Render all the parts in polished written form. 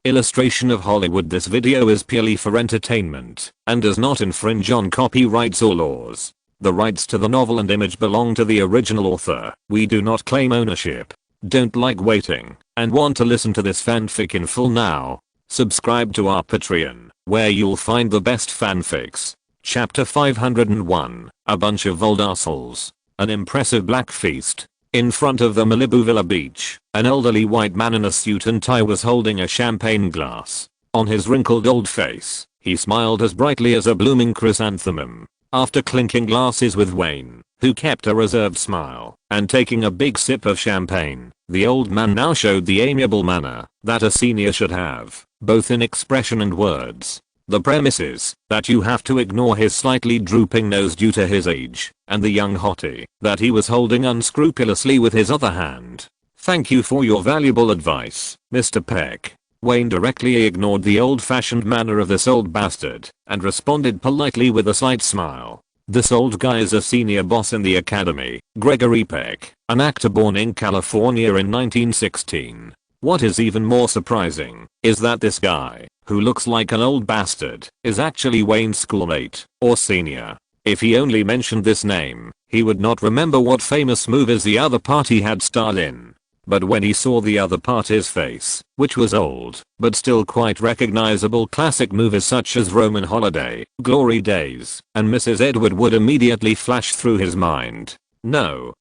Illustration of Hollywood. This video is purely for entertainment and does not infringe on copyrights or laws. The rights to the novel and image belong to the original author. We do not claim ownership. Don't like waiting and want to listen to this fanfic in full now? Subscribe to our Patreon, where you'll find the best fanfics. Chapter 501, a bunch of old assholes. An impressive black feast. In front of the Malibu Villa Beach, an elderly white man in a suit and tie was holding a champagne glass. On his wrinkled old face, he smiled as brightly as a blooming chrysanthemum. After clinking glasses with Wayne, who kept a reserved smile, and taking a big sip of champagne, the old man now showed the amiable manner that a senior should have, both in expression and words. The premise is that you have to ignore his slightly drooping nose due to his age, and the young hottie that he was holding unscrupulously with his other hand. Thank you for your valuable advice, Mr. Peck. Wayne directly ignored the old-fashioned manner of this old bastard and responded politely with a slight smile. This old guy is a senior boss in the academy, Gregory Peck, an actor born in California in 1916. What is even more surprising is that this guy, who looks like an old bastard, is actually Wayne's schoolmate, or senior. If he only mentioned this name, he would not remember what famous movies the other party had starred in. But when he saw the other party's face, which was old, but still quite recognizable, classic movies such as Roman Holiday, Glory Days, and Mrs. Edward would immediately flash through his mind. No,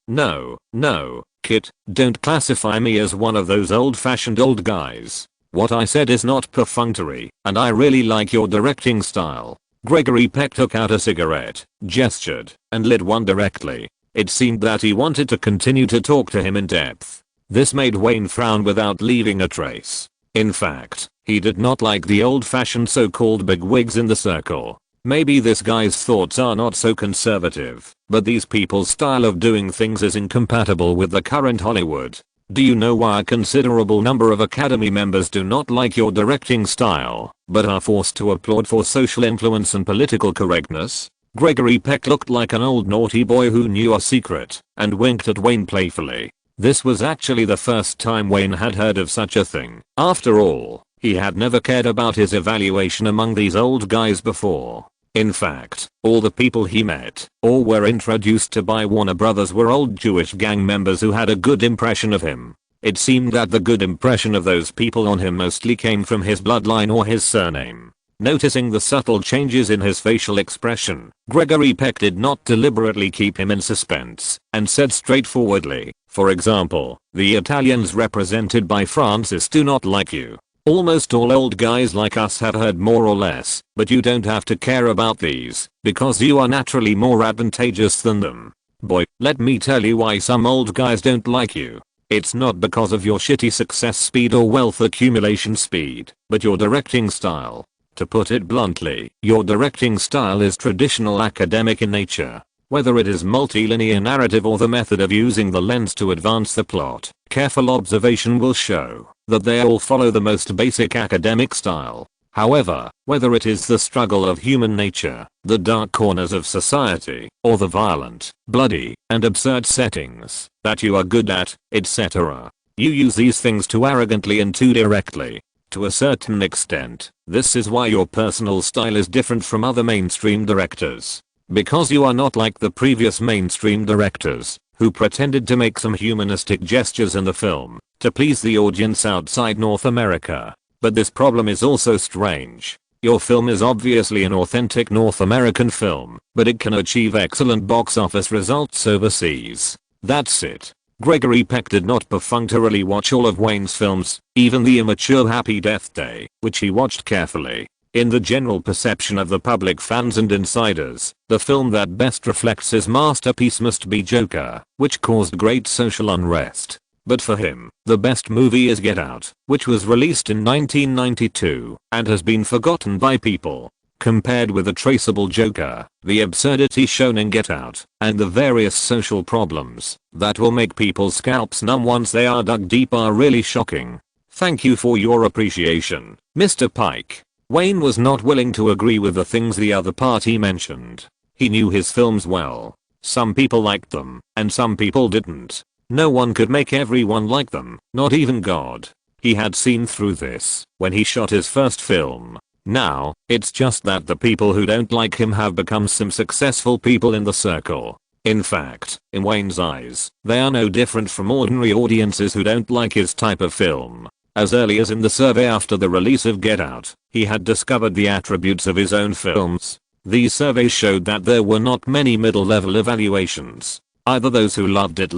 Kit, don't classify me as one of those old-fashioned old guys. What I said is not perfunctory, and I really like your directing style. Gregory Peck took out a cigarette, gestured, and lit one directly. It seemed that he wanted to continue to talk to him in depth. This made Wayne frown without leaving a trace. In fact, he did not like the old-fashioned so-called bigwigs in the circle. Maybe this guy's thoughts are not so conservative, but these people's style of doing things is incompatible with the current Hollywood. Do you know why a considerable number of Academy members do not like your directing style, but are forced to applaud for social influence and political correctness? Gregory Peck looked like an old naughty boy who knew a secret, and winked at Wayne playfully. This was actually the first time Wayne had heard of such a thing. After all, he had never cared about his evaluation among these old guys before. In fact, all the people he met, or were introduced to by Warner Brothers, were old Jewish gang members who had a good impression of him. It seemed that the good impression of those people on him mostly came from his bloodline or his surname. Noticing the subtle changes in his facial expression, Gregory Peck did not deliberately keep him in suspense, and said straightforwardly, for example, the Italians represented by Francis do not like you. Almost all old guys like us have heard more or less, but you don't have to care about these, because you are naturally more advantageous than them. Boy, let me tell you why some old guys don't like you. It's not because of your shitty success speed or wealth accumulation speed, but your directing style. To put it bluntly, your directing style is traditional academic in nature. Whether it is multilinear narrative or the method of using the lens to advance the plot, careful observation will show that they all follow the most basic academic style. However, whether it is the struggle of human nature, the dark corners of society, or the violent, bloody, and absurd settings that you are good at, etc., you use these things too arrogantly and too directly. To a certain extent, this is why your personal style is different from other mainstream directors. Because you are not like the previous mainstream directors, who pretended to make some humanistic gestures in the film, to please the audience outside North America. But this problem is also strange. Your film is obviously an authentic North American film, but it can achieve excellent box office results overseas. That's it. Gregory Peck did not perfunctorily watch all of Wayne's films, even the immature Happy Death Day, which he watched carefully. In the general perception of the public, fans and insiders, the film that best reflects his masterpiece must be Joker, which caused great social unrest. But for him, the best movie is Get Out, which was released in 1992 and has been forgotten by people. Compared with the traceable Joker, the absurdity shown in Get Out, and the various social problems that will make people's scalps numb once they are dug deep are really shocking. Thank you for your appreciation, Mr. Pike. Wayne was not willing to agree with the things the other party mentioned. He knew his films well. Some people liked them, and some people didn't. No one could make everyone like them, not even God. He had seen through this when he shot his first film. Now, it's just that the people who don't like him have become some successful people in the circle. In fact, in Wayne's eyes, they are no different from ordinary audiences who don't like his type of film. As early as in the survey after the release of Get Out, he had discovered the attributes of his own films. These surveys showed that there were not many middle-level evaluations. Either those who loved it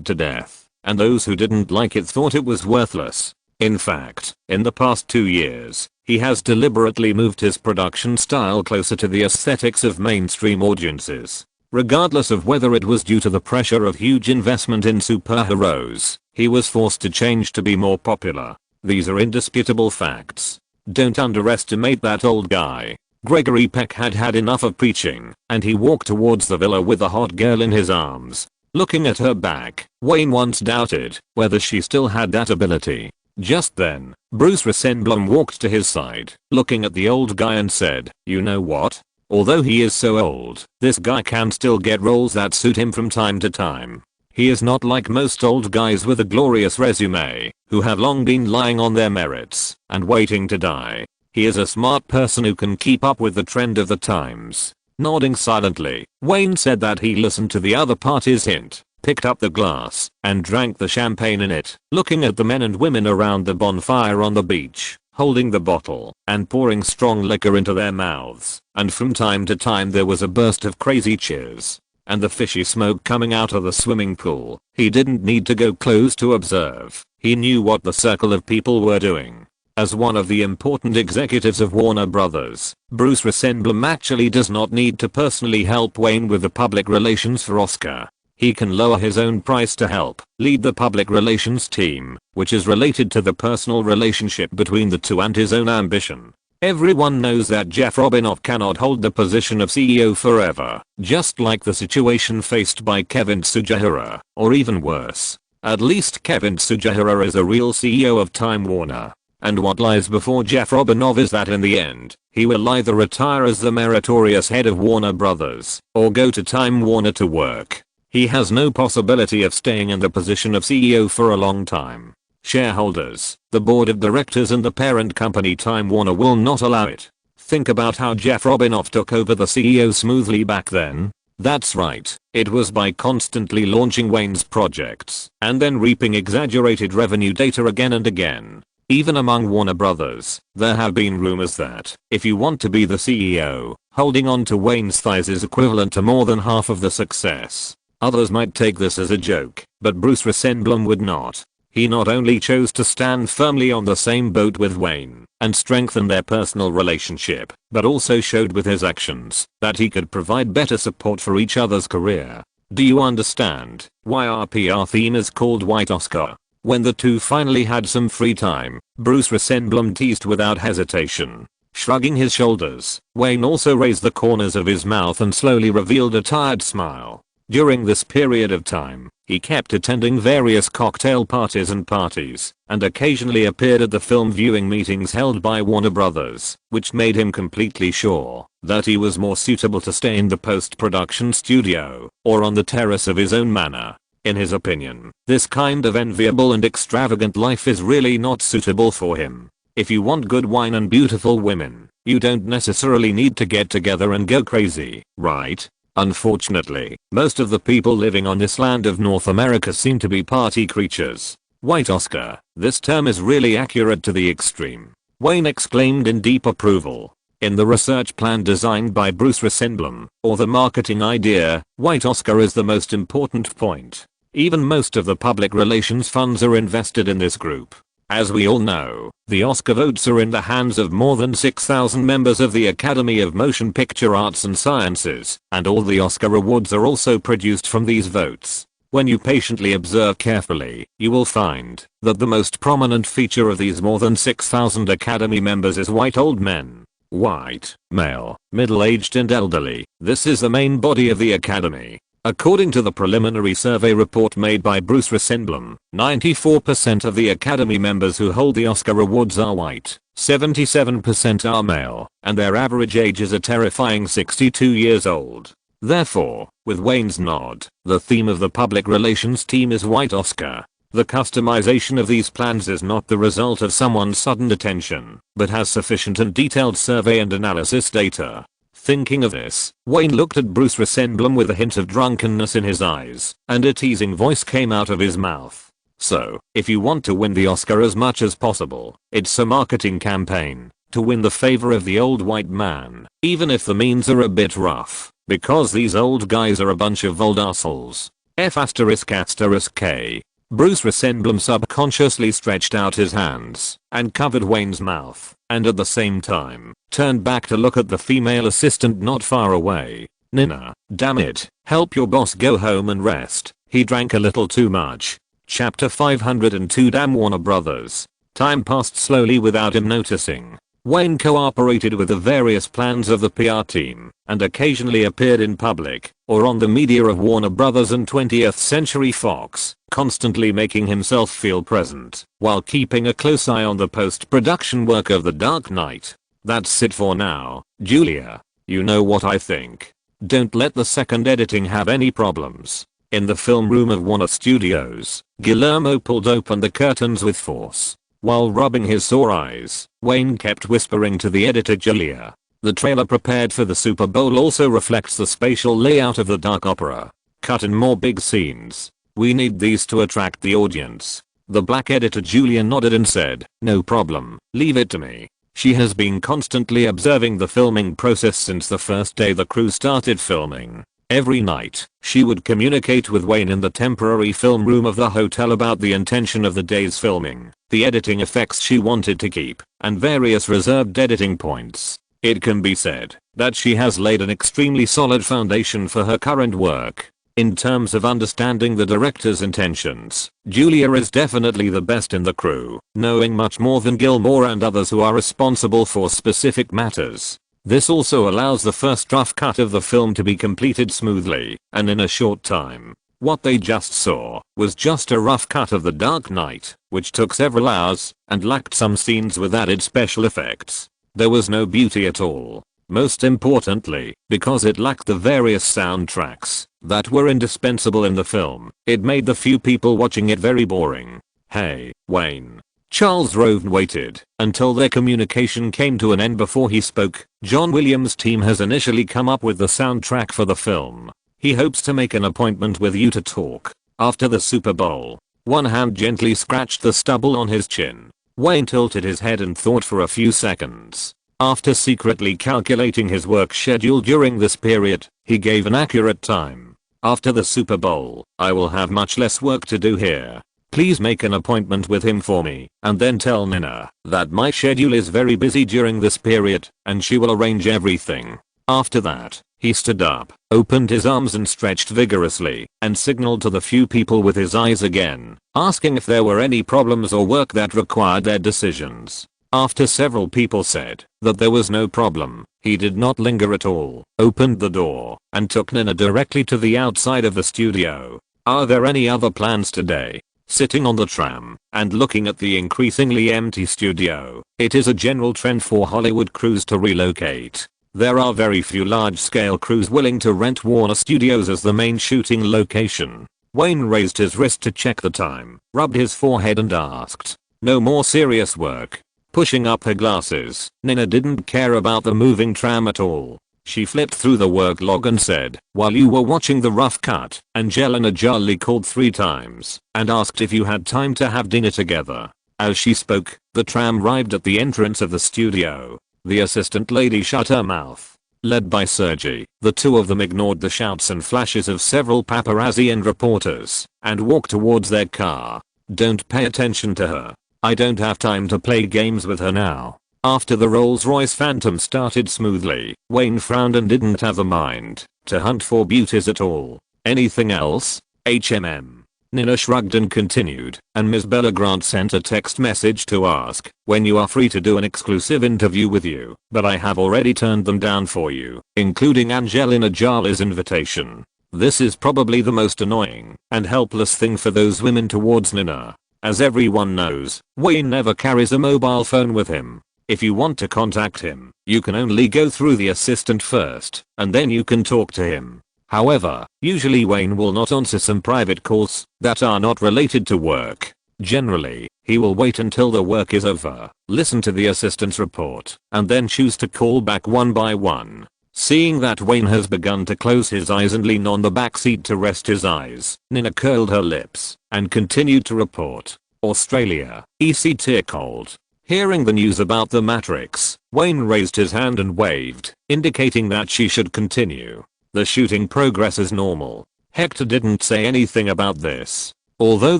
to death, and those who didn't like it thought it was worthless. In fact, in the past 2 years, he has deliberately moved his production style closer to the aesthetics of mainstream audiences. Regardless of whether it was due to the pressure of huge investment in superheroes, he was forced to change to be more popular. These are indisputable facts. Don't underestimate that old guy. Gregory Peck had had enough of preaching, and he walked towards the villa with the hot girl in his arms. Looking at her back, Wayne once doubted whether she still had that ability. Just then, Bruce Rosenblum walked to his side, looking at the old guy and said, "You know what? Although he is so old, this guy can still get roles that suit him from time to time. He is not like most old guys with a glorious resume, who have long been lying on their merits and waiting to die. He is a smart person who can keep up with the trend of the times." Nodding silently, Wayne said that he listened to the other party's hint, picked up the glass, and drank the champagne in it, looking at the men and women around the bonfire on the beach, holding the bottle and pouring strong liquor into their mouths, and from time to time there was a burst of crazy cheers, and the fishy smoke coming out of the swimming pool. He didn't need to go close to observe. He knew what the circle of people were doing. As one of the important executives of Warner Brothers, Bruce Rosenblum actually does not need to personally help Wayne with the public relations for Oscar. He can lower his own price to help lead the public relations team, which is related to the personal relationship between the two and his own ambition. Everyone knows that Jeff Robinoff cannot hold the position of CEO forever, just like the situation faced by Kevin Tsujihara, or even worse. At least Kevin Tsujihara is a real CEO of Time Warner. And what lies before Jeff Robinoff is that in the end, he will either retire as the meritorious head of Warner Brothers, or go to Time Warner to work. He has no possibility of staying in the position of CEO for a long time. Shareholders, the board of directors and the parent company Time Warner will not allow it. Think about how Jeff Robinoff took over the CEO smoothly back then. That's right, it was by constantly launching Wayne's projects and then reaping exaggerated revenue data again and again. Even among Warner Brothers, there have been rumors that, if you want to be the CEO, holding on to Wayne's thighs is equivalent to more than half of the success. Others might take this as a joke, but Bruce Rosenblum would not. He not only chose to stand firmly on the same boat with Wayne and strengthen their personal relationship, but also showed with his actions that he could provide better support for each other's career. Do you understand why our PR theme is called White Oscar? When the two finally had some free time, Bruce Rosenblum teased without hesitation. Shrugging his shoulders, Wayne also raised the corners of his mouth and slowly revealed a tired smile. During this period of time, he kept attending various cocktail parties and occasionally appeared at the film viewing meetings held by Warner Brothers, which made him completely sure that he was more suitable to stay in the post-production studio or on the terrace of his own manor. In his opinion, this kind of enviable and extravagant life is really not suitable for him. If you want good wine and beautiful women, you don't necessarily need to get together and go crazy, right? Unfortunately, most of the people living on this land of North America seem to be party creatures. White Oscar, this term is really accurate to the extreme. Wayne exclaimed in deep approval. In the research plan designed by Bruce Rosenblum, or the marketing idea, White Oscar is the most important point. Even most of the public relations funds are invested in this group. As we all know, the Oscar votes are in the hands of more than 6,000 members of the Academy of Motion Picture Arts and Sciences, and all the Oscar awards are also produced from these votes. When you patiently observe carefully, you will find that the most prominent feature of these more than 6,000 Academy members is white old men. White, male, middle-aged and elderly. This is the main body of the Academy. According to the preliminary survey report made by Bruce Rosenblum, 94% of the Academy members who hold the Oscar awards are white, 77% are male, and their average age is a terrifying 62 years old. Therefore, with Wayne's nod, the theme of the public relations team is White Oscar. The customization of these plans is not the result of someone's sudden attention, but has sufficient and detailed survey and analysis data. Thinking of this, Wayne looked at Bruce Resembling with a hint of drunkenness in his eyes, and a teasing voice came out of his mouth. So, if you want to win the Oscar as much as possible, it's a marketing campaign to win the favor of the old white man, even if the means are a bit rough, because these old guys are a bunch of old assholes. F***K. Bruce Resembling subconsciously stretched out his hands and covered Wayne's mouth, and at the same time, turned back to look at the female assistant not far away. Nina, damn it, help your boss go home and rest. He drank a little too much. Chapter 502. Damn Warner Brothers. Time passed slowly without him noticing. Wayne cooperated with the various plans of the PR team and occasionally appeared in public or on the media of Warner Brothers and 20th Century Fox, constantly making himself feel present while keeping a close eye on the post-production work of The Dark Knight. That's it for now, Julia. You know what I think. Don't let the second editing have any problems. In the film room of Warner Studios, Guillermo pulled open the curtains with force. While rubbing his sore eyes, Wayne kept whispering to the editor Julia. The trailer prepared for the Super Bowl also reflects the spatial layout of the dark opera. Cut in more big scenes. We need these to attract the audience. The black editor Julia nodded and said, no problem, leave it to me. She has been constantly observing the filming process since the first day the crew started filming. Every night, she would communicate with Wayne in the temporary film room of the hotel about the intention of the day's filming, the editing effects she wanted to keep, and various reserved editing points. It can be said that she has laid an extremely solid foundation for her current work. In terms of understanding the director's intentions, Julia is definitely the best in the crew, knowing much more than Gilmore and others who are responsible for specific matters. This also allows the first rough cut of the film to be completed smoothly and in a short time. What they just saw was just a rough cut of The Dark Knight, which took several hours and lacked some scenes with added special effects. There was no beauty at all. Most importantly, because it lacked the various soundtracks that were indispensable in the film, it made the few people watching it very boring. Hey, Wayne. Charles Roven waited until their communication came to an end before he spoke. John Williams' team has initially come up with the soundtrack for the film. He hopes to make an appointment with you to talk after the Super Bowl. One hand gently scratched the stubble on his chin. Wayne tilted his head and thought for a few seconds. After secretly calculating his work schedule during this period, he gave an accurate time. After the Super Bowl, I will have much less work to do here. Please make an appointment with him for me, and then tell Nina that my schedule is very busy during this period, and she will arrange everything. After that, he stood up, opened his arms and stretched vigorously, and signaled to the few people with his eyes again, asking if there were any problems or work that required their decisions. After several people said that there was no problem, he did not linger at all, opened the door, and took Nina directly to the outside of the studio. Are there any other plans today? Sitting on the tram and looking at the increasingly empty studio, it is a general trend for Hollywood crews to relocate. There are very few large-scale crews willing to rent Warner Studios as the main shooting location. Wayne raised his wrist to check the time, rubbed his forehead and asked, "No more serious work?" Pushing up her glasses, Nina didn't care about the moving tram at all. She flipped through the work log and said, "While you were watching the rough cut, Angelina Jolie called 3 times and asked if you had time to have dinner together." As she spoke, the tram arrived at the entrance of the studio. The assistant lady shut her mouth. Led by Sergey, the two of them ignored the shouts and flashes of several paparazzi and reporters and walked towards their car. "Don't pay attention to her. I don't have time to play games with her now." After the Rolls-Royce Phantom started smoothly, Wayne frowned and didn't have the mind to hunt for beauties at all. "Anything else? HMM?" Nina shrugged and continued, "And Ms. Bella Grant sent a text message to ask when you are free to do an exclusive interview with you, but I have already turned them down for you, including Angelina Jolie's invitation." This is probably the most annoying and helpless thing for those women towards Nina. As everyone knows, Wayne never carries a mobile phone with him. If you want to contact him, you can only go through the assistant first, and then you can talk to him. However, usually Wayne will not answer some private calls that are not related to work. Generally, he will wait until the work is over, listen to the assistant's report, and then choose to call back one by one. Seeing that Wayne has begun to close his eyes and lean on the back seat to rest his eyes, Nina curled her lips and continued to report. Australia, ECT cold. Hearing the news about the Matrix, Wayne raised his hand and waved, indicating that she should continue. The shooting progress is normal. Hector didn't say anything about this. Although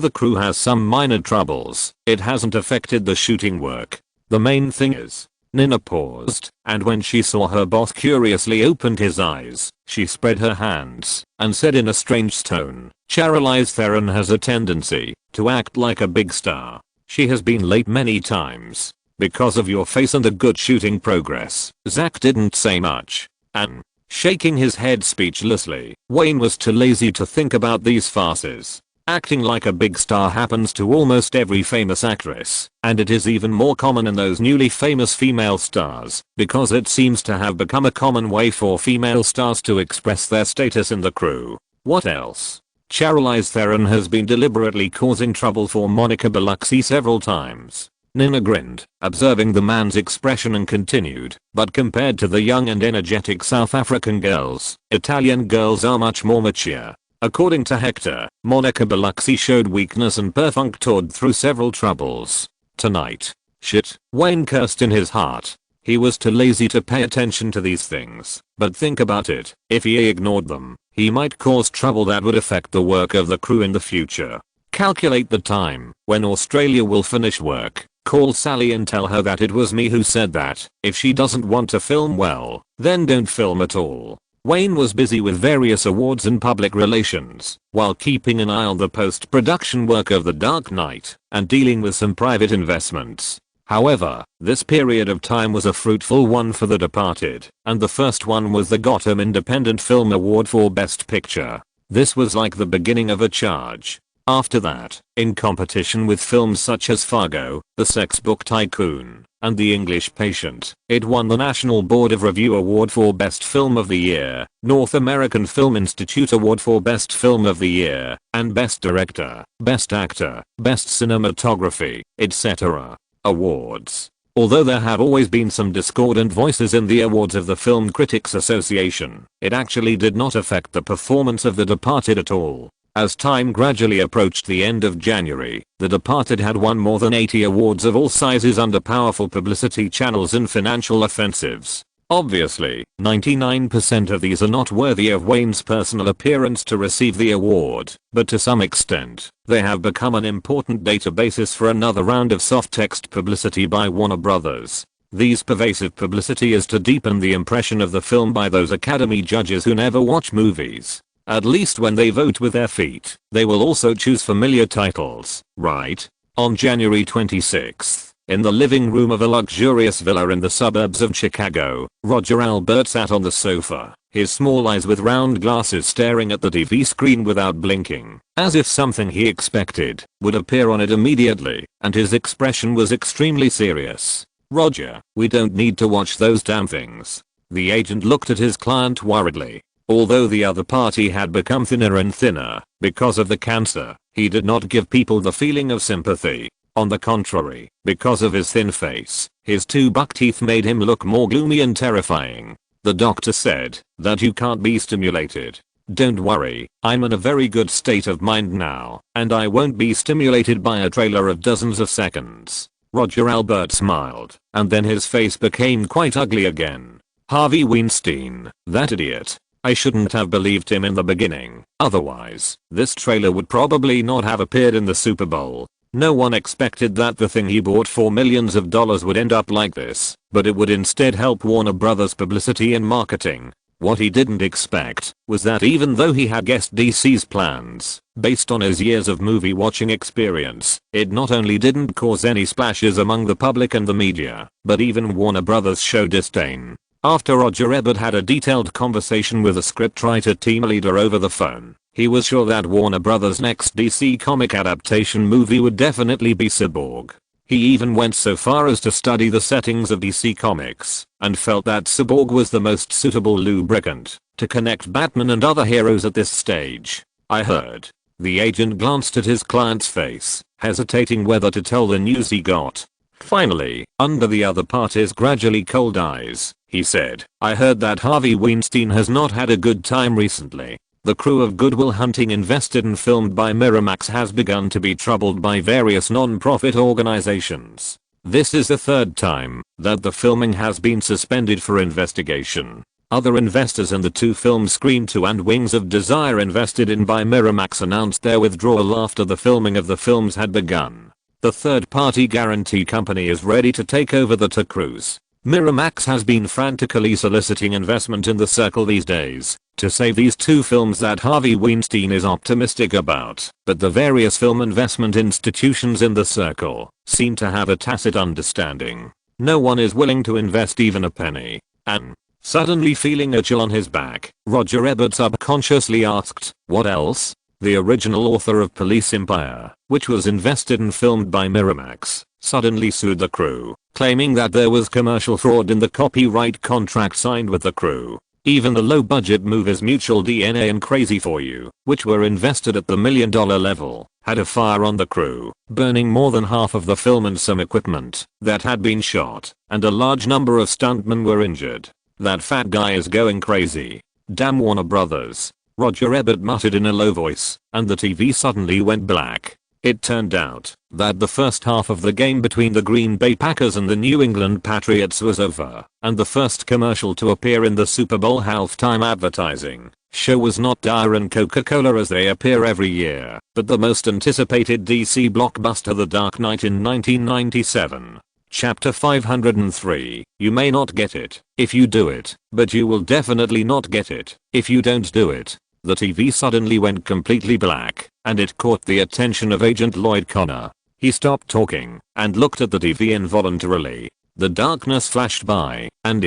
the crew has some minor troubles, it hasn't affected the shooting work. The main thing is, Nina paused, and when she saw her boss curiously opened his eyes, she spread her hands and said in a strange tone, Charlize Theron has a tendency to act like a big star. She has been late many times because of your face and the good shooting progress. Zach didn't say much, and shaking his head speechlessly, Wayne was too lazy to think about these farces. Acting like a big star happens to almost every famous actress, and it is even more common in those newly famous female stars, because it seems to have become a common way for female stars to express their status in the crew. What else? Charlize Theron has been deliberately causing trouble for Monica Bellucci several times. Nina grinned, observing the man's expression and continued, but compared to the young and energetic South African girls, Italian girls are much more mature. According to Hector, Monica Bellucci showed weakness and perfunctored through several troubles. Tonight. Shit, Wayne cursed in his heart. He was too lazy to pay attention to these things, but think about it, if he ignored them, he might cause trouble that would affect the work of the crew in the future. Calculate the time when Australia will finish work. Call Sally and tell her that it was me who said that. If she doesn't want to film well, then don't film at all. Wayne was busy with various awards and public relations, while keeping an eye on the post-production work of The Dark Knight, and dealing with some private investments. However, this period of time was a fruitful one for The Departed, and the first one was the Gotham Independent Film Award for Best Picture. This was like the beginning of a charge. After that, in competition with films such as Fargo, The Sex Book Tycoon, and The English Patient, it won the National Board of Review Award for Best Film of the Year, North American Film Institute Award for Best Film of the Year, and Best Director, Best Actor, Best Cinematography, etc. awards. Although there have always been some discordant voices in the awards of the Film Critics Association, it actually did not affect the performance of The Departed at all. As time gradually approached the end of January, The Departed had won more than 80 awards of all sizes under powerful publicity channels and financial offensives. Obviously, 99% of these are not worthy of Wayne's personal appearance to receive the award, but to some extent, they have become an important databasis for another round of soft text publicity by Warner Brothers. These pervasive publicity is to deepen the impression of the film by those Academy judges who never watch movies. At least when they vote with their feet, they will also choose familiar titles, right? On January 26th, in the living room of a luxurious villa in the suburbs of Chicago, Roger Ebert sat on the sofa, his small eyes with round glasses staring at the TV screen without blinking, as if something he expected would appear on it immediately, and his expression was extremely serious. Roger, we don't need to watch those damn things. The agent looked at his client worriedly. Although the other party had become thinner and thinner because of the cancer, he did not give people the feeling of sympathy. On the contrary, because of his thin face, his two buck teeth made him look more gloomy and terrifying. The doctor said that you can't be stimulated. Don't worry, I'm in a very good state of mind now, and I won't be stimulated by a trailer of dozens of seconds. Roger Ebert smiled, and then his face became quite ugly again. Harvey Weinstein, that idiot. I shouldn't have believed him in the beginning, otherwise, this trailer would probably not have appeared in the Super Bowl. No one expected that the thing he bought for millions of dollars would end up like this, but it would instead help Warner Brothers publicity and marketing. What he didn't expect was that even though he had guessed DC's plans, based on his years of movie watching experience, it not only didn't cause any splashes among the public and the media, but even Warner Brothers showed disdain. After Roger Ebert had a detailed conversation with a scriptwriter team leader over the phone, he was sure that Warner Brothers' next DC comic adaptation movie would definitely be Cyborg. He even went so far as to study the settings of DC Comics, and felt that Cyborg was the most suitable lubricant to connect Batman and other heroes at this stage. I heard. The agent glanced at his client's face, hesitating whether to tell the news he got. Finally, under the other party's gradually cold eyes, he said, "I heard that Harvey Weinstein has not had a good time recently. The crew of Good Will Hunting invested and filmed by Miramax has begun to be troubled by various non-profit organizations. This is the third time that the filming has been suspended for investigation. Other investors in the two films Scream 2 and Wings of Desire invested in by Miramax announced their withdrawal after the filming of the films had begun. The third-party guarantee company is ready to take over the two crews. Miramax has been frantically soliciting investment in the circle these days to save these two films that Harvey Weinstein is optimistic about, but the various film investment institutions in the circle seem to have a tacit understanding. No one is willing to invest even a penny." And, suddenly feeling a chill on his back, Roger Ebert subconsciously asked, "What else?" The original author of Police Empire, which was invested and filmed by Miramax, suddenly sued the crew, claiming that there was commercial fraud in the copyright contract signed with the crew. Even the low-budget movies Mutual DNA and Crazy For You, which were invested at the $1 million level, had a fire on the crew, burning more than half of the film and some equipment that had been shot, and a large number of stuntmen were injured. "That fat guy is going crazy. Damn Warner Brothers," Roger Ebert muttered in a low voice, and the TV suddenly went black. It turned out that the first half of the game between the Green Bay Packers and the New England Patriots was over, and the first commercial to appear in the Super Bowl halftime advertising show was not Dyer and Coca-Cola as they appear every year, but the most anticipated DC blockbuster The Dark Knight in 1997. Chapter 503. You may not get it if you do it, but you will definitely not get it if you don't do it. The TV suddenly went completely black, and it caught the attention of Agent Lloyd Connor. He stopped talking and looked at the TV involuntarily. The darkness flashed by, and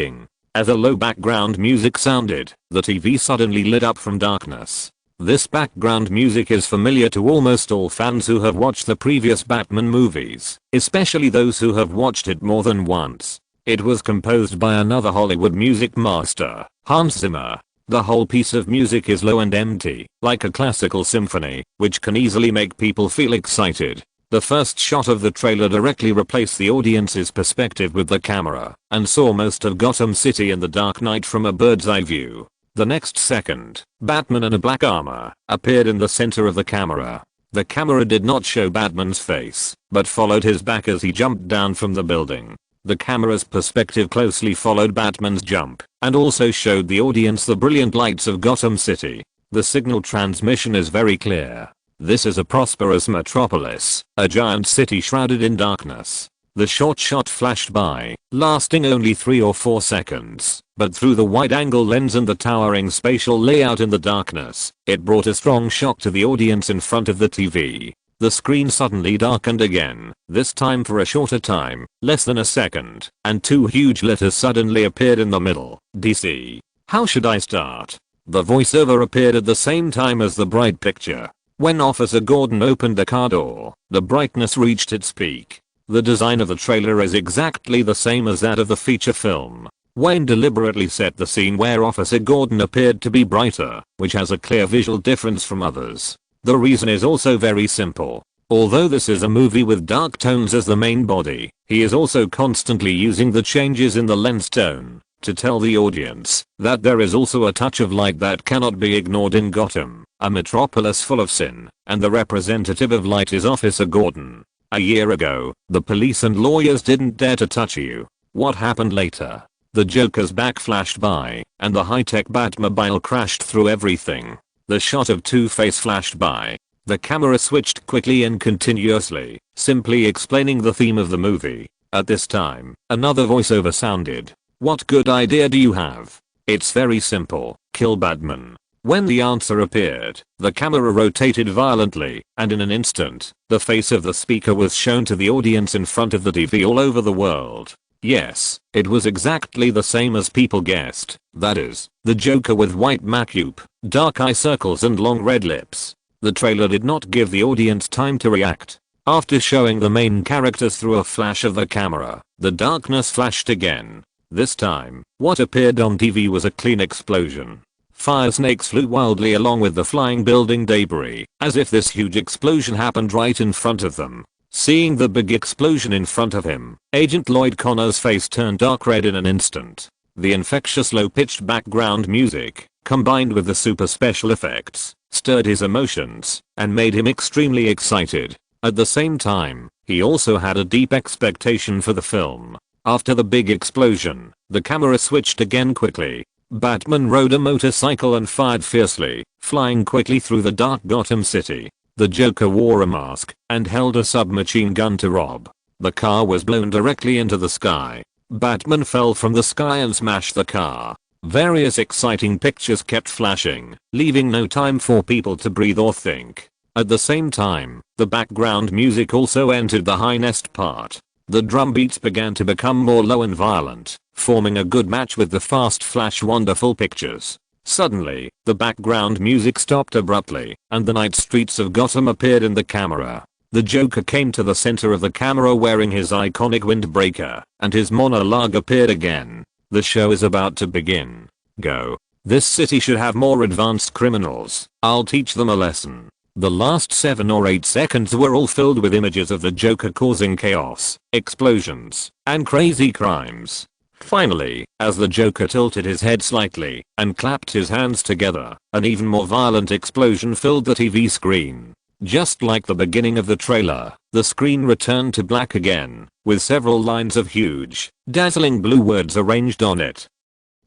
as a low background music sounded, the TV suddenly lit up from darkness. This background music is familiar to almost all fans who have watched the previous Batman movies, especially those who have watched it more than once. It was composed by another Hollywood music master, Hans Zimmer. The whole piece of music is low and empty, like a classical symphony, which can easily make people feel excited. The first shot of the trailer directly replaced the audience's perspective with the camera, and saw most of Gotham City in the Dark Knight from a bird's eye view. The next second, Batman in a black armor appeared in the center of the camera. The camera did not show Batman's face, but followed his back as he jumped down from the building. The camera's perspective closely followed Batman's jump, and also showed the audience the brilliant lights of Gotham City. The signal transmission is very clear. This is a prosperous metropolis, a giant city shrouded in darkness. The short shot flashed by, lasting only 3 or 4 seconds, but through the wide-angle lens and the towering spatial layout in the darkness, it brought a strong shock to the audience in front of the TV. The screen suddenly darkened again, this time for a shorter time, less than a second, and 2 huge letters suddenly appeared in the middle, DC. How should I start? The voiceover appeared at the same time as the bright picture. When Officer Gordon opened the car door, the brightness reached its peak. The design of the trailer is exactly the same as that of the feature film. Wayne deliberately set the scene where Officer Gordon appeared to be brighter, which has a clear visual difference from others. The reason is also very simple. Although this is a movie with dark tones as the main body, he is also constantly using the changes in the lens tone to tell the audience that there is also a touch of light that cannot be ignored in Gotham, a metropolis full of sin, and the representative of light is Officer Gordon. A year ago, the police and lawyers didn't dare to touch you. What happened later? The Joker's back flashed by, and the high-tech Batmobile crashed through everything. The shot of Two-Face flashed by. The camera switched quickly and continuously, simply explaining the theme of the movie. At this time, another voiceover sounded. What good idea do you have? It's very simple. Kill Batman. When the answer appeared, the camera rotated violently, and in an instant, the face of the speaker was shown to the audience in front of the TV all over the world. Yes, it was exactly the same as people guessed. That is, the Joker with white makeup, dark eye circles and long red lips. The trailer did not give the audience time to react. After showing the main characters through a flash of the camera, the darkness flashed again. This time, what appeared on TV was a clean explosion. Fire snakes flew wildly along with the flying building debris, as if this huge explosion happened right in front of them. Seeing the big explosion in front of him, Agent Lloyd Connor's face turned dark red in an instant. The infectious low-pitched background music, combined with the super special effects, stirred his emotions and made him extremely excited. At the same time, he also had a deep expectation for the film. After the big explosion, the camera switched again quickly. Batman rode a motorcycle and fired fiercely, flying quickly through the dark Gotham City. The Joker wore a mask and held a submachine gun to Rob. The car was blown directly into the sky. Batman fell from the sky and smashed the car. Various exciting pictures kept flashing, leaving no time for people to breathe or think. At the same time, the background music also entered the high-nest part. The drum beats began to become more low and violent, forming a good match with the fast flash wonderful pictures. Suddenly, the background music stopped abruptly, and the night streets of Gotham appeared in the camera. The Joker came to the center of the camera wearing his iconic windbreaker, and his monologue appeared again. The show is about to begin. Go. This city should have more advanced criminals. I'll teach them a lesson. The last 7 or 8 seconds were all filled with images of the Joker causing chaos, explosions, and crazy crimes. Finally, as the Joker tilted his head slightly and clapped his hands together, an even more violent explosion filled the TV screen. Just like the beginning of the trailer, the screen returned to black again, with several lines of huge, dazzling blue words arranged on it.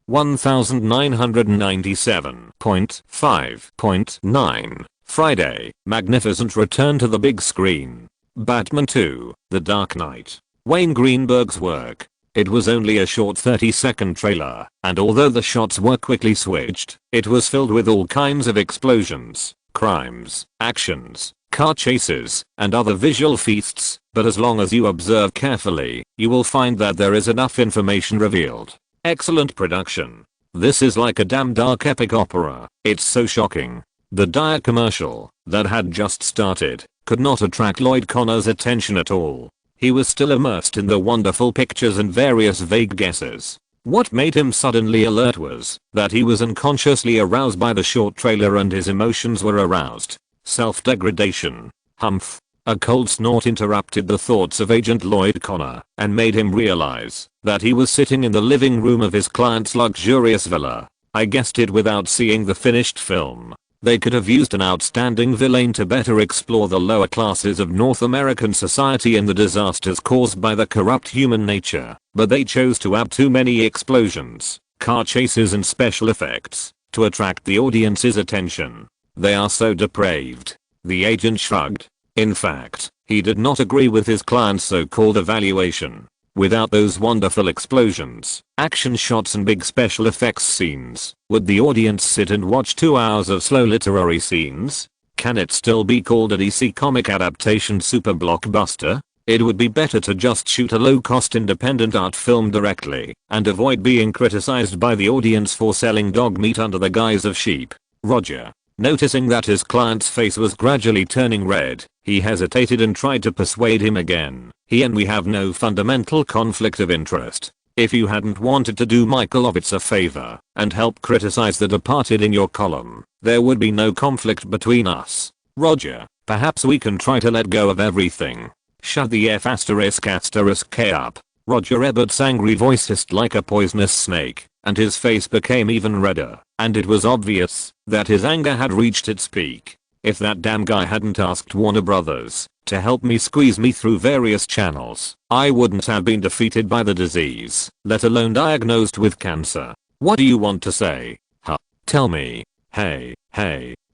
1997.5.9 Friday, magnificent return to the big screen. Batman 2, The Dark Knight. Wayne Greenberg's work. It was only a short 30-second trailer, and although the shots were quickly switched, it was filled with all kinds of explosions, crimes, actions, car chases, and other visual feasts, but as long as you observe carefully, you will find that there is enough information revealed. Excellent production. This is like a damn dark epic opera. It's so shocking. The dire commercial, that had just started, could not attract Lloyd Connor's attention at all. He was still immersed in the wonderful pictures and various vague guesses. What made him suddenly alert was that he was unconsciously aroused by the short trailer and his emotions were aroused. Self-degradation. Humph. A cold snort interrupted the thoughts of Agent Lloyd Connor and made him realize that he was sitting in the living room of his client's luxurious villa. I guessed it without seeing the finished film. They could have used an outstanding villain to better explore the lower classes of North American society and the disasters caused by the corrupt human nature, but they chose to add too many explosions, car chases and special effects to attract the audience's attention. They are so depraved. The agent shrugged. In fact, he did not agree with his client's so-called evaluation. Without those wonderful explosions, action shots and big special effects scenes, would the audience sit and watch 2 hours of slow literary scenes? Can it still be called a DC comic adaptation super blockbuster? It would be better to just shoot a low-cost independent art film directly, and avoid being criticized by the audience for selling dog meat under the guise of sheep. Roger. Noticing that his client's face was gradually turning red, he hesitated and tried to persuade him again. He and we have no fundamental conflict of interest. If you hadn't wanted to do Michael Ovitz a favor and help criticize The Departed in your column, there would be no conflict between us. Roger, perhaps we can try to let go of everything. Shut the F*** K up. Roger Ebert's angry voice hissed like a poisonous snake, and his face became even redder, and it was obvious that his anger had reached its peak. If that damn guy hadn't asked Warner Brothers to help me squeeze me through various channels, I wouldn't have been defeated by the disease, let alone diagnosed with cancer. What do you want to say? Huh? Tell me. Hey.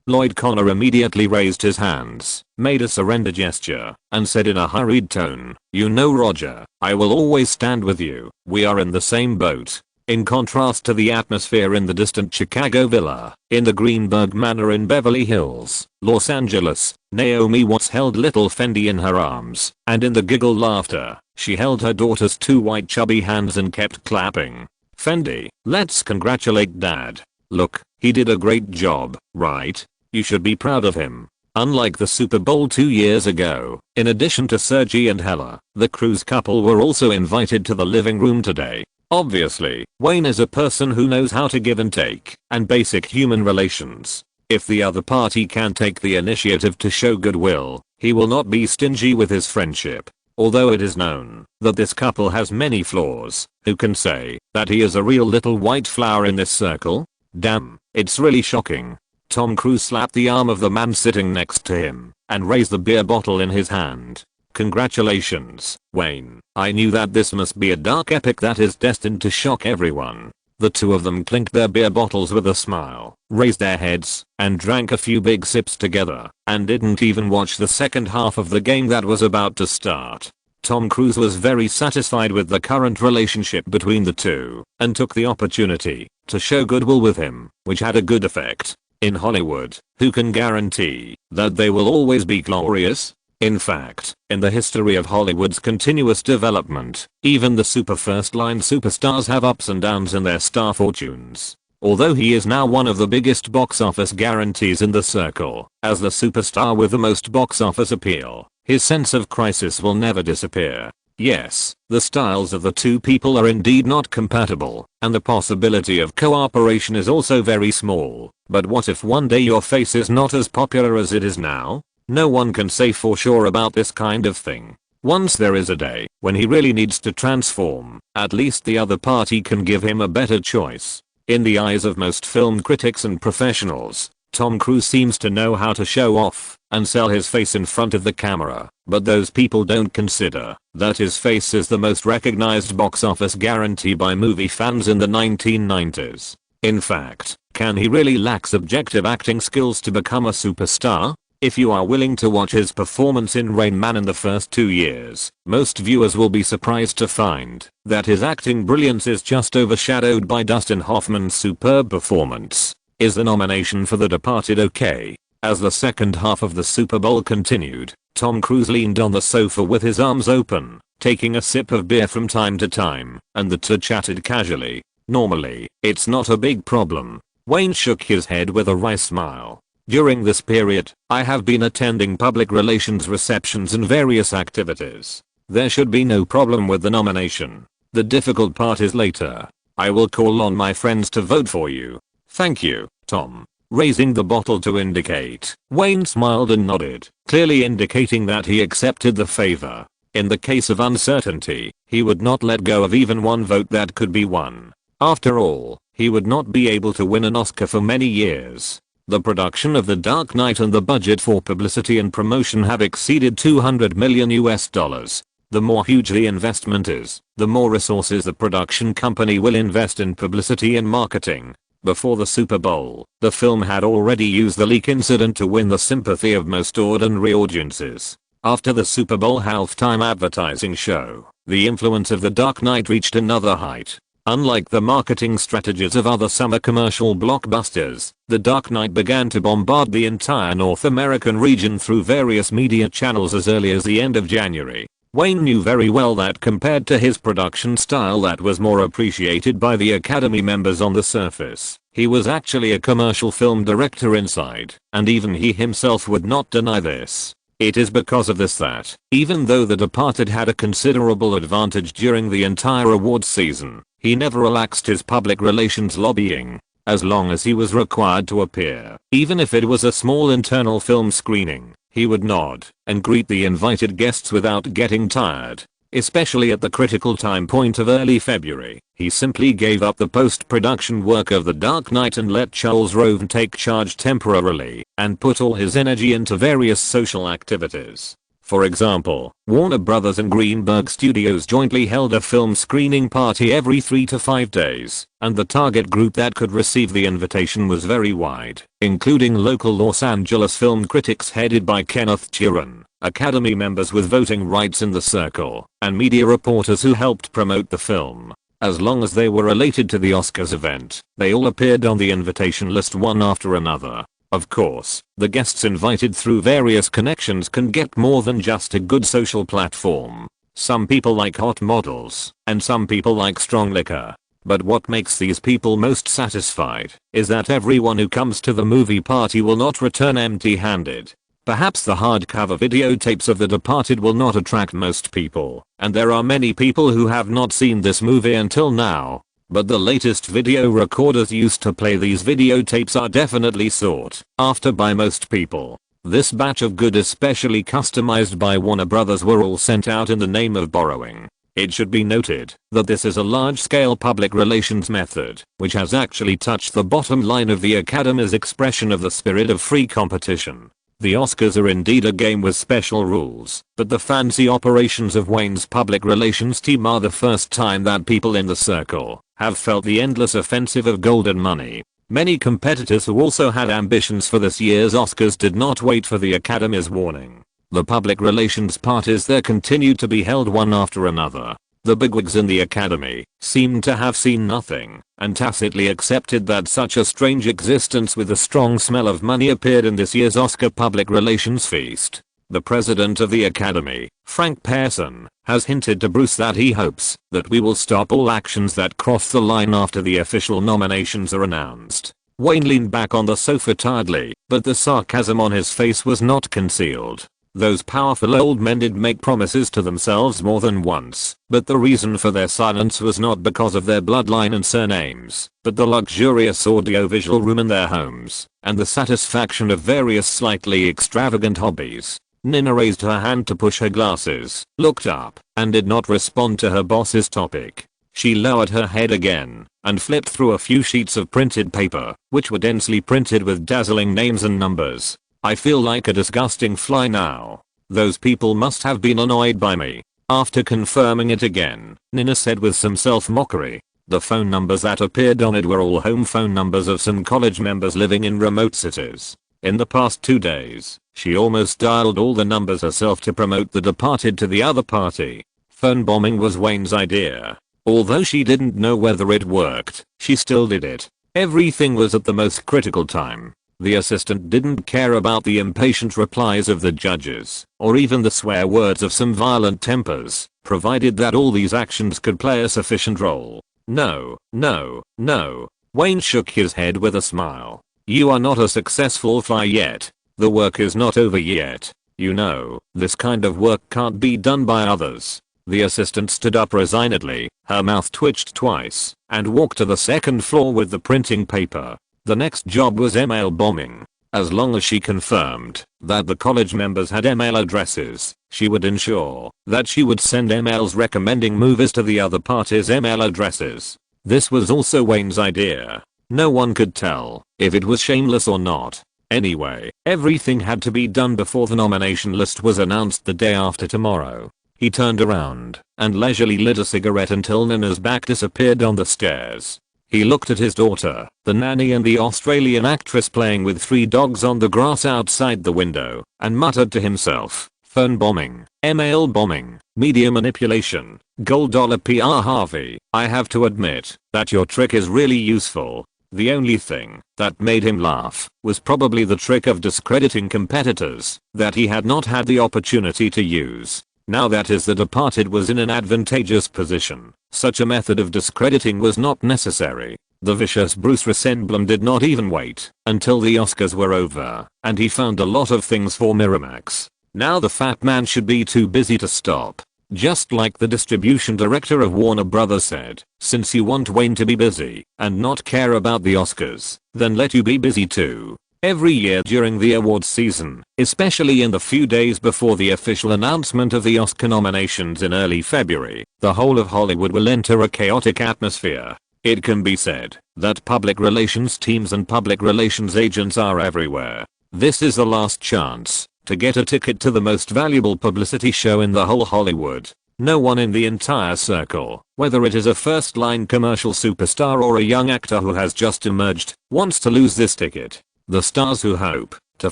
Lloyd Connor immediately raised his hands, made a surrender gesture, and said in a hurried tone, "You know, Roger, I will always stand with you. We are in the same boat." In contrast to the atmosphere in the distant Chicago villa, in the Greenberg Manor in Beverly Hills, Los Angeles, Naomi Watts held little Fendi in her arms, and in the giggle laughter, she held her daughter's 2 white chubby hands and kept clapping. "Fendi, let's congratulate Dad. Look, he did a great job, right? You should be proud of him." Unlike the Super Bowl 2 years ago, in addition to Sergey and Hella, the Cruz couple were also invited to the living room today. Obviously, Wayne is a person who knows how to give and take, and basic human relations. If the other party can take the initiative to show goodwill, he will not be stingy with his friendship. Although it is known that this couple has many flaws, who can say that he is a real little white flower in this circle? Damn, it's really shocking. Tom Cruise slapped the arm of the man sitting next to him and raised the beer bottle in his hand. Congratulations, Wayne. I knew that this must be a dark epic that is destined to shock everyone. The two of them clinked their beer bottles with a smile, raised their heads, and drank a few big sips together, and didn't even watch the second half of the game that was about to start. Tom Cruise was very satisfied with the current relationship between the two, and took the opportunity to show goodwill with him, which had a good effect. In Hollywood, who can guarantee that they will always be glorious? In fact, in the history of Hollywood's continuous development, even the super first-line superstars have ups and downs in their star fortunes. Although he is now one of the biggest box office guarantees in the circle, as the superstar with the most box office appeal, his sense of crisis will never disappear. Yes, the styles of the two people are indeed not compatible, and the possibility of cooperation is also very small. But what if one day your face is not as popular as it is now? No one can say for sure about this kind of thing. Once there is a day when he really needs to transform, at least the other party can give him a better choice. In the eyes of most film critics and professionals, Tom Cruise seems to know how to show off and sell his face in front of the camera, but those people don't consider that his face is the most recognized box office guarantee by movie fans in the 1990s. In fact, can he really lack subjective acting skills to become a superstar? If you are willing to watch his performance in Rain Man in the first 2 years, most viewers will be surprised to find that his acting brilliance is just overshadowed by Dustin Hoffman's superb performance. Is the nomination for The Departed okay? As the second half of the Super Bowl continued, Tom Cruise leaned on the sofa with his arms open, taking a sip of beer from time to time, and the two chatted casually. Normally, it's not a big problem. Wayne shook his head with a wry smile. During this period, I have been attending public relations receptions and various activities. There should be no problem with the nomination. The difficult part is later. I will call on my friends to vote for you. Thank you, Tom. Raising the bottle to indicate, Wayne smiled and nodded, clearly indicating that he accepted the favor. In the case of uncertainty, he would not let go of even one vote that could be won. After all, he would not be able to win an Oscar for many years. The production of The Dark Knight and the budget for publicity and promotion have exceeded $200 million. The more huge the investment is, the more resources the production company will invest in publicity and marketing. Before the Super Bowl, the film had already used the leak incident to win the sympathy of most ordinary audiences. After the Super Bowl halftime advertising show, the influence of The Dark Knight reached another height. Unlike the marketing strategies of other summer commercial blockbusters, The Dark Knight began to bombard the entire North American region through various media channels as early as the end of January. Wayne knew very well that compared to his production style that was more appreciated by the Academy members on the surface, he was actually a commercial film director inside, and even he himself would not deny this. It is because of this that, even though The Departed had a considerable advantage during the entire awards season, he never relaxed his public relations lobbying. As long as he was required to appear, even if it was a small internal film screening, he would nod and greet the invited guests without getting tired. Especially at the critical time point of early February, he simply gave up the post-production work of The Dark Knight and let Charles Roven take charge temporarily, and put all his energy into various social activities. For example, Warner Brothers and Greenberg Studios jointly held a film screening party every 3 to 5 days, and the target group that could receive the invitation was very wide, including local Los Angeles film critics headed by Kenneth Turan, Academy members with voting rights in the circle, and media reporters who helped promote the film. As long as they were related to the Oscars event, they all appeared on the invitation list one after another. Of course, the guests invited through various connections can get more than just a good social platform. Some people like hot models, and some people like strong liquor. But what makes these people most satisfied is that everyone who comes to the movie party will not return empty-handed. Perhaps the hardcover videotapes of The Departed will not attract most people, and there are many people who have not seen this movie until now. But the latest video recorders used to play these videotapes are definitely sought after by most people. This batch of good, especially customized by Warner Brothers, were all sent out in the name of borrowing. It should be noted that this is a large-scale public relations method, which has actually touched the bottom line of the Academy's expression of the spirit of free competition. The Oscars are indeed a game with special rules, but the fancy operations of Wayne's public relations team are the first time that people in the circle have felt the endless offensive of golden money. Many competitors who also had ambitions for this year's Oscars did not wait for the Academy's warning. The public relations parties there continued to be held one after another. The bigwigs in the Academy seemed to have seen nothing and tacitly accepted that such a strange existence with a strong smell of money appeared in this year's Oscar public relations feast. The president of the Academy, Frank Pearson, has hinted to Bruce that he hopes that we will stop all actions that cross the line after the official nominations are announced. Wayne leaned back on the sofa tiredly, but the sarcasm on his face was not concealed. Those powerful old men did make promises to themselves more than once, but the reason for their silence was not because of their bloodline and surnames, but the luxurious audiovisual room in their homes, and the satisfaction of various slightly extravagant hobbies. Nina raised her hand to push her glasses, looked up, and did not respond to her boss's topic. She lowered her head again, and flipped through a few sheets of printed paper, which were densely printed with dazzling names and numbers. I feel like a disgusting fly now. Those people must have been annoyed by me. After confirming it again, Nina said with some self-mockery. The phone numbers that appeared on it were all home phone numbers of some college members living in remote cities. In the past 2 days, she almost dialed all the numbers herself to promote The Departed to the other party. Phone bombing was Wayne's idea. Although she didn't know whether it worked, she still did it. Everything was at the most critical time. The assistant didn't care about the impatient replies of the judges, or even the swear words of some violent tempers, provided that all these actions could play a sufficient role. No, no, no. Wayne shook his head with a smile. You are not a successful fly yet. The work is not over yet. You know, this kind of work can't be done by others. The assistant stood up resignedly, her mouth twitched twice, and walked to the second floor with the printing paper. The next job was email bombing. As long as she confirmed that the college members had email addresses, she would ensure that she would send emails recommending movies to the other party's email addresses. This was also Wayne's idea. No one could tell if it was shameless or not. Anyway, everything had to be done before the nomination list was announced the day after tomorrow. He turned around and leisurely lit a cigarette until Nina's back disappeared on the stairs. He looked at his daughter, the nanny, and the Australian actress playing with 3 dogs on the grass outside the window, and muttered to himself, phone bombing, email bombing, media manipulation, gold dollar PR. Harvey, I have to admit that your trick is really useful. The only thing that made him laugh was probably the trick of discrediting competitors that he had not had the opportunity to use. Now that The Departed was in an advantageous position, such a method of discrediting was not necessary. The vicious Bruce Rosenblum did not even wait until the Oscars were over, and he found a lot of things for Miramax. Now the fat man should be too busy to stop. Just like the distribution director of Warner Brothers said, since you want Wayne to be busy and not care about the Oscars, then let you be busy too. Every year during the awards season, especially in the few days before the official announcement of the Oscar nominations in early February, the whole of Hollywood will enter a chaotic atmosphere. It can be said that public relations teams and public relations agents are everywhere. This is the last chance to get a ticket to the most valuable publicity show in the whole Hollywood. No one in the entire circle, whether it is a first-line commercial superstar or a young actor who has just emerged, wants to lose this ticket. The stars who hope to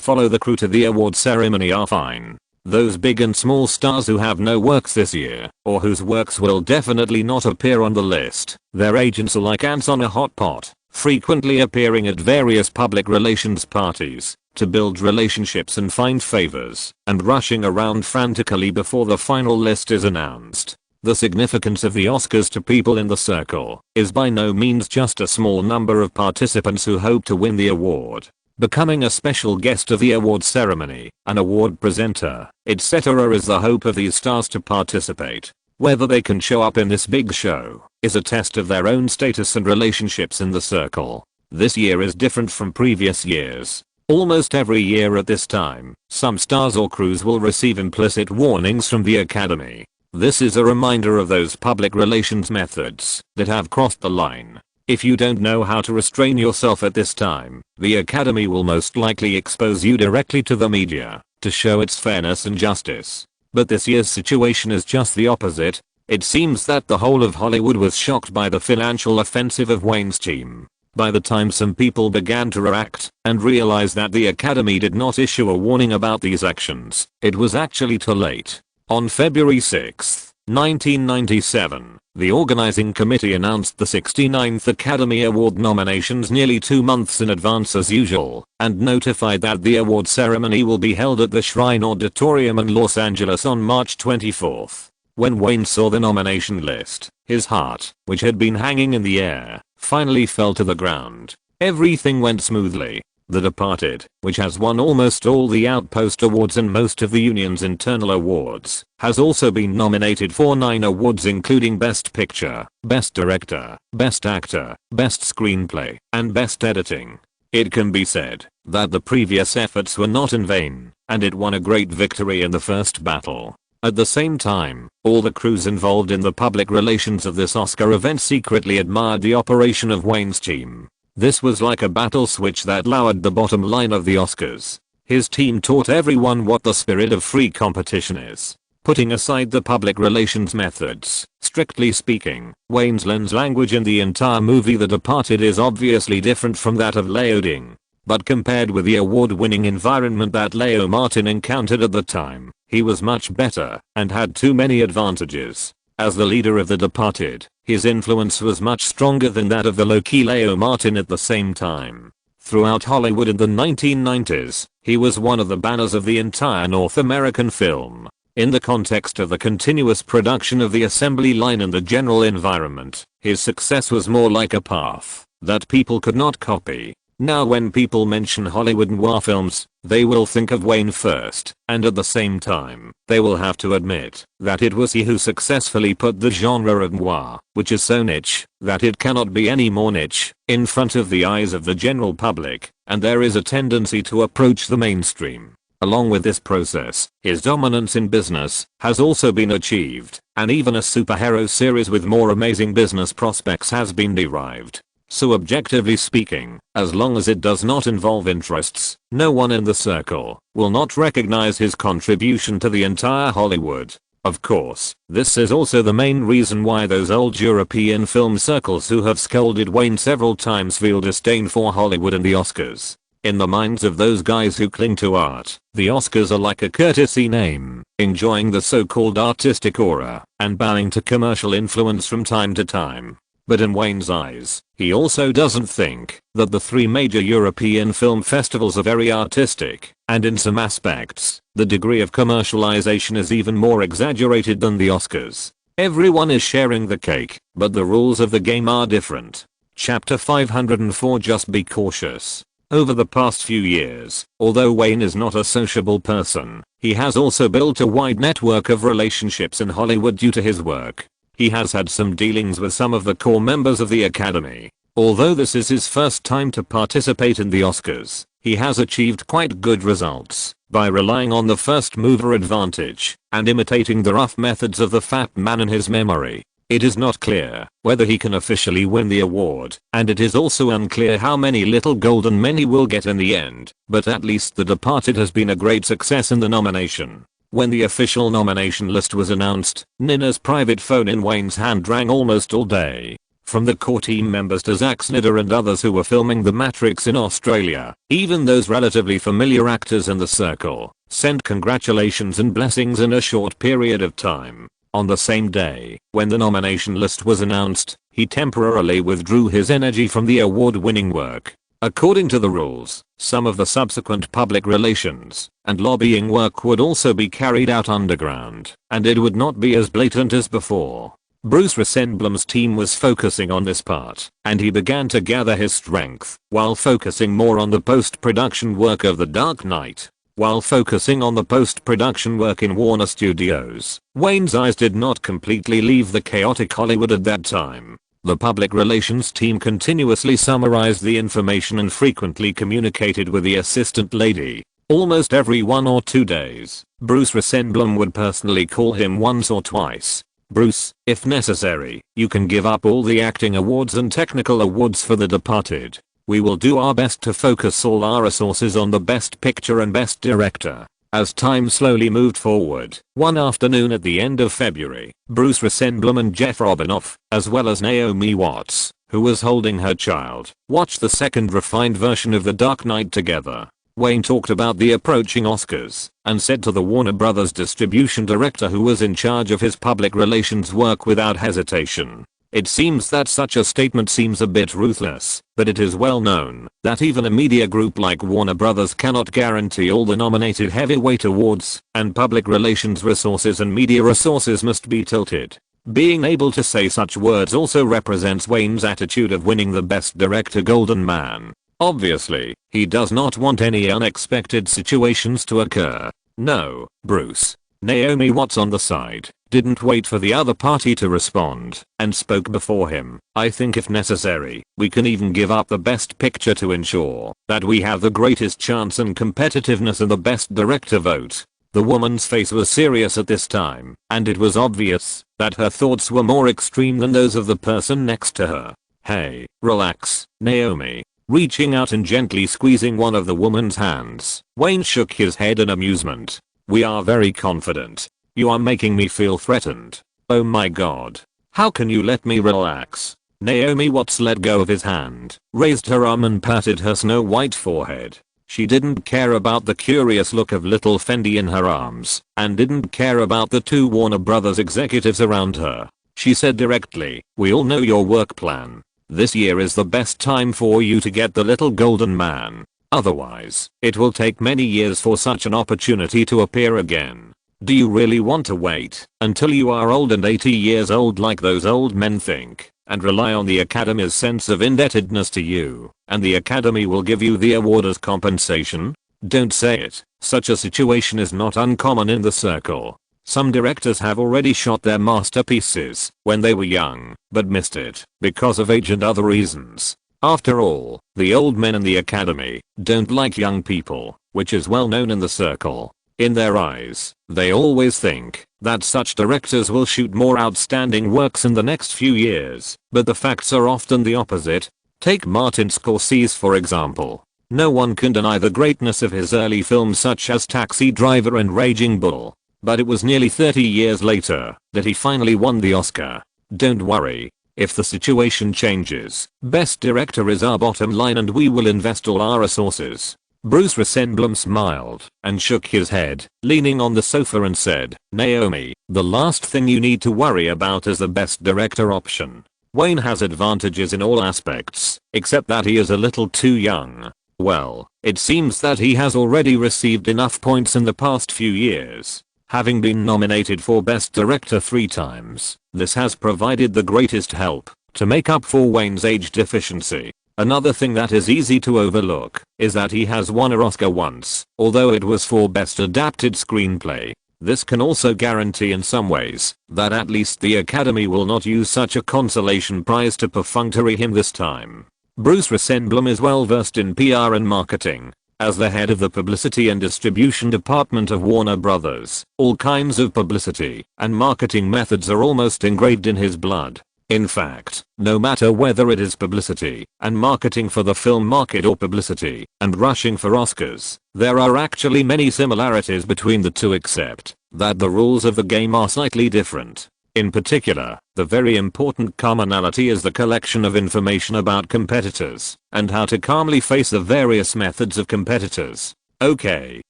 follow the crew to the award ceremony are fine. Those big and small stars who have no works this year, or whose works will definitely not appear on the list, their agents are like ants on a hot pot, frequently appearing at various public relations parties to build relationships and find favors, and rushing around frantically before the final list is announced. The significance of the Oscars to people in the circle is by no means just a small number of participants who hope to win the award. becoming a special guest of the awards ceremony, an award presenter, etc. is the hope of these stars to participate. Whether they can show up in this big show is a test of their own status and relationships in the circle. This year is different from previous years. Almost every year at this time, some stars or crews will receive implicit warnings from the Academy. This is a reminder of those public relations methods that have crossed the line. If you don't know how to restrain yourself at this time, the Academy will most likely expose you directly to the media to show its fairness and justice. But this year's situation is just the opposite. It seems that the whole of Hollywood was shocked by the financial offensive of Wayne's team. By the time some people began to react and realize that the Academy did not issue a warning about these actions, it was actually too late. On February 6, 1997, the organizing committee announced the 69th Academy Award nominations nearly 2 months in advance as usual, and notified that the award ceremony will be held at the Shrine Auditorium in Los Angeles on March 24. When Wayne saw the nomination list, his heart, which had been hanging in the air, finally fell to the ground. Everything went smoothly. The Departed, which has won almost all the Outpost Awards and most of the union's internal awards, has also been nominated for 9 awards including Best Picture, Best Director, Best Actor, Best Screenplay, and Best Editing. It can be said that the previous efforts were not in vain, and it won a great victory in the first battle. At the same time, all the crews involved in the public relations of this Oscar event secretly admired the operation of Wayne's team. This was like a battle switch that lowered the bottom line of the Oscars. His team taught everyone what the spirit of free competition is. Putting aside the public relations methods, strictly speaking, Wayne's lens language in the entire movie The Departed is obviously different from that of Leo Ding. But compared with the award-winning environment that Leo Martin encountered at the time, he was much better and had too many advantages. As the leader of The Departed, his influence was much stronger than that of the low-key Leo Martin at the same time. Throughout Hollywood in the 1990s, he was one of the banners of the entire North American film. In the context of the continuous production of the assembly line and the general environment, his success was more like a path that people could not copy. Now when people mention Hollywood noir films, they will think of Wayne first, and at the same time, they will have to admit that it was he who successfully put the genre of noir, which is so niche that it cannot be any more niche, in front of the eyes of the general public, and there is a tendency to approach the mainstream. Along with this process, his dominance in business has also been achieved, and even a superhero series with more amazing business prospects has been derived. So objectively speaking, as long as it does not involve interests, no one in the circle will not recognize his contribution to the entire Hollywood. Of course, this is also the main reason why those old European film circles who have scolded Wayne several times feel disdain for Hollywood and the Oscars. In the minds of those guys who cling to art, the Oscars are like a courtesy name, enjoying the so-called artistic aura and bowing to commercial influence from time to time. But in Wayne's eyes, he also doesn't think that the 3 major European film festivals are very artistic, and in some aspects, the degree of commercialization is even more exaggerated than the Oscars. Everyone is sharing the cake, but the rules of the game are different. Chapter 504 Just be cautious. Over the past few years, although Wayne is not a sociable person, he has also built a wide network of relationships in Hollywood due to his work. He has had some dealings with some of the core members of the Academy. Although this is his first time to participate in the Oscars, he has achieved quite good results by relying on the first mover advantage and imitating the rough methods of the fat man in his memory. It is not clear whether he can officially win the award, and it is also unclear how many little golden men he will get in the end, but at least The Departed has been a great success in the nomination. When the official nomination list was announced, Nina's private phone in Wayne's hand rang almost all day. From the core team members to Zack Snyder and others who were filming The Matrix in Australia, even those relatively familiar actors in the circle, sent congratulations and blessings in a short period of time. On the same day, when the nomination list was announced, he temporarily withdrew his energy from the award-winning work. According to the rules, some of the subsequent public relations and lobbying work would also be carried out underground, and it would not be as blatant as before. Bruce Rosenblum's team was focusing on this part, and he began to gather his strength while focusing more on the post-production work of The Dark Knight. While focusing on the post-production work in Warner Studios, Wayne's eyes did not completely leave the chaotic Hollywood at that time. The public relations team continuously summarized the information and frequently communicated with the assistant lady. Almost every 1 or 2 days, Bruce Rosenblum would personally call him once or twice. "Bruce, if necessary, you can give up all the acting awards and technical awards for The Departed. We will do our best to focus all our resources on the best picture and best director." As time slowly moved forward, one afternoon at the end of February, Bruce Rosenblum and Jeff Robinoff, as well as Naomi Watts, who was holding her child, watched the second refined version of The Dark Knight together. Wayne talked about the approaching Oscars and said to the Warner Brothers distribution director who was in charge of his public relations work without hesitation, "It seems that such a statement seems a bit ruthless, but it is well known that even a media group like Warner Brothers cannot guarantee all the nominated heavyweight awards, and public relations resources and media resources must be tilted." Being able to say such words also represents Wayne's attitude of winning the Best Director Golden Man. Obviously, he does not want any unexpected situations to occur. "No, Bruce." Naomi Watts on the side didn't wait for the other party to respond and spoke before him. "I think if necessary, we can even give up the best picture to ensure that we have the greatest chance and competitiveness in the best director vote." The woman's face was serious at this time, and it was obvious that her thoughts were more extreme than those of the person next to her. "Hey, relax, Naomi." Reaching out and gently squeezing one of the woman's hands, Wayne shook his head in amusement. "We are very confident. You are making me feel threatened. Oh my god. How can you let me relax?" Naomi Watts let go of his hand, raised her arm and patted her snow-white forehead. She didn't care about the curious look of little Fendi in her arms, and didn't care about the two Warner Brothers executives around her. She said directly, "We all know your work plan. This year is the best time for you to get the little golden man. Otherwise, it will take many years for such an opportunity to appear again. Do you really want to wait until you are old and 80 years old like those old men think, and rely on the Academy's sense of indebtedness to you, and the Academy will give you the award as compensation? Don't say it. Such a situation is not uncommon in the circle. Some directors have already shot their masterpieces when they were young, but missed it because of age and other reasons. After all, the old men in the Academy don't like young people, which is well known in the circle. In their eyes, they always think that such directors will shoot more outstanding works in the next few years, but the facts are often the opposite. Take Martin Scorsese for example. No one can deny the greatness of his early films such as Taxi Driver and Raging Bull. But it was nearly 30 years later that he finally won the Oscar. Don't worry. If the situation changes, Best Director is our bottom line and we will invest all our resources. Bruce Rosenblum smiled and shook his head, leaning on the sofa and said, "Naomi, the last thing you need to worry about is the Best Director option. Wayne has advantages in all aspects, except that he is a little too young. Well, it seems that he has already received enough points in the past few years. Having been nominated for Best Director 3 times, this has provided the greatest help to make up for Wayne's age deficiency. Another thing that is easy to overlook is that he has won an Oscar once, although it was for Best Adapted Screenplay. This can also guarantee in some ways that at least the Academy will not use such a consolation prize to perfunctory him this time." Bruce Rosenblum is well versed in PR and marketing. As the head of the publicity and distribution department of Warner Brothers, all kinds of publicity and marketing methods are almost engraved in his blood. In fact, no matter whether it is publicity and marketing for the film market or publicity and rushing for Oscars, there are actually many similarities between the two except that the rules of the game are slightly different. In particular, the very important commonality is the collection of information about competitors and how to calmly face the various methods of competitors. Okay,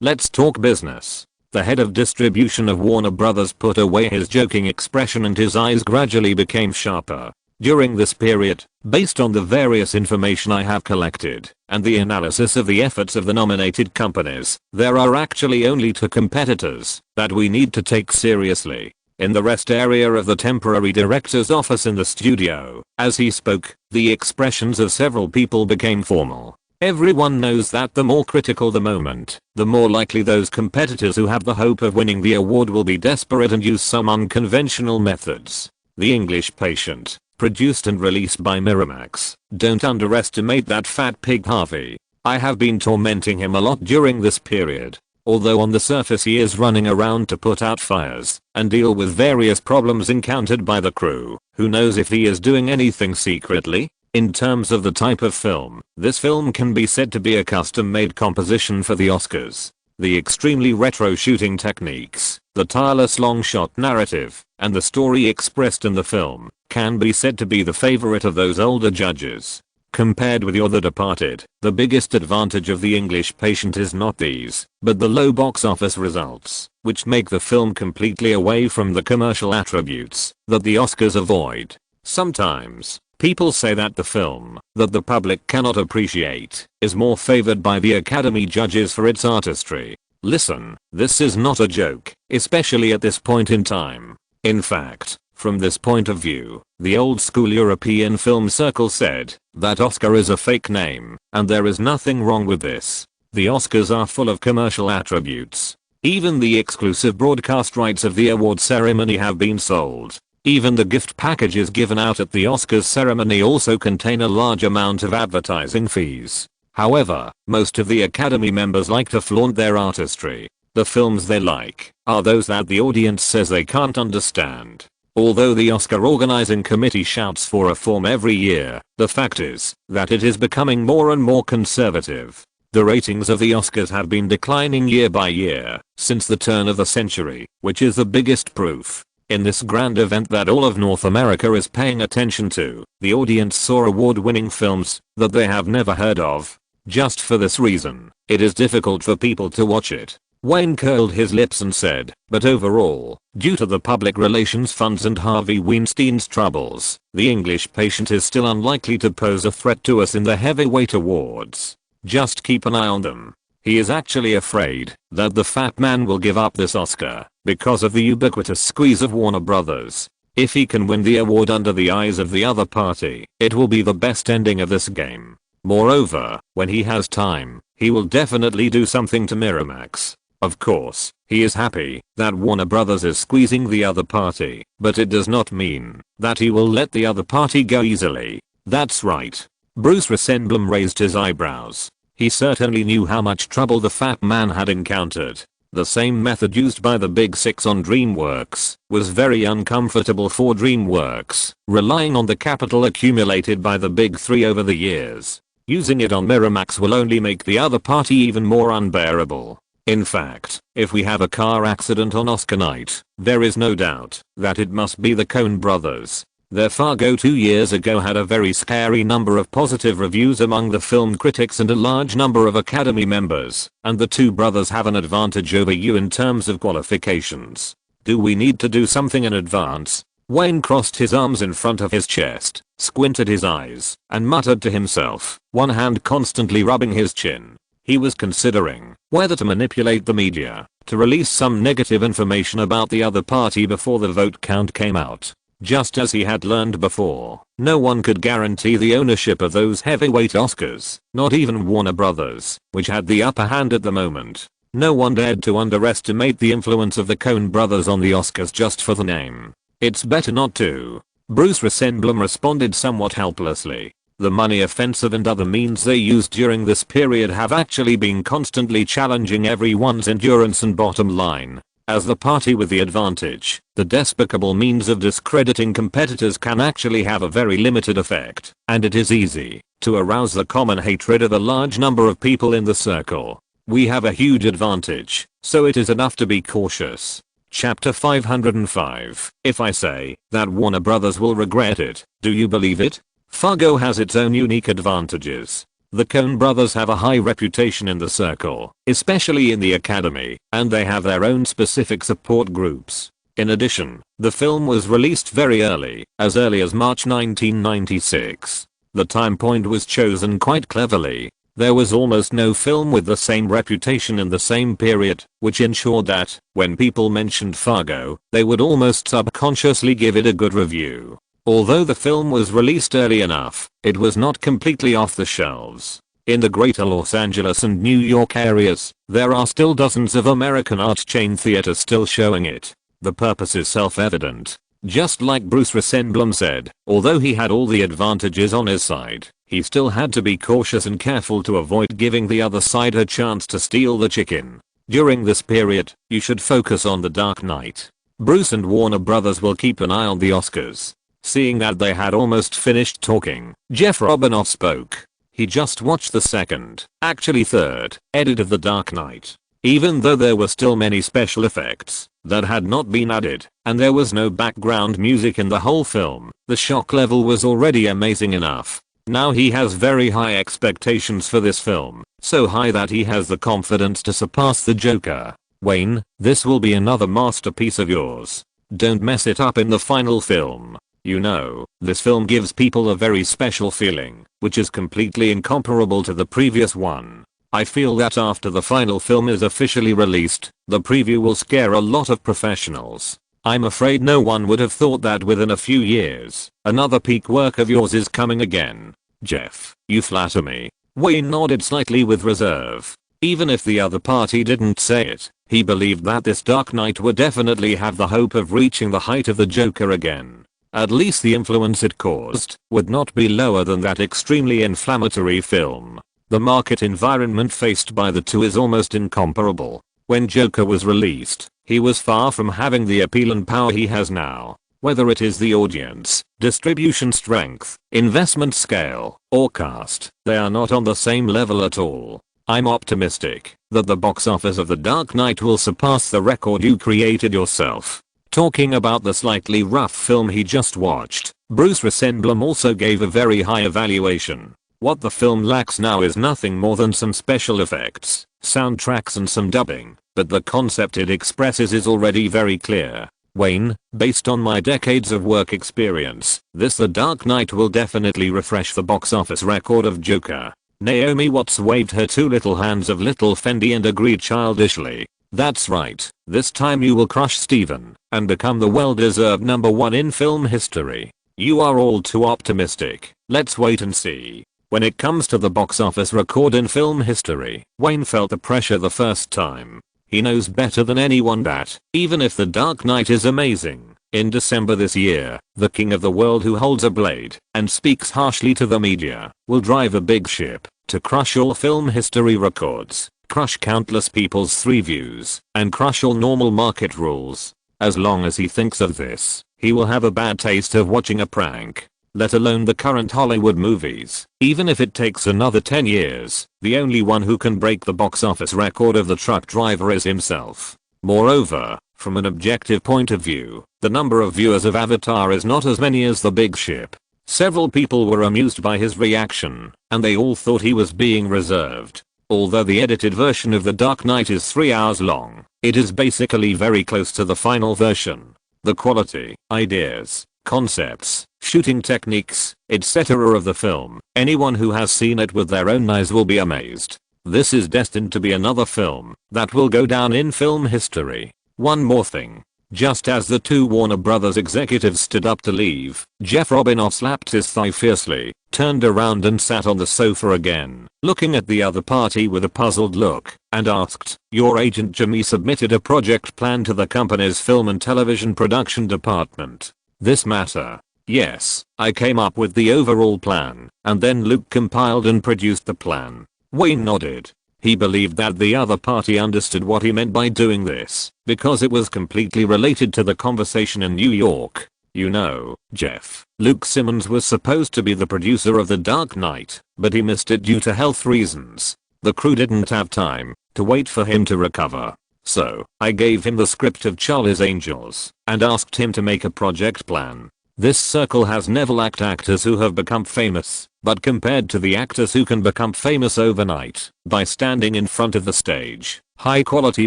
let's talk business. The head of distribution of Warner Brothers put away his joking expression and his eyes gradually became sharper. During this period, based on the various information I have collected and the analysis of the efforts of the nominated companies, there are actually only 2 competitors that we need to take seriously. in the rest area of the temporary director's office in the studio. As he spoke, the expressions of several people became formal. Everyone knows that the more critical the moment, the more likely those competitors who have the hope of winning the award will be desperate and use some unconventional methods. The English Patient, produced and released by Miramax. Don't underestimate that fat pig Harvey. I have been tormenting him a lot during this period. Although on the surface he is running around to put out fires and deal with various problems encountered by the crew, who knows if he is doing anything secretly? In terms of the type of film, this film can be said to be a custom-made composition for the Oscars. The extremely retro shooting techniques, the tireless long-shot narrative, and the story expressed in the film can be said to be the favorite of those older judges. Compared with The Departed, the biggest advantage of The English Patient is not these, but the low box office results, which make the film completely away from the commercial attributes that the Oscars avoid. Sometimes, people say that the film, that the public cannot appreciate, is more favored by the Academy judges for its artistry. Listen, this is not a joke, especially at this point in time. In fact, from this point of view, the old school European film circle said that Oscar is a fake name, and there is nothing wrong with this. The Oscars are full of commercial attributes. Even the exclusive broadcast rights of the award ceremony have been sold. Even the gift packages given out at the Oscars ceremony also contain a large amount of advertising fees. However, most of the Academy members like to flaunt their artistry. The films they like are those that the audience says they can't understand. Although the Oscar organizing committee shouts for reform every year, the fact is that it is becoming more and more conservative. The ratings of the Oscars have been declining year by year since the turn of the century, which is the biggest proof. In this grand event that all of North America is paying attention to, the audience saw award-winning films that they have never heard of. Just for this reason, it is difficult for people to watch it. Wayne curled his lips and said, but overall, due to the public relations funds and Harvey Weinstein's troubles, The English Patient is still unlikely to pose a threat to us in the heavyweight awards. Just keep an eye on them. He is actually afraid that the fat man will give up this Oscar because of the ubiquitous squeeze of Warner Brothers. If he can win the award under the eyes of the other party, it will be the best ending of this game. Moreover, when he has time, he will definitely do something to Miramax. Of course, he is happy that Warner Brothers is squeezing the other party, but it does not mean that he will let the other party go easily. That's right. Bruce Rosenblum raised his eyebrows. He certainly knew how much trouble the fat man had encountered. The same method used by the Big Six on DreamWorks was very uncomfortable for DreamWorks, relying on the capital accumulated by the Big Three over the years. Using it on Miramax will only make the other party even more unbearable. In fact, if we have a car accident on Oscar night, there is no doubt that it must be the Coen brothers. Their Fargo 2 years ago had a very scary number of positive reviews among the film critics and a large number of Academy members, and the two brothers have an advantage over you in terms of qualifications. Do we need to do something in advance? Wayne crossed his arms in front of his chest, squinted his eyes, and muttered to himself, one hand constantly rubbing his chin. He was considering whether to manipulate the media to release some negative information about the other party before the vote count came out. Just as he had learned before, no one could guarantee the ownership of those heavyweight Oscars, not even Warner Brothers, which had the upper hand at the moment. No one dared to underestimate the influence of the Coen brothers on the Oscars just for the name. It's better not to. Bruce Rosenblum responded somewhat helplessly. The money offensive and other means they used during this period have actually been constantly challenging everyone's endurance and bottom line. As the party with the advantage, the despicable means of discrediting competitors can actually have a very limited effect, and it is easy to arouse the common hatred of a large number of people in the circle. We have a huge advantage, so it is enough to be cautious. Chapter 505. If I say that Warner Brothers will regret it, do you believe it? Fargo has its own unique advantages. The Coen brothers have a high reputation in the circle, especially in the Academy, and they have their own specific support groups. In addition, the film was released very early as March 1996. The time point was chosen quite cleverly. There was almost no film with the same reputation in the same period, which ensured that, when people mentioned Fargo, they would almost subconsciously give it a good review. Although the film was released early enough, it was not completely off the shelves. In the greater Los Angeles and New York areas, there are still dozens of American art chain theaters still showing it. The purpose is self-evident. Just like Bruce Rosenblum said, although he had all the advantages on his side, he still had to be cautious and careful to avoid giving the other side a chance to steal the chicken. During this period, you should focus on The Dark Knight. Bruce and Warner Brothers will keep an eye on the Oscars. Seeing that they had almost finished talking, Jeff Robinoff spoke. He just watched the second, actually third, edit of The Dark Knight. Even though there were still many special effects that had not been added, and there was no background music in the whole film, the shock level was already amazing enough. Now he has very high expectations for this film, so high that he has the confidence to surpass the Joker. Wayne, this will be another masterpiece of yours. Don't mess it up in the final film. You know, this film gives people a very special feeling, which is completely incomparable to the previous one. I feel that after the final film is officially released, the preview will scare a lot of professionals. I'm afraid no one would have thought that within a few years, another peak work of yours is coming again. Jeff, you flatter me. Wayne nodded slightly with reserve. Even if the other party didn't say it, he believed that this Dark Knight would definitely have the hope of reaching the height of the Joker again. At least the influence it caused would not be lower than that extremely inflammatory film. The market environment faced by the two is almost incomparable. When Joker was released, he was far from having the appeal and power he has now. Whether it is the audience, distribution strength, investment scale, or cast, they are not on the same level at all. I'm optimistic that the box office of The Dark Knight will surpass the record you created yourself. Talking about the slightly rough film he just watched, Bruce Rosenblum also gave a very high evaluation. What the film lacks now is nothing more than some special effects, soundtracks and some dubbing, but the concept it expresses is already very clear. Wayne, based on my decades of work experience, The Dark Knight will definitely refresh the box office record of Joker. Naomi Watts waved her two little hands of little Fendi and agreed childishly. That's right, this time you will crush Steven and become the well-deserved #1 in film history. You are all too optimistic. Let's wait and see. When it comes to the box office record in film history, Wayne felt the pressure the first time. He knows better than anyone that, even if The Dark Knight is amazing, in December this year, the king of the world who holds a blade and speaks harshly to the media will drive a big ship to crush all film history records, crush countless people's 3 views, and crush all normal market rules. As long as he thinks of this, he will have a bad taste of watching a prank. Let alone the current Hollywood movies. Even if it takes another 10 years, the only one who can break the box office record of the truck driver is himself. Moreover, from an objective point of view, the number of viewers of Avatar is not as many as The Big Ship. Several people were amused by his reaction, and they all thought he was being reserved. Although the edited version of The Dark Knight is 3 hours long, it is basically very close to the final version. The quality, ideas, concepts, shooting techniques, etc. of the film, anyone who has seen it with their own eyes will be amazed. This is destined to be another film that will go down in film history. One more thing. Just as the two Warner Brothers executives stood up to leave, Jeff Robinoff slapped his thigh fiercely, turned around and sat on the sofa again, looking at the other party with a puzzled look, and asked, "Your agent Jimmy submitted a project plan to the company's film and television production department. This matter?" "Yes, I came up with the overall plan, and then Luke compiled and produced the plan." Wayne nodded. He believed that the other party understood what he meant by doing this, because it was completely related to the conversation in New York. "You know, Jeff, Luke Simmons was supposed to be the producer of The Dark Knight, but he missed it due to health reasons. The crew didn't have time to wait for him to recover. So, I gave him the script of Charlie's Angels, and asked him to make a project plan. This circle has never lacked actors who have become famous, but compared to the actors who can become famous overnight by standing in front of the stage, high quality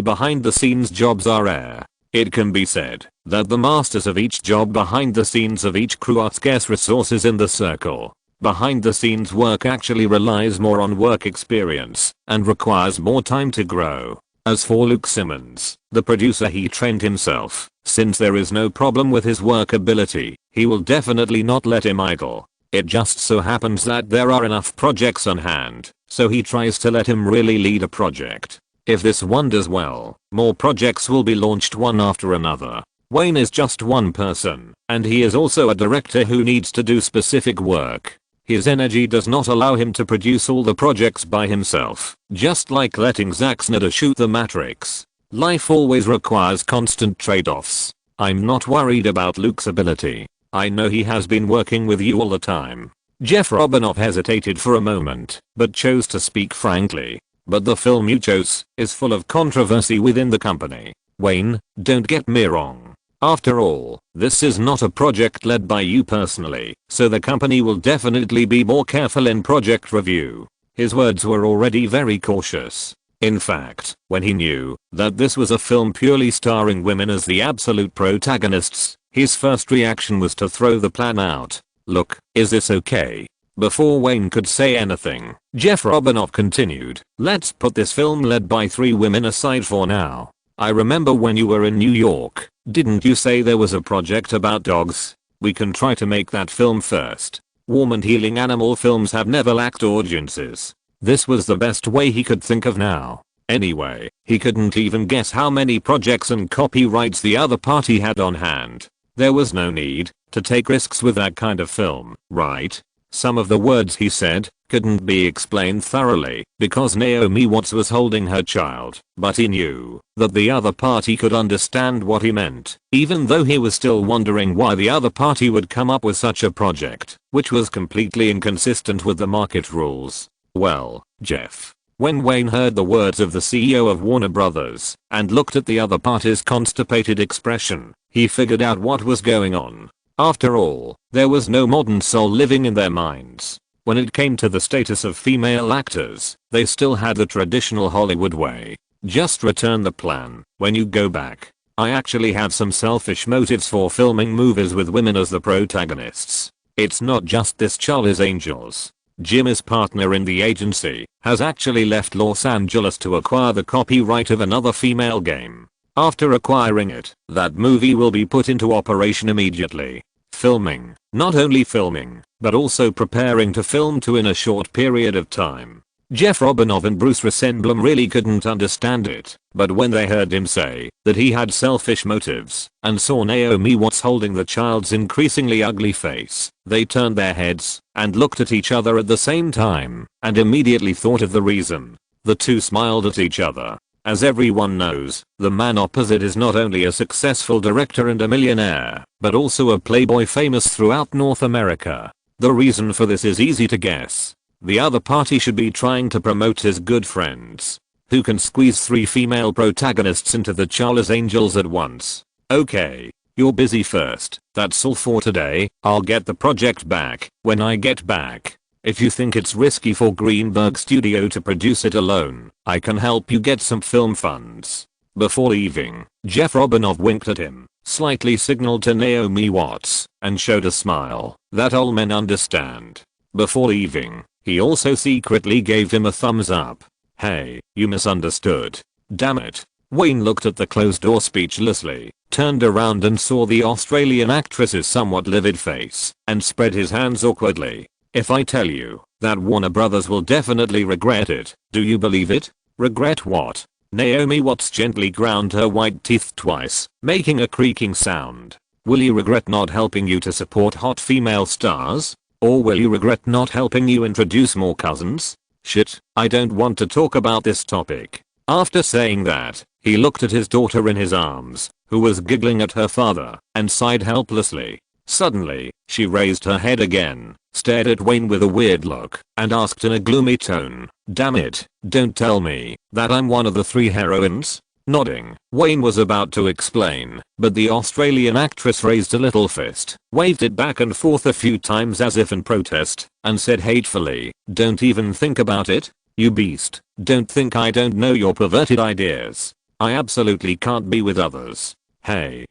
behind the scenes jobs are rare. It can be said that the masters of each job behind the scenes of each crew are scarce resources in the circle. Behind the scenes work actually relies more on work experience and requires more time to grow. As for Luke Simmons, the producer, he trained himself. Since there is no problem with his work ability, he will definitely not let him idle. It just so happens that there are enough projects on hand, so he tries to let him really lead a project. If this one does well, more projects will be launched one after another. Wayne is just one person, and he is also a director who needs to do specific work. His energy does not allow him to produce all the projects by himself, just like letting Zack Snyder shoot The Matrix. Life always requires constant trade-offs. I'm not worried about Luke's ability. I know he has been working with you all the time. Jeff Robinoff hesitated for a moment, but chose to speak frankly. But the film you chose is full of controversy within the company. Wayne, don't get me wrong. After all, this is not a project led by you personally, so the company will definitely be more careful in project review. His words were already very cautious. In fact, when he knew that this was a film purely starring women as the absolute protagonists, his first reaction was to throw the plan out. Look, is this okay? Before Wayne could say anything, Jeff Robinoff continued, let's put this film led by 3 women aside for now. I remember when you were in New York, didn't you say there was a project about dogs? We can try to make that film first. Warm and healing animal films have never lacked audiences. This was the best way he could think of now. Anyway, he couldn't even guess how many projects and copyrights the other party had on hand. There was no need to take risks with that kind of film, right? Some of the words he said couldn't be explained thoroughly because Naomi Watts was holding her child, but he knew that the other party could understand what he meant, even though he was still wondering why the other party would come up with such a project, which was completely inconsistent with the market rules. Well, Jeff. When Wayne heard the words of the CEO of Warner Brothers and looked at the other party's constipated expression, he figured out what was going on. After all, there was no modern soul living in their minds. When it came to the status of female actors, they still had the traditional Hollywood way. Just return the plan when you go back. I actually have some selfish motives for filming movies with women as the protagonists. It's not just this Charlie's Angels. Jimmy's partner in the agency has actually left Los Angeles to acquire the copyright of another female game. After acquiring it, that movie will be put into operation immediately. Filming, not only filming, but also preparing to film too in a short period of time. Jeff Robinoff and Bruce Rosenblum really couldn't understand it, but when they heard him say that he had selfish motives and saw Naomi Watts holding the child's increasingly ugly face, they turned their heads and looked at each other at the same time and immediately thought of the reason. The two smiled at each other. As everyone knows, the man opposite is not only a successful director and a millionaire, but also a playboy famous throughout North America. The reason for this is easy to guess. The other party should be trying to promote his good friends, who can squeeze 3 female protagonists into the Charlie's Angels at once. Okay, you're busy first, that's all for today. I'll get the project back when I get back. If you think it's risky for Greenberg Studio to produce it alone, I can help you get some film funds. Before leaving, Jeff Robinoff winked at him, slightly signaled to Naomi Watts, and showed a smile that all men understand. Before leaving, he also secretly gave him a thumbs up. Hey, you misunderstood. Damn it. Wayne looked at the closed door speechlessly, turned around and saw the Australian actress's somewhat livid face, and spread his hands awkwardly. If I tell you that Warner Brothers will definitely regret it, do you believe it? Regret what? Naomi Watts gently ground her white teeth twice, making a creaking sound. Will you regret not helping you to support hot female stars? Or will you regret not helping you introduce more cousins? Shit, I don't want to talk about this topic. After saying that, he looked at his daughter in his arms, who was giggling at her father, and sighed helplessly. Suddenly, she raised her head again, stared at Wayne with a weird look, and asked in a gloomy tone, damn it, don't tell me that I'm one of the 3 heroines? Nodding, Wayne was about to explain, but the Australian actress raised a little fist, waved it back and forth a few times as if in protest, and said hatefully, don't even think about it, you beast. Don't think I don't know your perverted ideas. I absolutely can't be with others. Hey,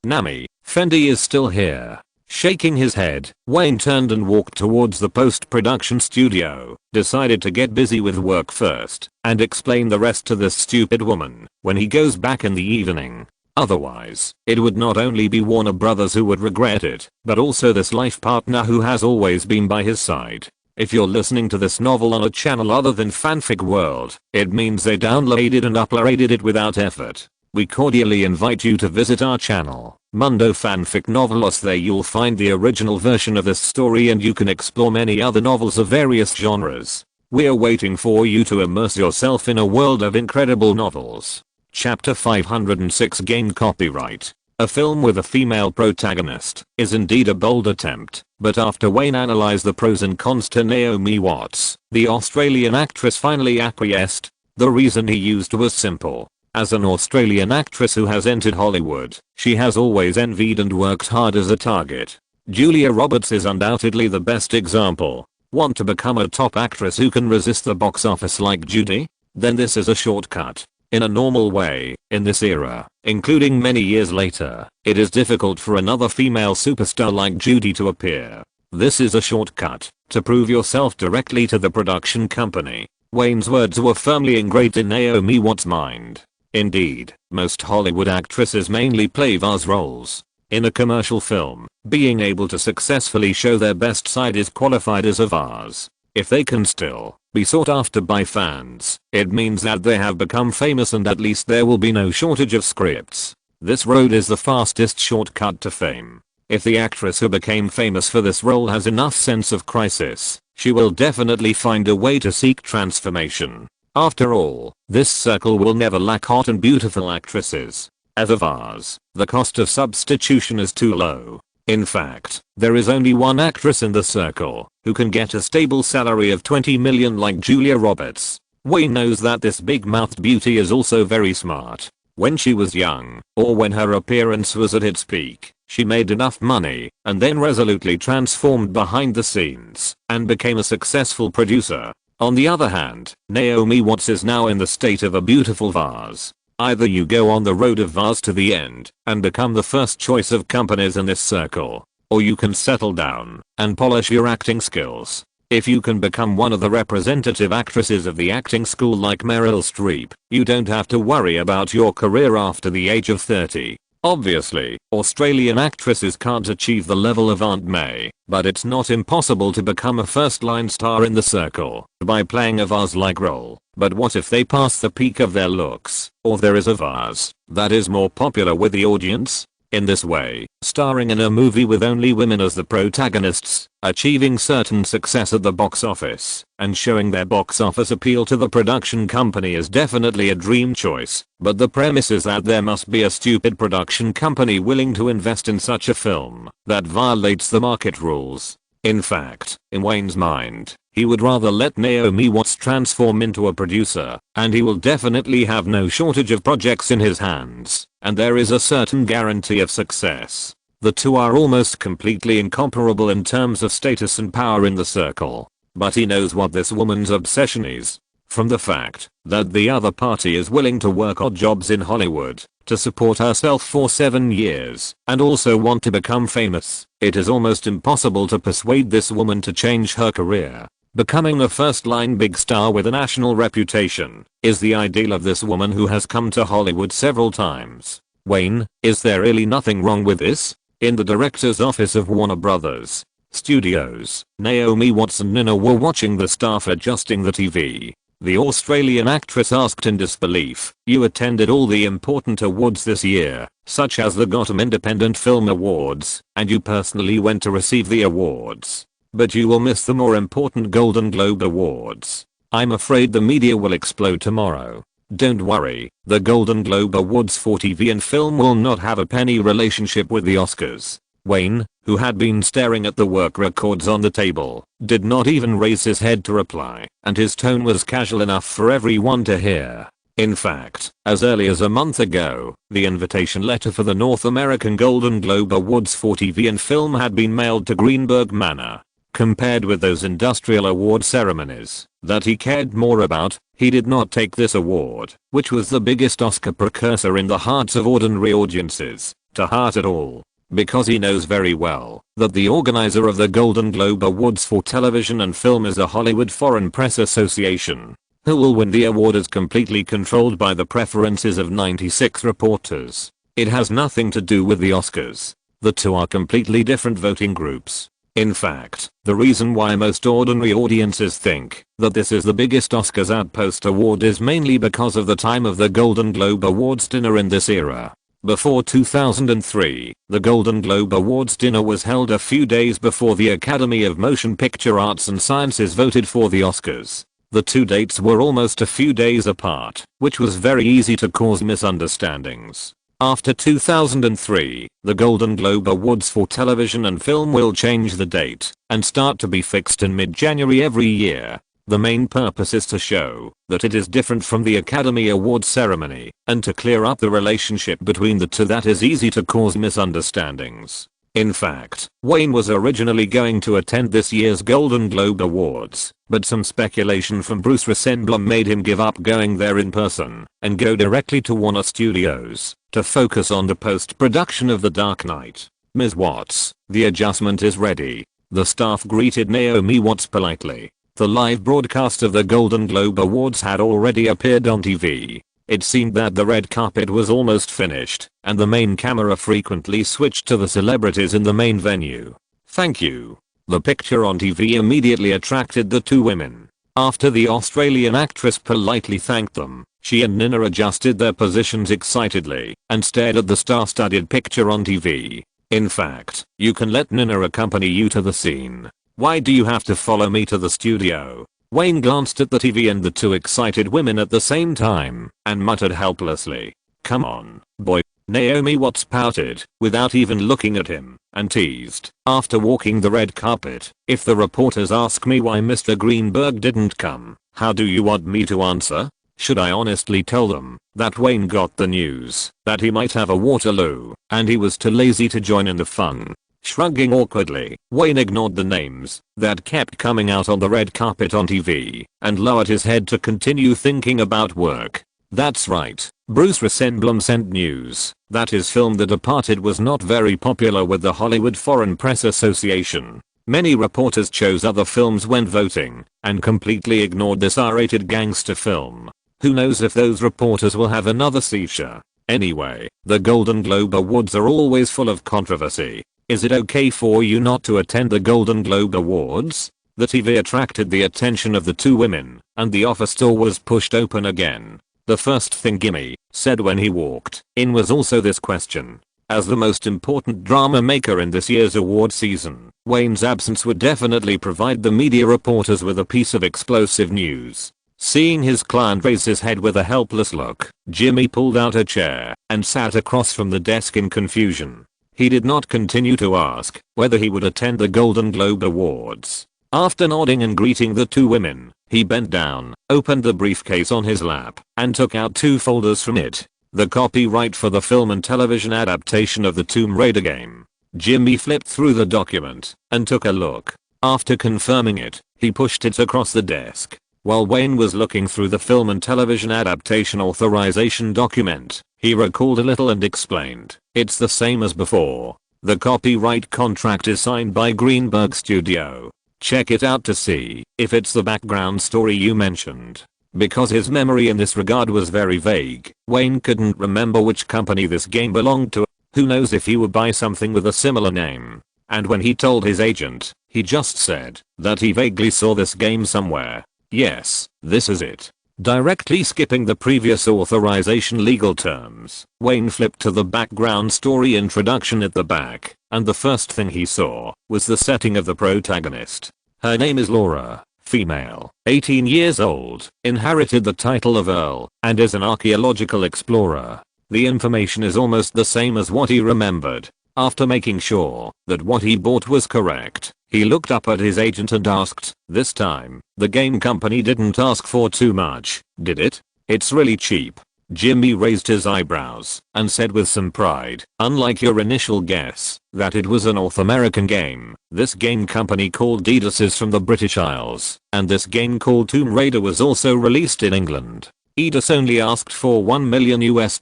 Nami, Fendi is still here. Shaking his head, Wayne turned and walked towards the post-production studio, decided to get busy with work first, and explain the rest to this stupid woman when he goes back in the evening. Otherwise, it would not only be Warner Brothers who would regret it, but also this life partner who has always been by his side. If you're listening to this novel on a channel other than Fanfic World, it means they downloaded and uploaded it without effort. We cordially invite you to visit our channel, Mundo Fanfic Novelos. There you'll find the original version of this story and you can explore many other novels of various genres. We're waiting for you to immerse yourself in a world of incredible novels. Chapter 506 Gain Copyright. A film with a female protagonist is indeed a bold attempt, but after Wayne analyzed the pros and cons to Naomi Watts, the Australian actress finally acquiesced. The reason he used was simple. As an Australian actress who has entered Hollywood, she has always envied and worked hard as a target. Julia Roberts is undoubtedly the best example. Want to become a top actress who can resist the box office like Judy? Then this is a shortcut. In a normal way, in this era, including many years later, it is difficult for another female superstar like Judy to appear. This is a shortcut to prove yourself directly to the production company. Wayne's words were firmly engraved in Naomi Watts' mind. Indeed, most Hollywood actresses mainly play vase roles. In a commercial film, being able to successfully show their best side is qualified as a vase. If they can still be sought after by fans, it means that they have become famous and at least there will be no shortage of scripts. This road is the fastest shortcut to fame. If the actress who became famous for this role has enough sense of crisis, she will definitely find a way to seek transformation. After all, this circle will never lack hot and beautiful actresses. As a vase, the cost of substitution is too low. In fact, there is only one actress in the circle who can get a stable salary of $20 million like Julia Roberts. Wayne knows that this big-mouthed beauty is also very smart. When she was young, or when her appearance was at its peak, she made enough money and then resolutely transformed behind the scenes and became a successful producer. On the other hand, Naomi Watts is now in the state of a beautiful vase. Either you go on the road of vase to the end and become the first choice of companies in this circle, or you can settle down and polish your acting skills. If you can become one of the representative actresses of the acting school like Meryl Streep, you don't have to worry about your career after the age of 30. Obviously, Australian actresses can't achieve the level of Aunt May, but it's not impossible to become a first-line star in the circle by playing a vase-like role. But what if they pass the peak of their looks, or there is a vase that is more popular with the audience? In this way, starring in a movie with only women as the protagonists, achieving certain success at the box office, and showing their box office appeal to the production company is definitely a dream choice, but the premise is that there must be a stupid production company willing to invest in such a film that violates the market rules. In fact, in Wayne's mind, he would rather let Naomi Watts transform into a producer, and he will definitely have no shortage of projects in his hands, and there is a certain guarantee of success. The two are almost completely incomparable in terms of status and power in the circle. But he knows what this woman's obsession is. From the fact that the other party is willing to work odd jobs in Hollywood to support herself for 7 years and also want to become famous, it is almost impossible to persuade this woman to change her career. Becoming a first-line big star with a national reputation is the ideal of this woman who has come to Hollywood several times. Wayne, is there really nothing wrong with this? In the director's office of Warner Brothers Studios, Naomi Watts and Nina were watching the staff adjusting the TV. The Australian actress asked in disbelief, "You attended all the important awards this year, such as the Gotham Independent Film Awards, and you personally went to receive the awards. But you will miss the more important Golden Globe Awards. I'm afraid the media will explode tomorrow. Don't worry, the Golden Globe Awards for TV and film will not have a penny relationship with the Oscars." Wayne, who had been staring at the work records on the table, did not even raise his head to reply, and his tone was casual enough for everyone to hear. In fact, as early as a month ago, the invitation letter for the North American Golden Globe Awards for TV and film had been mailed to Greenberg Manor. Compared with those industrial award ceremonies that he cared more about, he did not take this award, which was the biggest Oscar precursor in the hearts of ordinary audiences, to heart at all. because he knows very well that the organizer of the Golden Globe Awards for television and film is a Hollywood Foreign Press Association. Who will win the award is completely controlled by the preferences of 96 reporters. It has nothing to do with the Oscars. The two are completely different voting groups. In fact, the reason why most ordinary audiences think that this is the biggest Oscars outpost award is mainly because of the time of the Golden Globe Awards dinner in this era. Before 2003, the Golden Globe Awards dinner was held a few days before the Academy of Motion Picture Arts and Sciences voted for the Oscars. The two dates were almost a few days apart, which was very easy to cause misunderstandings. After 2003, the Golden Globe Awards for television and film will change the date and start to be fixed in mid-January every year. The main purpose is to show that it is different from the Academy Awards ceremony and to clear up the relationship between the two that is easy to cause misunderstandings. In fact, Wayne was originally going to attend this year's Golden Globe Awards, but some speculation from Bruce Rosenblum made him give up going there in person and go directly to Warner Studios to focus on the post-production of The Dark Knight. Ms. Watts, the adjustment is ready. The staff greeted Naomi Watts politely. The live broadcast of the Golden Globe Awards had already appeared on TV. It seemed that the red carpet was almost finished, and the main camera frequently switched to the celebrities in the main venue. "Thank you." The picture on TV immediately attracted the two women. After the Australian actress politely thanked them, she and Nina adjusted their positions excitedly and stared at the star-studded picture on TV. "In fact, you can let Nina accompany you to the scene. Why do you have to follow me to the studio?" Wayne glanced at the TV and the two excited women at the same time and muttered helplessly, "Come on, boy." Naomi Watts pouted without even looking at him and teased, after walking the red carpet, "If the reporters ask me why Mr. Greenberg didn't come, how do you want me to answer? Should I honestly tell them that Wayne got the news that he might have a Waterloo and he was too lazy to join in the fun?" Shrugging awkwardly, Wayne ignored the names that kept coming out on the red carpet on TV and lowered his head to continue thinking about work. That's right, Bruce Rosenblum sent news that his film The Departed was not very popular with the Hollywood Foreign Press Association. Many reporters chose other films when voting and completely ignored this R-rated gangster film. Who knows if those reporters will have another seizure. Anyway, the Golden Globe Awards are always full of controversy. Is it okay for you not to attend the Golden Globe Awards? The TV attracted the attention of the two women, and the office door was pushed open again. The first thing Gimme said when he walked in was also this question. As the most important drama maker in this year's award season, Wayne's absence would definitely provide the media reporters with a piece of explosive news. Seeing his client raise his head with a helpless look, Jimmy pulled out a chair and sat across from the desk in confusion. He did not continue to ask whether he would attend the Golden Globe Awards. After nodding and greeting the two women, he bent down, opened the briefcase on his lap, and took out two folders from it. The copyright for the film and television adaptation of the Tomb Raider game. Jimmy flipped through the document and took a look. After confirming it, he pushed it across the desk. While Wayne was looking through the film and television adaptation authorization document, he recalled a little and explained, "It's the same as before. The copyright contract is signed by Greenberg Studio. Check it out to see if it's the background story you mentioned." Because his memory in this regard was very vague, Wayne couldn't remember which company this game belonged to. Who knows if he would buy something with a similar name. And when he told his agent, he just said that he vaguely saw this game somewhere. Yes, this is it. Directly skipping the previous authorization legal terms, Wayne flipped to the background story introduction at the back, and the first thing he saw was the setting of the protagonist. Her name is Laura, female, 18 years old, inherited the title of Earl, and is an archaeological explorer. The information is almost the same as what he remembered. After making sure that what he bought was correct, he looked up at his agent and asked, "This time, the game company didn't ask for too much, did it? It's really cheap." Jimmy raised his eyebrows and said with some pride, "Unlike your initial guess, that it was a North American game, this game company called Defies is from the British Isles, and this game called Tomb Raider was also released in England. Edis only asked for $1 million US.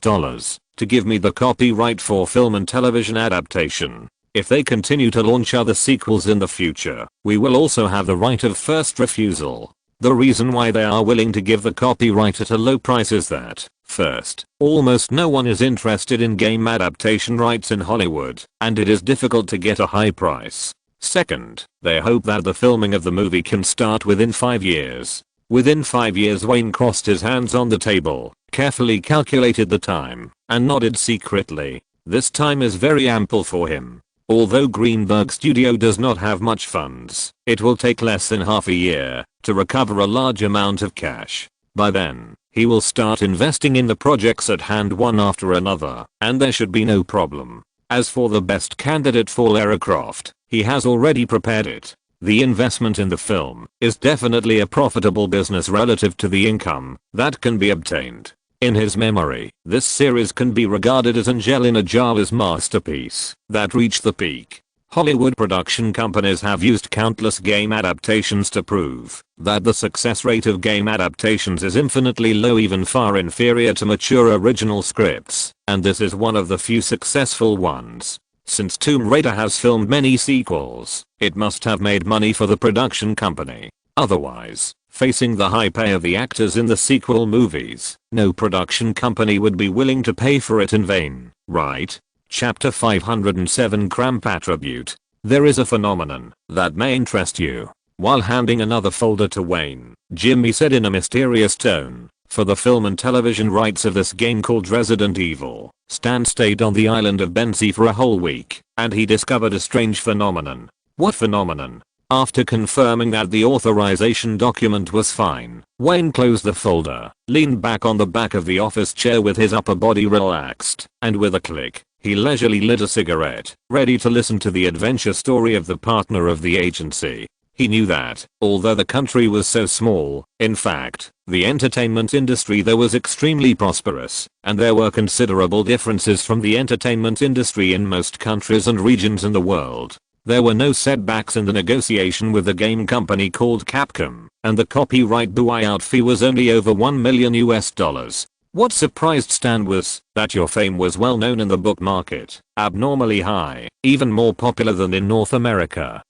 to give me the copyright for film and television adaptation. If they continue to launch other sequels in the future, we will also have the right of first refusal. The reason why they are willing to give the copyright at a low price is that, first, almost no one is interested in game adaptation rights in Hollywood, and it is difficult to get a high price. Second, they hope that the filming of the movie can start within 5 years. Within 5 years, Wayne crossed his hands on the table, carefully calculated the time, and nodded secretly. This time is very ample for him. Although Greenberg Studio does not have much funds, it will take less than half a year to recover a large amount of cash. By then, he will start investing in the projects at hand one after another, and there should be no problem. As for the best candidate for Lara Croft, he has already prepared it. The investment in the film is definitely a profitable business relative to the income that can be obtained. In his memory, this series can be regarded as Angelina Jolie's masterpiece that reached the peak. Hollywood production companies have used countless game adaptations to prove that the success rate of game adaptations is infinitely low, even far inferior to mature original scripts, and this is one of the few successful ones. Since Tomb Raider has filmed many sequels, it must have made money for the production company. Otherwise, facing the high pay of the actors in the sequel movies, no production company would be willing to pay for it in vain, right? Chapter 507 Cramp Attribute. There is a phenomenon that may interest you. While handing another folder to Wayne, Jimmy said in a mysterious tone, "For the film and television rights of this game called Resident Evil, Stan stayed on the island of Benzie for a whole week, and he discovered a strange phenomenon." What phenomenon? After confirming that the authorization document was fine, Wayne closed the folder, leaned back on the back of the office chair with his upper body relaxed, and with a click, he leisurely lit a cigarette, ready to listen to the adventure story of the partner of the agency. He knew that, although the country was so small, in fact, the entertainment industry there was extremely prosperous, and there were considerable differences from the entertainment industry in most countries and regions in the world. There were no setbacks in the negotiation with the game company called Capcom, and the copyright buyout fee was only over $1 million. What surprised Stan was that your fame was well known in the book market, abnormally high, even more popular than in North America.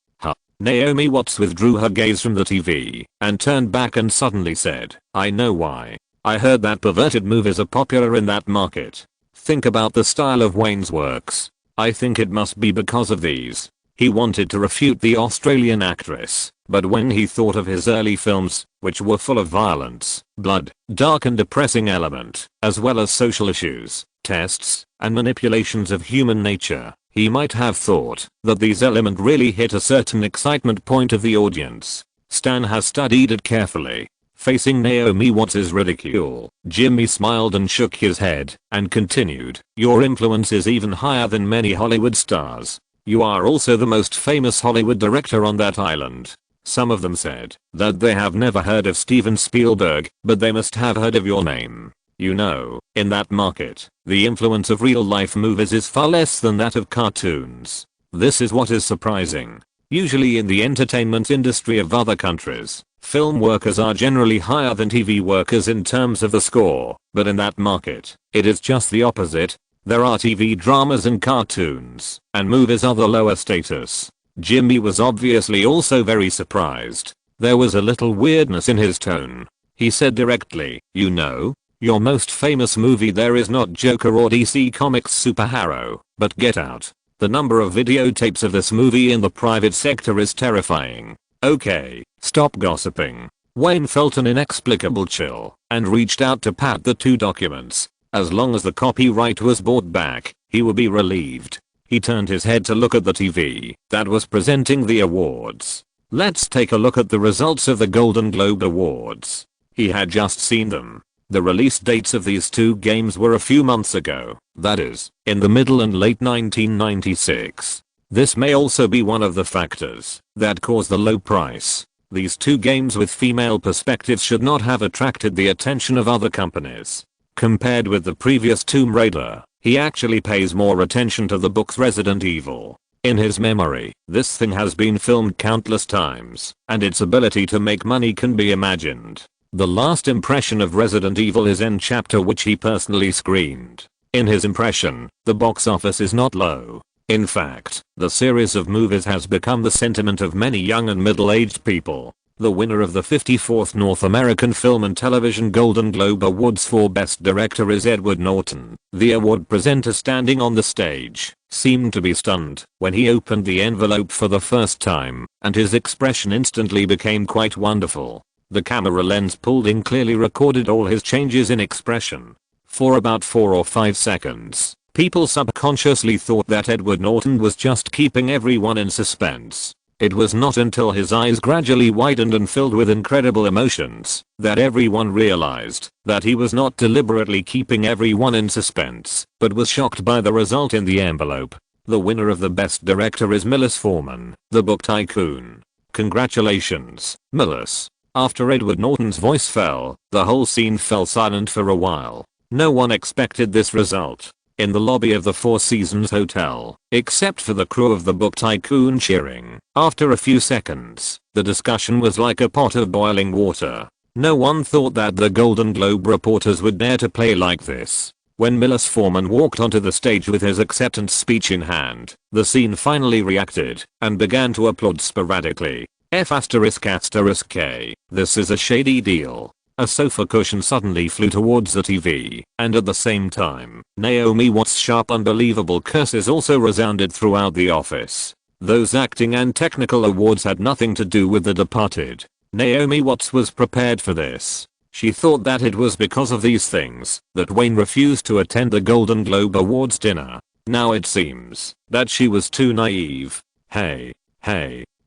Naomi Watts withdrew her gaze from the TV and turned back and suddenly said, "I know why. I heard that perverted movies are popular in that market. Think about the style of Wayne's works. I think it must be because of these." He wanted to refute the Australian actress, but when he thought of his early films, which were full of violence, blood, dark and depressing element, as well as social issues, tests, and manipulations of human nature, he might have thought that these elements really hit a certain excitement point of the audience. Stan has studied it carefully. Facing Naomi Watts' ridicule, Jimmy smiled and shook his head, and continued, "Your influence is even higher than many Hollywood stars. You are also the most famous Hollywood director on that island." Some of them said that they have never heard of Steven Spielberg, but they must have heard of your name. You know, in that market, the influence of real-life movies is far less than that of cartoons. This is what is surprising. Usually in the entertainment industry of other countries, film workers are generally higher than TV workers in terms of the score, but in that market, it is just the opposite. There are TV dramas and cartoons, and movies are the lower status. Jimmy was obviously also very surprised. There was a little weirdness in his tone. He said directly, "You know, your most famous movie there is not Joker or DC Comics superhero, but Get Out. The number of videotapes of this movie in the private sector is terrifying." Okay, stop gossiping. Wayne felt an inexplicable chill, and reached out to pat the two documents. As long as the copyright was bought back, he would be relieved. He turned his head to look at the TV that was presenting the awards. Let's take a look at the results of the Golden Globe Awards. He had just seen them. The release dates of these two games were a few months ago, that is, in the middle and late 1996. This may also be one of the factors that caused the low price. These two games with female perspectives should not have attracted the attention of other companies. Compared with the previous Tomb Raider, he actually pays more attention to the book's Resident Evil. In his memory, this thing has been filmed countless times, and its ability to make money can be imagined. The last impression of Resident Evil is in chapter which he personally screened. In his impression, the box office is not low. In fact, the series of movies has become the sentiment of many young and middle-aged people. The winner of the 54th North American Film and Television Golden Globe Awards for Best Director is Edward Norton. The award presenter, standing on the stage, seemed to be stunned when he opened the envelope for the first time, and his expression instantly became quite wonderful. The camera lens pulled in clearly recorded all his changes in expression. For about 4 or 5 seconds, people subconsciously thought that Edward Norton was just keeping everyone in suspense. It was not until his eyes gradually widened and filled with incredible emotions that everyone realized that he was not deliberately keeping everyone in suspense, but was shocked by the result in the envelope. The winner of the Best Director is Milos Forman, the book tycoon. Congratulations, Milos. After Edward Norton's voice fell, the whole scene fell silent for a while. No one expected this result. In the lobby of the Four Seasons Hotel, except for the crew of the book tycoon cheering. After a few seconds, the discussion was like a pot of boiling water. No one thought that the Golden Globe reporters would dare to play like this. When Milos Forman walked onto the stage with his acceptance speech in hand, the scene finally reacted and began to applaud sporadically. F***K. This is a shady deal. A sofa cushion suddenly flew towards the TV, and at the same time, Naomi Watts' sharp unbelievable curses also resounded throughout the office. Those acting and technical awards had nothing to do with The Departed. Naomi Watts was prepared for this. She thought that it was because of these things that Wayne refused to attend the Golden Globe Awards dinner. Now it seems that she was too naive. Hey,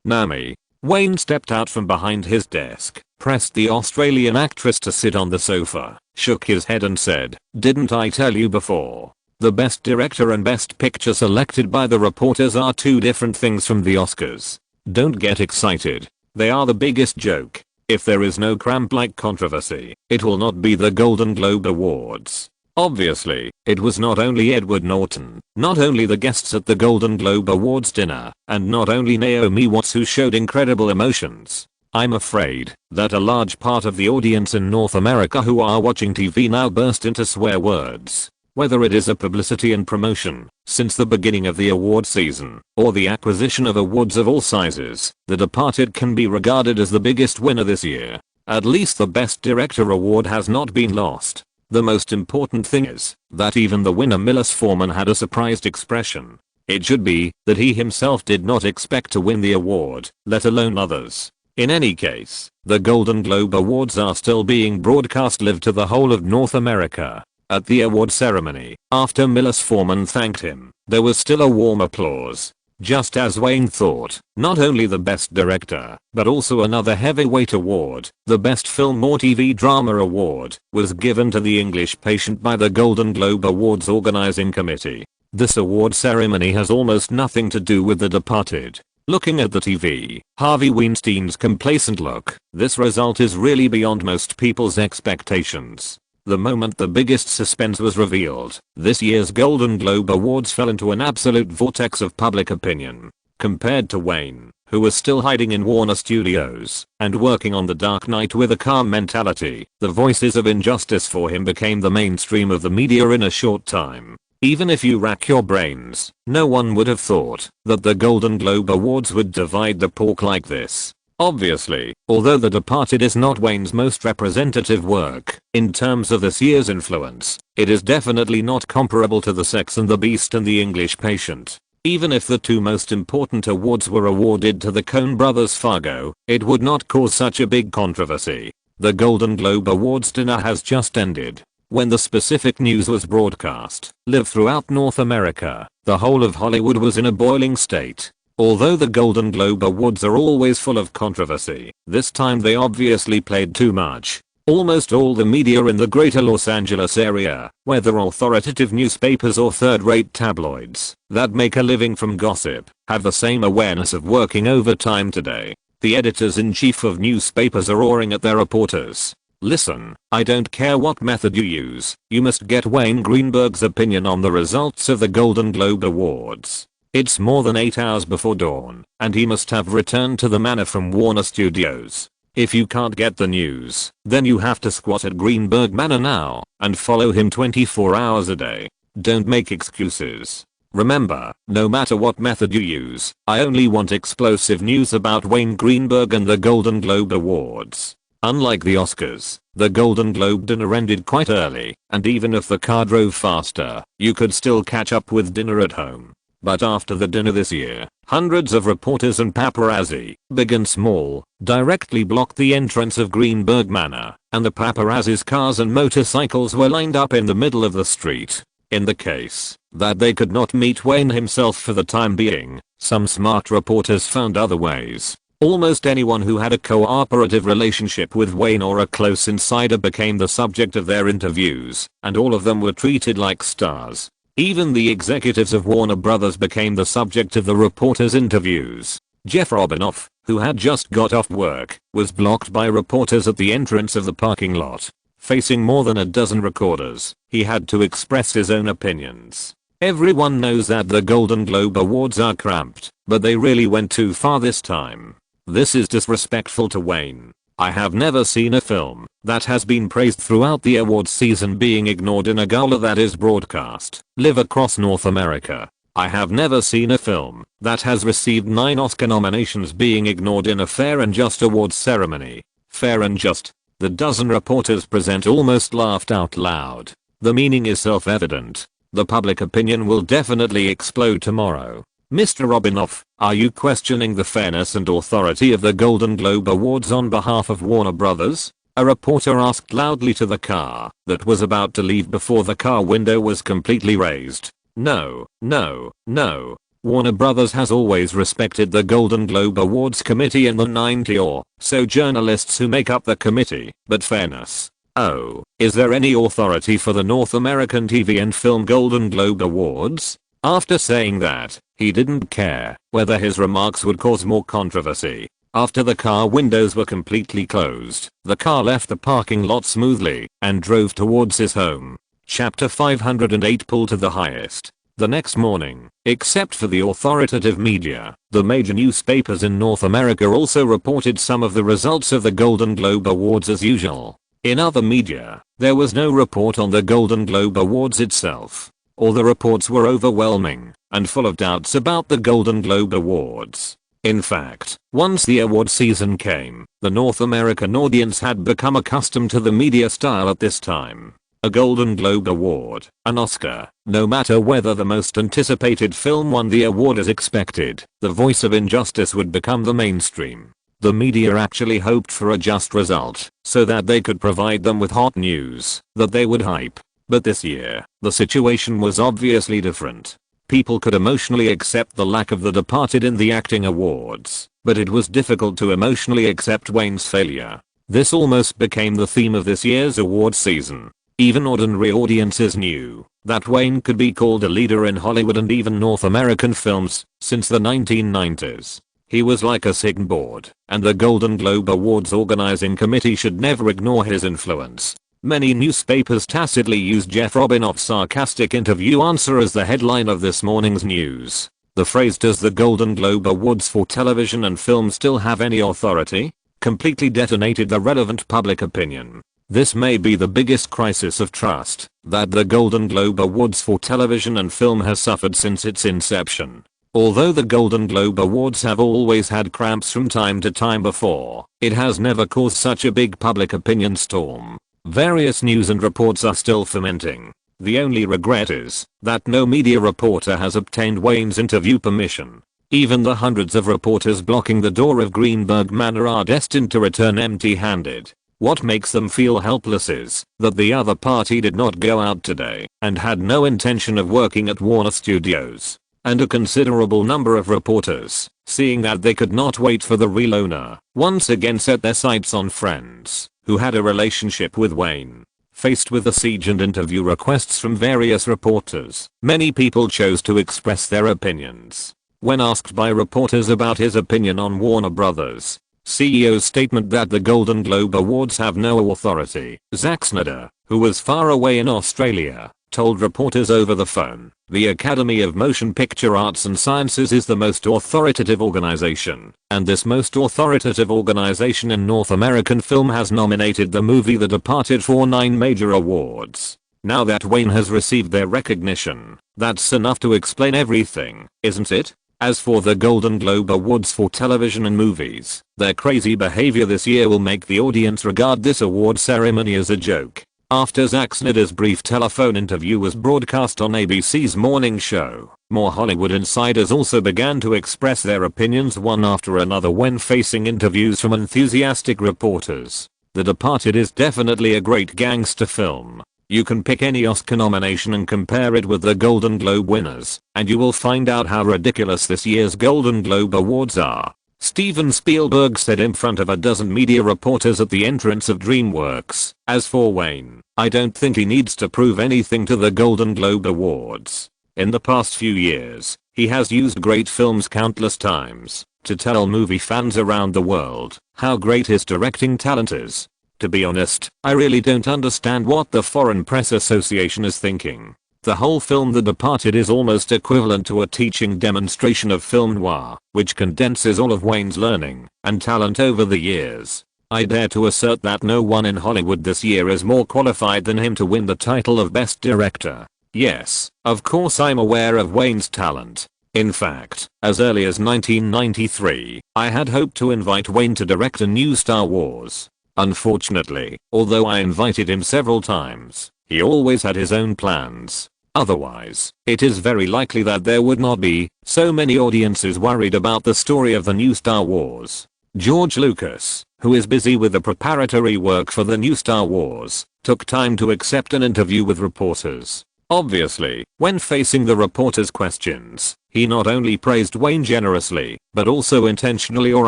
Nami. Wayne stepped out from behind his desk, pressed the Australian actress to sit on the sofa, shook his head and said, "Didn't I tell you before? The Best Director and Best Picture selected by the reporters are two different things from the Oscars. Don't get excited. They are the biggest joke. If there is no cramp-like controversy, it will not be the Golden Globe Awards." Obviously, it was not only Edward Norton, not only the guests at the Golden Globe Awards dinner, and not only Naomi Watts who showed incredible emotions. I'm afraid that a large part of the audience in North America who are watching TV now burst into swear words. Whether it is a publicity and promotion since the beginning of the award season, or the acquisition of awards of all sizes, The Departed can be regarded as the biggest winner this year. At least the Best Director award has not been lost. The most important thing is that even the winner Milos Forman had a surprised expression. It should be that he himself did not expect to win the award, let alone others. In any case, the Golden Globe Awards are still being broadcast live to the whole of North America. At the award ceremony, after Milos Forman thanked him, there was still a warm applause. Just as Wayne thought, not only the Best Director, but also another heavyweight award, the Best Film or TV Drama Award, was given to The English Patient by the Golden Globe Awards organizing committee. This award ceremony has almost nothing to do with The Departed. Looking at the TV, Harvey Weinstein's complacent look, this result is really beyond most people's expectations. The moment the biggest suspense was revealed, this year's Golden Globe Awards fell into an absolute vortex of public opinion. Compared to Wayne, who was still hiding in Warner Studios and working on The Dark Knight with a calm mentality, the voices of injustice for him became the mainstream of the media in a short time. Even if you rack your brains, no one would have thought that the Golden Globe Awards would divide the pork like this. Obviously, although The Departed is not Wayne's most representative work, in terms of this year's influence, it is definitely not comparable to The Sex and the Beast and The English Patient. Even if the two most important awards were awarded to the Coen brothers' Fargo, it would not cause such a big controversy. The Golden Globe Awards dinner has just ended. When the specific news was broadcast, live throughout North America, the whole of Hollywood was in a boiling state. Although the Golden Globe Awards are always full of controversy, this time they obviously played too much. Almost all the media in the greater Los Angeles area, whether authoritative newspapers or third-rate tabloids that make a living from gossip, have the same awareness of working overtime today. The editors-in-chief of newspapers are roaring at their reporters. Listen, I don't care what method you use, you must get Wayne Greenberg's opinion on the results of the Golden Globe Awards. It's more than 8 hours before dawn, and he must have returned to the manor from Warner Studios. If you can't get the news, then you have to squat at Greenberg Manor now, and follow him 24 hours a day. Don't make excuses. Remember, no matter what method you use, I only want explosive news about Wayne Greenberg and the Golden Globe Awards. Unlike the Oscars, the Golden Globe dinner ended quite early, and even if the car drove faster, you could still catch up with dinner at home. But after the dinner this year, hundreds of reporters and paparazzi, big and small, directly blocked the entrance of Greenberg Manor, and the paparazzi's cars and motorcycles were lined up in the middle of the street. In the case that they could not meet Wayne himself for the time being, some smart reporters found other ways. Almost anyone who had a cooperative relationship with Wayne or a close insider became the subject of their interviews, and all of them were treated like stars. Even the executives of Warner Brothers became the subject of the reporters' interviews. Jeff Robinoff, who had just got off work, was blocked by reporters at the entrance of the parking lot. Facing more than a dozen recorders, he had to express his own opinions. Everyone knows that the Golden Globe Awards are cramped, but they really went too far this time. This is disrespectful to Wayne. I have never seen a film that has been praised throughout the awards season being ignored in a gala that is broadcast live across North America. I have never seen a film that has received 9 Oscar nominations being ignored in a fair and just awards ceremony. Fair and just. The dozen reporters present almost laughed out loud. The meaning is self-evident. The public opinion will definitely explode tomorrow. Mr. Robinoff, are you questioning the fairness and authority of the Golden Globe Awards on behalf of Warner Brothers? A reporter asked loudly to the car that was about to leave before the car window was completely raised. No, no, no. Warner Brothers has always respected the Golden Globe Awards committee and the 90 or so journalists who make up the committee, but fairness. Oh, is there any authority for the North American TV and Film Golden Globe Awards? After saying that, he didn't care whether his remarks would cause more controversy. After the car windows were completely closed, the car left the parking lot smoothly and drove towards his home. Chapter 508 pulled to the highest. The next morning, except for the authoritative media, the major newspapers in North America also reported some of the results of the Golden Globe Awards as usual. In other media, there was no report on the Golden Globe Awards itself. All the reports were overwhelming and full of doubts about the Golden Globe Awards. In fact, once the award season came, the North American audience had become accustomed to the media style at this time. A Golden Globe Award, an Oscar, no matter whether the most anticipated film won the award as expected, the voice of injustice would become the mainstream. The media actually hoped for a just result, so that they could provide them with hot news that they would hype. But this year, the situation was obviously different. People could emotionally accept the lack of the departed in the acting awards, but it was difficult to emotionally accept Wayne's failure. This almost became the theme of this year's award season. Even ordinary audiences knew that Wayne could be called a leader in Hollywood and even North American films since the 1990s. He was like a signboard, and the Golden Globe Awards organizing committee should never ignore his influence. Many newspapers tacitly used Jeff Robinoff's sarcastic interview answer as the headline of this morning's news. The phrase "Does the Golden Globe Awards for television and film still have any authority?" completely detonated the relevant public opinion. This may be the biggest crisis of trust that the Golden Globe Awards for television and film has suffered since its inception. Although the Golden Globe Awards have always had cramps from time to time before, it has never caused such a big public opinion storm. Various news and reports are still fermenting. The only regret is that no media reporter has obtained Wayne's interview permission. Even the hundreds of reporters blocking the door of Greenberg Manor are destined to return empty-handed. What makes them feel helpless is that the other party did not go out today and had no intention of working at Warner Studios. And a considerable number of reporters, seeing that they could not wait for the real owner, once again set their sights on friends who had a relationship with Wayne. Faced with the siege and interview requests from various reporters, many people chose to express their opinions. When asked by reporters about his opinion on Warner Brothers CEO's statement that the Golden Globe Awards have no authority, Zack Snyder, who was far away in Australia, told reporters over the phone, "The Academy of Motion Picture Arts and Sciences is the most authoritative organization, and this most authoritative organization in North American film has nominated the movie The Departed for 9 major awards. Now that Wayne has received their recognition, that's enough to explain everything, isn't it? As for the Golden Globe Awards for television and movies, their crazy behavior this year will make the audience regard this award ceremony as a joke. After Zack Snyder's brief telephone interview was broadcast on ABC's morning show, more Hollywood insiders also began to express their opinions one after another when facing interviews from enthusiastic reporters. The Departed is definitely a great gangster film. You can pick any Oscar nomination and compare it with the Golden Globe winners, and you will find out how ridiculous this year's Golden Globe Awards are. Steven Spielberg said in front of a dozen media reporters at the entrance of DreamWorks. As for Wayne, I don't think he needs to prove anything to the Golden Globe Awards. In the past few years, he has used great films countless times to tell movie fans around the world how great his directing talent is. To be honest, I really don't understand what the Foreign Press Association is thinking. The whole film The Departed is almost equivalent to a teaching demonstration of film noir, which condenses all of Wayne's learning and talent over the years. I dare to assert that no one in Hollywood this year is more qualified than him to win the title of Best Director. Yes, of course I'm aware of Wayne's talent. In fact, as early as 1993, I had hoped to invite Wayne to direct a new Star Wars. Unfortunately, although I invited him several times, he always had his own plans. Otherwise, it is very likely that there would not be so many audiences worried about the story of the new Star Wars. George Lucas, who is busy with the preparatory work for the new Star Wars, took time to accept an interview with reporters. Obviously, when facing the reporters' questions, he not only praised Wayne generously, but also intentionally or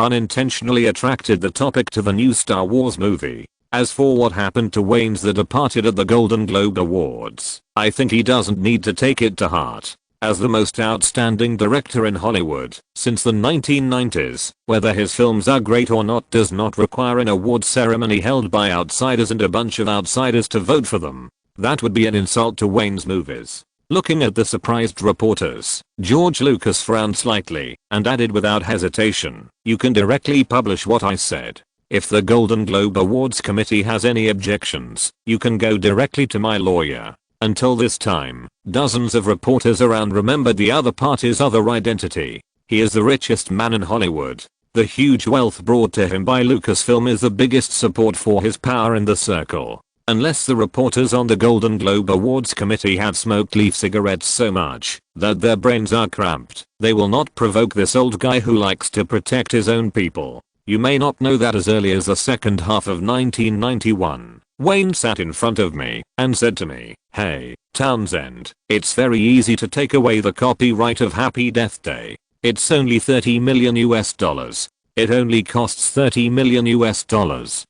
unintentionally attracted the topic to the new Star Wars movie. As for what happened to Wayne's The Departed at the Golden Globe Awards, I think he doesn't need to take it to heart. As the most outstanding director in Hollywood since the 1990s, whether his films are great or not does not require an award ceremony held by outsiders and a bunch of outsiders to vote for them. That would be an insult to Wayne's movies. Looking at the surprised reporters, George Lucas frowned slightly and added without hesitation, "You can directly publish what I said. If the Golden Globe Awards committee has any objections, you can go directly to my lawyer." Until this time, dozens of reporters around remembered the other party's other identity. He is the richest man in Hollywood. The huge wealth brought to him by Lucasfilm is the biggest support for his power in the circle. Unless the reporters on the Golden Globe Awards committee had smoked leaf cigarettes so much that their brains are cramped, they will not provoke this old guy who likes to protect his own people. You may not know that as early as the second half of 1991, Wayne sat in front of me and said to me, "Hey, Townsend, it's very easy to take away the copyright of Happy Death Day. It's only $30 million US. It only costs $30 million US,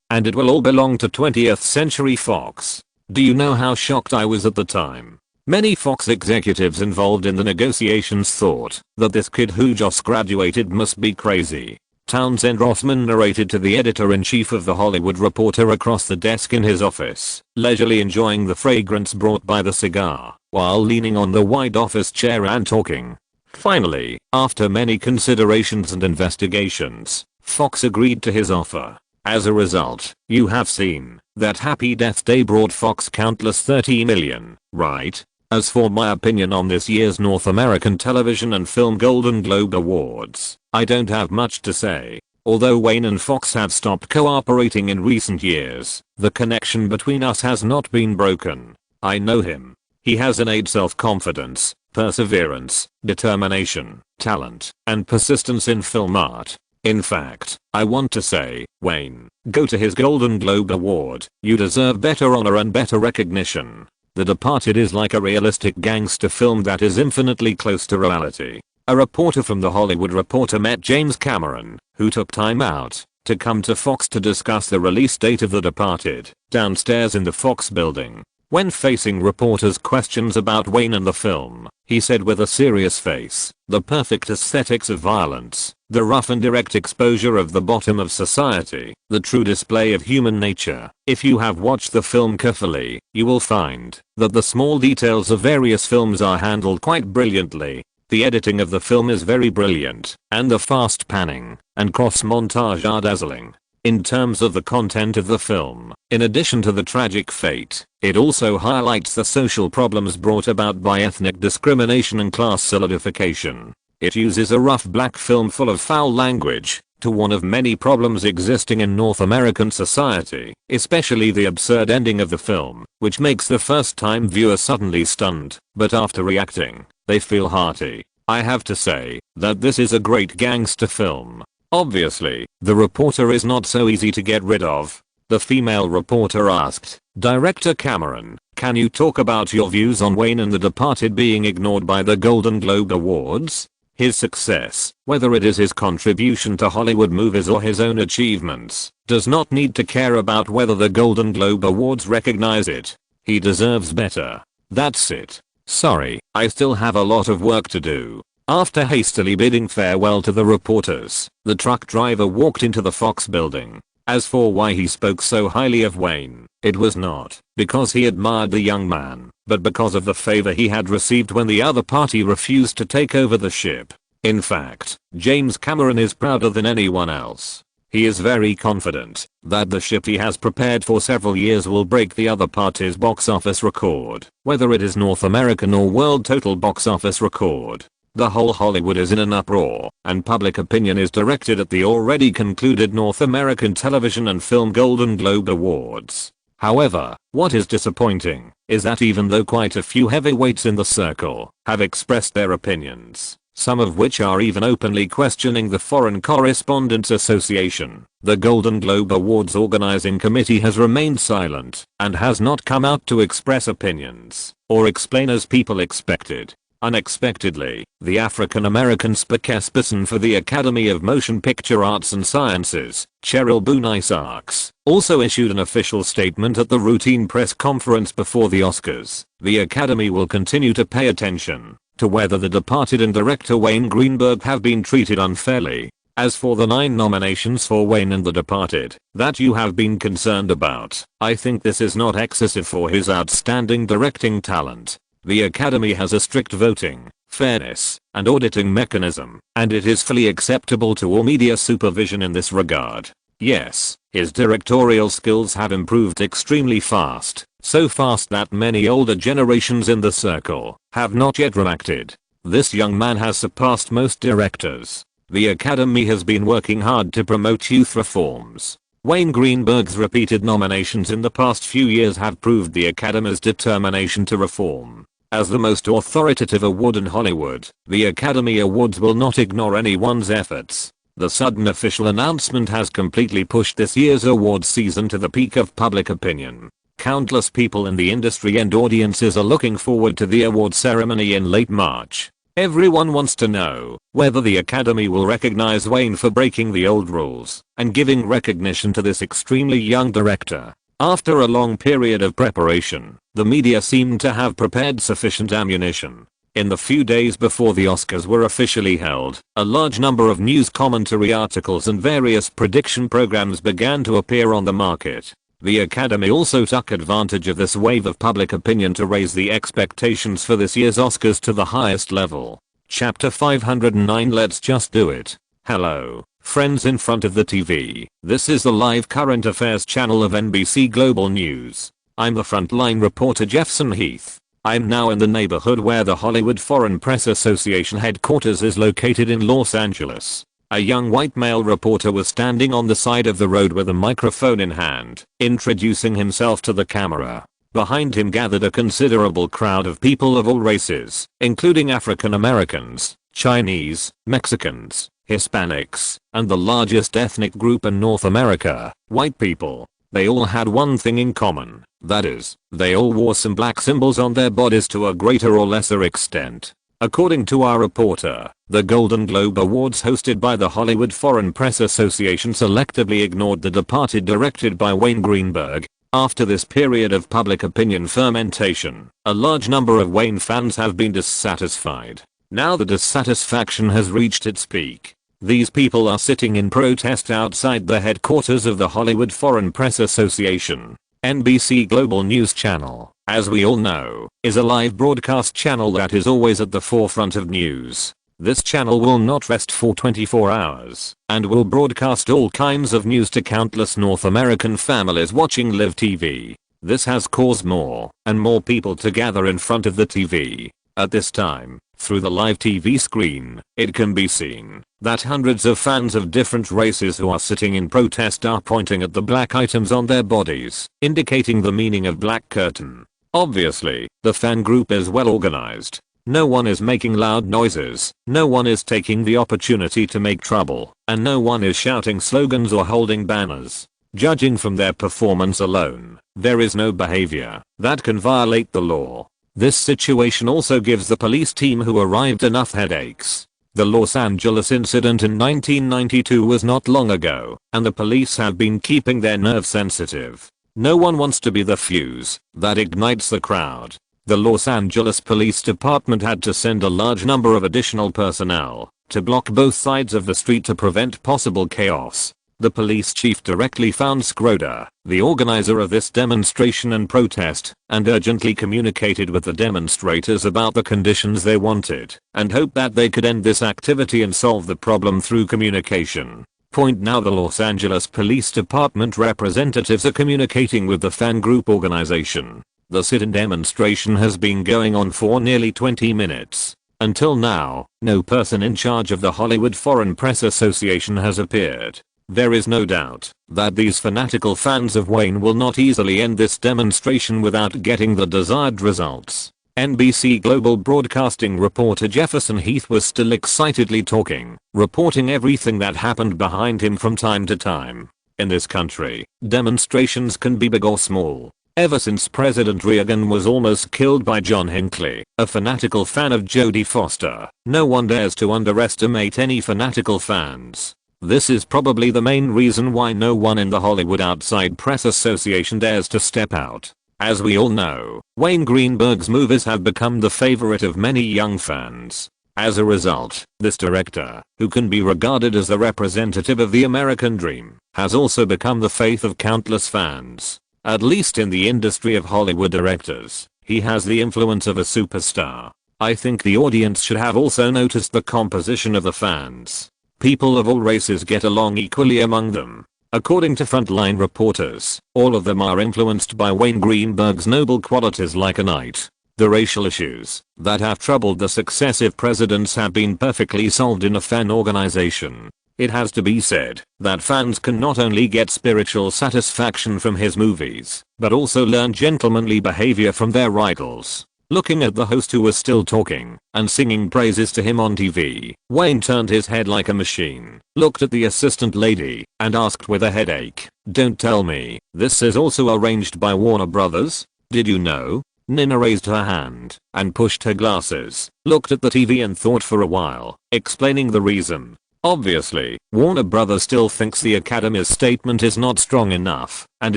and it will all belong to 20th Century Fox." Do you know how shocked I was at the time? Many Fox executives involved in the negotiations thought that this kid who just graduated must be crazy. Townsend Rothman narrated to the editor-in-chief of The Hollywood Reporter across the desk in his office, leisurely enjoying the fragrance brought by the cigar, while leaning on the wide office chair and talking. Finally, after many considerations and investigations, Fox agreed to his offer. As a result, you have seen that Happy Death Day brought Fox countless $30 million, right? As for my opinion on this year's North American Television and Film Golden Globe Awards, I don't have much to say. Although Wayne and Fox have stopped cooperating in recent years, the connection between us has not been broken. I know him. He has innate self-confidence, perseverance, determination, talent, and persistence in film art. In fact, I want to say, Wayne, go to his Golden Globe Award. You deserve better honor and better recognition. The Departed is like a realistic gangster film that is infinitely close to reality. A reporter from The Hollywood Reporter met James Cameron, who took time out to come to Fox to discuss the release date of The Departed, downstairs in the Fox building. When facing reporters' questions about Wayne and the film, he said with a serious face, "The perfect aesthetics of violence, the rough and direct exposure of the bottom of society, the true display of human nature. If you have watched the film carefully, you will find that the small details of various films are handled quite brilliantly. The editing of the film is very brilliant, and the fast panning and cross montage are dazzling. In terms of the content of the film, in addition to the tragic fate, it also highlights the social problems brought about by ethnic discrimination and class solidification. It uses a rough black film full of foul language to one of many problems existing in North American society, especially the absurd ending of the film, which makes the first-time viewer suddenly stunned, but after reacting, they feel hearty. I have to say that this is a great gangster film. Obviously, the reporter is not so easy to get rid of. The female reporter asked, "Director Cameron, can you talk about your views on Wayne and The Departed being ignored by the Golden Globe Awards? His success, whether it is his contribution to Hollywood movies or his own achievements, does not need to care about whether the Golden Globe Awards recognize it. He deserves better. That's it. Sorry, I still have a lot of work to do." After hastily bidding farewell to the reporters, the truck driver walked into the Fox building. As for why he spoke so highly of Wayne, it was not because he admired the young man, but because of the favor he had received when the other party refused to take over the ship. In fact, James Cameron is prouder than anyone else. He is very confident that the ship he has prepared for several years will break the other party's box office record, whether it is North American or world total box office record. The whole Hollywood is in an uproar, and public opinion is directed at the already concluded North American Television and Film Golden Globe Awards. However, what is disappointing is that even though quite a few heavyweights in the circle have expressed their opinions, some of which are even openly questioning the Foreign Correspondents Association, the Golden Globe Awards organizing committee has remained silent and has not come out to express opinions or explain as people expected. Unexpectedly, the African-American spokesperson for the Academy of Motion Picture Arts and Sciences, Cheryl Boone Isaacs, also issued an official statement at the routine press conference before the Oscars. The Academy will continue to pay attention to whether The Departed and director Wayne Greenberg have been treated unfairly. As for the 9 nominations for Wayne and The Departed that you have been concerned about, I think this is not excessive for his outstanding directing talent. The Academy has a strict voting, fairness, and auditing mechanism, and it is fully acceptable to all media supervision in this regard. Yes, his directorial skills have improved extremely fast, so fast that many older generations in the circle have not yet reacted. This young man has surpassed most directors. The Academy has been working hard to promote youth reforms. Wayne Greenberg's repeated nominations in the past few years have proved the Academy's determination to reform. As the most authoritative award in Hollywood, the Academy Awards will not ignore anyone's efforts. The sudden official announcement has completely pushed this year's awards season to the peak of public opinion. Countless people in the industry and audiences are looking forward to the award ceremony in late March. Everyone wants to know whether the Academy will recognize Wayne for breaking the old rules and giving recognition to this extremely young director. After a long period of preparation, the media seemed to have prepared sufficient ammunition. In the few days before the Oscars were officially held, a large number of news commentary articles and various prediction programs began to appear on the market. The Academy also took advantage of this wave of public opinion to raise the expectations for this year's Oscars to the highest level. Chapter 509 Let's Just Do It. Hello, friends in front of the TV. This is the live current affairs channel of NBC Global News. I'm the frontline reporter Jefferson Heath. I'm now in the neighborhood where the Hollywood Foreign Press Association headquarters is located in Los Angeles. A young white male reporter was standing on the side of the road with a microphone in hand, introducing himself to the camera. Behind him gathered a considerable crowd of people of all races, including African Americans, Chinese, Mexicans, Hispanics, and the largest ethnic group in North America, white people. They all had one thing in common, that is, they all wore some black symbols on their bodies to a greater or lesser extent. According to our reporter, the Golden Globe Awards hosted by the Hollywood Foreign Press Association selectively ignored The Departed directed by Wayne Greenberg. After this period of public opinion fermentation, a large number of Wayne fans have been dissatisfied. Now the dissatisfaction has reached its peak. These people are sitting in protest outside the headquarters of the Hollywood Foreign Press Association. NBC Global News Channel, as we all know, is a live broadcast channel that is always at the forefront of news. This channel will not rest for 24 hours and will broadcast all kinds of news to countless North American families watching live TV. This has caused more and more people to gather in front of the TV. At this time, through the live TV screen, it can be seen that hundreds of fans of different races who are sitting in protest are pointing at the black items on their bodies, indicating the meaning of black curtain. Obviously, the fan group is well organized. No one is making loud noises, no one is taking the opportunity to make trouble, and no one is shouting slogans or holding banners. Judging from their performance alone, there is no behavior that can violate the law. This situation also gives the police team who arrived enough headaches. The Los Angeles incident in 1992 was not long ago, and the police have been keeping their nerves sensitive. No one wants to be the fuse that ignites the crowd. The Los Angeles Police Department had to send a large number of additional personnel to block both sides of the street to prevent possible chaos. The police chief directly found Schroeder, the organizer of this demonstration and protest, and urgently communicated with the demonstrators about the conditions they wanted, and hoped that they could end this activity and solve the problem through communication. Now the Los Angeles Police Department representatives are communicating with the fan group organization. The sit-in demonstration has been going on for nearly 20 minutes. Until now, no person in charge of the Hollywood Foreign Press Association has appeared. There is no doubt that these fanatical fans of Wayne will not easily end this demonstration without getting the desired results. NBC Global Broadcasting reporter Jefferson Heath was still excitedly talking, reporting everything that happened behind him from time to time. In this country, demonstrations can be big or small. Ever since President Reagan was almost killed by John Hinckley, a fanatical fan of Jodie Foster, no one dares to underestimate any fanatical fans. This is probably the main reason why no one in the Hollywood Outside Press Association dares to step out. As we all know, Wayne Greenberg's movies have become the favorite of many young fans. As a result, this director, who can be regarded as the representative of the American dream, has also become the faith of countless fans. At least in the industry of Hollywood directors, he has the influence of a superstar. I think the audience should have also noticed the composition of the fans. People of all races get along equally among them. According to frontline reporters, all of them are influenced by Wayne Greenberg's noble qualities like a knight. The racial issues that have troubled the successive presidents have been perfectly solved in a fan organization. It has to be said that fans can not only get spiritual satisfaction from his movies, but also learn gentlemanly behavior from their idols. Looking at the host who was still talking and singing praises to him on TV, Wayne turned his head like a machine, looked at the assistant lady, and asked with a headache, "Don't tell me this is also arranged by Warner Brothers? Did you know?" Nina raised her hand and pushed her glasses, looked at the TV and thought for a while, explaining the reason. Obviously, Warner Brothers still thinks the Academy's statement is not strong enough and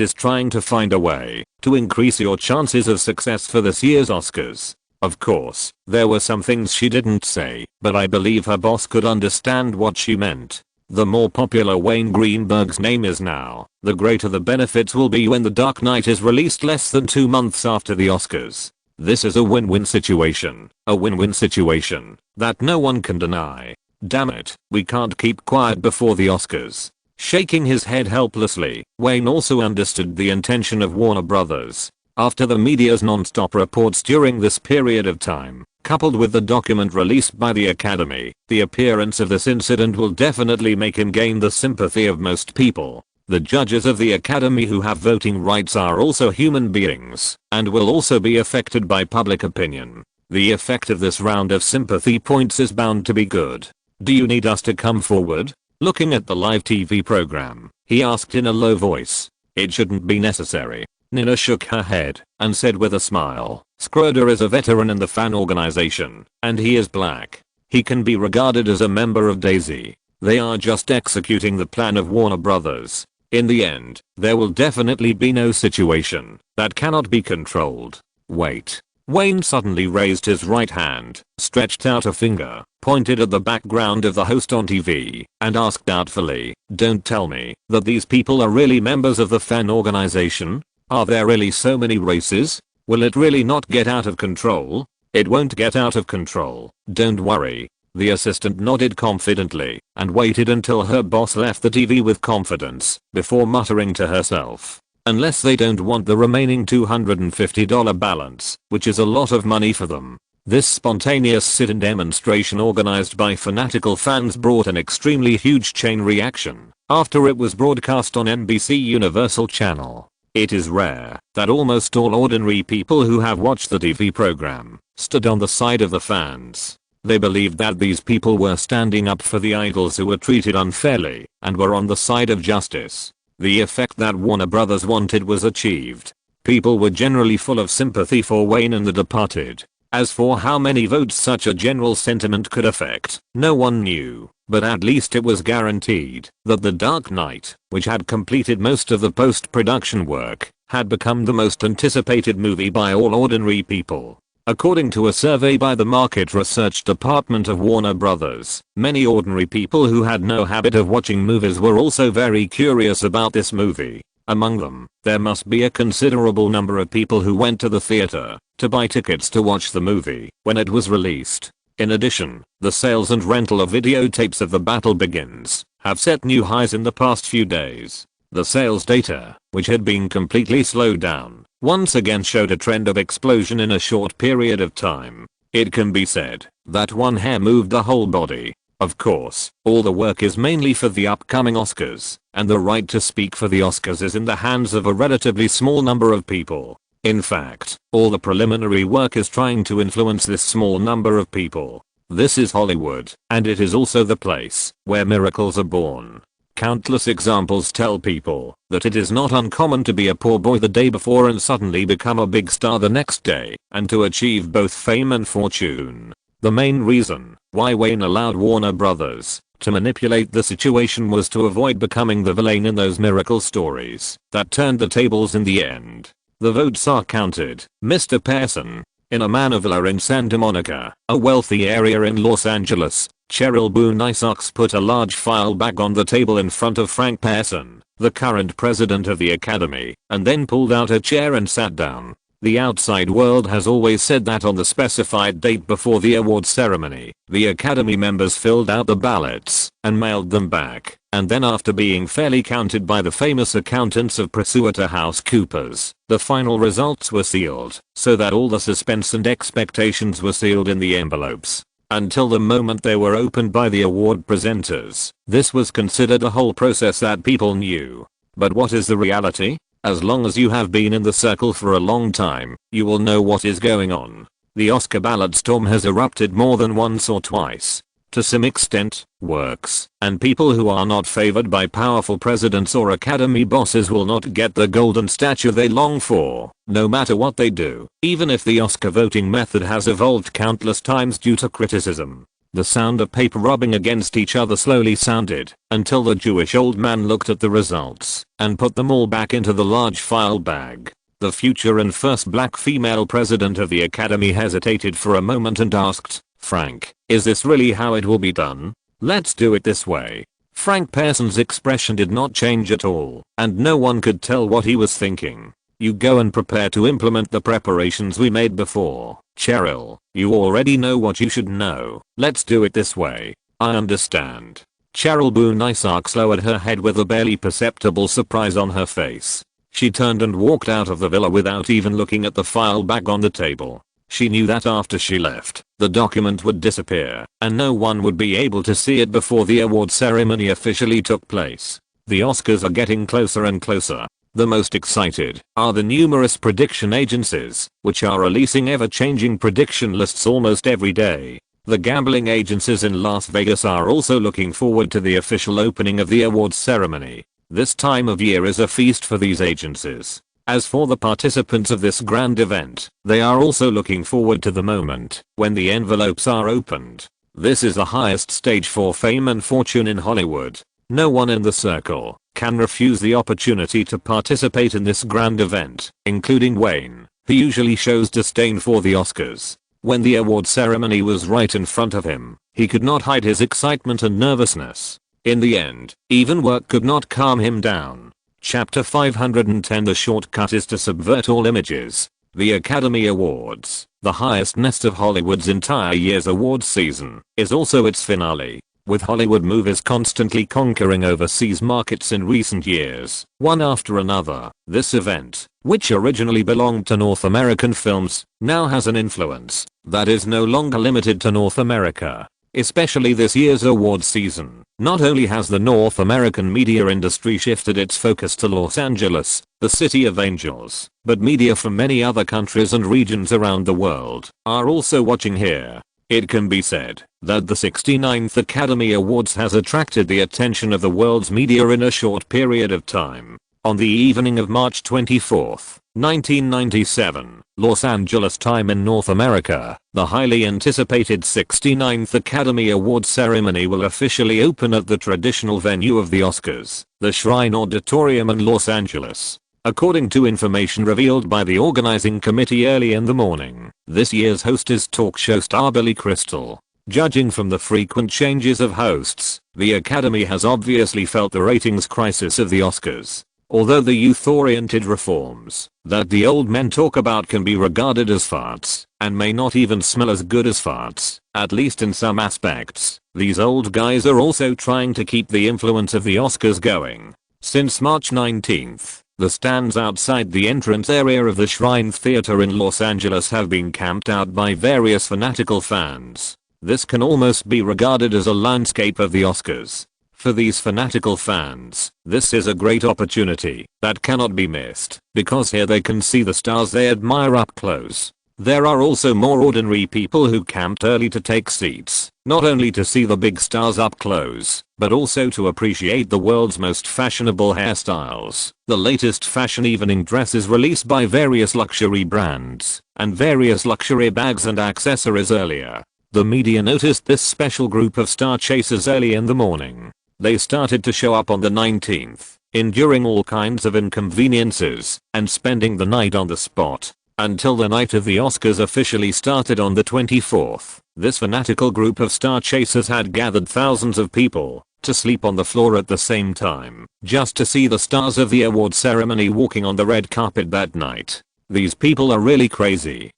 is trying to find a way to increase your chances of success for this year's Oscars. Of course, there were some things she didn't say, but I believe her boss could understand what she meant. The more popular Wayne Greenberg's name is now, the greater the benefits will be when The Dark Knight is released less than 2 months after the Oscars. This is a win-win situation. A win-win situation that no one can deny. Damn it, we can't keep quiet before the Oscars. Shaking his head helplessly, Wayne also understood the intention of Warner Brothers. After the media's non-stop reports during this period of time, coupled with the document released by the Academy, the appearance of this incident will definitely make him gain the sympathy of most people. The judges of the Academy who have voting rights are also human beings, and will also be affected by public opinion. The effect of this round of sympathy points is bound to be good. "Do you need us to come forward?" Looking at the live TV program, he asked in a low voice. "It shouldn't be necessary." Nina shook her head and said with a smile, "Schroeder is a veteran in the fan organization, and he is black. He can be regarded as a member of Daisy. They are just executing the plan of Warner Brothers. In the end, there will definitely be no situation that cannot be controlled." Wait. Wayne suddenly raised his right hand, stretched out a finger, pointed at the background of the host on TV, and asked doubtfully, "Don't tell me that these people are really members of the fan organization? Are there really so many races? Will it really not get out of control?" "It won't get out of control, don't worry. The assistant nodded confidently and waited until her boss left the TV with confidence before muttering to herself, unless they don't want the remaining $250 balance, which is a lot of money for them. This spontaneous sit-in demonstration organized by fanatical fans brought an extremely huge chain reaction after it was broadcast on NBC Universal Channel. It is rare that almost all ordinary people who have watched the TV program stood on the side of the fans. They believed that these people were standing up for the idols who were treated unfairly and were on the side of justice. The effect that Warner Brothers wanted was achieved. People were generally full of sympathy for Wayne and the departed. As for how many votes such a general sentiment could affect, no one knew, but at least it was guaranteed that The Dark Knight, which had completed most of the post-production work, had become the most anticipated movie by all ordinary people. According to a survey by the market research department of Warner Brothers, many ordinary people who had no habit of watching movies were also very curious about this movie. Among them, there must be a considerable number of people who went to the theater to buy tickets to watch the movie when it was released. In addition, the sales and rental of videotapes of The Battle Begins have set new highs in the past few days. The sales data, which had been completely slowed down, once again showed a trend of explosion in a short period of time. It can be said that one hair moved the whole body. Of course, all the work is mainly for the upcoming Oscars, and the right to speak for the Oscars is in the hands of a relatively small number of people. In fact, all the preliminary work is trying to influence this small number of people. This is Hollywood, and it is also the place where miracles are born. Countless examples tell people that it is not uncommon to be a poor boy the day before and suddenly become a big star the next day, and to achieve both fame and fortune. The main reason why Wayne allowed Warner Brothers to manipulate the situation was to avoid becoming the villain in those miracle stories that turned the tables in the end. The votes are counted. Mr. Pearson, in a manor villa in Santa Monica, a wealthy area in Los Angeles, Cheryl Boone Isaacs put a large file bag on the table in front of Frank Pearson, the current president of the Academy, and then pulled out a chair and sat down. The outside world has always said that on the specified date before the award ceremony, the Academy members filled out the ballots and mailed them back, and then after being fairly counted by the famous accountants of PricewaterhouseCoopers, the final results were sealed, so that all the suspense and expectations were sealed in the envelopes. Until the moment they were opened by the award presenters, this was considered a whole process that people knew. But what is the reality? As long as you have been in the circle for a long time, you will know what is going on. The Oscar ballot storm has erupted more than once or twice. To some extent, works, and people who are not favored by powerful presidents or Academy bosses will not get the golden statue they long for, no matter what they do, even if the Oscar voting method has evolved countless times due to criticism. The sound of paper rubbing against each other slowly sounded until the Jewish old man looked at the results and put them all back into the large file bag. The future and first black female president of the Academy hesitated for a moment and asked, "Frank, is this really how it will be done? Let's do it this way." Frank Pearson's expression did not change at all, and no one could tell what he was thinking. "You go and prepare to implement the preparations we made before, Cheryl. You already know what you should know. Let's do it this way." "I understand." Cheryl Boone Isaacs lowered her head with a barely perceptible surprise on her face. She turned and walked out of the villa without even looking at the file bag on the table. She knew that after she left, the document would disappear, and no one would be able to see it before the award ceremony officially took place. The Oscars are getting closer and closer. The most excited are the numerous prediction agencies, which are releasing ever-changing prediction lists almost every day. The gambling agencies in Las Vegas are also looking forward to the official opening of the awards ceremony. This time of year is a feast for these agencies. As for the participants of this grand event, they are also looking forward to the moment when the envelopes are opened. This is the highest stage for fame and fortune in Hollywood. No one in the circle can refuse the opportunity to participate in this grand event, including Wayne, who usually shows disdain for the Oscars. When the award ceremony was right in front of him, he could not hide his excitement and nervousness. In the end, even work could not calm him down. Chapter 510. The shortcut is to subvert all images. The Academy Awards, the highest nest of Hollywood's entire year's awards season, is also its finale, with Hollywood movies constantly conquering overseas markets in recent years, one after another. This event, which originally belonged to North American films, now has an influence that is no longer limited to North America. Especially this year's awards season, not only has the North American media industry shifted its focus to Los Angeles, the city of angels, but media from many other countries and regions around the world are also watching here. It can be said that the 69th Academy Awards has attracted the attention of the world's media in a short period of time. On the evening of March 24, 1997, Los Angeles time in North America, the highly anticipated 69th Academy Awards ceremony will officially open at the traditional venue of the Oscars, the Shrine Auditorium in Los Angeles. According to information revealed by the organizing committee early in the morning, this year's host is talk show star Billy Crystal. Judging from the frequent changes of hosts, the Academy has obviously felt the ratings crisis of the Oscars. Although the youth-oriented reforms that the old men talk about can be regarded as farts, and may not even smell as good as farts, at least in some aspects, these old guys are also trying to keep the influence of the Oscars going. Since March 19th, the stands outside the entrance area of the Shrine Theater in Los Angeles have been camped out by various fanatical fans. This can almost be regarded as a landscape of the Oscars. For these fanatical fans, this is a great opportunity that cannot be missed, because here they can see the stars they admire up close. There are also more ordinary people who camped early to take seats, not only to see the big stars up close, but also to appreciate the world's most fashionable hairstyles, the latest fashion evening dresses released by various luxury brands, and various luxury bags and accessories earlier. The media noticed this special group of star chasers early in the morning. They started to show up on the 19th, enduring all kinds of inconveniences, and spending the night on the spot, until the night of the Oscars officially started on the 24th. This fanatical group of star chasers had gathered thousands of people to sleep on the floor at the same time, just to see the stars of the award ceremony walking on the red carpet that night. These people are really crazy.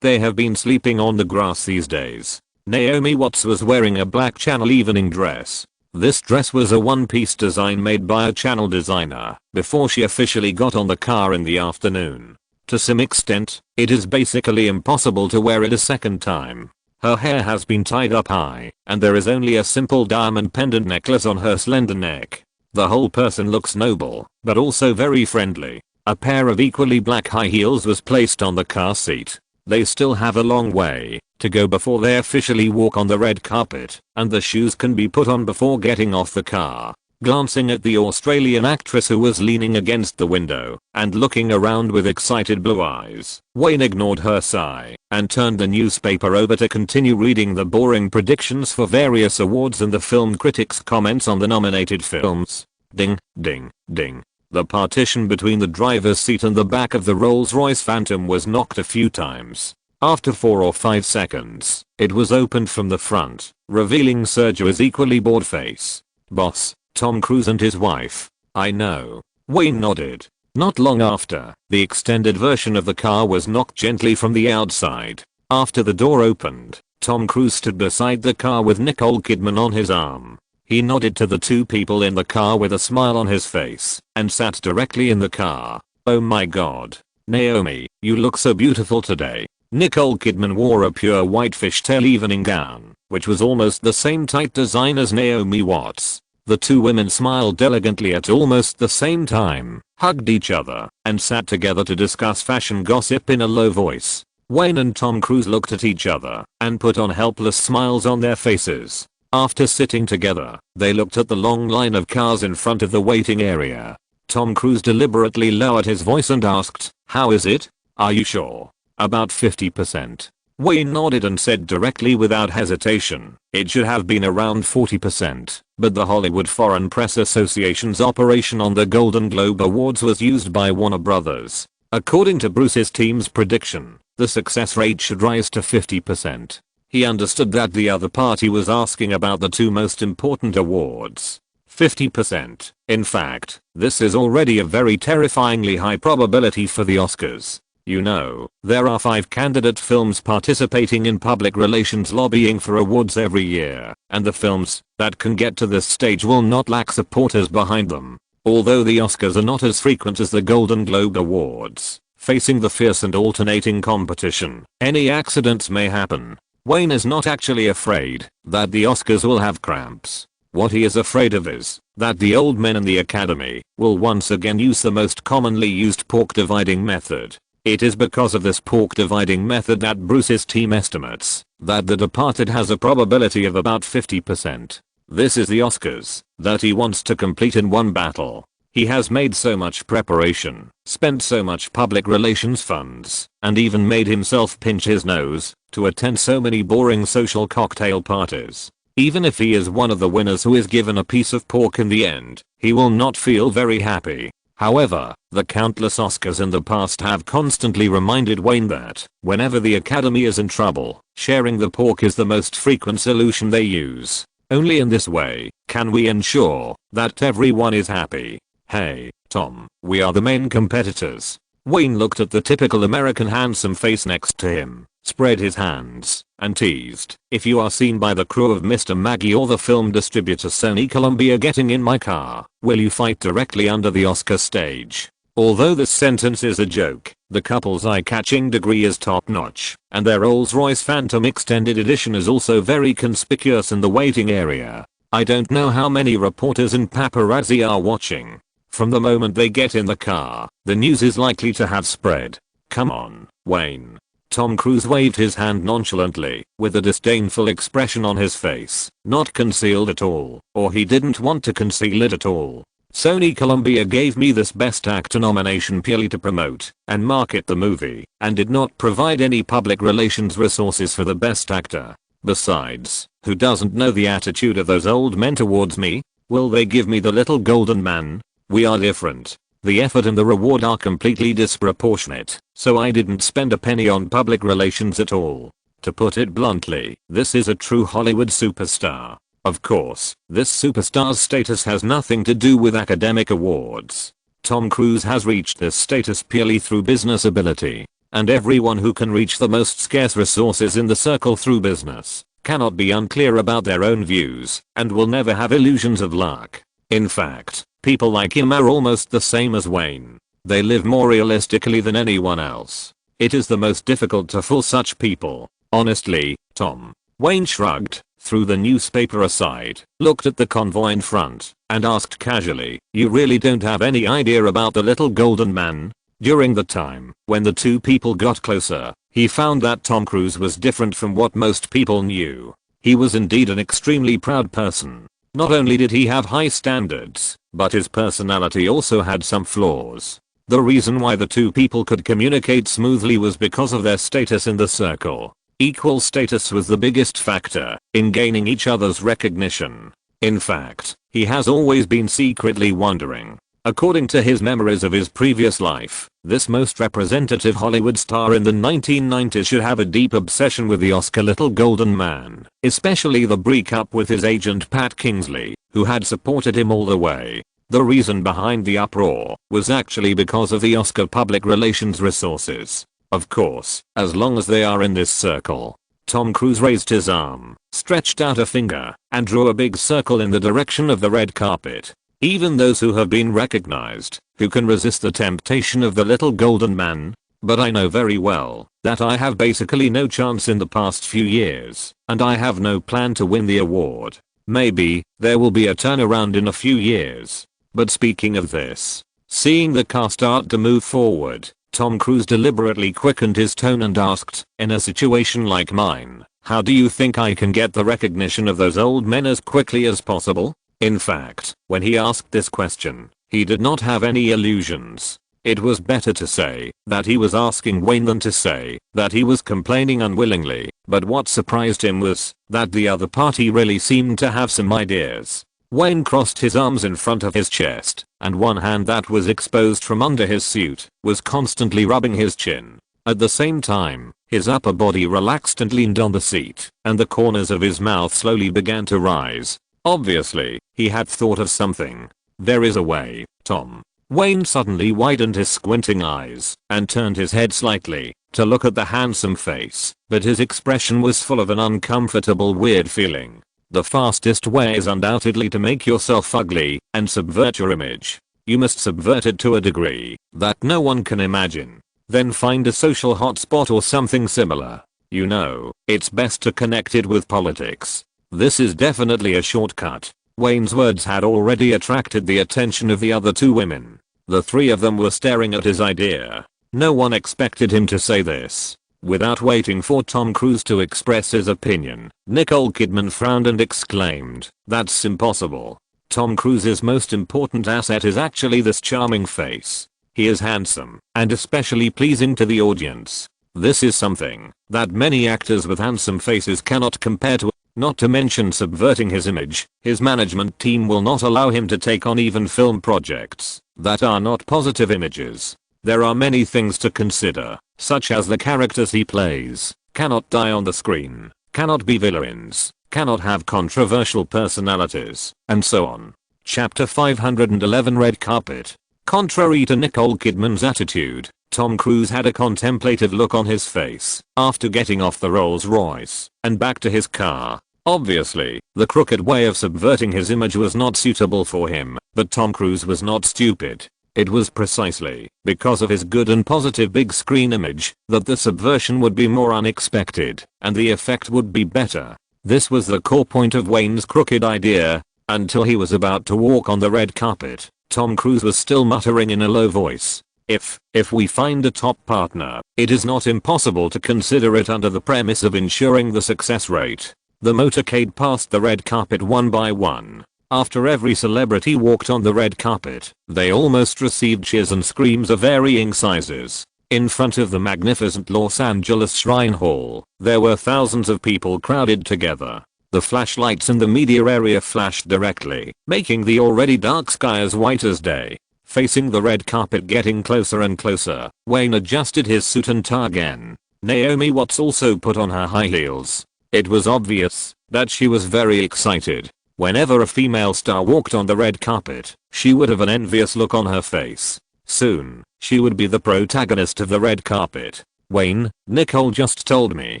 They have been sleeping on the grass these days. Naomi Watts was wearing a black Channel evening dress. This dress was a one-piece design made by a Channel designer before she officially got on the car in the afternoon. To some extent, it is basically impossible to wear it a second time. Her hair has been tied up high, and there is only a simple diamond pendant necklace on her slender neck. The whole person looks noble, but also very friendly. A pair of equally black high heels was placed on the car seat. They still have a long way to go before they officially walk on the red carpet, and the shoes can be put on before getting off the car. Glancing at the Australian actress who was leaning against the window and looking around with excited blue eyes, Wayne ignored her sigh and turned the newspaper over to continue reading the boring predictions for various awards and the film critics' comments on the nominated films. Ding, ding, ding. The partition between the driver's seat and the back of the Rolls-Royce Phantom was knocked a few times. After 4 or 5 seconds, it was opened from the front, revealing Sergio's equally bored face. "Boss, Tom Cruise and his wife." "I know." Wayne nodded. Not long after, the extended version of the car was knocked gently from the outside. After the door opened, Tom Cruise stood beside the car with Nicole Kidman on his arm. He nodded to the two people in the car with a smile on his face and sat directly in the car. "Oh my god. Naomi, you look so beautiful today." Nicole Kidman wore a pure white fishtail evening gown, which was almost the same tight design as Naomi Watts. The two women smiled elegantly at almost the same time, hugged each other, and sat together to discuss fashion gossip in a low voice. Wayne and Tom Cruise looked at each other and put on helpless smiles on their faces. After sitting together, they looked at the long line of cars in front of the waiting area. Tom Cruise deliberately lowered his voice and asked, "How is it? Are you sure?" "About 50%. Wayne nodded and said directly without hesitation, "It should have been around 40%, but the Hollywood Foreign Press Association's operation on the Golden Globe Awards was used by Warner Brothers. According to Bruce's team's prediction, the success rate should rise to 50%. He understood that the other party was asking about the two most important awards. 50%. In fact, this is already a very terrifyingly high probability for the Oscars. You know, there are 5 candidate films participating in public relations lobbying for awards every year, and the films that can get to this stage will not lack supporters behind them. Although the Oscars are not as frequent as the Golden Globe Awards, facing the fierce and alternating competition, any accidents may happen. Wayne is not actually afraid that the Oscars will have cramps. What he is afraid of is that the old men in the Academy will once again use the most commonly used pork dividing method. It is because of this pork dividing method that Bruce's team estimates that The Departed has a probability of about 50%. This is the Oscars that he wants to complete in one battle. He has made so much preparation, spent so much public relations funds, and even made himself pinch his nose to attend so many boring social cocktail parties. Even if he is one of the winners who is given a piece of pork in the end, he will not feel very happy. However, the countless Oscars in the past have constantly reminded Wayne that whenever the Academy is in trouble, sharing the pork is the most frequent solution they use. Only in this way can we ensure that everyone is happy. Hey, Tom, we are the main competitors. Wayne looked at the typical American handsome face next to him, spread his hands, and teased, "If you are seen by the crew of Mr. Maggie or the film distributor Sony Columbia getting in my car, will you fight directly under the Oscar stage?" Although this sentence is a joke, the couple's eye-catching degree is top-notch, and their Rolls-Royce Phantom Extended Edition is also very conspicuous in the waiting area. I don't know how many reporters and paparazzi are watching. From the moment they get in the car, the news is likely to have spread. "Come on, Wayne." Tom Cruise waved his hand nonchalantly, with a disdainful expression on his face, not concealed at all, or he didn't want to conceal it at all. "Sony Columbia gave me this Best Actor nomination purely to promote and market the movie, and did not provide any public relations resources for the Best Actor. Besides, who doesn't know the attitude of those old men towards me? Will they give me the little golden man? We are different. The effort and the reward are completely disproportionate, so I didn't spend a penny on public relations at all. To put it bluntly, this is a true Hollywood superstar. Of course, this superstar's status has nothing to do with academic awards. Tom Cruise has reached this status purely through business ability, and everyone who can reach the most scarce resources in the circle through business cannot be unclear about their own views and will never have illusions of luck. In fact, people like him are almost the same as Wayne. They live more realistically than anyone else. It is the most difficult to fool such people. Honestly, Tom. Wayne shrugged, threw the newspaper aside, looked at the convoy in front, and asked casually, "You really don't have any idea about the little golden man?" During the time when the two people got closer, he found that Tom Cruise was different from what most people knew. He was indeed an extremely proud person. Not only did he have high standards, but his personality also had some flaws. The reason why the two people could communicate smoothly was because of their status in the circle. Equal status was the biggest factor in gaining each other's recognition. In fact, he has always been secretly wondering. According to his memories of his previous life, this most representative Hollywood star in the 1990s should have a deep obsession with the Oscar Little Golden Man, especially the breakup with his agent Pat Kingsley, who had supported him all the way. The reason behind the uproar was actually because of the Oscar public relations resources. Of course, as long as they are in this circle. Tom Cruise raised his arm, stretched out a finger, and drew a big circle in the direction of the red carpet. Even those who have been recognized, who can resist the temptation of the little golden man? But I know very well that I have basically no chance in the past few years, and I have no plan to win the award. Maybe there will be a turnaround in a few years. But speaking of this, seeing the car start to move forward, Tom Cruise deliberately quickened his tone and asked, "In a situation like mine, how do you think I can get the recognition of those old men as quickly as possible?" In fact, when he asked this question, he did not have any illusions. It was better to say that he was asking Wayne than to say that he was complaining unwillingly, but what surprised him was that the other party really seemed to have some ideas. Wayne crossed his arms in front of his chest, and one hand that was exposed from under his suit was constantly rubbing his chin. At the same time, his upper body relaxed and leaned on the seat, and the corners of his mouth slowly began to rise. Obviously, he had thought of something. "There is a way, Tom. Wayne suddenly widened his squinting eyes and turned his head slightly to look at the handsome face, but his expression was full of an uncomfortable weird feeling. The fastest way is undoubtedly to make yourself ugly and subvert your image. You must subvert it to a degree that no one can imagine. Then find a social hotspot or something similar. You know, it's best to connect it with politics. This is definitely a shortcut. Wayne's words had already attracted the attention of the other two women. The three of them were staring at his idea. No one expected him to say this. Without waiting for Tom Cruise to express his opinion, Nicole Kidman frowned and exclaimed, "That's impossible. Tom Cruise's most important asset is actually this charming face. He is handsome and especially pleasing to the audience. This is something that many actors with handsome faces cannot compare to. Not to mention subverting his image, his management team will not allow him to take on even film projects that are not positive images. There are many things to consider, such as the characters he plays cannot die on the screen, cannot be villains, cannot have controversial personalities, and so on." Chapter 511 Red Carpet. Contrary to Nicole Kidman's attitude, Tom Cruise had a contemplative look on his face after getting off the Rolls-Royce and back to his car. Obviously, the crooked way of subverting his image was not suitable for him, but Tom Cruise was not stupid. It was precisely because of his good and positive big screen image that the subversion would be more unexpected and the effect would be better. This was the core point of Wayne's crooked idea. Until he was about to walk on the red carpet, Tom Cruise was still muttering in a low voice, If we find a top partner, it is not impossible to consider it under the premise of ensuring the success rate." The motorcade passed the red carpet one by one. After every celebrity walked on the red carpet, they almost received cheers and screams of varying sizes. In front of the magnificent Los Angeles Shrine Hall, there were thousands of people crowded together. The flashlights in the media area flashed directly, making the already dark sky as white as day. Facing the red carpet getting closer and closer, Wayne adjusted his suit and tie again. Naomi Watts also put on her high heels. It was obvious that she was very excited. Whenever a female star walked on the red carpet, she would have an envious look on her face. Soon, she would be the protagonist of the red carpet. "Wayne, Nicole just told me.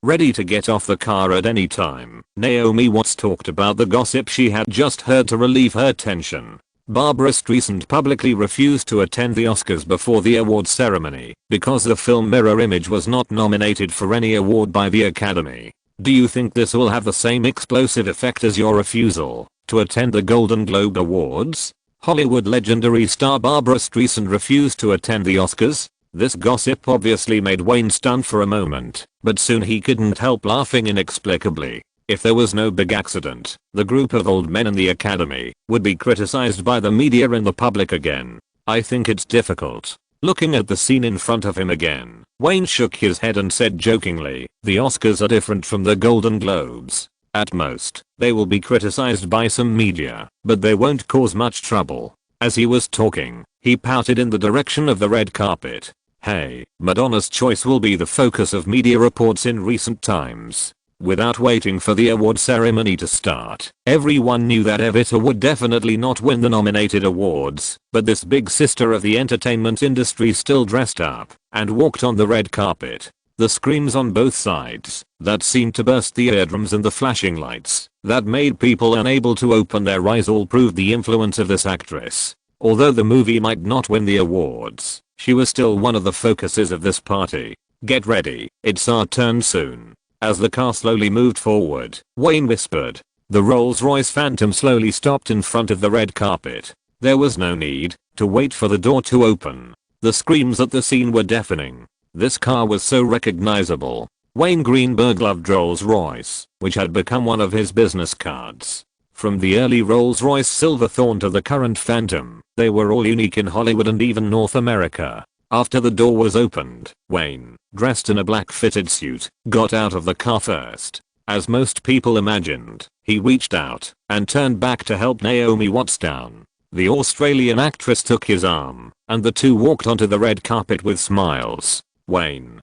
Ready to get off the car at any time." Naomi Watts talked about the gossip she had just heard to relieve her tension. Barbara Streisand publicly refused to attend the Oscars before the awards ceremony because the film Mirror Image was not nominated for any award by the Academy. Do you think this will have the same explosive effect as your refusal to attend the Golden Globe Awards? Hollywood legendary star Barbara Streisand refused to attend the Oscars. This gossip obviously made Wayne stunned for a moment, but soon he couldn't help laughing inexplicably. If there was no big accident, the group of old men in the Academy would be criticized by the media and the public again. "I think it's difficult." Looking at the scene in front of him again, Wayne shook his head and said jokingly, "The Oscars are different from the Golden Globes. At most, they will be criticized by some media, but they won't cause much trouble." As he was talking, he pouted in the direction of the red carpet. "Hey, Madonna's choice will be the focus of media reports in recent times." Without waiting for the award ceremony to start, everyone knew that Evita would definitely not win the nominated awards, but this big sister of the entertainment industry still dressed up and walked on the red carpet. The screams on both sides that seemed to burst the eardrums and the flashing lights that made people unable to open their eyes all proved the influence of this actress. Although the movie might not win the awards, she was still one of the focuses of this party. "Get ready, it's our turn soon." As the car slowly moved forward, Wayne whispered. The Rolls-Royce Phantom slowly stopped in front of the red carpet. There was no need to wait for the door to open. The screams at the scene were deafening. This car was so recognizable. Wayne Greenberg loved Rolls-Royce, which had become one of his business cards. From the early Rolls-Royce Silverthorne to the current Phantom, they were all unique in Hollywood and even North America. After the door was opened, Wayne, dressed in a black fitted suit, got out of the car first. As most people imagined, he reached out and turned back to help Naomi Watts down. The Australian actress took his arm, and the two walked onto the red carpet with smiles. "Wayne,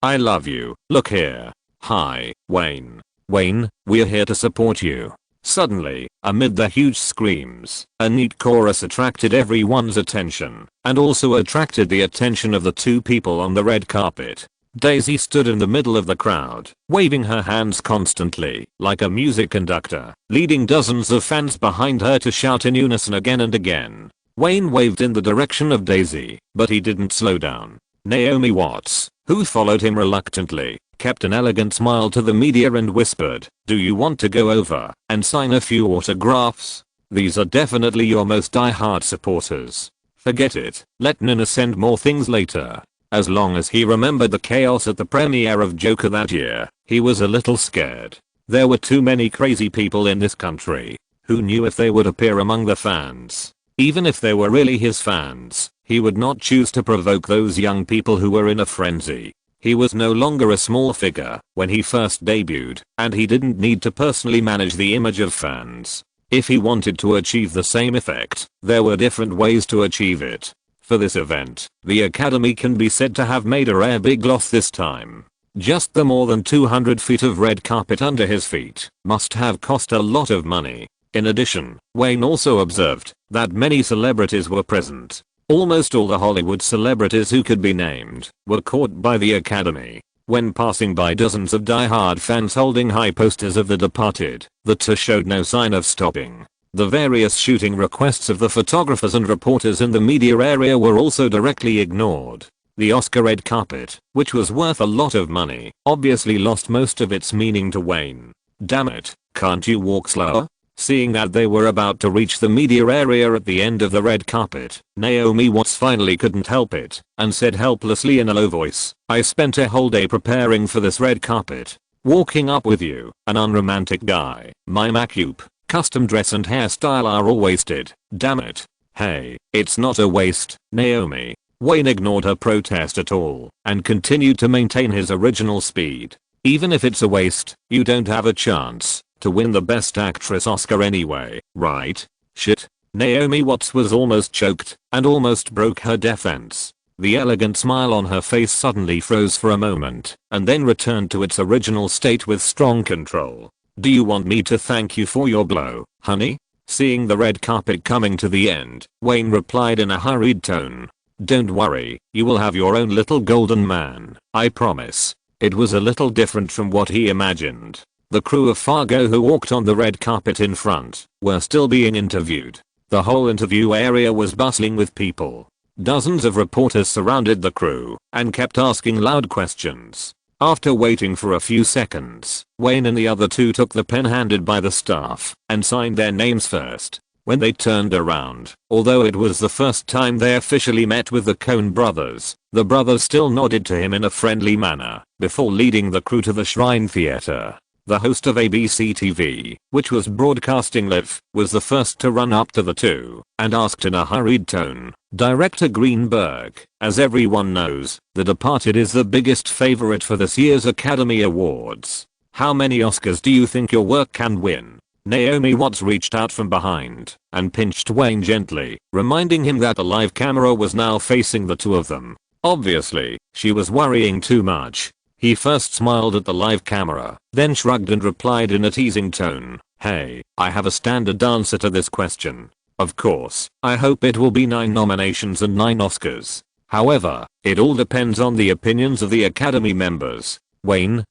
I love you. Look here." "Hi, Wayne. Wayne, we're here to support you." Suddenly, amid the huge screams, a neat chorus attracted everyone's attention, and also attracted the attention of the two people on the red carpet. Daisy stood in the middle of the crowd, waving her hands constantly, like a music conductor, leading dozens of fans behind her to shout in unison again and again. Wayne waved in the direction of Daisy, but he didn't slow down. Naomi Watts, who followed him reluctantly, kept an elegant smile to the media and whispered, "Do you want to go over and sign a few autographs? These are definitely your most die-hard supporters. Forget it, let Nina send more things later." As long as he remembered the chaos at the premiere of Joker that year, he was a little scared. There were too many crazy people in this country. Who knew if they would appear among the fans? Even if they were really his fans, he would not choose to provoke those young people who were in a frenzy. He was no longer a small figure when he first debuted, and he didn't need to personally manage the image of fans. If he wanted to achieve the same effect, there were different ways to achieve it. For this event, the Academy can be said to have made a rare big loss this time. Just the more than 200 feet of red carpet under his feet must have cost a lot of money. In addition, Wayne also observed that many celebrities were present. Almost all the Hollywood celebrities who could be named were caught by the Academy. When passing by dozens of die-hard fans holding high posters of The Departed, the tour showed no sign of stopping. The various shooting requests of the photographers and reporters in the media area were also directly ignored. The Oscar red carpet, which was worth a lot of money, obviously lost most of its meaning to Wayne. "Damn it, can't you walk slower?" Seeing that they were about to reach the media area at the end of the red carpet, Naomi Watts finally couldn't help it and said helplessly in a low voice, "I spent a whole day preparing for this red carpet. Walking up with you, an unromantic guy. My makeup, custom dress and hairstyle are all wasted. Damn it." "Hey, it's not a waste, Naomi." Wayne ignored her protest at all and continued to maintain his original speed. "Even if it's a waste, you don't have a chance to win the Best Actress Oscar anyway, right?" "Shit." Naomi Watts was almost choked and almost broke her defense. The elegant smile on her face suddenly froze for a moment and then returned to its original state with strong control. "Do you want me to thank you for your blow, honey?" Seeing the red carpet coming to the end, Wayne replied in a hurried tone, "Don't worry, you will have your own little golden man, I promise." It was a little different from what he imagined. The crew of Fargo who walked on the red carpet in front were still being interviewed. The whole interview area was bustling with people. Dozens of reporters surrounded the crew and kept asking loud questions. After waiting for a few seconds, Wayne and the other two took the pen handed by the staff and signed their names first. When they turned around, although it was the first time they officially met with the Coen brothers, the brothers still nodded to him in a friendly manner before leading the crew to the Shrine Theater. The host of ABC TV, which was broadcasting live, was the first to run up to the two and asked in a hurried tone, "Director Greenberg, as everyone knows, The Departed is the biggest favorite for this year's Academy Awards. How many Oscars do you think your work can win?" Naomi Watts reached out from behind and pinched Wayne gently, reminding him that the live camera was now facing the two of them. Obviously, she was worrying too much. He first smiled at the live camera, then shrugged and replied in a teasing tone, "Hey, I have a standard answer to this question. Of course, I hope it will be 9 nominations and 9 Oscars. However, it all depends on the opinions of the Academy members." Wayne.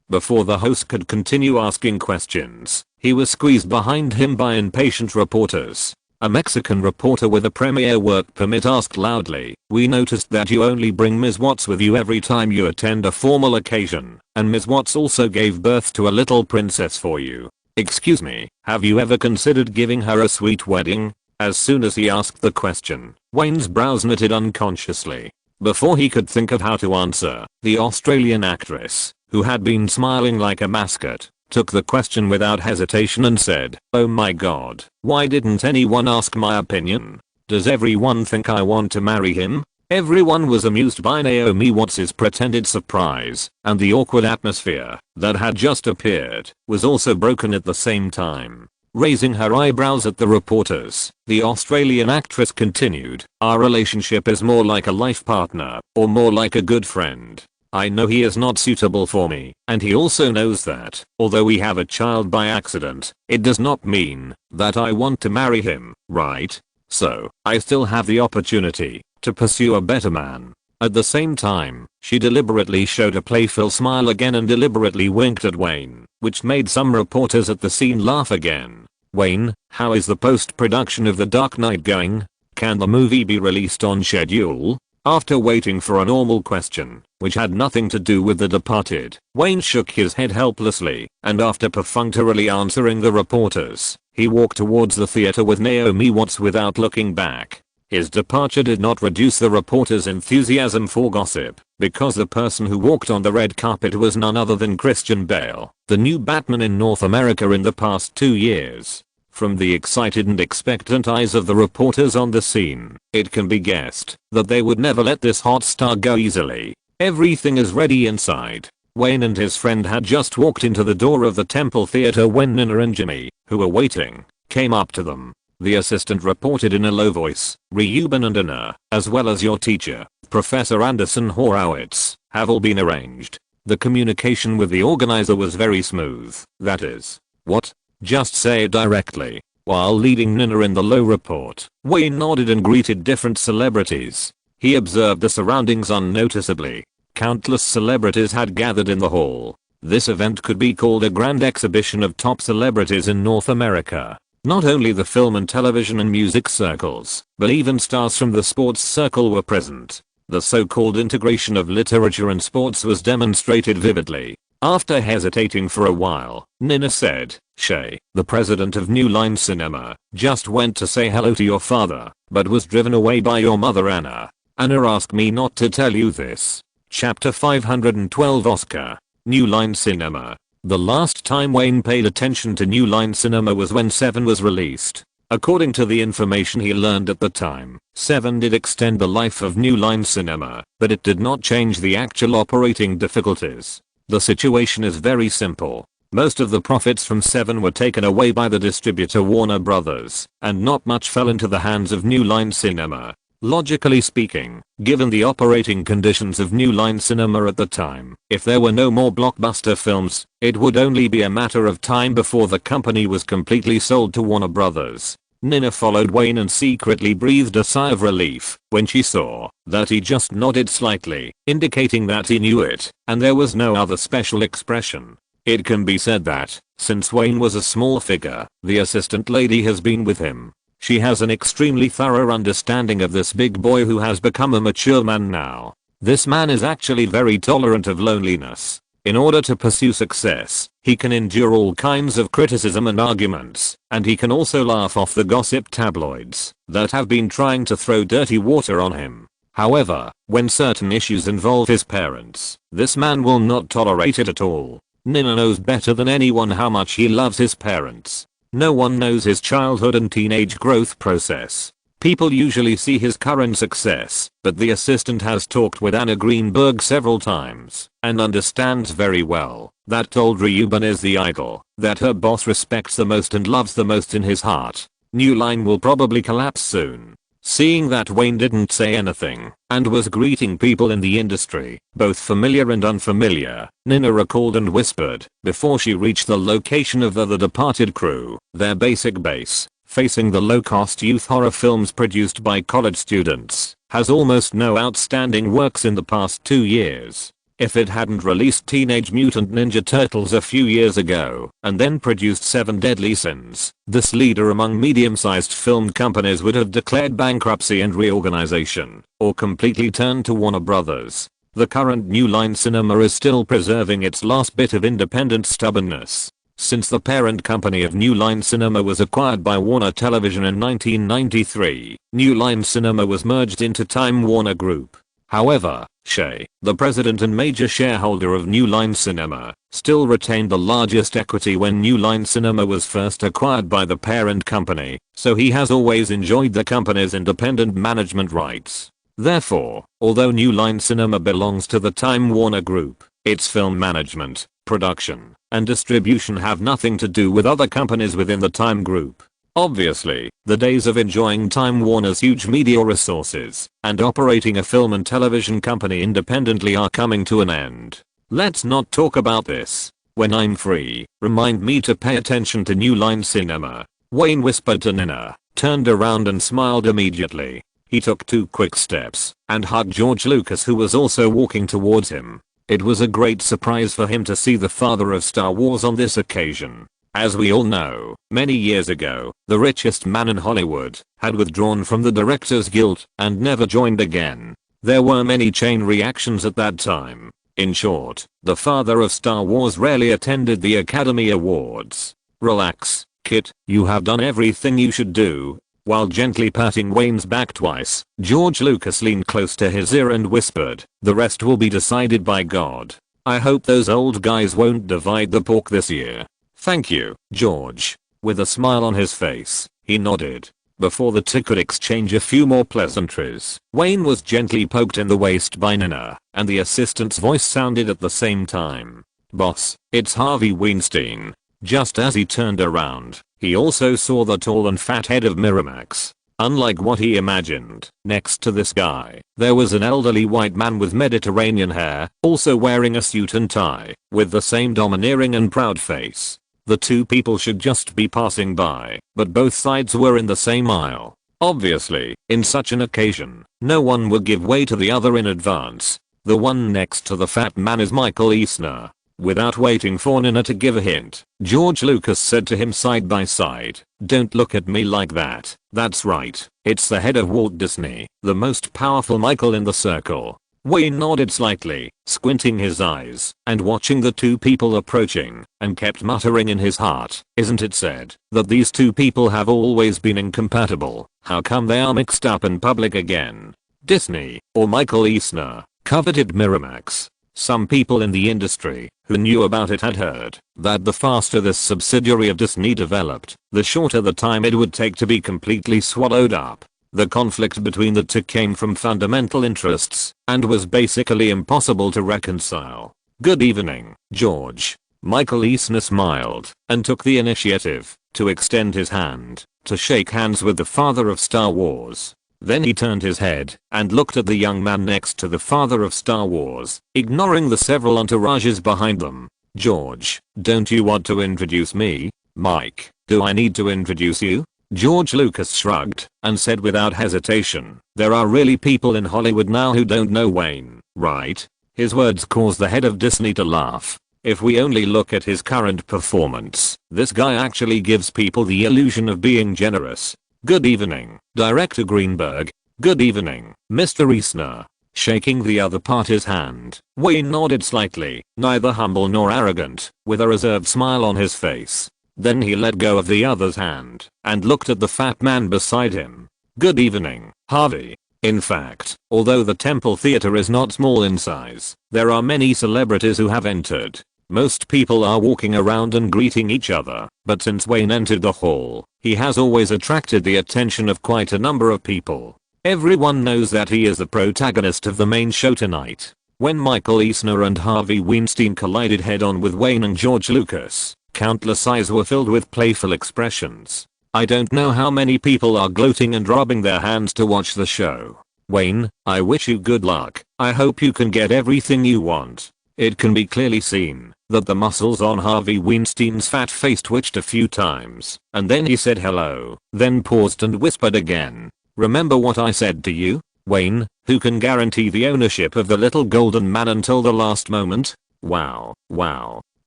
Before the host could continue asking questions, he was squeezed behind him by impatient reporters. A Mexican reporter with a premiere work permit asked loudly, "We noticed that you only bring Ms. Watts with you every time you attend a formal occasion, and Ms. Watts also gave birth to a little princess for you. Excuse me, have you ever considered giving her a sweet wedding?" As soon as he asked the question, Wayne's brows knitted unconsciously. Before he could think of how to answer, the Australian actress, who had been smiling like a mascot, took the question without hesitation and said, "Oh my god, why didn't anyone ask my opinion? Does everyone think I want to marry him?" Everyone was amused by Naomi Watts' pretended surprise, and the awkward atmosphere that had just appeared was also broken at the same time. Raising her eyebrows at the reporters, the Australian actress continued, "Our relationship is more like a life partner, or more like a good friend. I know he is not suitable for me, and he also knows that, although we have a child by accident, it does not mean that I want to marry him, right? So, I still have the opportunity to pursue a better man. At the same time, she deliberately showed a playful smile again and deliberately winked at Wayne, which made some reporters at the scene laugh again. Wayne, how is the post-production of The Dark Knight going? Can the movie be released on schedule? After waiting for a normal question, which had nothing to do with The Departed, Wayne shook his head helplessly, and after perfunctorily answering the reporters, he walked towards the theater with Naomi Watts without looking back. His departure did not reduce the reporters' enthusiasm for gossip, because the person who walked on the red carpet was none other than Christian Bale, the new Batman in North America in the past 2 years. From the excited and expectant eyes of the reporters on the scene, it can be guessed that they would never let this hot star go easily. Everything is ready inside. Wayne and his friend had just walked into the door of the Temple Theater when Nina and Jimmy, who were waiting, came up to them. The assistant reported in a low voice, "Reuben and Anna, as well as your teacher, Professor Anderson Horowitz, have all been arranged." The communication with the organizer was very smooth. That is, what? Just say it directly. While leading Nina in the low report, Wayne nodded and greeted different celebrities. He observed the surroundings unnoticeably. Countless celebrities had gathered in the hall. This event could be called a grand exhibition of top celebrities in North America. Not only the film and television and music circles, but even stars from the sports circle were present. The so-called integration of literature and sports was demonstrated vividly. After hesitating for a while, Nina said, "Shay, the president of New Line Cinema, just went to say hello to your father, but was driven away by your mother Anna. Anna asked me not to tell you this." Chapter 512 Oscar. New Line Cinema. The last time Wayne paid attention to New Line Cinema was when Seven was released. According to the information he learned at the time, Seven did extend the life of New Line Cinema, but it did not change the actual operating difficulties. The situation is very simple. Most of the profits from Seven were taken away by the distributor Warner Brothers, and not much fell into the hands of New Line Cinema. Logically speaking, given the operating conditions of New Line Cinema at the time, if there were no more blockbuster films, it would only be a matter of time before the company was completely sold to Warner Brothers. Nina followed Wayne and secretly breathed a sigh of relief when she saw that he just nodded slightly, indicating that he knew it, and there was no other special expression. It can be said that, since Wayne was a small figure, the assistant lady has been with him. She has an extremely thorough understanding of this big boy who has become a mature man now. This man is actually very tolerant of loneliness. In order to pursue success, he can endure all kinds of criticism and arguments, and he can also laugh off the gossip tabloids that have been trying to throw dirty water on him. However, when certain issues involve his parents, this man will not tolerate it at all. Nina knows better than anyone how much he loves his parents. No one knows his childhood and teenage growth process. People usually see his current success, but the assistant has talked with Anna Greenberg several times and understands very well that old Reuben is the idol that her boss respects the most and loves the most in his heart. New Line will probably collapse soon. Seeing that Wayne didn't say anything and was greeting people in the industry, both familiar and unfamiliar, Nina recalled and whispered before she reached the location of the Departed crew, their basic base, facing the low-cost youth horror films produced by college students, has almost no outstanding works in the past 2 years. If it hadn't released Teenage Mutant Ninja Turtles a few years ago, and then produced Seven Deadly Sins, this leader among medium-sized film companies would have declared bankruptcy and reorganization, or completely turned to Warner Brothers. The current New Line Cinema is still preserving its last bit of independent stubbornness. Since the parent company of New Line Cinema was acquired by Warner Television in 1993, New Line Cinema was merged into Time Warner Group. However, Shay, the president and major shareholder of New Line Cinema, still retained the largest equity when New Line Cinema was first acquired by the parent company, so he has always enjoyed the company's independent management rights. Therefore, although New Line Cinema belongs to the Time Warner Group, its film management, production, and distribution have nothing to do with other companies within the Time Group. Obviously, the days of enjoying Time Warner's huge media resources and operating a film and television company independently are coming to an end. Let's not talk about this. When I'm free, remind me to pay attention to New Line Cinema. Wayne whispered to Nina, turned around and smiled immediately. He took 2 quick steps and hugged George Lucas, who was also walking towards him. It was a great surprise for him to see the father of Star Wars on this occasion. As we all know, many years ago, the richest man in Hollywood had withdrawn from the Directors Guild and never joined again. There were many chain reactions at that time. In short, the father of Star Wars rarely attended the Academy Awards. Relax, kid, you have done everything you should do. While gently patting Wayne's back twice, George Lucas leaned close to his ear and whispered, "The rest will be decided by God. I hope those old guys won't divide the pork this year." "Thank you, George." With a smile on his face, he nodded. Before the two could exchange a few more pleasantries, Wayne was gently poked in the waist by Nina, and the assistant's voice sounded at the same time. "Boss, it's Harvey Weinstein." Just as he turned around, he also saw the tall and fat head of Miramax. Unlike what he imagined, next to this guy, there was an elderly white man with Mediterranean hair, also wearing a suit and tie, with the same domineering and proud face. The two people should just be passing by, but both sides were in the same aisle. Obviously, in such an occasion, no one would give way to the other in advance. The one next to the fat man is Michael Eisner. Without waiting for Nina to give a hint, George Lucas said to him side by side, "Don't look at me like that. That's right, it's the head of Walt Disney, the most powerful Michael in the circle." Wayne nodded slightly, squinting his eyes and watching the two people approaching, and kept muttering in his heart, "Isn't it said that these two people have always been incompatible? How come they are mixed up in public again?" Disney, or Michael Eisner, coveted Miramax. Some people in the industry who knew about it had heard that the faster this subsidiary of Disney developed, the shorter the time it would take to be completely swallowed up. The conflict between the two came from fundamental interests and was basically impossible to reconcile. "Good evening, George." Michael Eisner smiled and took the initiative to extend his hand to shake hands with the father of Star Wars. Then he turned his head and looked at the young man next to the father of Star Wars, ignoring the several entourages behind them. "George, don't you want to introduce me?" "Mike, do I need to introduce you?" George Lucas shrugged and said without hesitation, "There are really people in Hollywood now who don't know Wayne, right?" His words caused the head of Disney to laugh. "If we only look at his current performance, this guy actually gives people the illusion of being generous. Good evening, Director Greenberg." "Good evening, Mr. Eisner." Shaking the other party's hand, Wayne nodded slightly, neither humble nor arrogant, with a reserved smile on his face. Then he let go of the other's hand and looked at the fat man beside him. "Good evening, Harvey." In fact, although the Temple Theater is not small in size, there are many celebrities who have entered. Most people are walking around and greeting each other, but since Wayne entered the hall, he has always attracted the attention of quite a number of people. Everyone knows that he is the protagonist of the main show tonight. When Michael Eisner and Harvey Weinstein collided head-on with Wayne and George Lucas, countless eyes were filled with playful expressions. I don't know how many people are gloating and rubbing their hands to watch the show. "Wayne, I wish you good luck. I hope you can get everything you want." It can be clearly seen that the muscles on Harvey Weinstein's fat face twitched a few times, and then he said hello, then paused and whispered again, "Remember what I said to you, Wayne? Who can guarantee the ownership of the little golden man until the last moment?" Wow.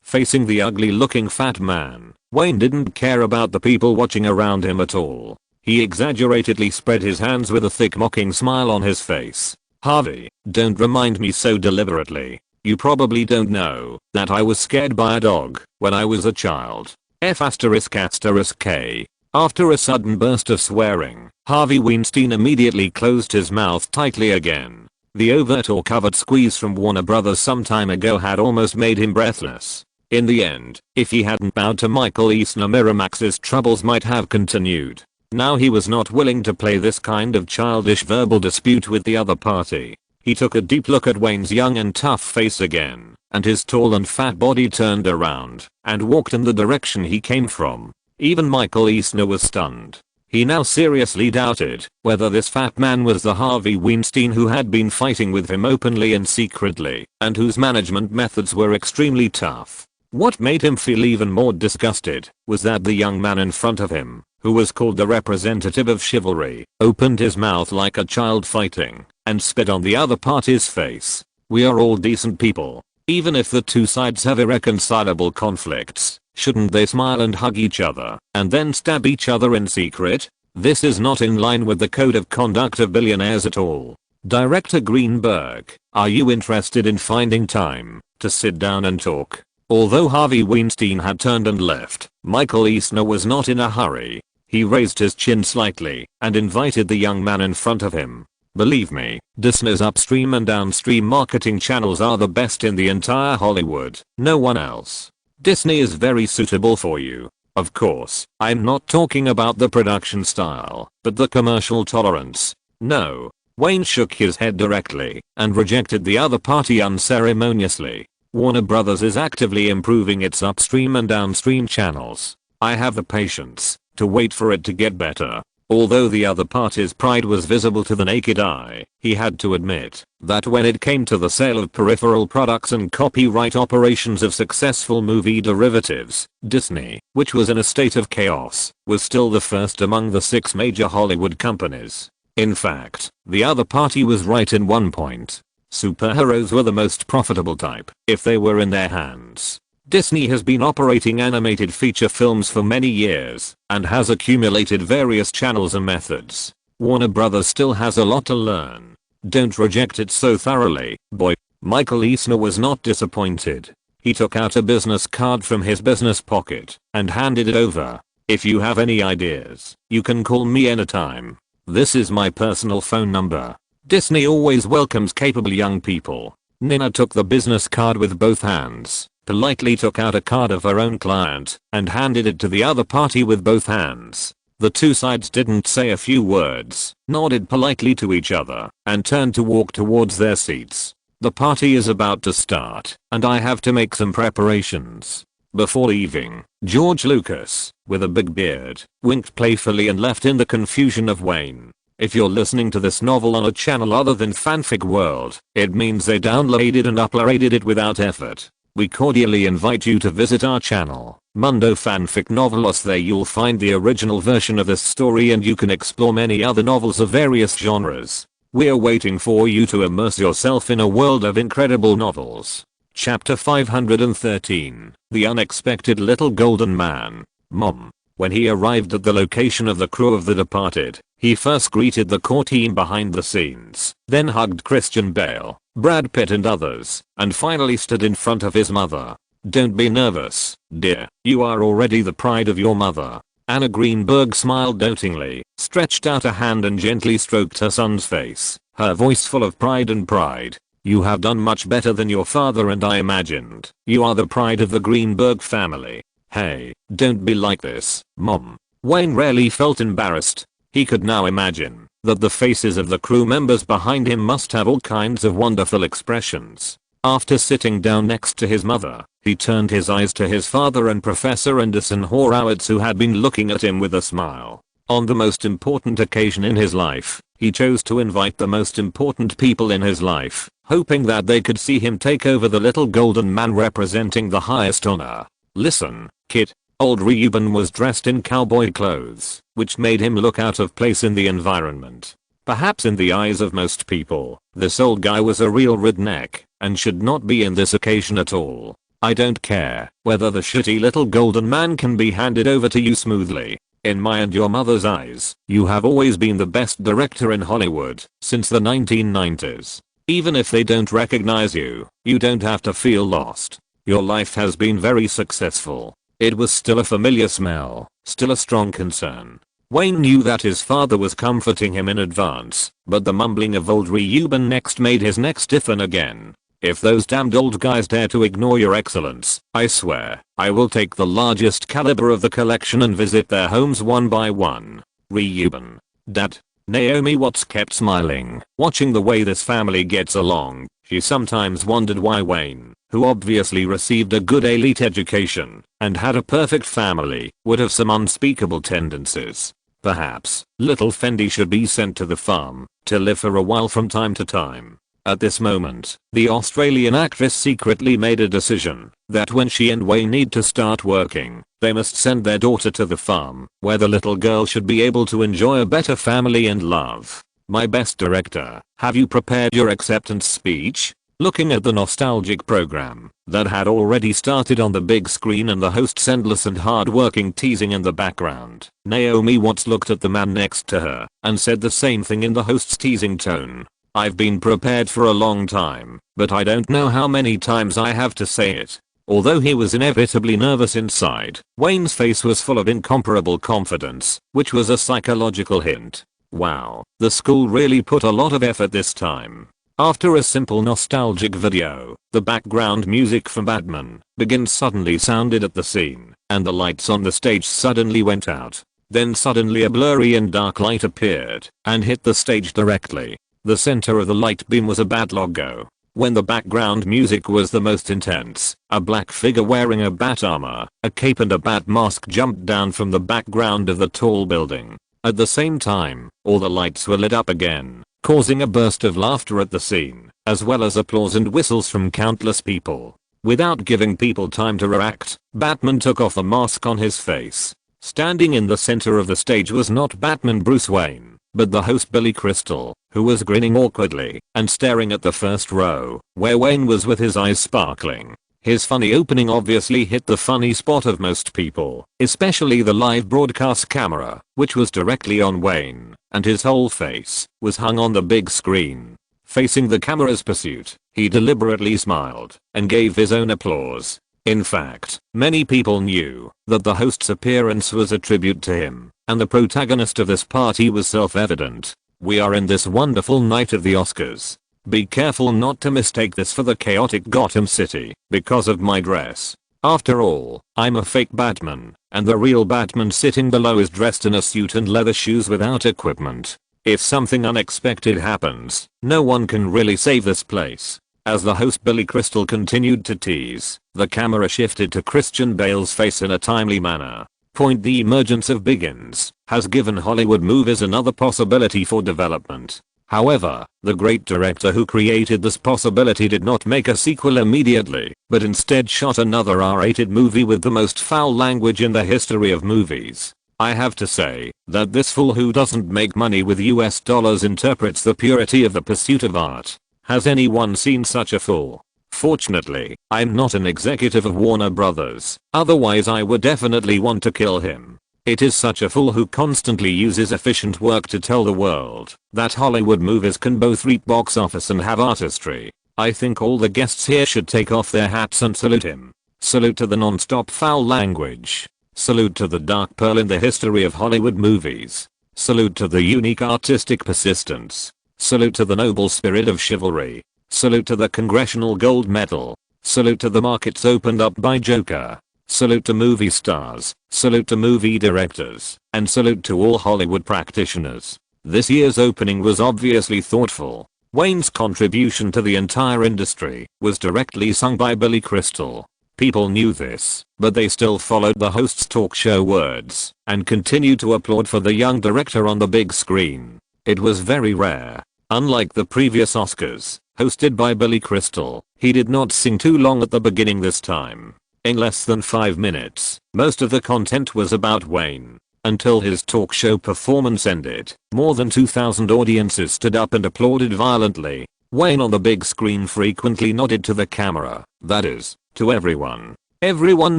Facing the ugly looking fat man, Wayne didn't care about the people watching around him at all. He exaggeratedly spread his hands with a thick mocking smile on his face. "Harvey, don't remind me so deliberately. You probably don't know that I was scared by a dog when I was a child. F***K. After a sudden burst of swearing, Harvey Weinstein immediately closed his mouth tightly again. The overt or covert squeeze from Warner Brothers some time ago had almost made him breathless. In the end, if he hadn't bowed to Michael Eisner, Miramax's troubles might have continued. Now he was not willing to play this kind of childish verbal dispute with the other party. He took a deep look at Wayne's young and tough face again, and his tall and fat body turned around and walked in the direction he came from. Even Michael Eisner was stunned. He now seriously doubted whether this fat man was the Harvey Weinstein who had been fighting with him openly and secretly, and whose management methods were extremely tough. What made him feel even more disgusted was that the young man in front of him, who was called the representative of chivalry, opened his mouth like a child fighting and spit on the other party's face. We are all decent people. Even if the two sides have irreconcilable conflicts, shouldn't they smile and hug each other and then stab each other in secret? This is not in line with the code of conduct of billionaires at all. Director Greenberg, are you interested in finding time to sit down and talk? Although Harvey Weinstein had turned and left, Michael Eisner was not in a hurry. He raised his chin slightly and invited the young man in front of him. Believe me, Disney's upstream and downstream marketing channels are the best in the entire Hollywood. No one else. Disney is very suitable for you. Of course, I'm not talking about the production style, but the commercial tolerance. No. Wayne shook his head directly and rejected the other party unceremoniously. Warner Brothers is actively improving its upstream and downstream channels. I have the patience to wait for it to get better. Although the other party's pride was visible to the naked eye, he had to admit that when it came to the sale of peripheral products and copyright operations of successful movie derivatives, Disney, which was in a state of chaos, was still the first among the 6 major Hollywood companies. In fact, the other party was right in one point. Superheroes were the most profitable type if they were in their hands. Disney has been operating animated feature films for many years and has accumulated various channels and methods. Warner Brothers still has a lot to learn. Don't reject it so thoroughly, boy. Michael Eisner was not disappointed. He took out a business card from his business pocket and handed it over. If you have any ideas, you can call me anytime. This is my personal phone number. Disney always welcomes capable young people. Nina took the business card with both hands, politely took out a card of her own client, and handed it to the other party with both hands. The two sides didn't say a few words, nodded politely to each other, and turned to walk towards their seats. The party is about to start, and I have to make some preparations. Before leaving, George Lucas, with a big beard, winked playfully and left in the confusion of Wayne. If you're listening to this novel on a channel other than Fanfic World, it means they downloaded and uploaded it without effort. We cordially invite you to visit our channel, Mundo Fanfic Novelos. There you'll find the original version of this story and you can explore many other novels of various genres. We're waiting for you to immerse yourself in a world of incredible novels. Chapter 513, The Unexpected Little Golden Man. Mom. When he arrived at the location of the crew of The Departed, he first greeted the core team behind the scenes, then hugged Christian Bale, Brad Pitt and others, and finally stood in front of his mother. Don't be nervous, dear, you are already the pride of your mother. Anna Greenberg smiled dotingly, stretched out a hand and gently stroked her son's face, her voice full of pride and pride. You have done much better than your father and I imagined. You are the pride of the Greenberg family. Hey, don't be like this, Mom. Wayne rarely felt embarrassed. He could now imagine that the faces of the crew members behind him must have all kinds of wonderful expressions. After sitting down next to his mother, he turned his eyes to his father and Professor Anderson Horowitz, who had been looking at him with a smile. On the most important occasion in his life, he chose to invite the most important people in his life, hoping that they could see him take over the little golden man representing the highest honor. Listen, kid. Old Reuben was dressed in cowboy clothes, which made him look out of place in the environment. Perhaps in the eyes of most people, this old guy was a real redneck and should not be in this occasion at all. I don't care whether the shitty little golden man can be handed over to you smoothly. In my and your mother's eyes, you have always been the best director in Hollywood since the 1990s. Even if they don't recognize you, you don't have to feel lost. Your life has been very successful. It was still a familiar smell, still a strong concern. Wayne knew that his father was comforting him in advance, but the mumbling of old Reuben next made his neck stiffen again. If those damned old guys dare to ignore your excellence, I swear, I will take the largest caliber of the collection and visit their homes one by one. Reuben. Dad. Naomi Watts kept smiling, watching the way this family gets along. She sometimes wondered why Wayne who obviously received a good elite education and had a perfect family, would have some unspeakable tendencies. Perhaps, little Fendi should be sent to the farm to live for a while from time to time. At this moment, the Australian actress secretly made a decision that when she and Wayne need to start working, they must send their daughter to the farm, where the little girl should be able to enjoy a better family and love. My best director, have you prepared your acceptance speech? Looking at the nostalgic program that had already started on the big screen and the host's endless and hard-working teasing in the background, Naomi Watts looked at the man next to her and said the same thing in the host's teasing tone. I've been prepared for a long time, but I don't know how many times I have to say it. Although he was inevitably nervous inside, Wayne's face was full of incomparable confidence, which was a psychological hint. Wow, the school really put a lot of effort this time. After a simple nostalgic video, the background music from Batman Begins suddenly sounded at the scene, and the lights on the stage suddenly went out. Then suddenly a blurry and dark light appeared and hit the stage directly. The center of the light beam was a bat logo. When the background music was the most intense, a black figure wearing a bat armor, a cape and a bat mask jumped down from the background of the tall building. At the same time, all the lights were lit up again, causing a burst of laughter at the scene, as well as applause and whistles from countless people. Without giving people time to react, Batman took off the mask on his face. Standing in the center of the stage was not Batman Bruce Wayne, but the host Billy Crystal, who was grinning awkwardly and staring at the first row, where Wayne was with his eyes sparkling. His funny opening obviously hit the funny spot of most people, especially the live broadcast camera, which was directly on Wayne, and his whole face was hung on the big screen. Facing the camera's pursuit, he deliberately smiled and gave his own applause. In fact, many people knew that the host's appearance was a tribute to him, and the protagonist of this party was self-evident. We are in this wonderful night of the Oscars. Be careful not to mistake this for the chaotic Gotham City because of my dress. After all, I'm a fake Batman, and the real Batman sitting below is dressed in a suit and leather shoes without equipment. If something unexpected happens, no one can really save this place. As the host Billy Crystal continued to tease, the camera shifted to Christian Bale's face in a timely manner. The emergence of Begins has given Hollywood movies another possibility for development. However, the great director who created this possibility did not make a sequel immediately, but instead shot another R-rated movie with the most foul language in the history of movies. I have to say that this fool who doesn't make money with US dollars interprets the purity of the pursuit of art. Has anyone seen such a fool? Fortunately, I'm not an executive of Warner Brothers, otherwise I would definitely want to kill him. It is such a fool who constantly uses efficient work to tell the world that Hollywood movies can both reap box office and have artistry. I think all the guests here should take off their hats and salute him. Salute to the non-stop foul language. Salute to the dark pearl in the history of Hollywood movies. Salute to the unique artistic persistence. Salute to the noble spirit of chivalry. Salute to the Congressional Gold Medal. Salute to the markets opened up by Joker. Salute to movie stars, salute to movie directors, and salute to all Hollywood practitioners. This year's opening was obviously thoughtful. Wayne's contribution to the entire industry was directly sung by Billy Crystal. People knew this, but they still followed the host's talk show words and continued to applaud for the young director on the big screen. It was very rare. Unlike the previous Oscars, hosted by Billy Crystal, he did not sing too long at the beginning this time. In less than 5 minutes, most of the content was about Wayne. Until his talk show performance ended, more than 2,000 audiences stood up and applauded violently. Wayne on the big screen frequently nodded to the camera, that is, to everyone. Everyone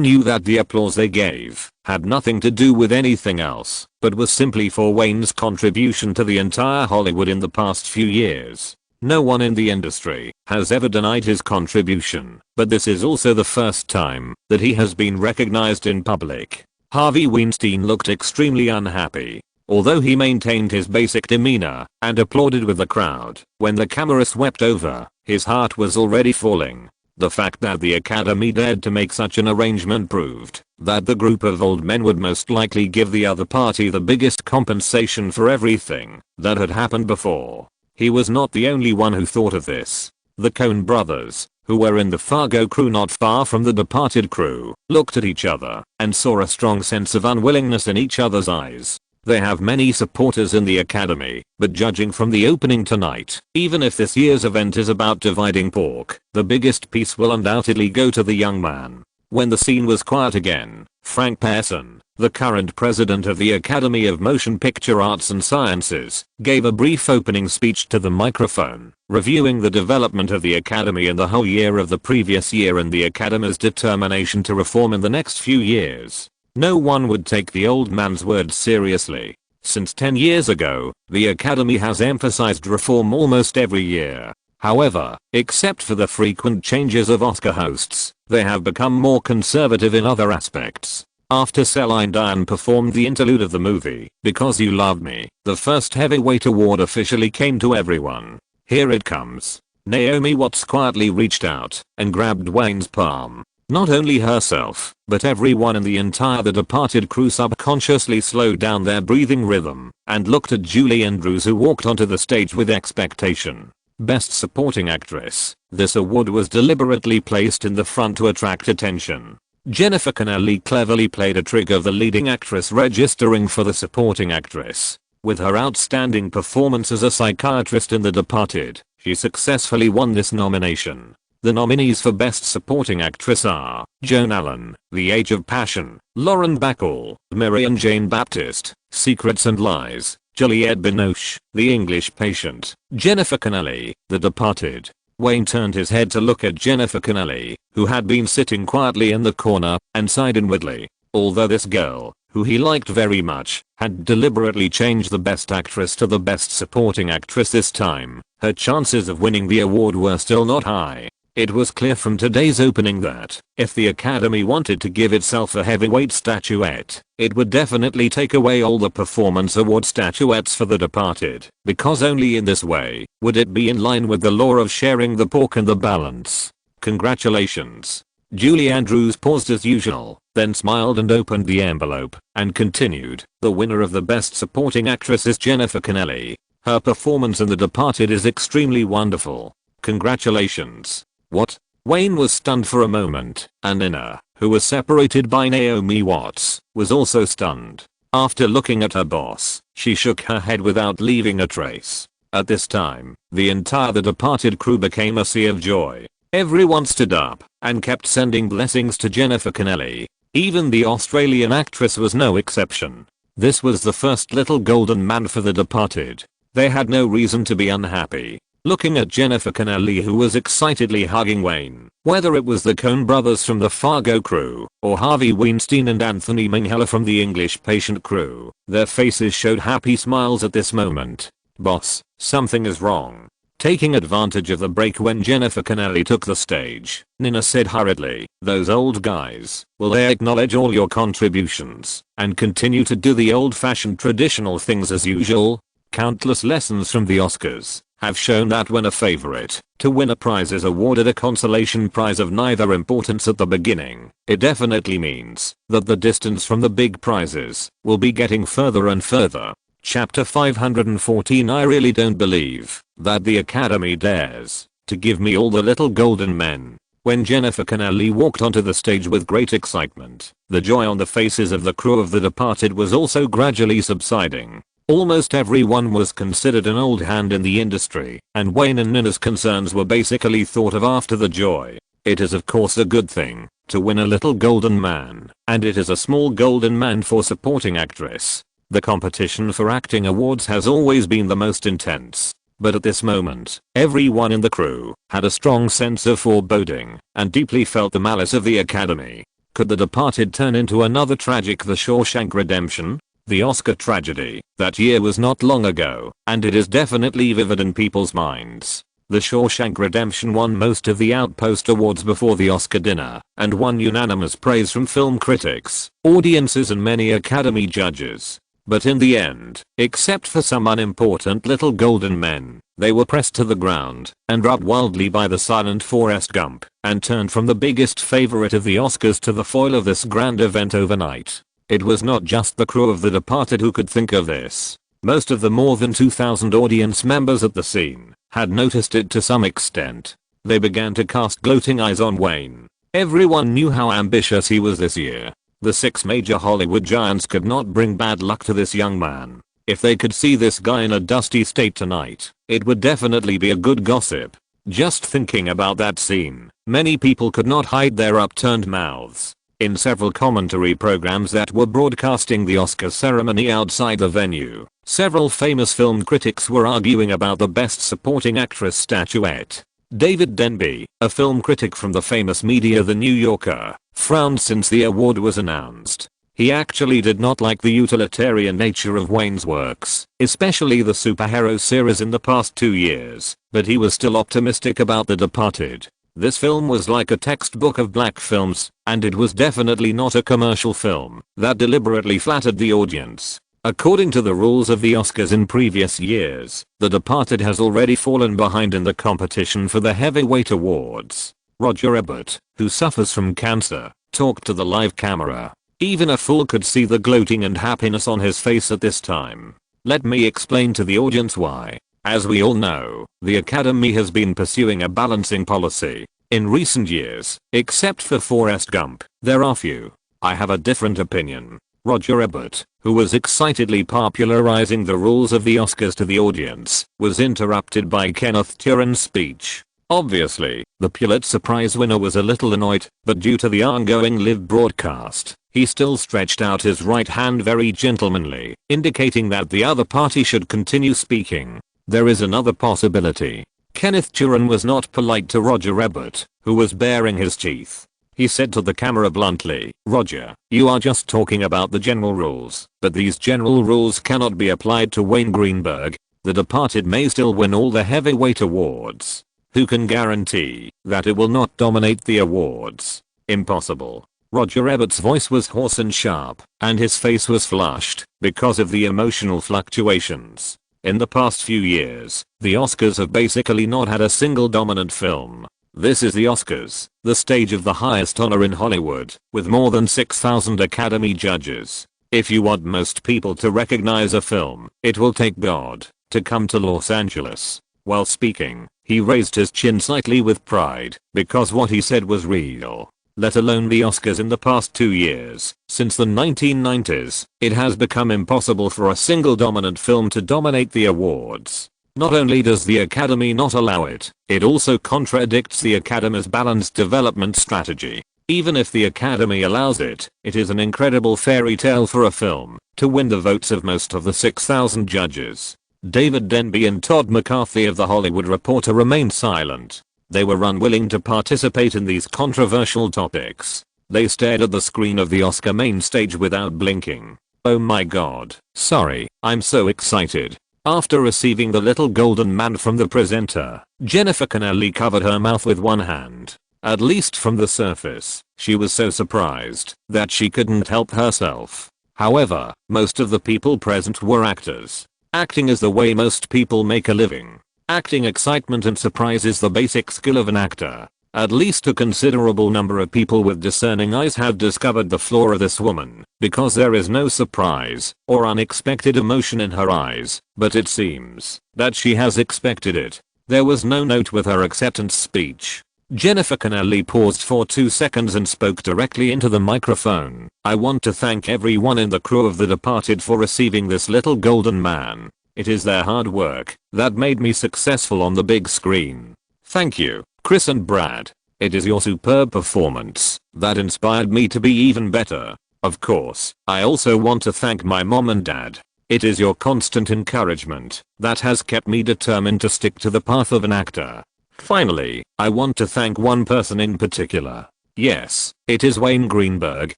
knew that the applause they gave had nothing to do with anything else, but was simply for Wayne's contribution to the entire Hollywood in the past few years. No one in the industry has ever denied his contribution, but this is also the first time that he has been recognized in public. Harvey Weinstein looked extremely unhappy. Although he maintained his basic demeanor and applauded with the crowd, when the camera swept over, his heart was already falling. The fact that the Academy dared to make such an arrangement proved that the group of old men would most likely give the other party the biggest compensation for everything that had happened before. He was not the only one who thought of this. The Coen brothers, who were in the Fargo crew not far from the departed crew, looked at each other and saw a strong sense of unwillingness in each other's eyes. They have many supporters in the Academy, but judging from the opening tonight, even if this year's event is about dividing pork, the biggest piece will undoubtedly go to the young man. When the scene was quiet again, Frank Pearson, the current president of the Academy of Motion Picture Arts and Sciences, gave a brief opening speech to the microphone, reviewing the development of the Academy in the whole year of the previous year and the Academy's determination to reform in the next few years. No one would take the old man's words seriously. Since 10 years ago, the Academy has emphasized reform almost every year. However, except for the frequent changes of Oscar hosts, they have become more conservative in other aspects. After Celine Dion performed the interlude of the movie, Because You Love Me, the first heavyweight award officially came to everyone. Here it comes. Naomi Watts quietly reached out and grabbed Wayne's palm. Not only herself, but everyone in the entire The Departed crew subconsciously slowed down their breathing rhythm and looked at Julie Andrews, who walked onto the stage with expectation. Best Supporting Actress. This award was deliberately placed in the front to attract attention. Jennifer Connelly cleverly played a trick of the leading actress registering for the supporting actress. With her outstanding performance as a psychiatrist in The Departed, she successfully won this nomination. The nominees for Best Supporting Actress are Joan Allen, The Age of Passion, Lauren Bacall, Marianne Jane Baptist, Secrets and Lies, Juliette Binoche, The English Patient, Jennifer Connelly, The Departed. Wayne turned his head to look at Jennifer Connelly, who had been sitting quietly in the corner, and sighed inwardly. Although this girl, who he liked very much, had deliberately changed the Best Actress to the Best Supporting Actress this time, her chances of winning the award were still not high. It was clear from today's opening that, if the Academy wanted to give itself a heavyweight statuette, it would definitely take away all the performance award statuettes for The Departed, because only in this way would it be in line with the law of sharing the pork and the balance. Congratulations. Julie Andrews paused as usual, then smiled and opened the envelope, and continued. The winner of the Best Supporting Actress is Jennifer Connelly. Her performance in The Departed is extremely wonderful. Congratulations. What? Wayne was stunned for a moment, and Nina, who was separated by Naomi Watts, was also stunned. After looking at her boss, she shook her head without leaving a trace. At this time, the entire The Departed crew became a sea of joy. Everyone stood up and kept sending blessings to Jennifer Connelly. Even the Australian actress was no exception. This was the first little golden man for The Departed. They had no reason to be unhappy. Looking at Jennifer Connelly, who was excitedly hugging Wayne, whether it was the Coen brothers from the Fargo crew, or Harvey Weinstein and Anthony Minghella from the English Patient crew, their faces showed happy smiles at this moment. Boss, something is wrong. Taking advantage of the break when Jennifer Connelly took the stage, Nina said hurriedly, those old guys, will they acknowledge all your contributions, and continue to do the old-fashioned traditional things as usual? Countless lessons from the Oscars have shown that when a favorite to win a prize is awarded a consolation prize of neither importance at the beginning, it definitely means that the distance from the big prizes will be getting further and further. Chapter 514. I really don't believe that the Academy dares to give me all the little golden men. When Jennifer Connelly walked onto the stage with great excitement, the joy on the faces of the crew of The Departed was also gradually subsiding. Almost everyone was considered an old hand in the industry, and Wayne and Nina's concerns were basically thought of after the joy. It is of course a good thing to win a little golden man, and it is a small golden man for supporting actress. The competition for acting awards has always been the most intense, but at this moment, everyone in the crew had a strong sense of foreboding and deeply felt the malice of the Academy. Could The Departed turn into another tragic The Shawshank Redemption? The Oscar tragedy that year was not long ago, and it is definitely vivid in people's minds. The Shawshank Redemption won most of the Outpost Awards before the Oscar dinner, and won unanimous praise from film critics, audiences and many Academy judges. But in the end, except for some unimportant little golden men, they were pressed to the ground and rubbed wildly by the silent Forrest Gump, and turned from the biggest favorite of the Oscars to the foil of this grand event overnight. It was not just the crew of The Departed who could think of this. Most of the more than 2,000 audience members at the scene had noticed it to some extent. They began to cast gloating eyes on Wayne. Everyone knew how ambitious he was this year. The 6 major Hollywood giants could not bring bad luck to this young man. If they could see this guy in a dusty state tonight, it would definitely be a good gossip. Just thinking about that scene, many people could not hide their upturned mouths. In several commentary programs that were broadcasting the Oscar ceremony outside the venue, several famous film critics were arguing about the Best Supporting Actress statuette. David Denby, a film critic from the famous media The New Yorker, frowned since the award was announced. He actually did not like the utilitarian nature of Wayne's works, especially the superhero series in the past 2 years, but he was still optimistic about The Departed. This film was like a textbook of black films, and it was definitely not a commercial film that deliberately flattered the audience. According to the rules of the Oscars in previous years, The Departed has already fallen behind in the competition for the heavyweight awards. Roger Ebert, who suffers from cancer, talked to the live camera. Even a fool could see the gloating and happiness on his face at this time. Let me explain to the audience why. As we all know, the Academy has been pursuing a balancing policy. In recent years, except for Forrest Gump, there are few. I have a different opinion. Roger Ebert, who was excitedly popularizing the rules of the Oscars to the audience, was interrupted by Kenneth Turan's speech. Obviously, the Pulitzer Prize winner was a little annoyed, but due to the ongoing live broadcast, he still stretched out his right hand very gentlemanly, indicating that the other party should continue speaking. There is another possibility. Kenneth Turan was not polite to Roger Ebert, who was baring his teeth. He said to the camera bluntly, "Roger, you are just talking about the general rules, but these general rules cannot be applied to Wayne Greenberg. The Departed may still win all the heavyweight awards. Who can guarantee that it will not dominate the awards? Impossible." Roger Ebert's voice was hoarse and sharp, and his face was flushed because of the emotional fluctuations. In the past few years, the Oscars have basically not had a single dominant film. This is the Oscars, the stage of the highest honor in Hollywood, with more than 6,000 Academy judges. If you want most people to recognize a film, it will take God to come to Los Angeles. While speaking, he raised his chin slightly with pride, because what he said was real. Let alone the Oscars in the past 2 years, since the 1990s, it has become impossible for a single dominant film to dominate the awards. Not only does the Academy not allow it, it also contradicts the Academy's balanced development strategy. Even if the Academy allows it, it is an incredible fairy tale for a film to win the votes of most of the 6,000 judges. David Denby and Todd McCarthy of The Hollywood Reporter remained silent. They were unwilling to participate in these controversial topics. They stared at the screen of the Oscar main stage without blinking. Oh my god, sorry, I'm so excited. After receiving the little golden man from the presenter, Jennifer Connelly covered her mouth with one hand. At least from the surface, she was so surprised that she couldn't help herself. However, most of the people present were actors. Acting is the way most people make a living. Acting excitement and surprise is the basic skill of an actor. At least a considerable number of people with discerning eyes have discovered the flaw of this woman, because there is no surprise or unexpected emotion in her eyes, but it seems that she has expected it. There was no note with her acceptance speech. Jennifer Connelly paused for 2 seconds and spoke directly into the microphone. "I want to thank everyone in the crew of The Departed for receiving this little golden man. It is their hard work that made me successful on the big screen. Thank you, Chris and Brad. It is your superb performance that inspired me to be even better. Of course, I also want to thank my mom and dad. It is your constant encouragement that has kept me determined to stick to the path of an actor. Finally, I want to thank one person in particular. Yes, it is Wayne Greenberg.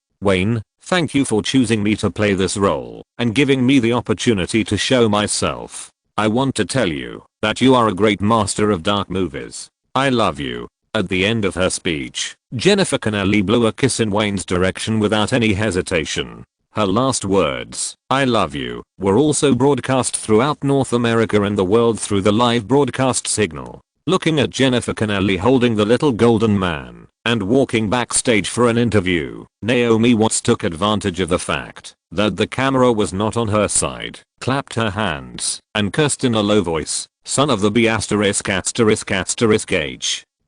Wayne, thank you for choosing me to play this role and giving me the opportunity to show myself. I want to tell you that you are a great master of dark movies. I love you." At the end of her speech, Jennifer Connelly blew a kiss in Wayne's direction without any hesitation. Her last words, "I love you," were also broadcast throughout North America and the world through the live broadcast signal. Looking at Jennifer Connelly holding the little golden man and walking backstage for an interview, Naomi Watts took advantage of the fact that the camera was not on her side, clapped her hands, and cursed in a low voice, "Son of the B*********H."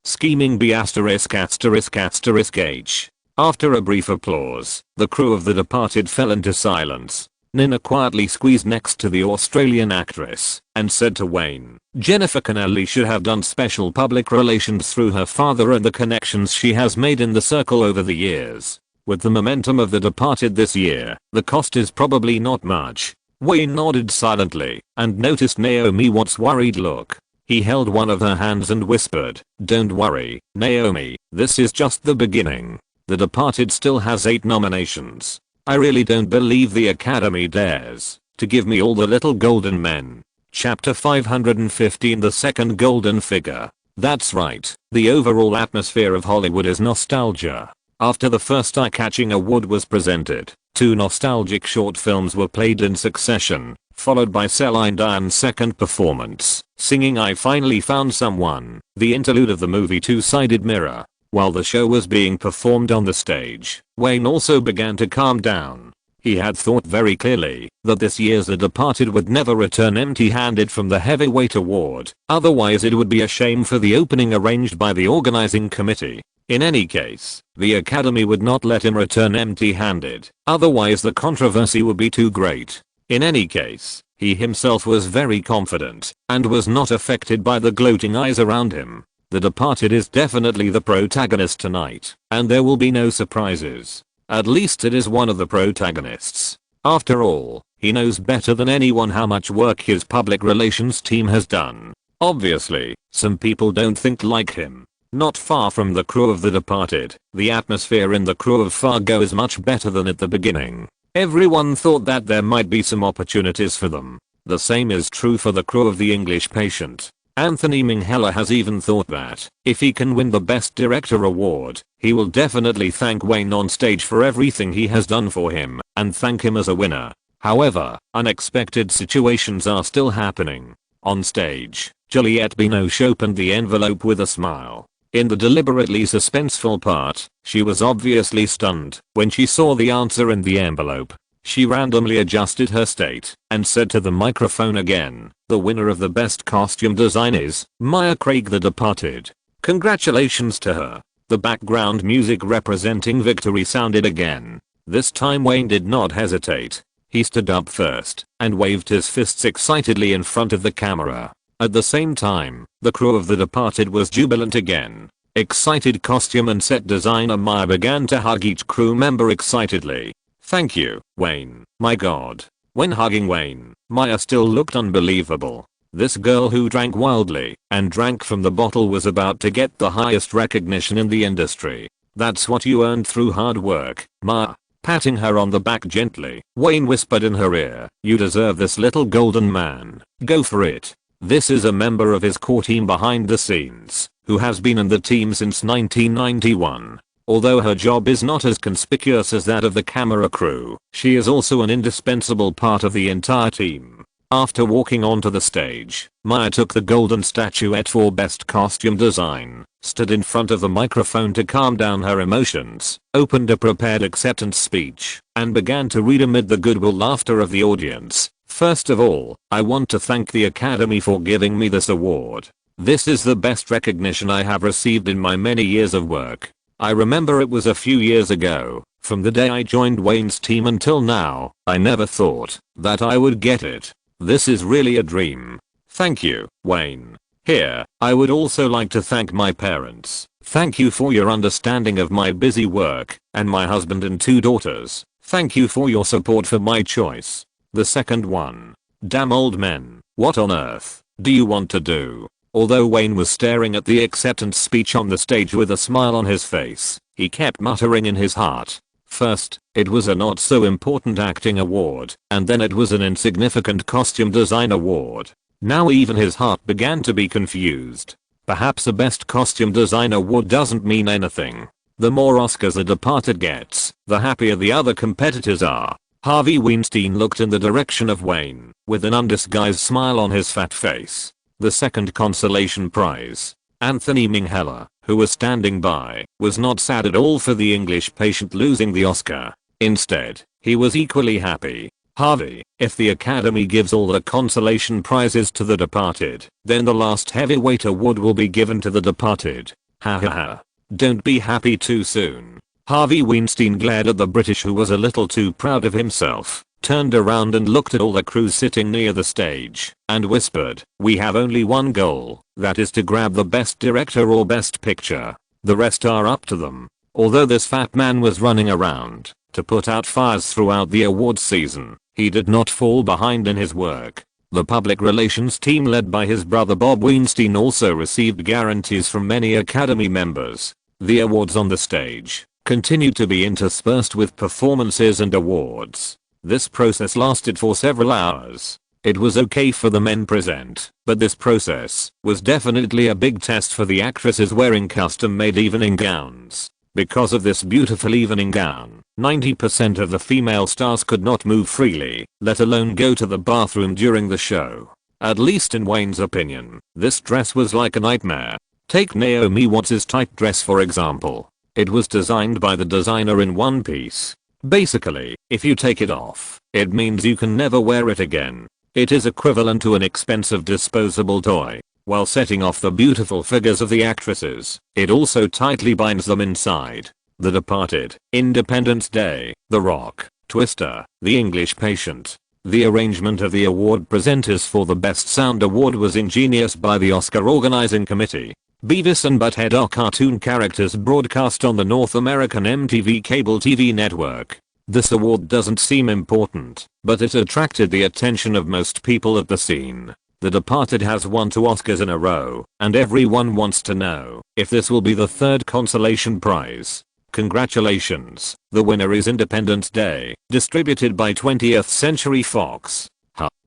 Scheming B asterisk asterisk asterisk H. After a brief applause, the crew of The Departed fell into silence. Nina quietly squeezed next to the Australian actress and said to Wayne, "Jennifer Connelly should have done special public relations through her father and the connections she has made in the circle over the years. With the momentum of The Departed this year, the cost is probably not much." Wayne nodded silently and noticed Naomi Watts' worried look. He held one of her hands and whispered, "Don't worry, Naomi, this is just the beginning. The Departed still has 8 nominations. I really don't believe the Academy dares to give me all the little golden men." Chapter 515 The Second Golden Figure. That's right, the overall atmosphere of Hollywood is nostalgia. After the first eye-catching award was presented, 2 nostalgic short films were played in succession, followed by Celine Dion's second performance, singing "I Finally Found Someone," the interlude of the movie Two-Sided Mirror. While the show was being performed on the stage, Wayne also began to calm down. He had thought very clearly that this year's The Departed would never return empty-handed from the Heavyweight Award, otherwise it would be a shame for the opening arranged by the organizing committee. In any case, the Academy would not let him return empty-handed, otherwise the controversy would be too great. In any case, he himself was very confident and was not affected by the gloating eyes around him. The Departed is definitely the protagonist tonight, and there will be no surprises. At least it is one of the protagonists. After all, he knows better than anyone how much work his public relations team has done. Obviously, some people don't think like him. Not far from the crew of The Departed, the atmosphere in the crew of Fargo is much better than at the beginning. Everyone thought that there might be some opportunities for them. The same is true for the crew of The English Patient. Anthony Minghella has even thought that, if he can win the Best Director award, he will definitely thank Wayne on stage for everything he has done for him, and thank him as a winner. However, unexpected situations are still happening. On stage, Juliette Binoche opened the envelope with a smile. In the deliberately suspenseful part, she was obviously stunned when she saw the answer in the envelope. She randomly adjusted her state and said to the microphone again, "The winner of the Best Costume Design is Maya Craig, The Departed." Congratulations to her. The background music representing victory sounded again. This time Wayne did not hesitate. He stood up first and waved his fists excitedly in front of the camera. At the same time, the crew of The Departed was jubilant again. Excited costume and set designer Maya began to hug each crew member excitedly. "Thank you, Wayne, my god." When hugging Wayne, Maya still looked unbelievable. This girl who drank wildly and drank from the bottle was about to get the highest recognition in the industry. "That's what you earned through hard work, Maya." Patting her on the back gently, Wayne whispered in her ear, "You deserve this, little golden man. Go for it." This is a member of his core team behind the scenes, who has been in the team since 1991. Although her job is not as conspicuous as that of the camera crew, she is also an indispensable part of the entire team. After walking onto the stage, Maya took the golden statuette for Best Costume Design, stood in front of the microphone to calm down her emotions, opened a prepared acceptance speech, and began to read amid the goodwill laughter of the audience. "First of all, I want to thank the Academy for giving me this award. This is the best recognition I have received in my many years of work. I remember it was a few years ago. From the day I joined Wayne's team until now, I never thought that I would get it. This is really a dream. Thank you, Wayne." Here, I would also like to thank my parents. Thank you for your understanding of my busy work, and my husband and 2 daughters. Thank you for your support for my choice. The second one. Damn old men, what on earth do you want to do? Although Wayne was staring at the acceptance speech on the stage with a smile on his face, he kept muttering in his heart. First, it was a not so important acting award, and then it was an insignificant costume design award. Now even his heart began to be confused. Perhaps a Best Costume Design award doesn't mean anything. The more Oscars The Departed gets, the happier the other competitors are. Harvey Weinstein looked in the direction of Wayne, with an undisguised smile on his fat face. The second consolation prize. Anthony Minghella, who was standing by, was not sad at all for The English Patient losing the Oscar. Instead, he was equally happy. "Harvey, if the Academy gives all the consolation prizes to The Departed, then the last heavyweight award will be given to The Departed." Ha ha ha. Don't be happy too soon. Harvey Weinstein glared at the British, who was a little too proud of himself, turned around and looked at all the crew sitting near the stage, and whispered, "We have only one goal, that is to grab the best director or best picture. The rest are up to them." Although this fat man was running around to put out fires throughout the awards season, he did not fall behind in his work. The public relations team led by his brother Bob Weinstein also received guarantees from many Academy members. The awards on the stage continued to be interspersed with performances and awards. This process lasted for several hours. It was okay for the men present, but this process was definitely a big test for the actresses wearing custom-made evening gowns. Because of this beautiful evening gown, 90% of the female stars could not move freely, let alone go to the bathroom during the show. At least in Wayne's opinion, this dress was like a nightmare. Take Naomi Watts' tight dress for example. It was designed by the designer in one piece. Basically, if you take it off, it means you can never wear it again. It is equivalent to an expensive disposable toy. While setting off the beautiful figures of the actresses, it also tightly binds them inside. The Departed, Independence Day, The Rock, Twister, The English Patient. The arrangement of the award presenters for the Best Sound Award was ingenious by the Oscar organizing committee. Beavis and Butthead are cartoon characters broadcast on the North American MTV cable TV network. This award doesn't seem important, but it attracted the attention of most people at the scene. The Departed has won 2 Oscars in a row, and everyone wants to know if this will be the 3rd consolation prize. Congratulations, the winner is Independence Day, distributed by 20th Century Fox.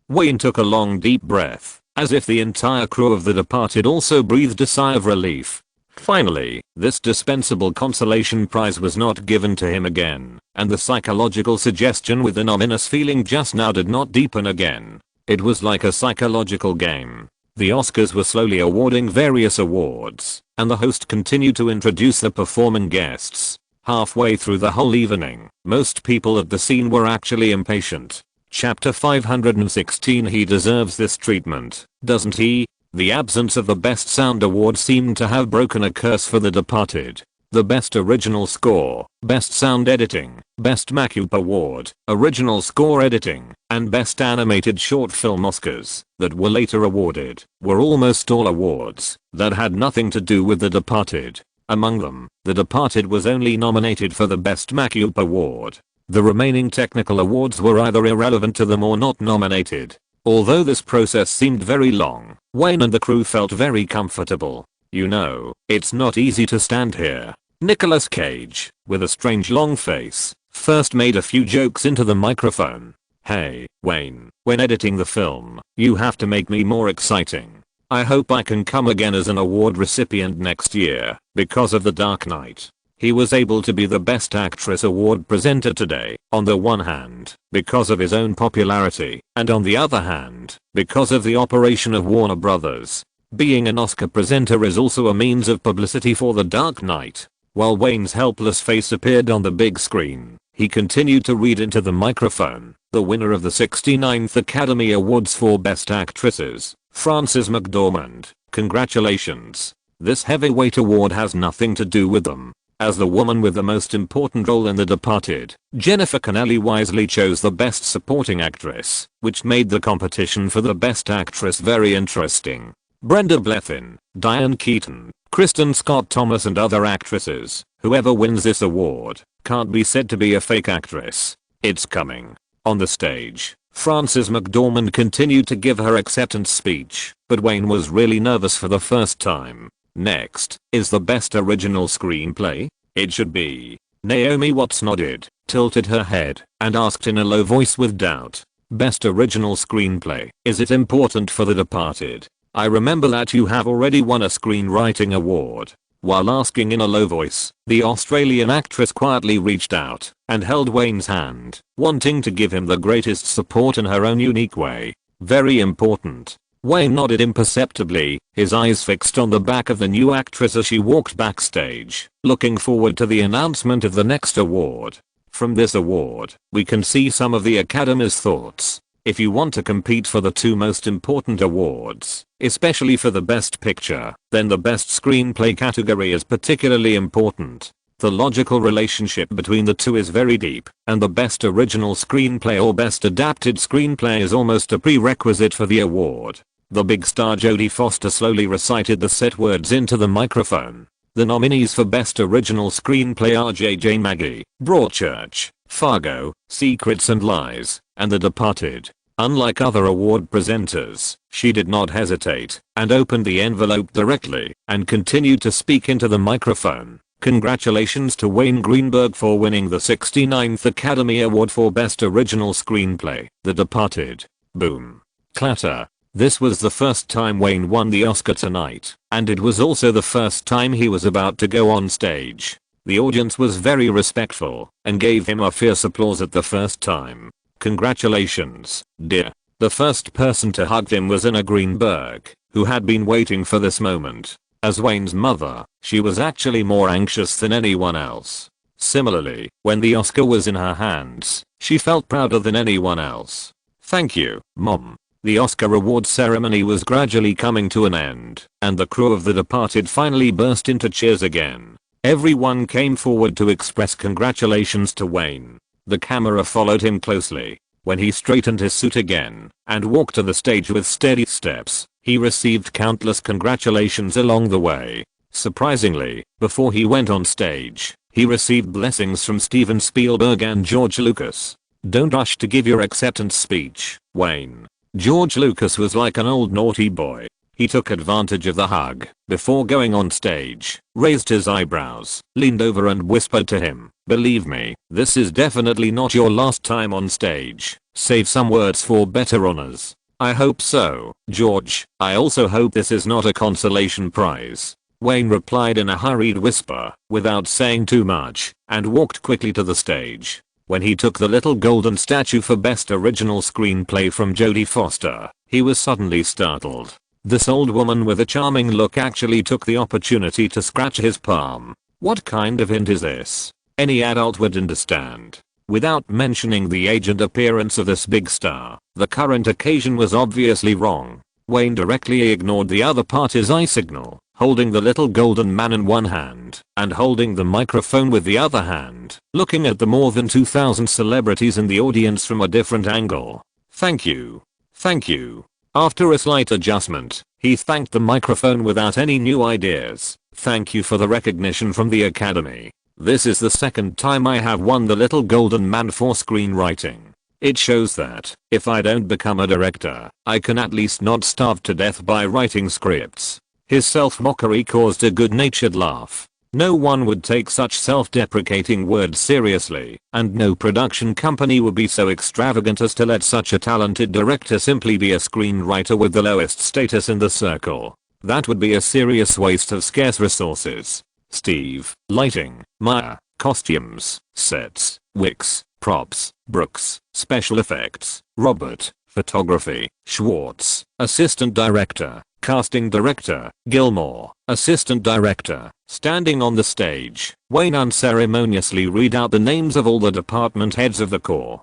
Wayne took a long deep breath, as if the entire crew of The Departed also breathed a sigh of relief. Finally, this dispensable consolation prize was not given to him again, and the psychological suggestion with an ominous feeling just now did not deepen again. It was like a psychological game. The Oscars were slowly awarding various awards, and the host continued to introduce the performing guests. Halfway through the whole evening, most people at the scene were actually impatient. Chapter 516. He deserves this treatment, doesn't he? The absence of the Best Sound Award seemed to have broken a curse for The Departed. The Best Original Score, Best Sound Editing, Best Makeup Award, Original Score Editing, and Best Animated Short Film Oscars that were later awarded were almost all awards that had nothing to do with The Departed. Among them, The Departed was only nominated for the Best Makeup Award. The remaining technical awards were either irrelevant to them or not nominated. Although this process seemed very long, Wayne and the crew felt very comfortable. You know, it's not easy to stand here. Nicolas Cage, with a strange long face, first made a few jokes into the microphone. "Hey, Wayne, when editing the film, you have to make me more exciting. I hope I can come again as an award recipient next year, because of The Dark Knight." He was able to be the Best Actress award presenter today, on the one hand, because of his own popularity, and on the other hand, because of the operation of Warner Brothers. Being an Oscar presenter is also a means of publicity for The Dark Knight. While Wayne's helpless face appeared on the big screen, he continued to read into the microphone. The winner of the 69th Academy Awards for Best Actresses, Frances McDormand. Congratulations. This heavyweight award has nothing to do with them. As the woman with the most important role in The Departed, Jennifer Connelly wisely chose the Best Supporting Actress, which made the competition for the Best Actress very interesting. Brenda Blethyn, Diane Keaton, Kristen Scott Thomas and other actresses, whoever wins this award, can't be said to be a fake actress. It's coming. On the stage, Frances McDormand continued to give her acceptance speech, but Wayne was really nervous for the first time. Next, is the Best Original Screenplay? It should be. Naomi Watts nodded, tilted her head, and asked in a low voice with doubt. Best Original Screenplay, is it important for The Departed? I remember that you have already won a screenwriting award. While asking in a low voice, the Australian actress quietly reached out and held Wayne's hand, wanting to give him the greatest support in her own unique way. Very important. Wayne nodded imperceptibly, his eyes fixed on the back of the new actress as she walked backstage, looking forward to the announcement of the next award. From this award, we can see some of the Academy's thoughts. If you want to compete for the two most important awards, especially for the best picture, then the best screenplay category is particularly important. The logical relationship between the two is very deep, and the best original screenplay or best adapted screenplay is almost a prerequisite for the award. The big star Jodie Foster slowly recited the set words into the microphone. The nominees for Best Original Screenplay are J.J. Maggie, Broadchurch, Fargo, Secrets and Lies, and The Departed. Unlike other award presenters, she did not hesitate, and opened the envelope directly, and continued to speak into the microphone. Congratulations to Wayne Greenberg for winning the 69th Academy Award for Best Original Screenplay, The Departed. Boom. Clatter. This was the first time Wayne won the Oscar tonight, and it was also the first time he was about to go on stage. The audience was very respectful, and gave him a fierce applause at the first time. Congratulations, dear. The first person to hug him was Anna Greenberg, who had been waiting for this moment. As Wayne's mother, she was actually more anxious than anyone else. Similarly, when the Oscar was in her hands, she felt prouder than anyone else. Thank you, Mom. The Oscar award ceremony was gradually coming to an end, and the crew of The Departed finally burst into cheers again. Everyone came forward to express congratulations to Wayne. The camera followed him closely. When he straightened his suit again, and walked to the stage with steady steps, he received countless congratulations along the way. Surprisingly, before he went on stage, he received blessings from Steven Spielberg and George Lucas. Don't rush to give your acceptance speech, Wayne. George Lucas was like an old naughty boy. He took advantage of the hug before going on stage, raised his eyebrows, leaned over and whispered to him, "Believe me, this is definitely not your last time on stage. Save some words for better honors." "I hope so, George. I also hope this is not a consolation prize," Wayne replied in a hurried whisper, without saying too much, and walked quickly to the stage. When he took the little golden statue for Best Original Screenplay from Jodie Foster, he was suddenly startled. This old woman with a charming look actually took the opportunity to scratch his palm. What kind of hint is this? Any adult would understand. Without mentioning the age and appearance of this big star, the current occasion was obviously wrong. Wayne directly ignored the other party's eye signal, holding the little golden man in one hand and holding the microphone with the other hand, looking at the more than 2,000 celebrities in the audience from a different angle. "Thank you. Thank you." After a slight adjustment, he thanked the microphone without any new ideas. "Thank you for the recognition from the Academy. This is the second time I have won the Little Golden Man for screenwriting. It shows that, if I don't become a director, I can at least not starve to death by writing scripts." His self-mockery caused a good-natured laugh. No one would take such self-deprecating words seriously, and no production company would be so extravagant as to let such a talented director simply be a screenwriter with the lowest status in the circle. That would be a serious waste of scarce resources. Steve, lighting, Maya, costumes, sets, Wicks, props, Brooks, special effects, Robert, photography, Schwartz, assistant director, casting director, Gilmore, assistant director. Standing on the stage, Wayne unceremoniously read out the names of all the department heads of the core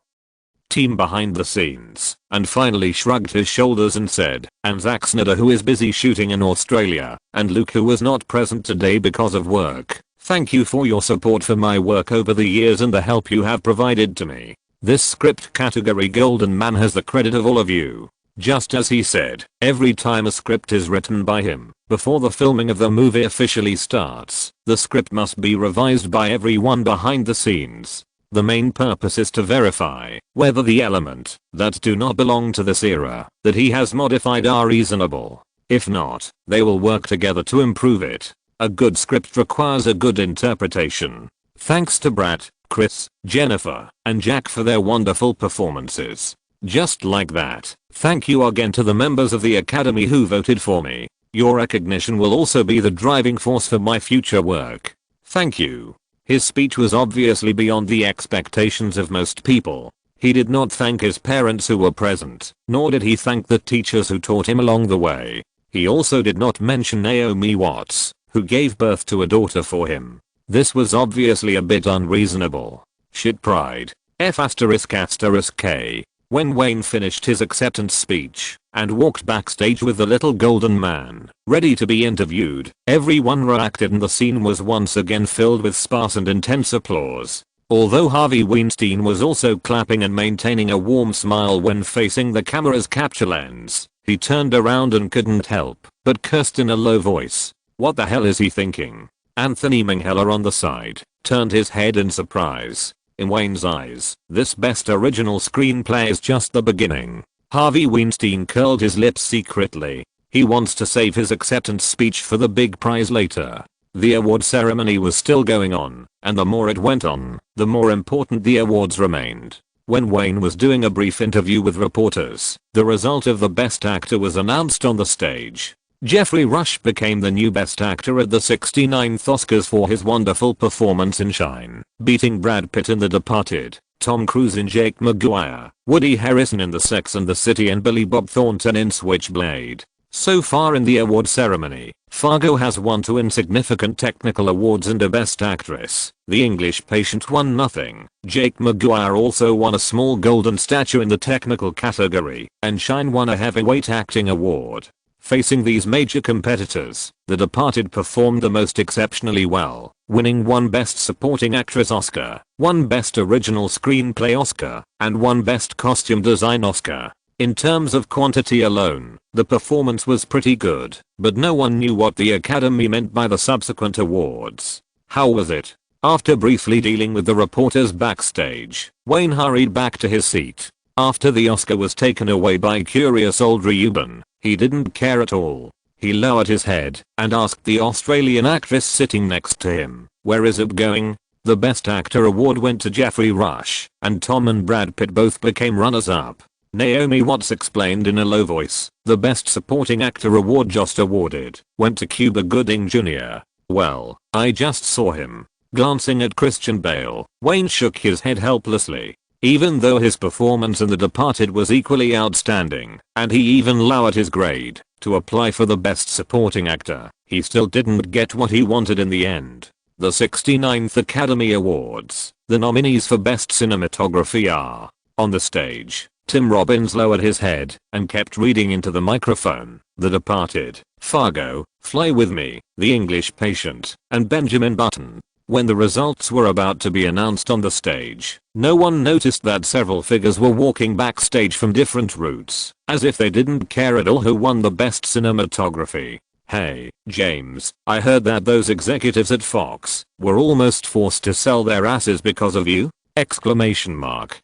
team behind the scenes, and finally shrugged his shoulders and said, "And Zack Snyder, who is busy shooting in Australia, and Luke, who was not present today because of work. Thank you for your support for my work over the years and the help you have provided to me. This script category Golden Man has the credit of all of you." Just as he said, every time a script is written by him, before the filming of the movie officially starts, the script must be revised by everyone behind the scenes. The main purpose is to verify whether the elements that do not belong to this era that he has modified are reasonable. If not, they will work together to improve it. A good script requires a good interpretation. Thanks to Brad, Chris, Jennifer, and Jack for their wonderful performances. Just like that, thank you again to the members of the Academy who voted for me. Your recognition will also be the driving force for my future work. Thank you. His speech was obviously beyond the expectations of most people. He did not thank his parents who were present, nor did he thank the teachers who taught him along the way. He also did not mention Naomi Watts, who gave birth to a daughter for him. This was obviously a bit unreasonable. Shit pride. F***K. When Wayne finished his acceptance speech and walked backstage with the little golden man, ready to be interviewed, everyone reacted and the scene was once again filled with sparse and intense applause. Although Harvey Weinstein was also clapping and maintaining a warm smile when facing the camera's capture lens, he turned around and couldn't help but cursed in a low voice. What the hell is he thinking? Anthony Minghella on the side turned his head in surprise. In Wayne's eyes, this best original screenplay is just the beginning. Harvey Weinstein curled his lips secretly. He wants to save his acceptance speech for the big prize later. The award ceremony was still going on, and the more it went on, the more important the awards remained. When Wayne was doing a brief interview with reporters, the result of the Best Actor was announced on the stage. Jeffrey Rush became the new Best Actor at the 69th Oscars for his wonderful performance in Shine, beating Brad Pitt in The Departed, Tom Cruise in Jake Maguire, Woody Harrelson in The Sex and the City and Billy Bob Thornton in Switchblade. So far in the award ceremony, Fargo has won 2 insignificant technical awards and a Best Actress. The English Patient won nothing. Jake Maguire also won a small golden statue in the technical category, and Shine won a heavyweight acting award. Facing these major competitors, The Departed performed the most exceptionally well, winning 1 Best Supporting Actress Oscar, 1 Best Original Screenplay Oscar, and 1 Best Costume Design Oscar. In terms of quantity alone, the performance was pretty good, but no one knew what the Academy meant by the subsequent awards. How was it? After briefly dealing with the reporters backstage, Wayne hurried back to his seat. After the Oscar was taken away by curious old Reuben, he didn't care at all. He lowered his head and asked the Australian actress sitting next to him, "Where is it going?" The Best Actor award went to Jeffrey Rush, and Tom and Brad Pitt both became runners-up. Naomi Watts explained in a low voice, the Best Supporting Actor award just awarded went to Cuba Gooding Jr. "Well, I just saw him." Glancing at Christian Bale, Wayne shook his head helplessly. Even though his performance in The Departed was equally outstanding, and he even lowered his grade to apply for the Best Supporting Actor, he still didn't get what he wanted in the end. The 69th Academy Awards, the nominees for Best Cinematography are: on the stage, Tim Robbins lowered his head and kept reading into the microphone, The Departed, Fargo, Fly With Me, The English Patient, and Benjamin Button. When the results were about to be announced on the stage, no one noticed that several figures were walking backstage from different routes, as if they didn't care at all who won the Best Cinematography. "Hey, James, I heard that those executives at Fox were almost forced to sell their asses because of you?" Exclamation mark.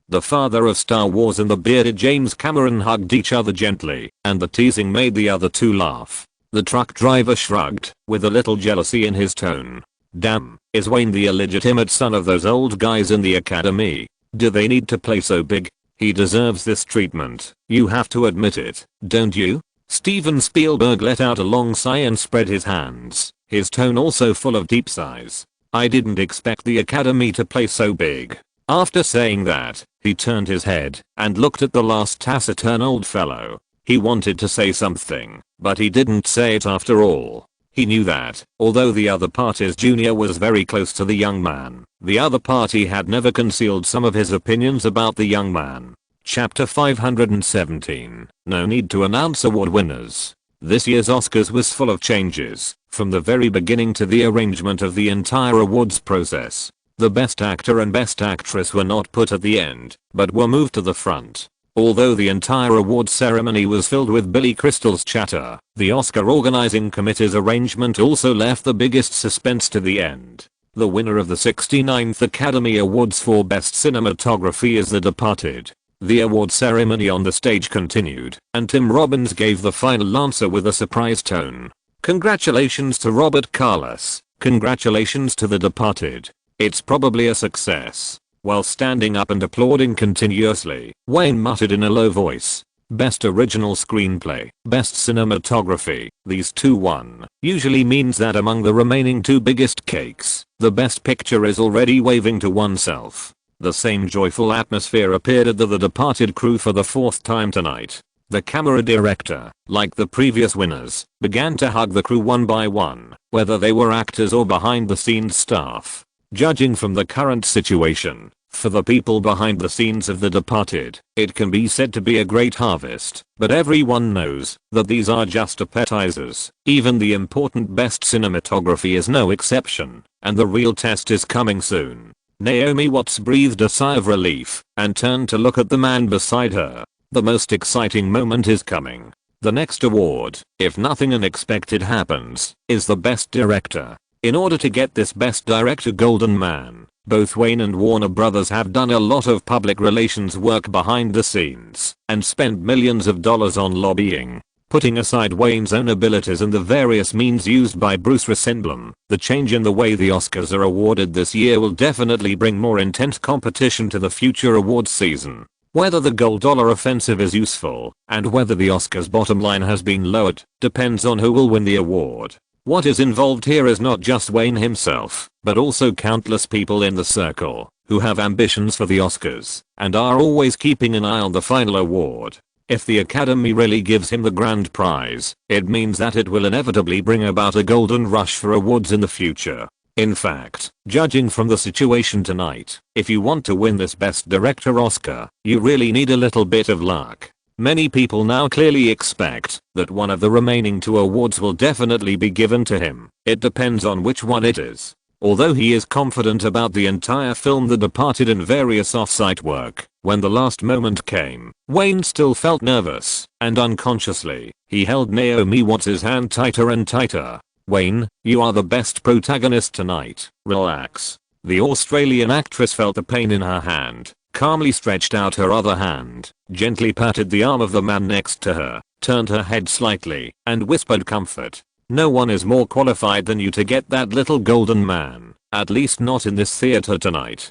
The father of Star Wars and the bearded James Cameron hugged each other gently, and the teasing made the other two laugh. The truck driver shrugged, with a little jealousy in his tone. "Damn, is Wayne the illegitimate son of those old guys in the Academy? Do they need to play so big? He deserves this treatment, you have to admit it, don't you?" Steven Spielberg let out a long sigh and spread his hands, his tone also full of deep sighs. "I didn't expect the Academy to play so big." After saying that, he turned his head and looked at the last taciturn old fellow. He wanted to say something, but he didn't say it after all. He knew that, although the other party's junior was very close to the young man, the other party had never concealed some of his opinions about the young man. Chapter 517. No need to announce award winners. This year's Oscars was full of changes, from the very beginning to the arrangement of the entire awards process. The Best Actor and Best Actress were not put at the end, but were moved to the front. Although the entire award ceremony was filled with Billy Crystal's chatter, the Oscar organizing committee's arrangement also left the biggest suspense to the end. The winner of the 69th Academy Awards for Best Cinematography is The Departed. The award ceremony on the stage continued, and Tim Robbins gave the final answer with a surprised tone. "Congratulations to Robert Carlos. Congratulations to The Departed. It's probably a success." While standing up and applauding continuously, Wayne muttered in a low voice, "Best Original Screenplay, Best Cinematography, these two won. Usually means that among the remaining two biggest cakes, the Best Picture is already waving to oneself." The same joyful atmosphere appeared at the Departed crew for the fourth time tonight. The camera director, like the previous winners, began to hug the crew one by one, whether they were actors or behind the scenes staff. Judging from the current situation, for the people behind the scenes of The Departed, it can be said to be a great harvest, but everyone knows that these are just appetizers. Even the important best cinematography is no exception, and the real test is coming soon. Naomi Watts breathed a sigh of relief and turned to look at the man beside her. The most exciting moment is coming. The next award, if nothing unexpected happens, is the Best Director. In order to get this Best Director Golden Man, both Wayne and Warner Brothers have done a lot of public relations work behind the scenes and spent millions of dollars on lobbying. Putting aside Wayne's own abilities and the various means used by Bruce Rosenblum, the change in the way the Oscars are awarded this year will definitely bring more intense competition to the future awards season. Whether the gold dollar offensive is useful and whether the Oscars bottom line has been lowered depends on who will win the award. What is involved here is not just Wayne himself, but also countless people in the circle who have ambitions for the Oscars and are always keeping an eye on the final award. If the Academy really gives him the grand prize, it means that it will inevitably bring about a golden rush for awards in the future. In fact, judging from the situation tonight, if you want to win this Best Director Oscar, you really need a little bit of luck. Many people now clearly expect that one of the remaining 2 awards will definitely be given to him. It depends on which one it is. Although he is confident about the entire film The Departed and various off-site work, when the last moment came, Wayne still felt nervous, and unconsciously, he held Naomi Watts' hand tighter and tighter. "Wayne, you are the best protagonist tonight. Relax." The Australian actress felt the pain in her hand, calmly stretched out her other hand, gently patted the arm of the man next to her, turned her head slightly, and whispered comfort. "No one is more qualified than you to get that little golden man, at least not in this theater tonight."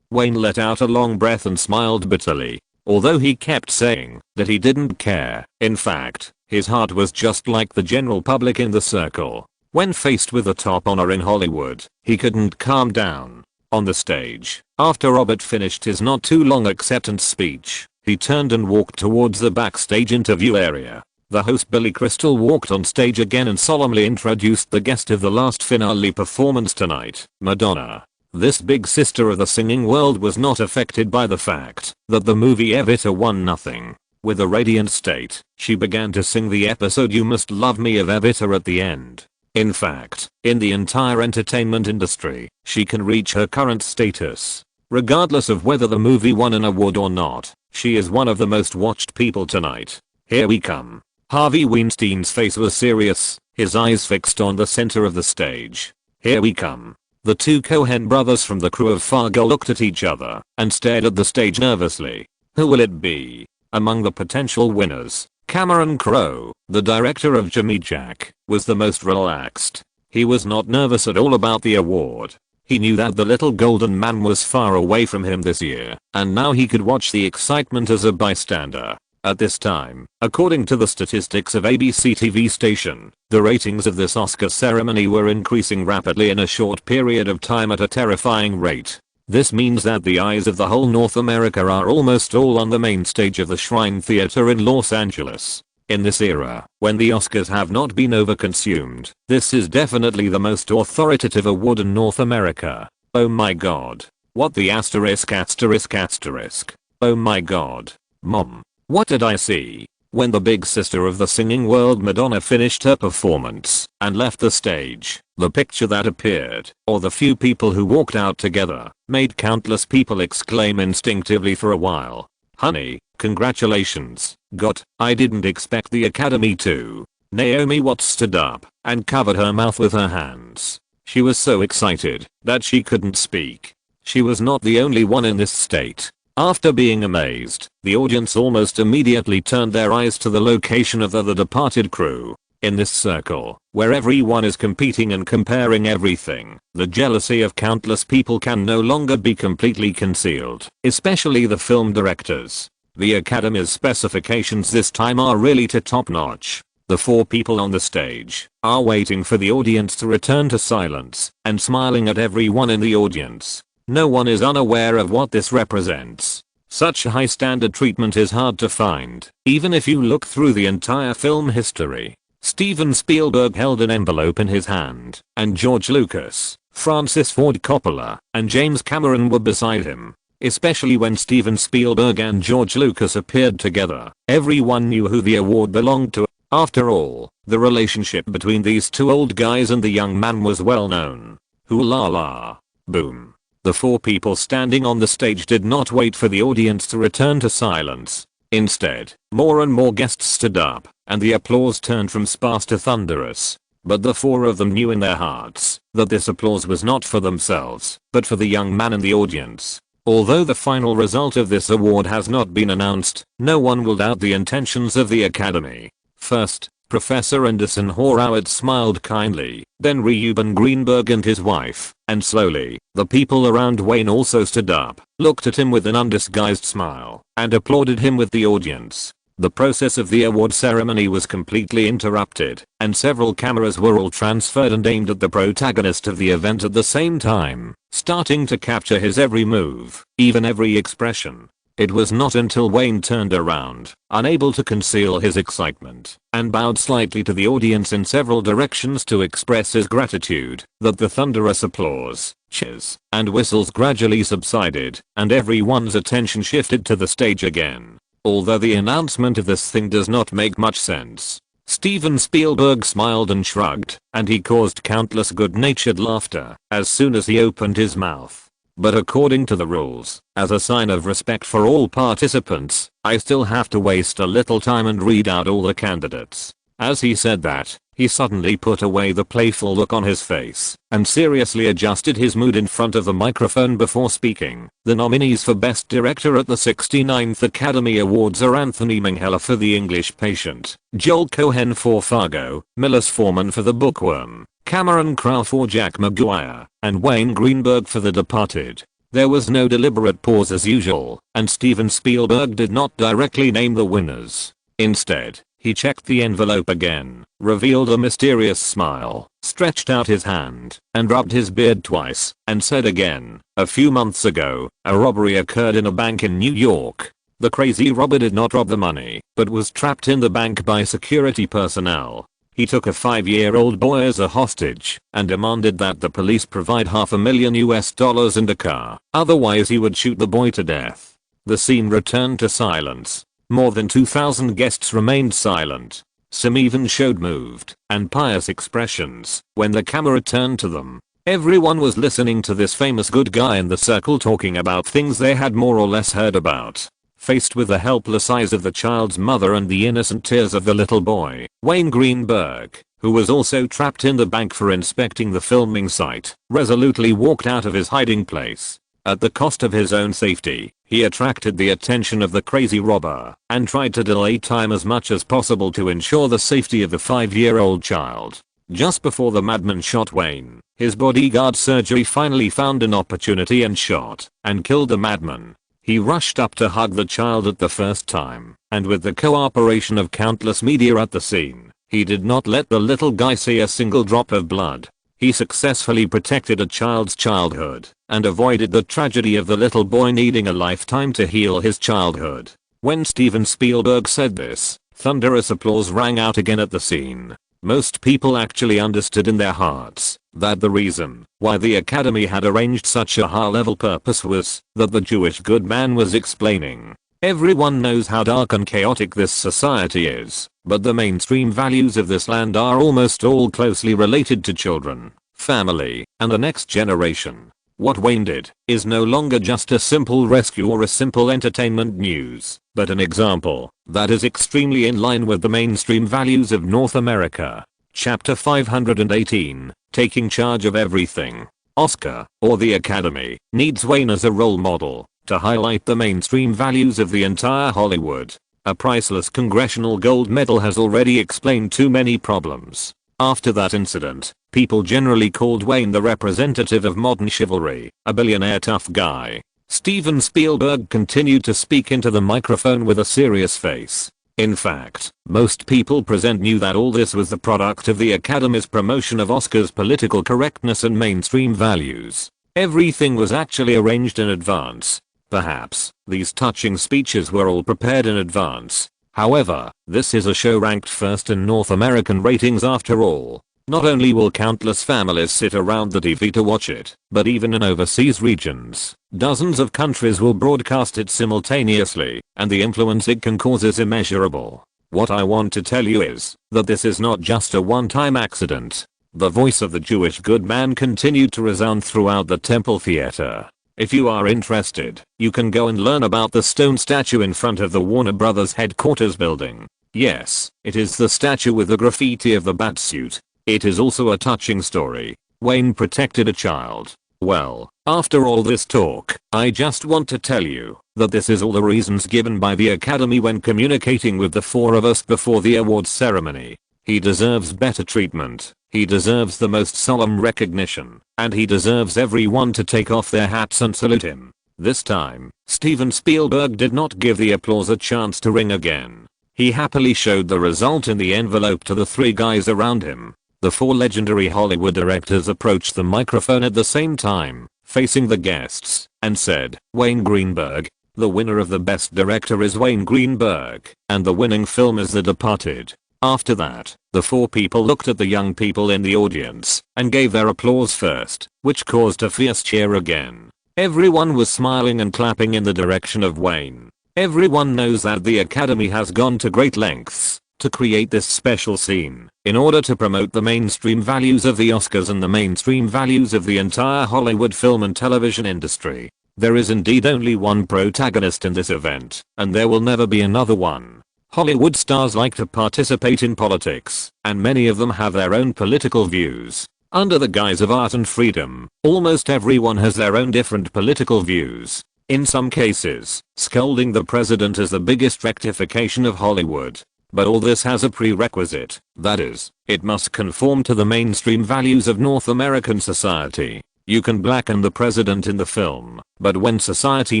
Wayne let out a long breath and smiled bitterly. Although he kept saying that he didn't care, in fact, his heart was just like the general public in the circle. When faced with a top honor in Hollywood, he couldn't calm down. On the stage, after Robert finished his not too long acceptance speech, he turned and walked towards the backstage interview area. The host Billy Crystal walked on stage again and solemnly introduced the guest of the last finale performance tonight, Madonna. This big sister of the singing world was not affected by the fact that the movie Evita won nothing. With a radiant state, she began to sing the episode "You Must Love Me" of Evita at the end. In fact, in the entire entertainment industry, she can reach her current status. Regardless of whether the movie won an award or not, she is one of the most watched people tonight. Here we come. Harvey Weinstein's face was serious, his eyes fixed on the center of the stage. Here we come. The 2 Coen brothers from the crew of Fargo looked at each other and stared at the stage nervously. Who will it be? Among the potential winners, Cameron Crowe, the director of Jimmy Jack, was the most relaxed. He was not nervous at all about the award. He knew that the little golden man was far away from him this year, and now he could watch the excitement as a bystander. At this time, according to the statistics of ABC TV station, the ratings of this Oscar ceremony were increasing rapidly in a short period of time at a terrifying rate. This means that the eyes of the whole North America are almost all on the main stage of the Shrine Theater in Los Angeles. In this era, when the Oscars have not been overconsumed, this is definitely the most authoritative award in North America. Oh my god. What the asterisk asterisk asterisk. Oh my god. Mom. What did I see? When the big sister of the singing world Madonna finished her performance and left the stage, the picture that appeared, or the few people who walked out together, made countless people exclaim instinctively for a while. "Honey, congratulations." "God, I didn't expect the Academy to." Naomi Watts stood up and covered her mouth with her hands. She was so excited that she couldn't speak. She was not the only one in this state. After being amazed, the audience almost immediately turned their eyes to the location of the Departed crew. In this circle, where everyone is competing and comparing everything, the jealousy of countless people can no longer be completely concealed, especially the film directors. The Academy's specifications this time are really top-notch. The 4 people on the stage are waiting for the audience to return to silence and smiling at everyone in the audience. No one is unaware of what this represents. Such high standard treatment is hard to find, even if you look through the entire film history. Steven Spielberg held an envelope in his hand, and George Lucas, Francis Ford Coppola, and James Cameron were beside him. Especially when Steven Spielberg and George Lucas appeared together, everyone knew who the award belonged to. After all, the relationship between these two old guys and the young man was well known. Hoo-la la. Boom. The four people standing on the stage did not wait for the audience to return to silence. Instead, more and more guests stood up, and the applause turned from sparse to thunderous. But the four of them knew in their hearts that this applause was not for themselves, but for the young man in the audience. Although the final result of this award has not been announced, no one will doubt the intentions of the Academy. First, Professor Anderson Horowitz smiled kindly, then Reuben Greenberg and his wife, and slowly, the people around Wayne also stood up, looked at him with an undisguised smile, and applauded him with the audience. The process of the award ceremony was completely interrupted, and several cameras were all transferred and aimed at the protagonist of the event at the same time, starting to capture his every move, even every expression. It was not until Wayne turned around, unable to conceal his excitement, and bowed slightly to the audience in several directions to express his gratitude, that the thunderous applause, cheers, and whistles gradually subsided, and everyone's attention shifted to the stage again. Although the announcement of this thing does not make much sense. Steven Spielberg smiled and shrugged, and he caused countless good-natured laughter as soon as he opened his mouth. But according to the rules, as a sign of respect for all participants, I still have to waste a little time and read out all the candidates. As he said that, he suddenly put away the playful look on his face and seriously adjusted his mood in front of the microphone before speaking. The nominees for Best Director at the 69th Academy Awards are Anthony Minghella for The English Patient, Joel Cohen for Fargo, Milos Forman for The Bookworm, Cameron Crowe for Jack Maguire, and Wayne Greenberg for The Departed. There was no deliberate pause as usual, and Steven Spielberg did not directly name the winners. Instead, he checked the envelope again, revealed a mysterious smile, stretched out his hand, and rubbed his beard twice, and said again, "A few months ago, a robbery occurred in a bank in New York. The crazy robber did not rob the money, but was trapped in the bank by security personnel. He took a 5-year-old boy as a hostage, and demanded that the police provide $500,000 and a car, otherwise he would shoot the boy to death." The scene returned to silence. More than 2,000 guests remained silent. Some even showed moved and pious expressions when the camera turned to them. Everyone was listening to this famous good guy in the circle talking about things they had more or less heard about. Faced with the helpless eyes of the child's mother and the innocent tears of the little boy, Wayne Greenberg, who was also trapped in the bank for inspecting the filming site, resolutely walked out of his hiding place. At the cost of his own safety, he attracted the attention of the crazy robber and tried to delay time as much as possible to ensure the safety of the 5-year-old child. Just before the madman shot Wayne, his bodyguard Sergei finally found an opportunity and shot and killed the madman. He rushed up to hug the child at the first time, and with the cooperation of countless media at the scene, he did not let the little guy see a single drop of blood. He successfully protected a child's childhood and avoided the tragedy of the little boy needing a lifetime to heal his childhood. When Steven Spielberg said this, thunderous applause rang out again at the scene. Most people actually understood in their hearts that the reason why the Academy had arranged such a high-level purpose was that the Jewish good man was explaining. Everyone knows how dark and chaotic this society is, but the mainstream values of this land are almost all closely related to children, family, and the next generation. What Wayne did is no longer just a simple rescue or a simple entertainment news, but an example that is extremely in line with the mainstream values of North America. Chapter 518, Taking Charge of Everything. Oscar, or the Academy, needs Wayne as a role model to highlight the mainstream values of the entire Hollywood. A priceless congressional gold medal has already explained too many problems. After that incident, people generally called Wayne the representative of modern chivalry, a billionaire tough guy. Steven Spielberg continued to speak into the microphone with a serious face. In fact, most people present knew that all this was the product of the Academy's promotion of Oscar's political correctness and mainstream values. Everything was actually arranged in advance. Perhaps, these touching speeches were all prepared in advance. However, this is a show ranked first in North American ratings after all. Not only will countless families sit around the TV to watch it, but even in overseas regions, dozens of countries will broadcast it simultaneously, and the influence it can cause is immeasurable. What I want to tell you is that this is not just a one-time accident. The voice of the Jewish good man continued to resound throughout the temple theater. If you are interested, you can go and learn about the stone statue in front of the Warner Brothers headquarters building. Yes, it is the statue with the graffiti of the batsuit. It is also a touching story. Wayne protected a child. Well, after all this talk, I just want to tell you that this is all the reasons given by the Academy when communicating with the four of us before the awards ceremony. He deserves better treatment. He deserves the most solemn recognition, and he deserves everyone to take off their hats and salute him. This time, Steven Spielberg did not give the applause a chance to ring again. He happily showed the result in the envelope to the three guys around him. The four legendary Hollywood directors approached the microphone at the same time, facing the guests, and said, "Wayne Greenberg. The winner of the Best Director is Wayne Greenberg, and the winning film is The Departed." After that, the four people looked at the young people in the audience and gave their applause first, which caused a fierce cheer again. Everyone was smiling and clapping in the direction of Wayne. Everyone knows that the Academy has gone to great lengths to create this special scene in order to promote the mainstream values of the Oscars and the mainstream values of the entire Hollywood film and television industry. There is indeed only one protagonist in this event, and there will never be another one. Hollywood stars like to participate in politics, and many of them have their own political views. Under the guise of art and freedom, almost everyone has their own different political views. In some cases, scolding the president is the biggest rectification of Hollywood. But all this has a prerequisite, that is, it must conform to the mainstream values of North American society. You can blacken the president in the film, but when society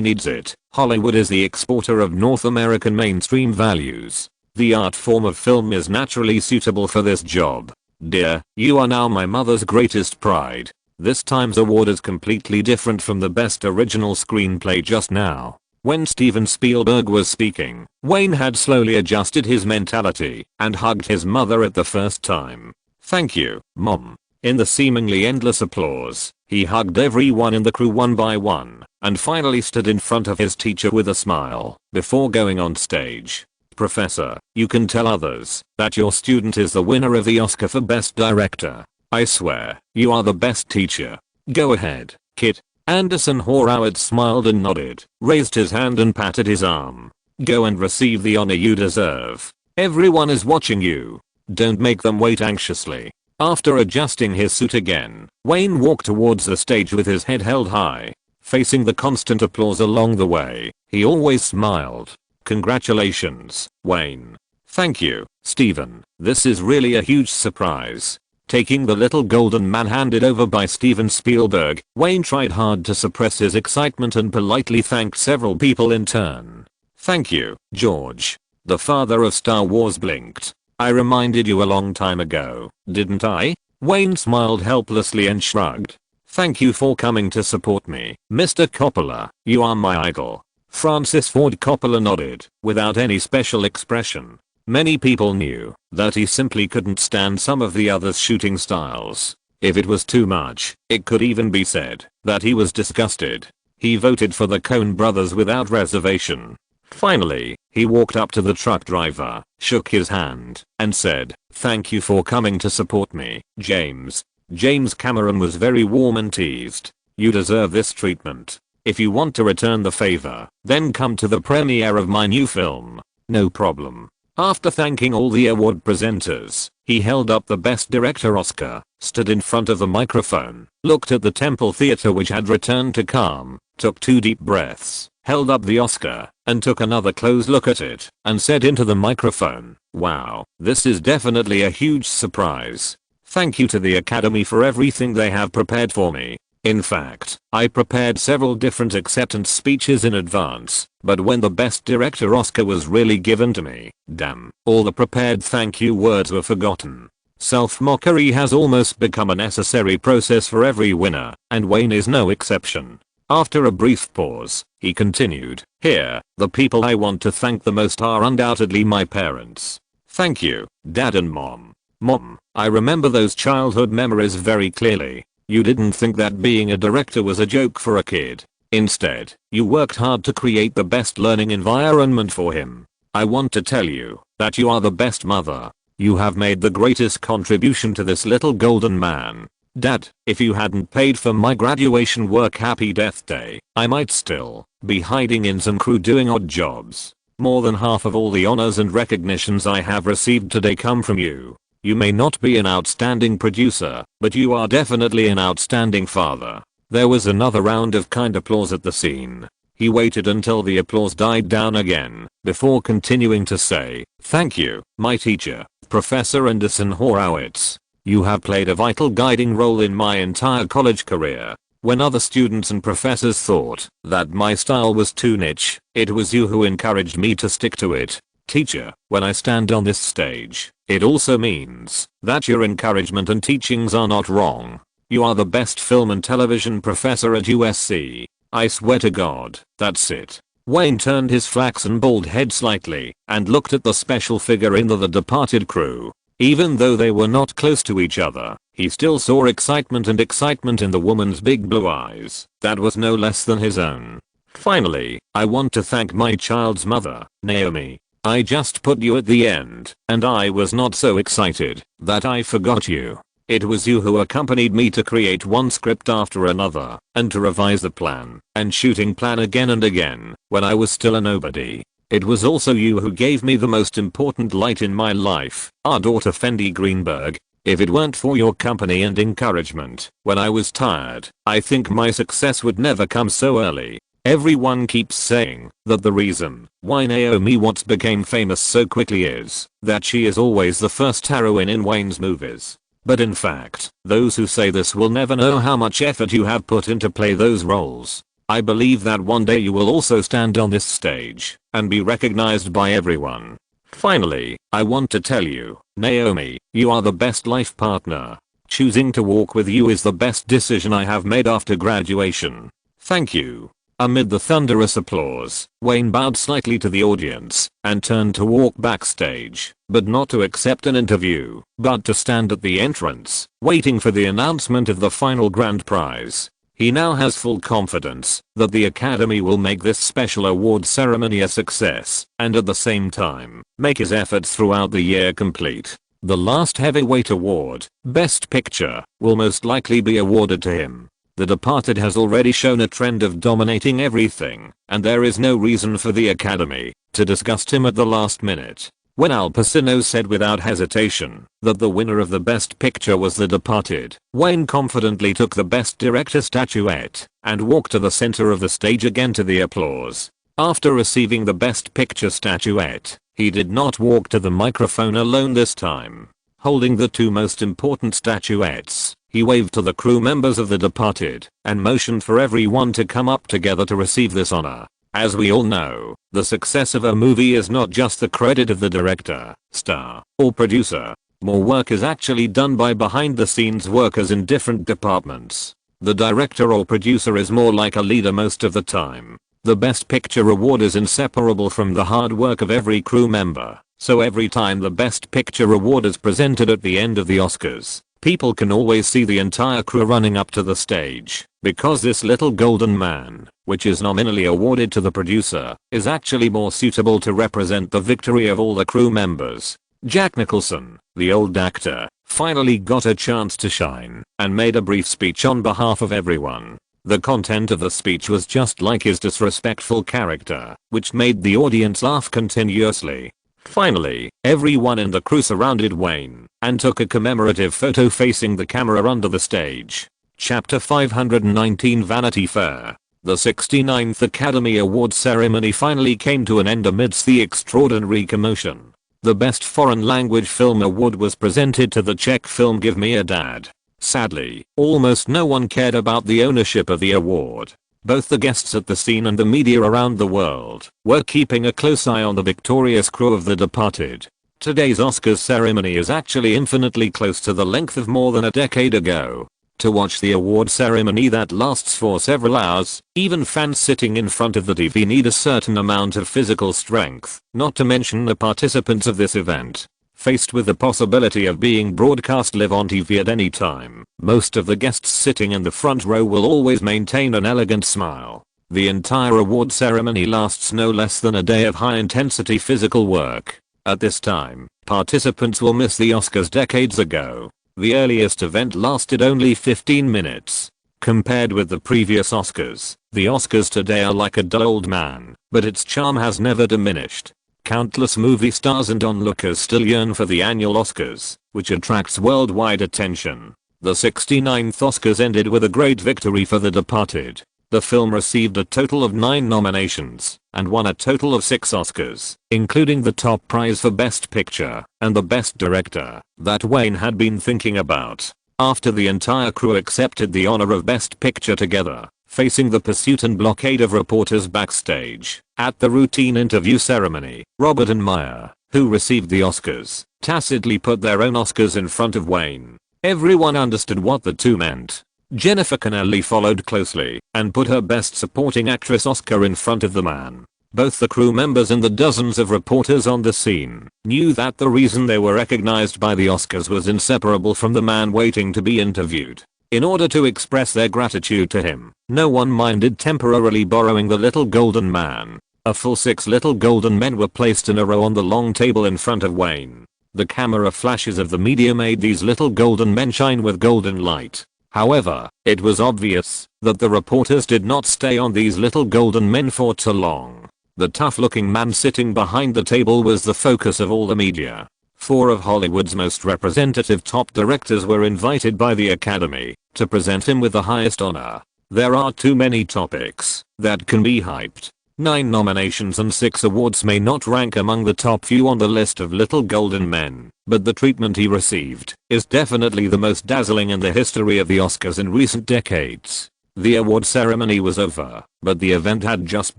needs it, Hollywood is the exporter of North American mainstream values. The art form of film is naturally suitable for this job. Dear, you are now my mother's greatest pride. This time's award is completely different from the best original screenplay just now. When Steven Spielberg was speaking, Wayne had slowly adjusted his mentality and hugged his mother at the first time. "Thank you, Mom." In the seemingly endless applause, he hugged everyone in the crew one by one and finally stood in front of his teacher with a smile before going on stage. "Professor, you can tell others that your student is the winner of the Oscar for Best Director. I swear, you are the best teacher. Go ahead, kid." Anderson Horowitz smiled and nodded, raised his hand and patted his arm. "Go and receive the honor you deserve. Everyone is watching you. Don't make them wait anxiously." After adjusting his suit again, Wayne walked towards the stage with his head held high. Facing the constant applause along the way, he always smiled. "Congratulations, Wayne." "Thank you, Steven. This is really a huge surprise." Taking the little golden man handed over by Steven Spielberg, Wayne tried hard to suppress his excitement and politely thanked several people in turn. "Thank you, George. The father of Star Wars blinked. I reminded you a long time ago, didn't I?" Wayne smiled helplessly and shrugged. "Thank you for coming to support me, Mr. Coppola. You are my idol." Francis Ford Coppola nodded, without any special expression. Many people knew that he simply couldn't stand some of the others' shooting styles. If it was too much, it could even be said that he was disgusted. He voted for the Coen brothers without reservation. Finally, he walked up to the truck driver, shook his hand, and said, "Thank you for coming to support me, James." James Cameron was very warm and teased. "You deserve this treatment. If you want to return the favor, then come to the premiere of my new film. No problem." After thanking all the award presenters, he held up the Best Director Oscar, stood in front of the microphone, looked at the Temple Theater which had returned to calm, took 2 deep breaths, held up the Oscar, and took another close look at it, and said into the microphone, "Wow, this is definitely a huge surprise. Thank you to the Academy for everything they have prepared for me. In fact, I prepared several different acceptance speeches in advance, but when the Best Director Oscar was really given to me, damn, all the prepared thank you words were forgotten." Self-mockery has almost become a necessary process for every winner, and Wayne is no exception. After a brief pause, he continued, "Here, the people I want to thank the most are undoubtedly my parents. Thank you, Dad and Mom. Mom, I remember those childhood memories very clearly. You didn't think that being a director was a joke for a kid. Instead, you worked hard to create the best learning environment for him. I want to tell you that you are the best mother. You have made the greatest contribution to this little golden man. Dad, if you hadn't paid for my graduation work, happy death day, I might still be hiding in some crew doing odd jobs. More than half of all the honors and recognitions I have received today come from you. You may not be an outstanding producer, but you are definitely an outstanding father. There was another round of kind applause at the scene. He waited until the applause died down again, before continuing to say, "Thank you, my teacher, Professor Anderson Horowitz. You have played a vital guiding role in my entire college career. When other students and professors thought that my style was too niche, it was you who encouraged me to stick to it. Teacher, when I stand on this stage, it also means that your encouragement and teachings are not wrong. You are the best film and television professor at USC. I swear to God, that's it." Wayne turned his flaxen bald head slightly and looked at the special figure in the departed crew. Even though they were not close to each other, he still saw excitement in the woman's big blue eyes that was no less than his own. "Finally, I want to thank my child's mother, Naomi. I just put you at the end, and I was not so excited that I forgot you. It was you who accompanied me to create one script after another, and to revise the plan and shooting plan again and again, when I was still a nobody. It was also you who gave me the most important light in my life, our daughter Fendi Greenberg. If it weren't for your company and encouragement, when I was tired, I think my success would never come so early. Everyone keeps saying that the reason why Naomi Watts became famous so quickly is that she is always the first heroine in Wayne's movies. But in fact, those who say this will never know how much effort you have put in to play those roles. I believe that one day you will also stand on this stage and be recognized by everyone. Finally, I want to tell you, Naomi, you are the best life partner. Choosing to walk with you is the best decision I have made after graduation. Thank you." Amid the thunderous applause, Wayne bowed slightly to the audience and turned to walk backstage, but not to accept an interview, but to stand at the entrance, waiting for the announcement of the final grand prize. He now has full confidence that the Academy will make this special award ceremony a success, and at the same time, make his efforts throughout the year complete. The last heavyweight award, Best Picture, will most likely be awarded to him. The Departed has already shown a trend of dominating everything, and there is no reason for the Academy to disgust him at the last minute. When Al Pacino said without hesitation that the winner of the Best Picture was The Departed, Wayne confidently took the Best Director statuette and walked to the center of the stage again to the applause. After receiving the Best Picture statuette, he did not walk to the microphone alone this time. Holding the two most important statuettes, he waved to the crew members of The Departed and motioned for everyone to come up together to receive this honor. As we all know, the success of a movie is not just the credit of the director, star, or producer. More work is actually done by behind the scenes workers in different departments. The director or producer is more like a leader most of the time. The Best Picture award is inseparable from the hard work of every crew member, so every time the Best Picture award is presented at the end of the Oscars, people can always see the entire crew running up to the stage, because this little golden man, which is nominally awarded to the producer, is actually more suitable to represent the victory of all the crew members. Jack Nicholson, the old actor, finally got a chance to shine and made a brief speech on behalf of everyone. The content of the speech was just like his disrespectful character, which made the audience laugh continuously. Finally, everyone in the crew surrounded Wayne and took a commemorative photo facing the camera under the stage. Chapter 519 Vanity Fair. The 69th Academy Awards ceremony finally came to an end amidst the extraordinary commotion. The Best Foreign Language Film Award was presented to the Czech film Give Me a Dad. Sadly, almost no one cared about the ownership of the award. Both the guests at the scene and the media around the world were keeping a close eye on the victorious crew of The Departed. Today's Oscars ceremony is actually infinitely close to the length of more than a decade ago. To watch the award ceremony that lasts for several hours, even fans sitting in front of the TV need a certain amount of physical strength, not to mention the participants of this event. faced with the possibility of being broadcast live on TV at any time. Most of the guests sitting in the front row will always maintain an elegant smile. The entire award ceremony lasts no less than a day of high-intensity physical work. At this time, participants will miss the Oscars decades ago. The earliest event lasted only 15 minutes. Compared with the previous Oscars, the Oscars today are like a dull old man, but its charm has never diminished. Countless movie stars and onlookers still yearn for the annual Oscars, which attracts worldwide attention. The 69th Oscars ended with a great victory for The Departed. The film received a total of 9 nominations and won a total of 6 Oscars, including the top prize for Best Picture and the Best Director that Wayne had been thinking about. After the entire crew accepted the honor of Best Picture together, facing the pursuit and blockade of reporters backstage, at the routine interview ceremony, Robert and Maya, who received the Oscars, tacitly put their own Oscars in front of Wayne. Everyone understood what the two meant. Jennifer Connelly followed closely and put her Best Supporting Actress Oscar in front of the man. Both the crew members and the dozens of reporters on the scene knew that the reason they were recognized by the Oscars was inseparable from the man waiting to be interviewed. In order to express their gratitude to him, no one minded temporarily borrowing the little golden man. A full 6 little golden men were placed in a row on the long table in front of Wayne. The camera flashes of the media made these little golden men shine with golden light. However, it was obvious that the reporters did not stay on these little golden men for too long. The tough-looking man sitting behind the table was the focus of all the media. 4 of Hollywood's most representative top directors were invited by the Academy to present him with the highest honor. There are too many topics that can be hyped. 9 nominations and 6 awards may not rank among the top few on the list of little golden men, but the treatment he received is definitely the most dazzling in the history of the Oscars in recent decades. The award ceremony was over, but the event had just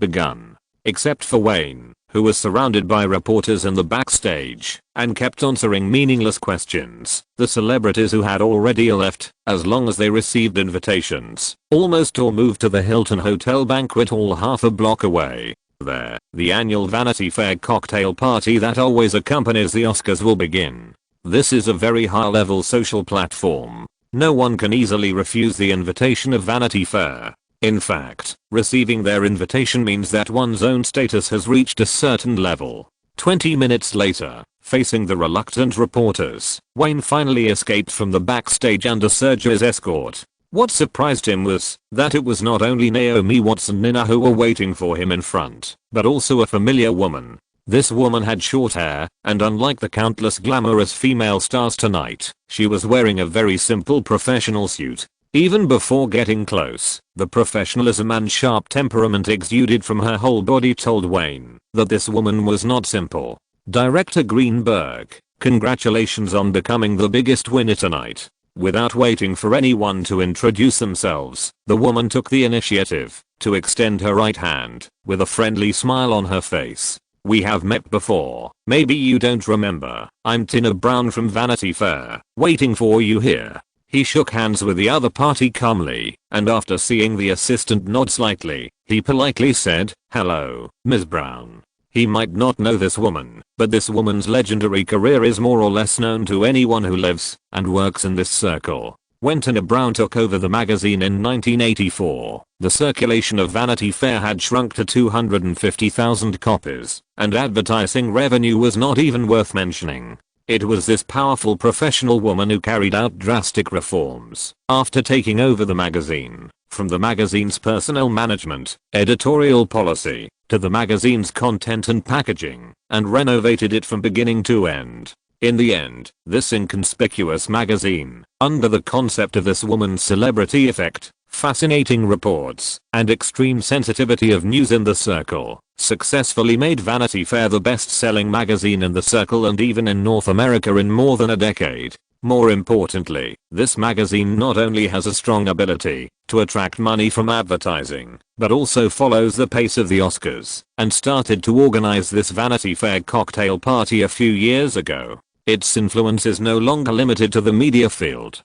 begun. Except for Wayne, who was surrounded by reporters in the backstage and kept answering meaningless questions. The celebrities who had already left, as long as they received invitations, almost all moved to the Hilton Hotel banquet hall half a block away. There, the annual Vanity Fair cocktail party that always accompanies the Oscars will begin. This is a very high-level social platform. No one can easily refuse the invitation of Vanity Fair. In fact, receiving their invitation means that one's own status has reached a certain level. 20 minutes later, facing the reluctant reporters, Wayne finally escaped from the backstage under Sergio's escort. What surprised him was that it was not only Naomi Watts and Nina who were waiting for him in front, but also a familiar woman. This woman had short hair, and unlike the countless glamorous female stars tonight, she was wearing a very simple professional suit. Even before getting close, the professionalism and sharp temperament exuded from her whole body told Wayne that this woman was not simple. Director Greenberg, congratulations on becoming the biggest winner tonight. Without waiting for anyone to introduce themselves, the woman took the initiative to extend her right hand with a friendly smile on her face. We have met before. Maybe you don't remember. I'm Tina Brown from Vanity Fair, waiting for you here. He shook hands with the other party calmly, and after seeing the assistant nod slightly, he politely said, "Hello, Ms. Brown." He might not know this woman, but this woman's legendary career is more or less known to anyone who lives and works in this circle. When Tina Brown took over the magazine in 1984, the circulation of Vanity Fair had shrunk to 250,000 copies, and advertising revenue was not even worth mentioning. It was this powerful professional woman who carried out drastic reforms after taking over the magazine, from the magazine's personnel management, editorial policy, to the magazine's content and packaging, and renovated it from beginning to end. In the end, this inconspicuous magazine, under the concept of this woman's celebrity effect, fascinating reports, and extreme sensitivity of news in the circle, successfully made Vanity Fair the best-selling magazine in the circle and even in North America in more than a decade. More importantly, this magazine not only has a strong ability to attract money from advertising, but also follows the pace of the Oscars, and started to organize this Vanity Fair cocktail party a few years ago. Its influence is no longer limited to the media field.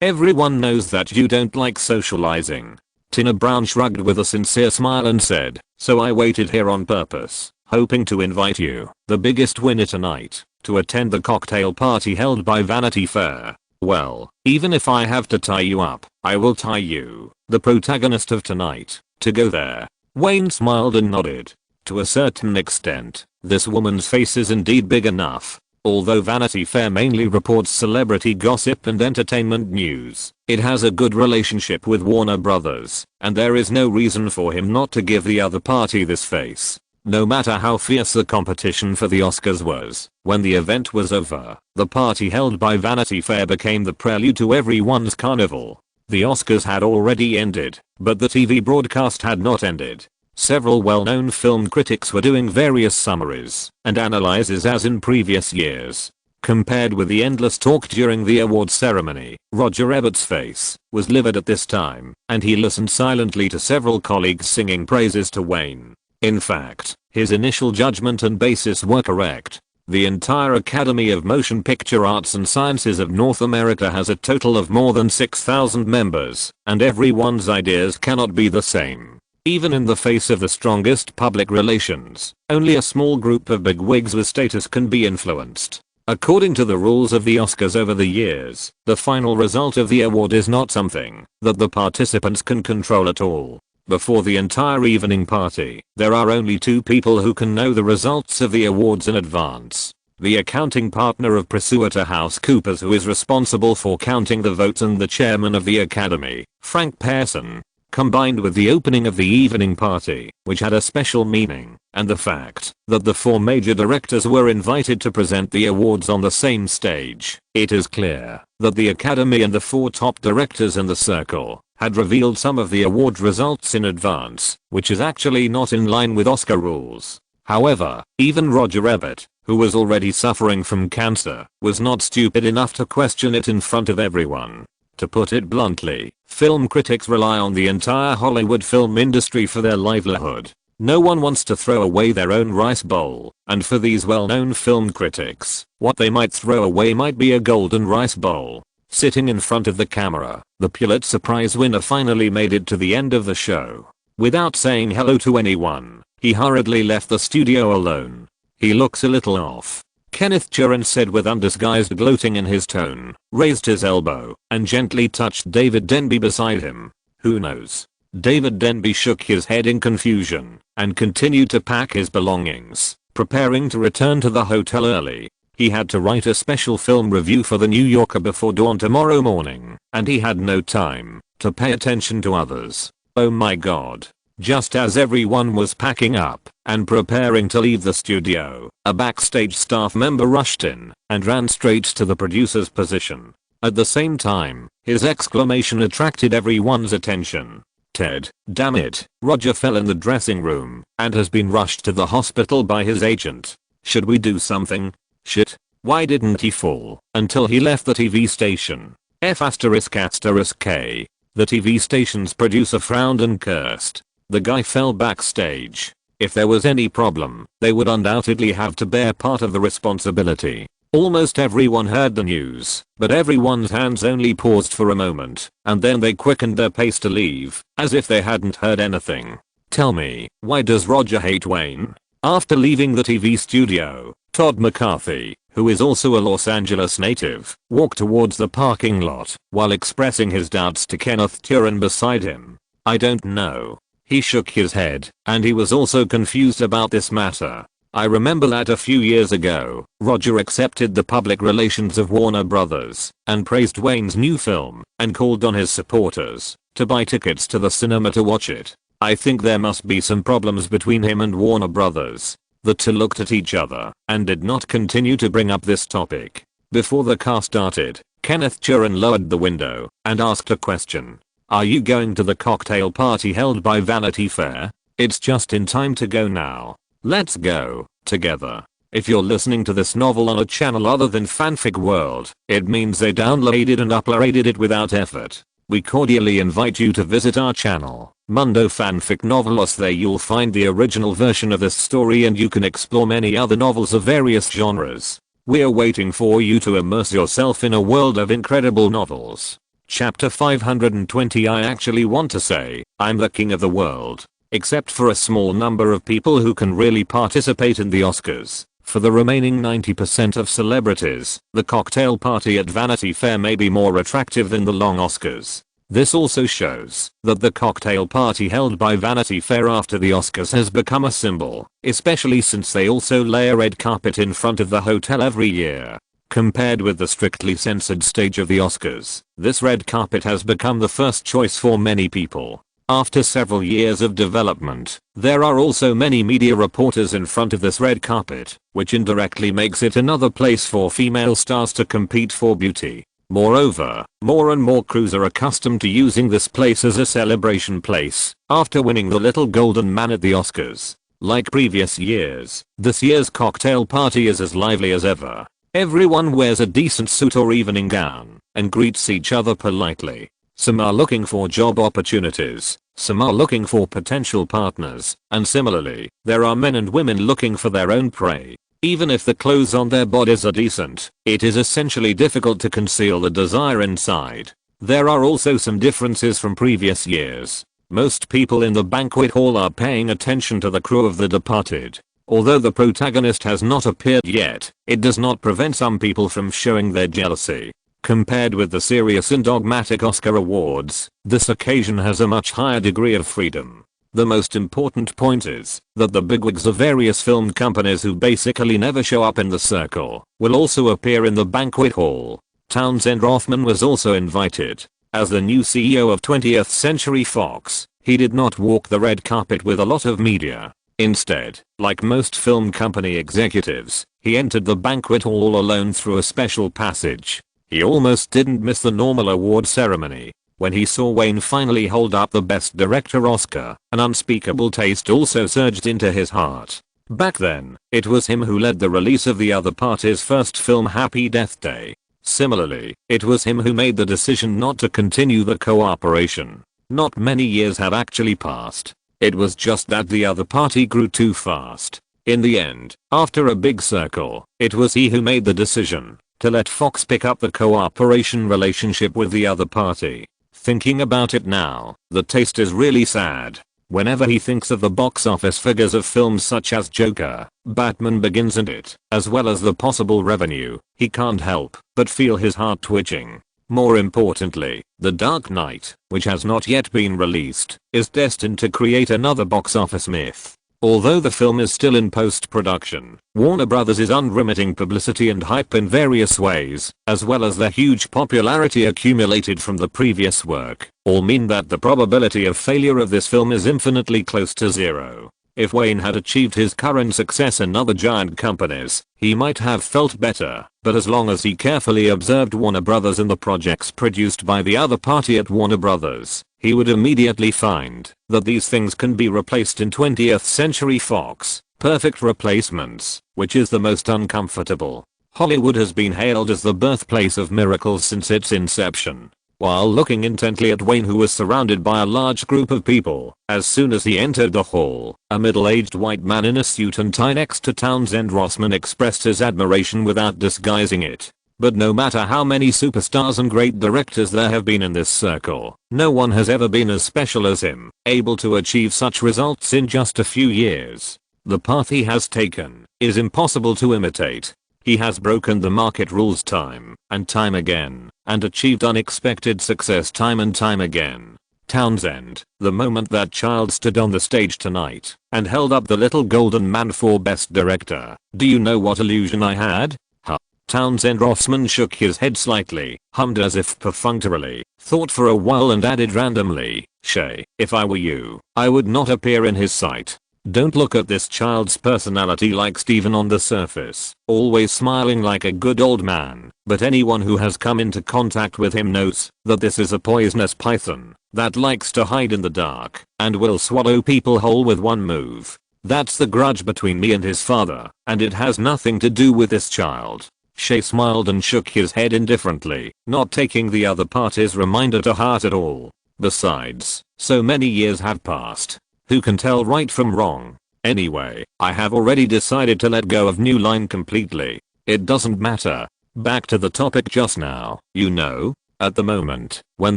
Everyone knows that you don't like socializing. Tina Brown shrugged with a sincere smile and said, "So I waited here on purpose, hoping to invite you, the biggest winner tonight, to attend the cocktail party held by Vanity Fair. Well, even if I have to tie you up, I will tie you, the protagonist of tonight, to go there. Wayne smiled and nodded. To a certain extent, this woman's face is indeed big enough. Although Vanity Fair mainly reports celebrity gossip and entertainment news, it has a good relationship with Warner Brothers, and there is no reason for him not to give the other party this face. No matter how fierce the competition for the Oscars was, when the event was over, the party held by Vanity Fair became the prelude to everyone's carnival. The Oscars had already ended, but the TV broadcast had not ended. Several well-known film critics were doing various summaries and analyses as in previous years. Compared with the endless talk during the awards ceremony, Roger Ebert's face was livid at this time, and he listened silently to several colleagues singing praises to Wayne. In fact, his initial judgment and basis were correct. The entire Academy of Motion Picture Arts and Sciences of North America has a total of more than 6,000 members, and everyone's ideas cannot be the same. Even in the face of the strongest public relations, only a small group of bigwigs with status can be influenced. According to the rules of the Oscars over the years, the final result of the award is not something that the participants can control at all. Before the entire evening party, there are only two people who can know the results of the awards in advance. The accounting partner of PricewaterhouseCoopers, who is responsible for counting the votes, and the chairman of the Academy, Frank Pearson. Combined with the opening of the evening party, which had a special meaning, and the fact that the four major directors were invited to present the awards on the same stage, it is clear that the Academy and the four top directors in the circle had revealed some of the award results in advance, which is actually not in line with Oscar rules. However, even Roger Ebert, who was already suffering from cancer, was not stupid enough to question it in front of everyone. To put it bluntly, film critics rely on the entire Hollywood film industry for their livelihood. No one wants to throw away their own rice bowl, and for these well-known film critics, what they might throw away might be a golden rice bowl. Sitting in front of the camera, the Pulitzer Prize winner finally made it to the end of the show. Without saying hello to anyone, he hurriedly left the studio alone. He looks a little off, Kenneth Turan said with undisguised gloating in his tone, raised his elbow, and gently touched David Denby beside him. Who knows? David Denby shook his head in confusion, and continued to pack his belongings, preparing to return to the hotel early. He had to write a special film review for the New Yorker before dawn tomorrow morning, and he had no time to pay attention to others. Oh my god. Just as everyone was packing up and preparing to leave the studio, a backstage staff member rushed in and ran straight to the producer's position. At the same time, his exclamation attracted everyone's attention. Ted, damn it, Roger fell in the dressing room and has been rushed to the hospital by his agent. Should we do something? Shit. Why didn't he fall until he left the TV station? F***K. The TV station's producer frowned and cursed. The guy fell backstage. If there was any problem, they would undoubtedly have to bear part of the responsibility. Almost everyone heard the news, but everyone's hands only paused for a moment, and then they quickened their pace to leave, as if they hadn't heard anything. Tell me, why does Roger hate Wayne? After leaving the TV studio, Todd McCarthy, who is also a Los Angeles native, walked towards the parking lot while expressing his doubts to Kenneth Turan beside him. I don't know. He shook his head, and he was also confused about this matter. I remember that a few years ago, Roger accepted the public relations of Warner Brothers and praised Wayne's new film and called on his supporters to buy tickets to the cinema to watch it. I think there must be some problems between him and Warner Brothers. The two looked at each other and did not continue to bring up this topic. Before the car started, Kenneth Turan lowered the window and asked a question. Are you going to the cocktail party held by Vanity Fair? It's just in time to go now. Let's go, together. If you're listening to this novel on a channel other than Fanfic World, it means they downloaded and uploaded it without effort. We cordially invite you to visit our channel, Mundo Fanfic Novelos. There you'll find the original version of this story, and you can explore many other novels of various genres. We're waiting for you to immerse yourself in a world of incredible novels. Chapter 520. I actually want to say, I'm the king of the world. Except for a small number of people who can really participate in the Oscars. For the remaining 90% of celebrities, the cocktail party at Vanity Fair may be more attractive than the long Oscars. This also shows that the cocktail party held by Vanity Fair after the Oscars has become a symbol, especially since they also lay a red carpet in front of the hotel every year. Compared with the strictly censored stage of the Oscars, this red carpet has become the first choice for many people. After several years of development, there are also many media reporters in front of this red carpet, which indirectly makes it another place for female stars to compete for beauty. Moreover, more and more crews are accustomed to using this place as a celebration place after winning the Little Golden Man at the Oscars. Like previous years, this year's cocktail party is as lively as ever. Everyone wears a decent suit or evening gown and greets each other politely. Some are looking for job opportunities, some are looking for potential partners, and similarly, there are men and women looking for their own prey. Even if the clothes on their bodies are decent, it is essentially difficult to conceal the desire inside. There are also some differences from previous years. Most people in the banquet hall are paying attention to the crew of The Departed. Although the protagonist has not appeared yet, it does not prevent some people from showing their jealousy. Compared with the serious and dogmatic Oscar awards, this occasion has a much higher degree of freedom. The most important point is that the bigwigs of various film companies who basically never show up in the circle will also appear in the banquet hall. Townsend Rothman was also invited. As the new CEO of 20th Century Fox, he did not walk the red carpet with a lot of media. Instead, like most film company executives, he entered the banquet hall alone through a special passage. He almost didn't miss the normal award ceremony. When he saw Wayne finally hold up the Best Director Oscar, an unspeakable taste also surged into his heart. Back then, it was him who led the release of the other party's first film Happy Death Day. Similarly, it was him who made the decision not to continue the cooperation. Not many years had actually passed. It was just that the other party grew too fast. In the end, after a big circle, it was he who made the decision to let Fox pick up the cooperation relationship with the other party. Thinking about it now, the taste is really sad. Whenever he thinks of the box office figures of films such as Joker, Batman Begins and It, as well as the possible revenue, he can't help but feel his heart twitching. More importantly, The Dark Knight, which has not yet been released, is destined to create another box office myth. Although the film is still in post-production, Warner Bros. Is unremitting publicity and hype in various ways, as well as the huge popularity accumulated from the previous work, all mean that the probability of failure of this film is infinitely close to zero. If Wayne had achieved his current success in other giant companies, he might have felt better, but as long as he carefully observed Warner Bros. And the projects produced by the other party at Warner Bros., he would immediately find that these things can be replaced in 20th Century Fox, perfect replacements, which is the most uncomfortable. Hollywood has been hailed as the birthplace of miracles since its inception. While looking intently at Wayne, who was surrounded by a large group of people, as soon as he entered the hall, a middle-aged white man in a suit and tie next to Townsend Rothman expressed his admiration without disguising it. But no matter how many superstars and great directors there have been in this circle, no one has ever been as special as him, able to achieve such results in just a few years. The path he has taken is impossible to imitate. He has broken the market rules time and time again, and achieved unexpected success time and time again. Townsend, the moment that child stood on the stage tonight and held up the Little Golden Man for Best Director, do you know what illusion I had? Huh. Townsend Rothman shook his head slightly, hummed as if perfunctorily, thought for a while and added randomly, Shay, if I were you, I would not appear in his sight. Don't look at this child's personality like Steven on the surface, always smiling like a good old man, but anyone who has come into contact with him knows that this is a poisonous python that likes to hide in the dark and will swallow people whole with one move. That's the grudge between me and his father, and it has nothing to do with this child. Shay smiled and shook his head indifferently, not taking the other party's reminder to heart at all. Besides, so many years have passed. Who can tell right from wrong? Anyway, I have already decided to let go of New Line completely. It doesn't matter. Back to the topic just now, you know? At the moment, when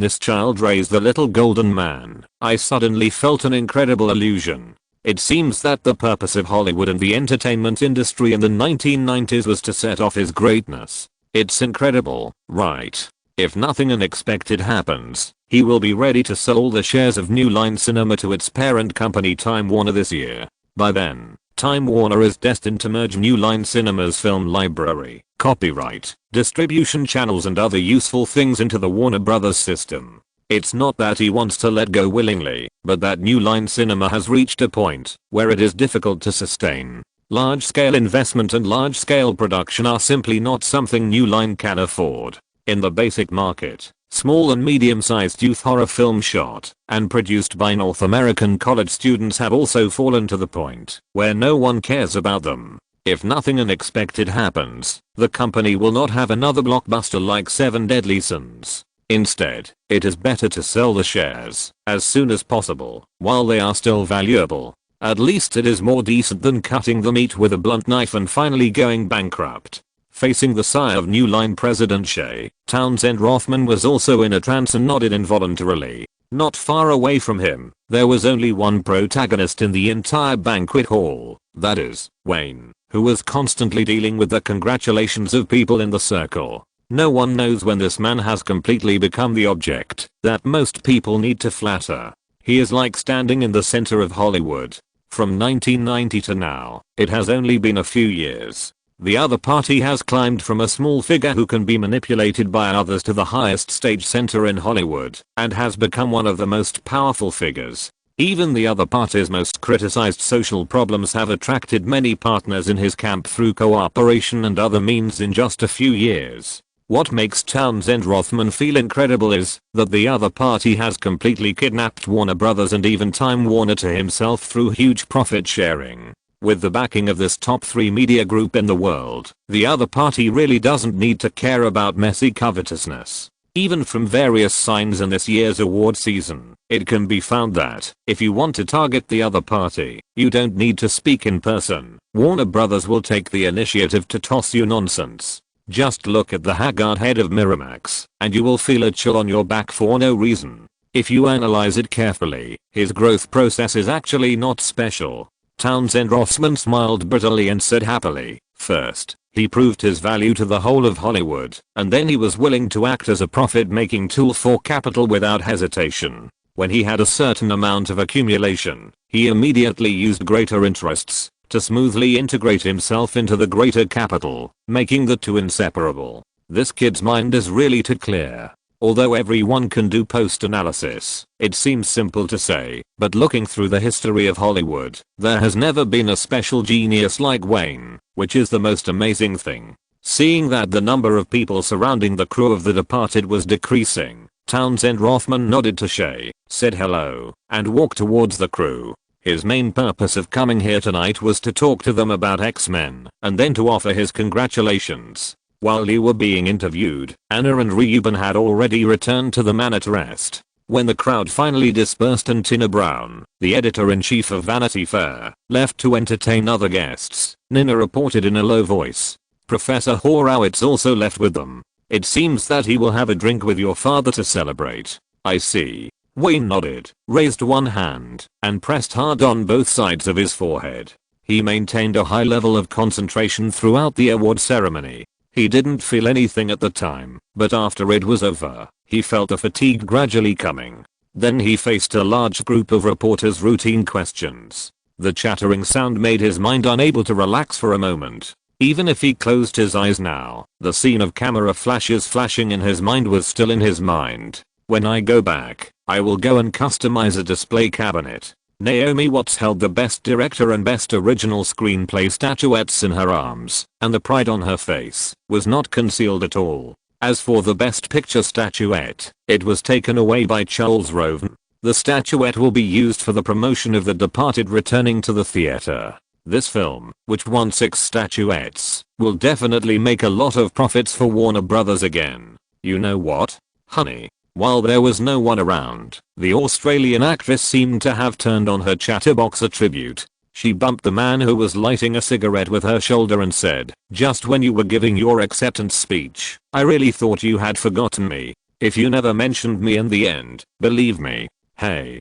this child raised the Little Golden Man, I suddenly felt an incredible illusion. It seems that the purpose of Hollywood and the entertainment industry in the 1990s was to set off his greatness. It's incredible, right? If nothing unexpected happens, he will be ready to sell all the shares of New Line Cinema to its parent company Time Warner this year. By then, Time Warner is destined to merge New Line Cinema's film library, copyright, distribution channels and other useful things into the Warner Brothers system. It's not that he wants to let go willingly, but that New Line Cinema has reached a point where it is difficult to sustain. Large-scale investment and large-scale production are simply not something New Line can afford. In the basic market, small and medium-sized youth horror films shot and produced by North American college students have also fallen to the point where no one cares about them. If nothing unexpected happens, the company will not have another blockbuster like Seven Deadly Sins. Instead, it is better to sell the shares as soon as possible while they are still valuable. At least it is more decent than cutting the meat with a blunt knife and finally going bankrupt. Facing the sire of New Line president Shay, Townsend Rothman was also in a trance and nodded involuntarily. Not far away from him, there was only one protagonist in the entire banquet hall, that is, Wayne, who was constantly dealing with the congratulations of people in the circle. No one knows when this man has completely become the object that most people need to flatter. He is like standing in the center of Hollywood. From 1990 to now, it has only been a few years. The other party has climbed from a small figure who can be manipulated by others to the highest stage center in Hollywood and has become one of the most powerful figures. Even the other party's most criticized social problems have attracted many partners in his camp through cooperation and other means in just a few years. What makes Townsend Rothman feel incredible is that the other party has completely kidnapped Warner Brothers and even Time Warner to himself through huge profit sharing. With the backing of this top 3 media group in the world, the other party really doesn't need to care about messy covetousness. Even from various signs in this year's award season, it can be found that, if you want to target the other party, you don't need to speak in person. Warner Brothers will take the initiative to toss you nonsense. Just look at the haggard head of Miramax, and you will feel a chill on your back for no reason. If you analyze it carefully, his growth process is actually not special. Townsend Rothman smiled bitterly and said happily, first, he proved his value to the whole of Hollywood, and then he was willing to act as a profit-making tool for capital without hesitation. When he had a certain amount of accumulation, he immediately used greater interests to smoothly integrate himself into the greater capital, making the two inseparable. This kid's mind is really too clear. Although everyone can do post-analysis, it seems simple to say, but looking through the history of Hollywood, there has never been a special genius like Wayne, which is the most amazing thing. Seeing that the number of people surrounding the crew of The Departed was decreasing, Townsend Rothman nodded to Shay, said hello, and walked towards the crew. His main purpose of coming here tonight was to talk to them about X-Men, and then to offer his congratulations. While they were being interviewed, Anna and Reuben had already returned to the manor to rest. When the crowd finally dispersed and Tina Brown, the editor-in-chief of Vanity Fair, left to entertain other guests, Nina reported in a low voice. Professor Horowitz also left with them. It seems that he will have a drink with your father to celebrate. I see. Wayne nodded, raised one hand, and pressed hard on both sides of his forehead. He maintained a high level of concentration throughout the award ceremony. He didn't feel anything at the time, but after it was over, he felt the fatigue gradually coming. Then he faced a large group of reporters' routine questions. The chattering sound made his mind unable to relax for a moment. Even if he closed his eyes now, the scene of camera flashes flashing in his mind was still in his mind. When I go back, I will go and customize a display cabinet. Naomi Watts held the Best Director and Best Original Screenplay statuettes in her arms, and the pride on her face was not concealed at all. As for the Best Picture statuette, it was taken away by Charles Roven. The statuette will be used for the promotion of The Departed returning to the theater. This film, which won 6 statuettes, will definitely make a lot of profits for Warner Brothers again. You know what, honey? While there was no one around, the Australian actress seemed to have turned on her chatterbox attribute. She bumped the man who was lighting a cigarette with her shoulder and said, "Just when you were giving your acceptance speech, I really thought you had forgotten me. If you never mentioned me in the end, believe me. Hey,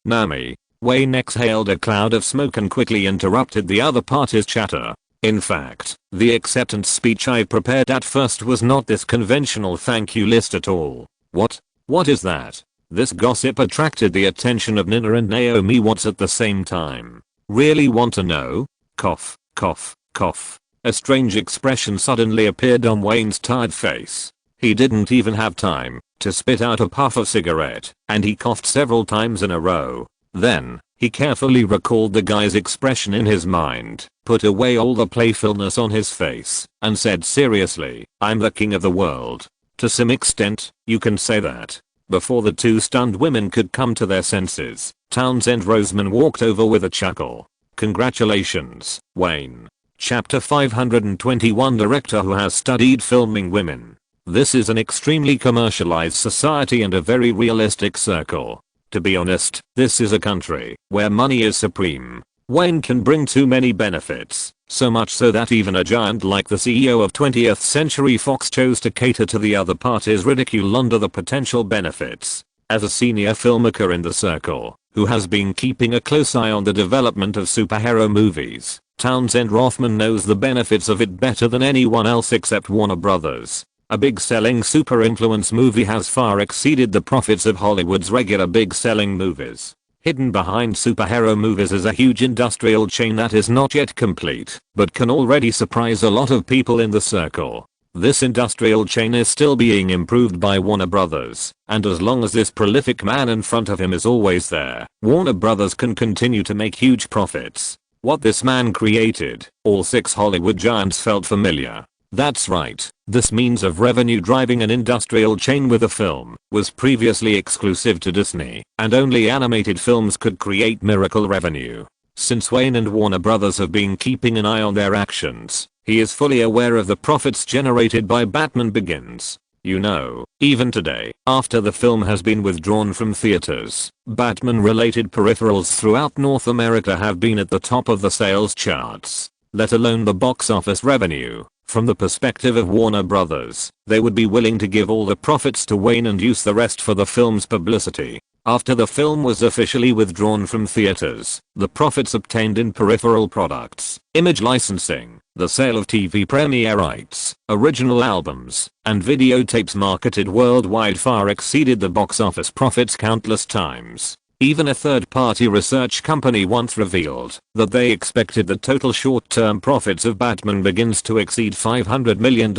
Nami. Wayne exhaled a cloud of smoke and quickly interrupted the other party's chatter. In fact, the acceptance speech I prepared at first was not this conventional thank you list at all. What? What is that? This gossip attracted the attention of Nina and Naomi Watts at the same time. Really want to know? Cough, cough, cough. A strange expression suddenly appeared on Wayne's tired face. He didn't even have time to spit out a puff of cigarette, and he coughed several times in a row. Then, he carefully recalled the guy's expression in his mind, put away all the playfulness on his face, and said seriously, "I'm the king of the world." To some extent, you can say that. Before the two stunned women could come to their senses, Townsend Roseman walked over with a chuckle. "Congratulations, Wayne." Chapter 521 Director who has studied filming women. This is an extremely commercialized society and a very realistic circle. To be honest, this is a country where money is supreme. Wayne can bring too many benefits, so much so that even a giant like the CEO of 20th Century Fox chose to cater to the other party's ridicule under the potential benefits. As a senior filmmaker in the circle, who has been keeping a close eye on the development of superhero movies, Townsend Rothman knows the benefits of it better than anyone else except Warner Brothers. A big-selling super-influence movie has far exceeded the profits of Hollywood's regular big-selling movies. Hidden behind superhero movies is a huge industrial chain that is not yet complete, but can already surprise a lot of people in the circle. This industrial chain is still being improved by Warner Brothers, and as long as this prolific man in front of him is always there, Warner Brothers can continue to make huge profits. What this man created, all six Hollywood giants felt familiar. That's right, this means of revenue driving an industrial chain with a film was previously exclusive to Disney, and only animated films could create miracle revenue. Since Wayne and Warner Brothers have been keeping an eye on their actions, he is fully aware of the profits generated by Batman Begins. You know, even today, after the film has been withdrawn from theaters, Batman-related peripherals throughout North America have been at the top of the sales charts, let alone the box office revenue. From the perspective of Warner Brothers, they would be willing to give all the profits to Wayne and use the rest for the film's publicity. After the film was officially withdrawn from theaters, the profits obtained in peripheral products, image licensing, the sale of TV premiere rights, original albums, and videotapes marketed worldwide far exceeded the box office profits countless times. Even a third-party research company once revealed that they expected the total short-term profits of Batman Begins to exceed $500 million,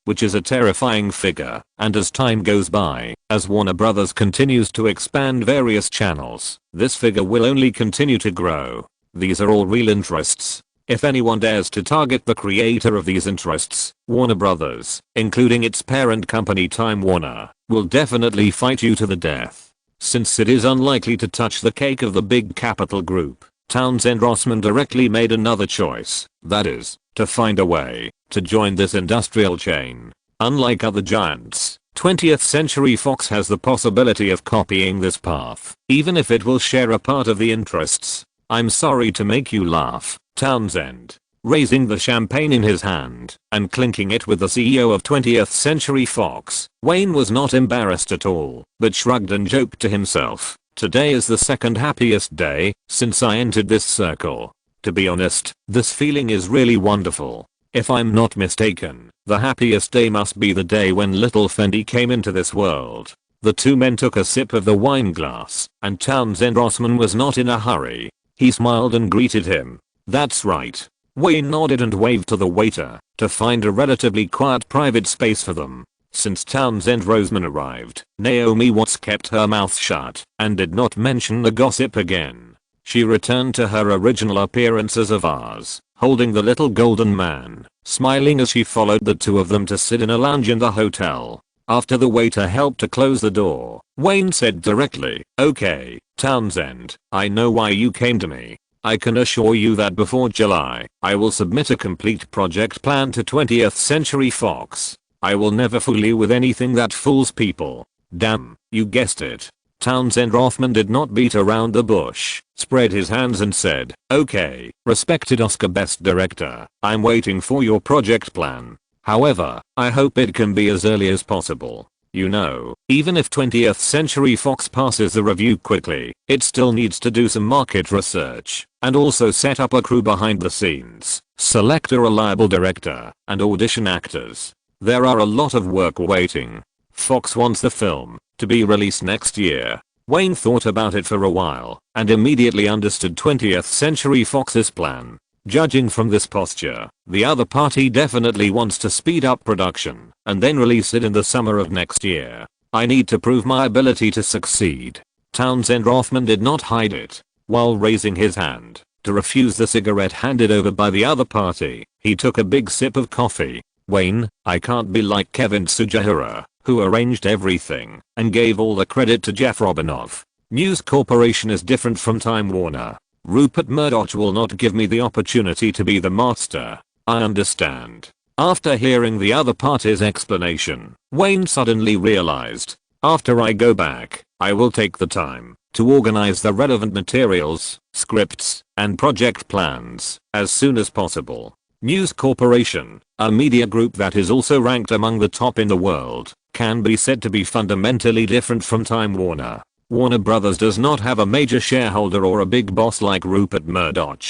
which is a terrifying figure, and as time goes by, as Warner Brothers continues to expand various channels, this figure will only continue to grow. These are all real interests. If anyone dares to target the creator of these interests, Warner Brothers, including its parent company Time Warner, will definitely fight you to the death. Since it is unlikely to touch the cake of the big capital group, Townsend Rothman directly made another choice, that is, to find a way to join this industrial chain. Unlike other giants, 20th Century Fox has the possibility of copying this path, even if it will share a part of the interests. I'm sorry to make you laugh, Townsend. Raising the champagne in his hand and clinking it with the CEO of 20th Century Fox, Wayne was not embarrassed at all, but shrugged and joked to himself, "Today is the second happiest day since I entered this circle. To be honest, this feeling is really wonderful. If I'm not mistaken, the happiest day must be the day when little Fendi came into this world." The two men took a sip of the wine glass, and Townsend Rothman was not in a hurry. He smiled and greeted him. "That's right." Wayne nodded and waved to the waiter to find a relatively quiet private space for them. Since Townsend Roseman arrived, Naomi Watts kept her mouth shut and did not mention the gossip again. She returned to her original appearance as a vase, holding the little golden man, smiling as she followed the two of them to sit in a lounge in the hotel. After the waiter helped to close the door, Wayne said directly, "Okay, Townsend, I know why you came to me. I can assure you that before July, I will submit a complete project plan to 20th Century Fox. I will never fool you with anything that fools people." Damn, you guessed it. Townsend Rothman did not beat around the bush, spread his hands and said, "Okay, respected Oscar Best Director, I'm waiting for your project plan. However, I hope it can be as early as possible. You know, even if 20th Century Fox passes the review quickly, it still needs to do some market research, and also set up a crew behind the scenes, select a reliable director, and audition actors. There are a lot of work waiting. Fox wants the film to be released next year. Wayne thought about it for a while, and immediately understood 20th Century Fox's plan. Judging from this posture, the other party definitely wants to speed up production, and then release it in the summer of next year. I need to prove my ability to succeed. Townsend Rothman did not hide it. While raising his hand to refuse the cigarette handed over by the other party, he took a big sip of coffee. Wayne, I can't be like Kevin Tsujihara, who arranged everything and gave all the credit to Jeff Robinoff. News Corporation is different from Time Warner. Rupert Murdoch will not give me the opportunity to be the master. I understand. After hearing the other party's explanation, Wayne suddenly realized, after I go back, I will take the time to organize the relevant materials, scripts, and project plans as soon as possible. News Corporation, a media group that is also ranked among the top in the world, can be said to be fundamentally different from Time Warner. Warner Brothers does not have a major shareholder or a big boss like Rupert Murdoch.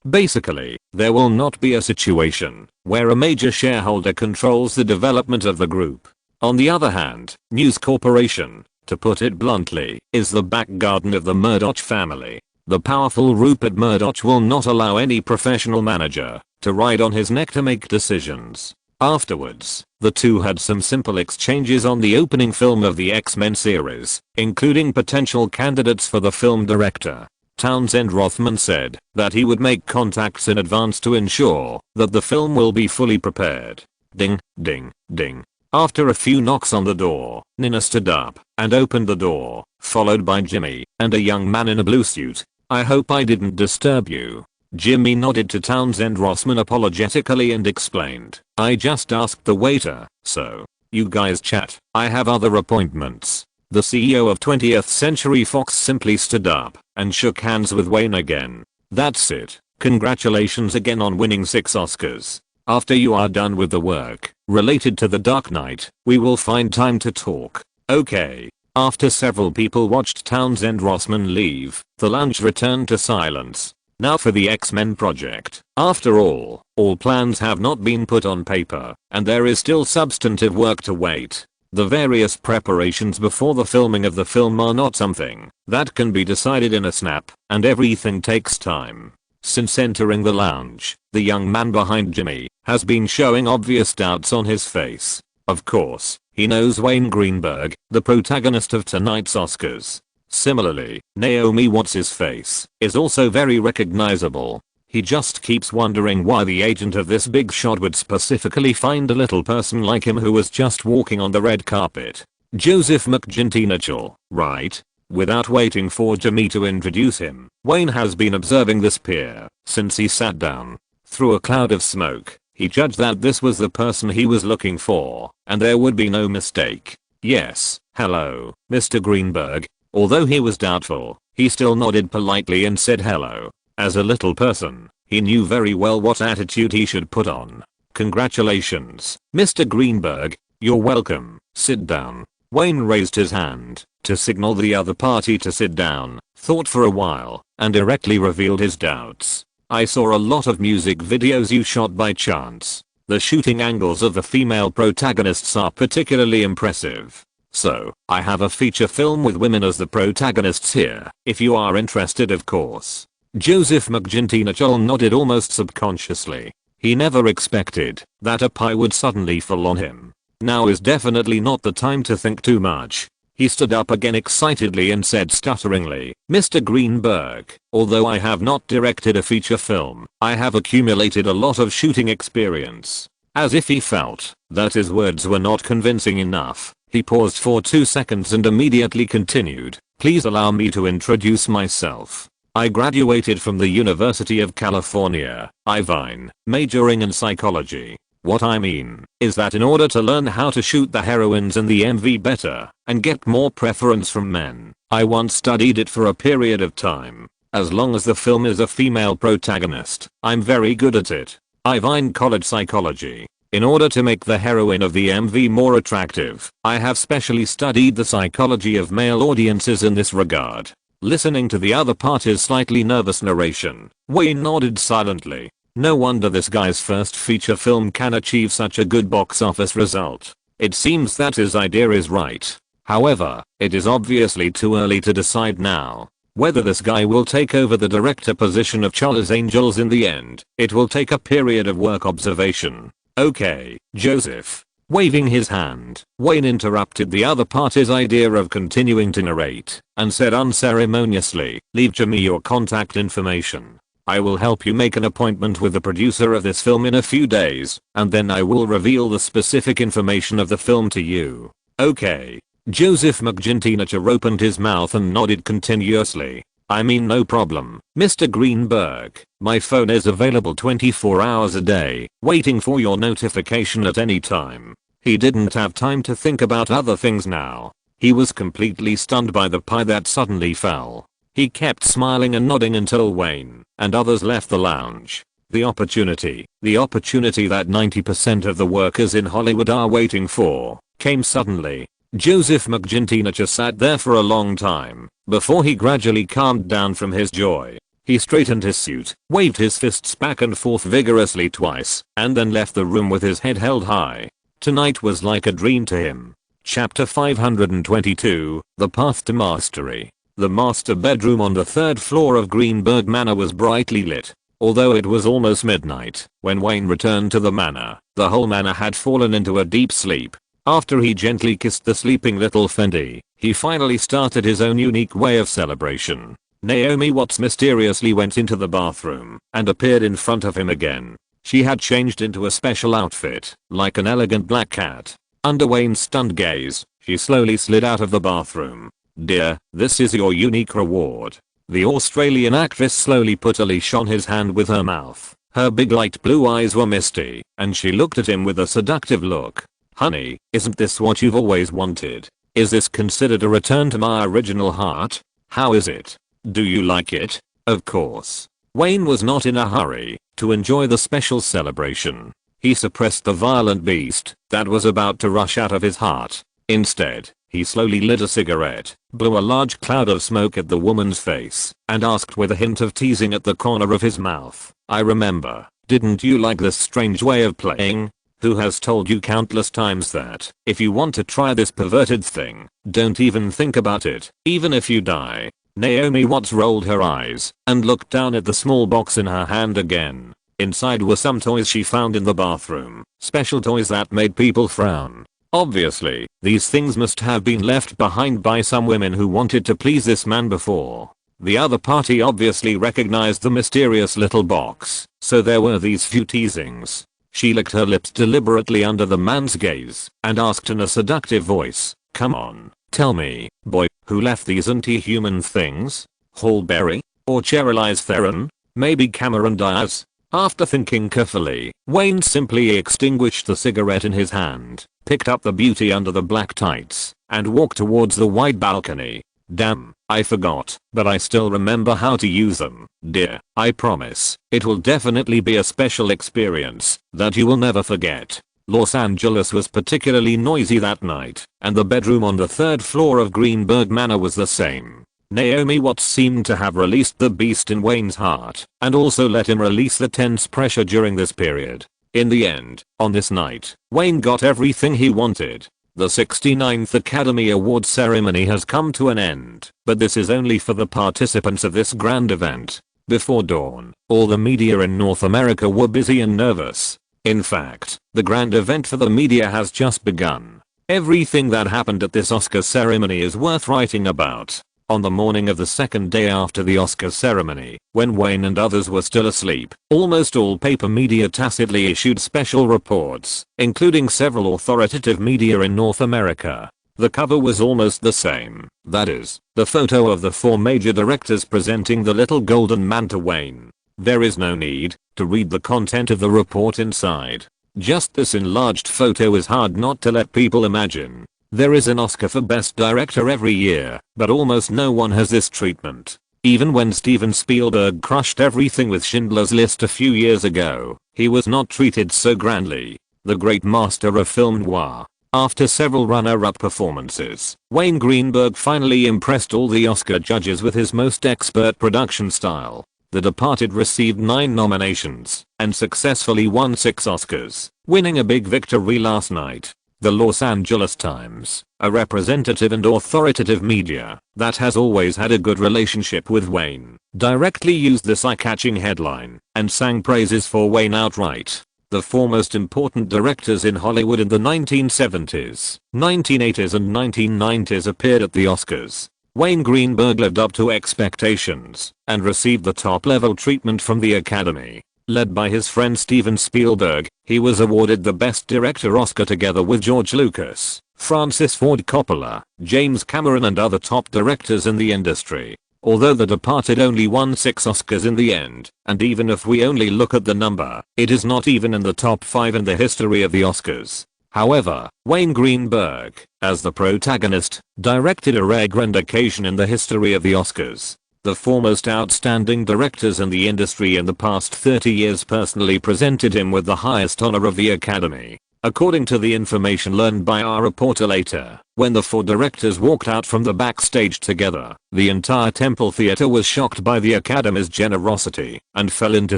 Basically, there will not be a situation where a major shareholder controls the development of the group. On the other hand, News Corporation, to put it bluntly, is the back garden of the Murdoch family. The powerful Rupert Murdoch will not allow any professional manager to ride on his neck to make decisions. Afterwards, the two had some simple exchanges on the opening film of the X-Men series, including potential candidates for the film director. Townsend Rothman said that he would make contacts in advance to ensure that the film will be fully prepared. Ding, ding, ding. After a few knocks on the door, Nina stood up and opened the door, followed by Jimmy and a young man in a blue suit. I hope I didn't disturb you. Jimmy nodded to Townsend Rothman apologetically and explained, I just asked the waiter, so you guys chat. I have other appointments. The CEO of 20th Century Fox simply stood up and shook hands with Wayne again. That's it. Congratulations again on winning 6 Oscars. After you are done with the work related to The Dark Knight, we will find time to talk. Okay. After several people watched Townsend Rothman leave, the lounge returned to silence. Now for the X-Men project. After all plans have not been put on paper, and there is still substantive work to wait. The various preparations before the filming of the film are not something that can be decided in a snap, and everything takes time. Since entering the lounge, the young man behind Jimmy has been showing obvious doubts on his face. Of course, he knows Wayne Greenberg, the protagonist of tonight's Oscars. Similarly, Naomi What's-His-Face is also very recognizable. He just keeps wondering why the agent of this big shot would specifically find a little person like him who was just walking on the red carpet. Joseph McGinty Mitchell, right? Without waiting for Jimmy to introduce him, Wayne has been observing this peer since he sat down. Through a cloud of smoke, he judged that this was the person he was looking for, and there would be no mistake. Yes, hello, Mr. Greenberg. Although he was doubtful, he still nodded politely and said hello. As a little person, he knew very well what attitude he should put on. Congratulations, Mr. Greenberg. You're welcome. Sit down. Wayne raised his hand to signal the other party to sit down, thought for a while, and directly revealed his doubts. I saw a lot of music videos you shot by chance. The shooting angles of the female protagonists are particularly impressive. So, I have a feature film with women as the protagonists here, if you are interested of course. Joseph McGinty Mitchell nodded almost subconsciously. He never expected that a pie would suddenly fall on him. Now is definitely not the time to think too much. He stood up again excitedly and said stutteringly, Mr. Greenberg, although I have not directed a feature film, I have accumulated a lot of shooting experience. As if he felt that his words were not convincing enough, he paused for 2 seconds and immediately continued, please allow me to introduce myself. I graduated from the University of California, Irvine, majoring in psychology. What I mean is that in order to learn how to shoot the heroines and the MV better and get more preference from men, I once studied it for a period of time. As long as the film is a female protagonist, I'm very good at it. Irvine College Psychology. In order to make the heroine of the MV more attractive, I have specially studied the psychology of male audiences in this regard. Listening to the other party's slightly nervous narration, Wayne nodded silently. No wonder this guy's first feature film can achieve such a good box office result. It seems that his idea is right. However, it is obviously too early to decide now whether this guy will take over the director position of Charlie's Angels in the end. It will take a period of work observation. Okay, Joseph. Waving his hand, Wayne interrupted the other party's idea of continuing to narrate and said unceremoniously, "Leave Jimmy your contact information. I will help you make an appointment with the producer of this film in a few days, and then I will reveal the specific information of the film to you." Okay. Joseph McGintynacher opened his mouth and nodded continuously. "I mean, no problem, Mr. Greenberg. My phone is available 24 hours a day, waiting for your notification at any time." He didn't have time to think about other things now. He was completely stunned by the pie that suddenly fell. He kept smiling and nodding until Wayne and others left the lounge. The opportunity that 90% of the workers in Hollywood are waiting for, came suddenly. Joseph McGintynacher sat there for a long time before he gradually calmed down from his joy. He straightened his suit, waved his fists back and forth vigorously twice, and then left the room with his head held high. Tonight was like a dream to him. Chapter 522, The Path to Mastery. The master bedroom on the third floor of Greenberg Manor was brightly lit. Although it was almost midnight when Wayne returned to the manor, the whole manor had fallen into a deep sleep. After he gently kissed the sleeping little Fendi, he finally started his own unique way of celebration. Naomi Watts mysteriously went into the bathroom and appeared in front of him again. She had changed into a special outfit, like an elegant black cat. Under Wayne's stunned gaze, she slowly slid out of the bathroom. "Dear, this is your unique reward." The Australian actress slowly put a leash on his hand with her mouth. Her big light blue eyes were misty, and she looked at him with a seductive look. "Honey, isn't this what you've always wanted? Is this considered a return to my original heart? How is it? Do you like it?" Of course. Wayne was not in a hurry to enjoy the special celebration. He suppressed the violent beast that was about to rush out of his heart. Instead, he slowly lit a cigarette, blew a large cloud of smoke at the woman's face, and asked with a hint of teasing at the corner of his mouth, "I remember, didn't you like this strange way of playing? Who has told you countless times that if you want to try this perverted thing, don't even think about it, even if you die?" Naomi Watts rolled her eyes and looked down at the small box in her hand again. Inside were some toys she found in the bathroom, special toys that made people frown. Obviously, these things must have been left behind by some women who wanted to please this man before. The other party obviously recognized the mysterious little box, so there were these few teasings. She licked her lips deliberately under the man's gaze and asked in a seductive voice, "Come on, tell me, boy, who left these anti-human things? Halle Berry? Or Charlize Theron? Maybe Cameron Diaz?" After thinking carefully, Wayne simply extinguished the cigarette in his hand, picked up the beauty under the black tights, and walked towards the wide balcony. "Damn, I forgot, but I still remember how to use them, dear. I promise, it will definitely be a special experience that you will never forget." Los Angeles was particularly noisy that night, and the bedroom on the third floor of Greenberg Manor was the same. Naomi Watts seemed to have released the beast in Wayne's heart, and also let him release the tense pressure during this period. In the end, on this night, Wayne got everything he wanted. The 69th Academy Awards ceremony has come to an end, but this is only for the participants of this grand event. Before dawn, all the media in North America were busy and nervous. In fact, the grand event for the media has just begun. Everything that happened at this Oscar ceremony is worth writing about. On the morning of the second day after the Oscar ceremony, when Wayne and others were still asleep, almost all paper media tacitly issued special reports, including several authoritative media in North America. The cover was almost the same, that is, the photo of the four major directors presenting the little golden man to Wayne. There is no need to read the content of the report inside. Just this enlarged photo is hard not to let people imagine. There is an Oscar for Best Director every year, but almost no one has this treatment. Even when Steven Spielberg crushed everything with Schindler's List a few years ago, he was not treated so grandly. the great master of film noir. After several runner-up performances, Wayne Greenberg finally impressed all the Oscar judges with his most expert production style. The Departed received 9 nominations and successfully won 6 Oscars, winning a big victory last night. The Los Angeles Times, a representative and authoritative media that has always had a good relationship with Wayne, directly used the eye-catching headline and sang praises for Wayne outright. The foremost important directors in Hollywood in the 1970s, 1980s and 1990s appeared at the Oscars. Wayne Greenberg lived up to expectations and received the top-level treatment from the Academy. Led by his friend Steven Spielberg, he was awarded the Best Director Oscar together with George Lucas, Francis Ford Coppola, James Cameron and other top directors in the industry. Although The Departed only won 6 Oscars in the end, and even if we only look at the number, it is not even in the top 5 in the history of the Oscars. However, Wayne Greenberg, as the protagonist, directed a rare grand occasion in the history of the Oscars. The foremost outstanding directors in the industry in the past 30 years personally presented him with the highest honor of the Academy. According to the information learned by our reporter later, when the 4 directors walked out from the backstage together, the entire Temple Theater was shocked by the Academy's generosity and fell into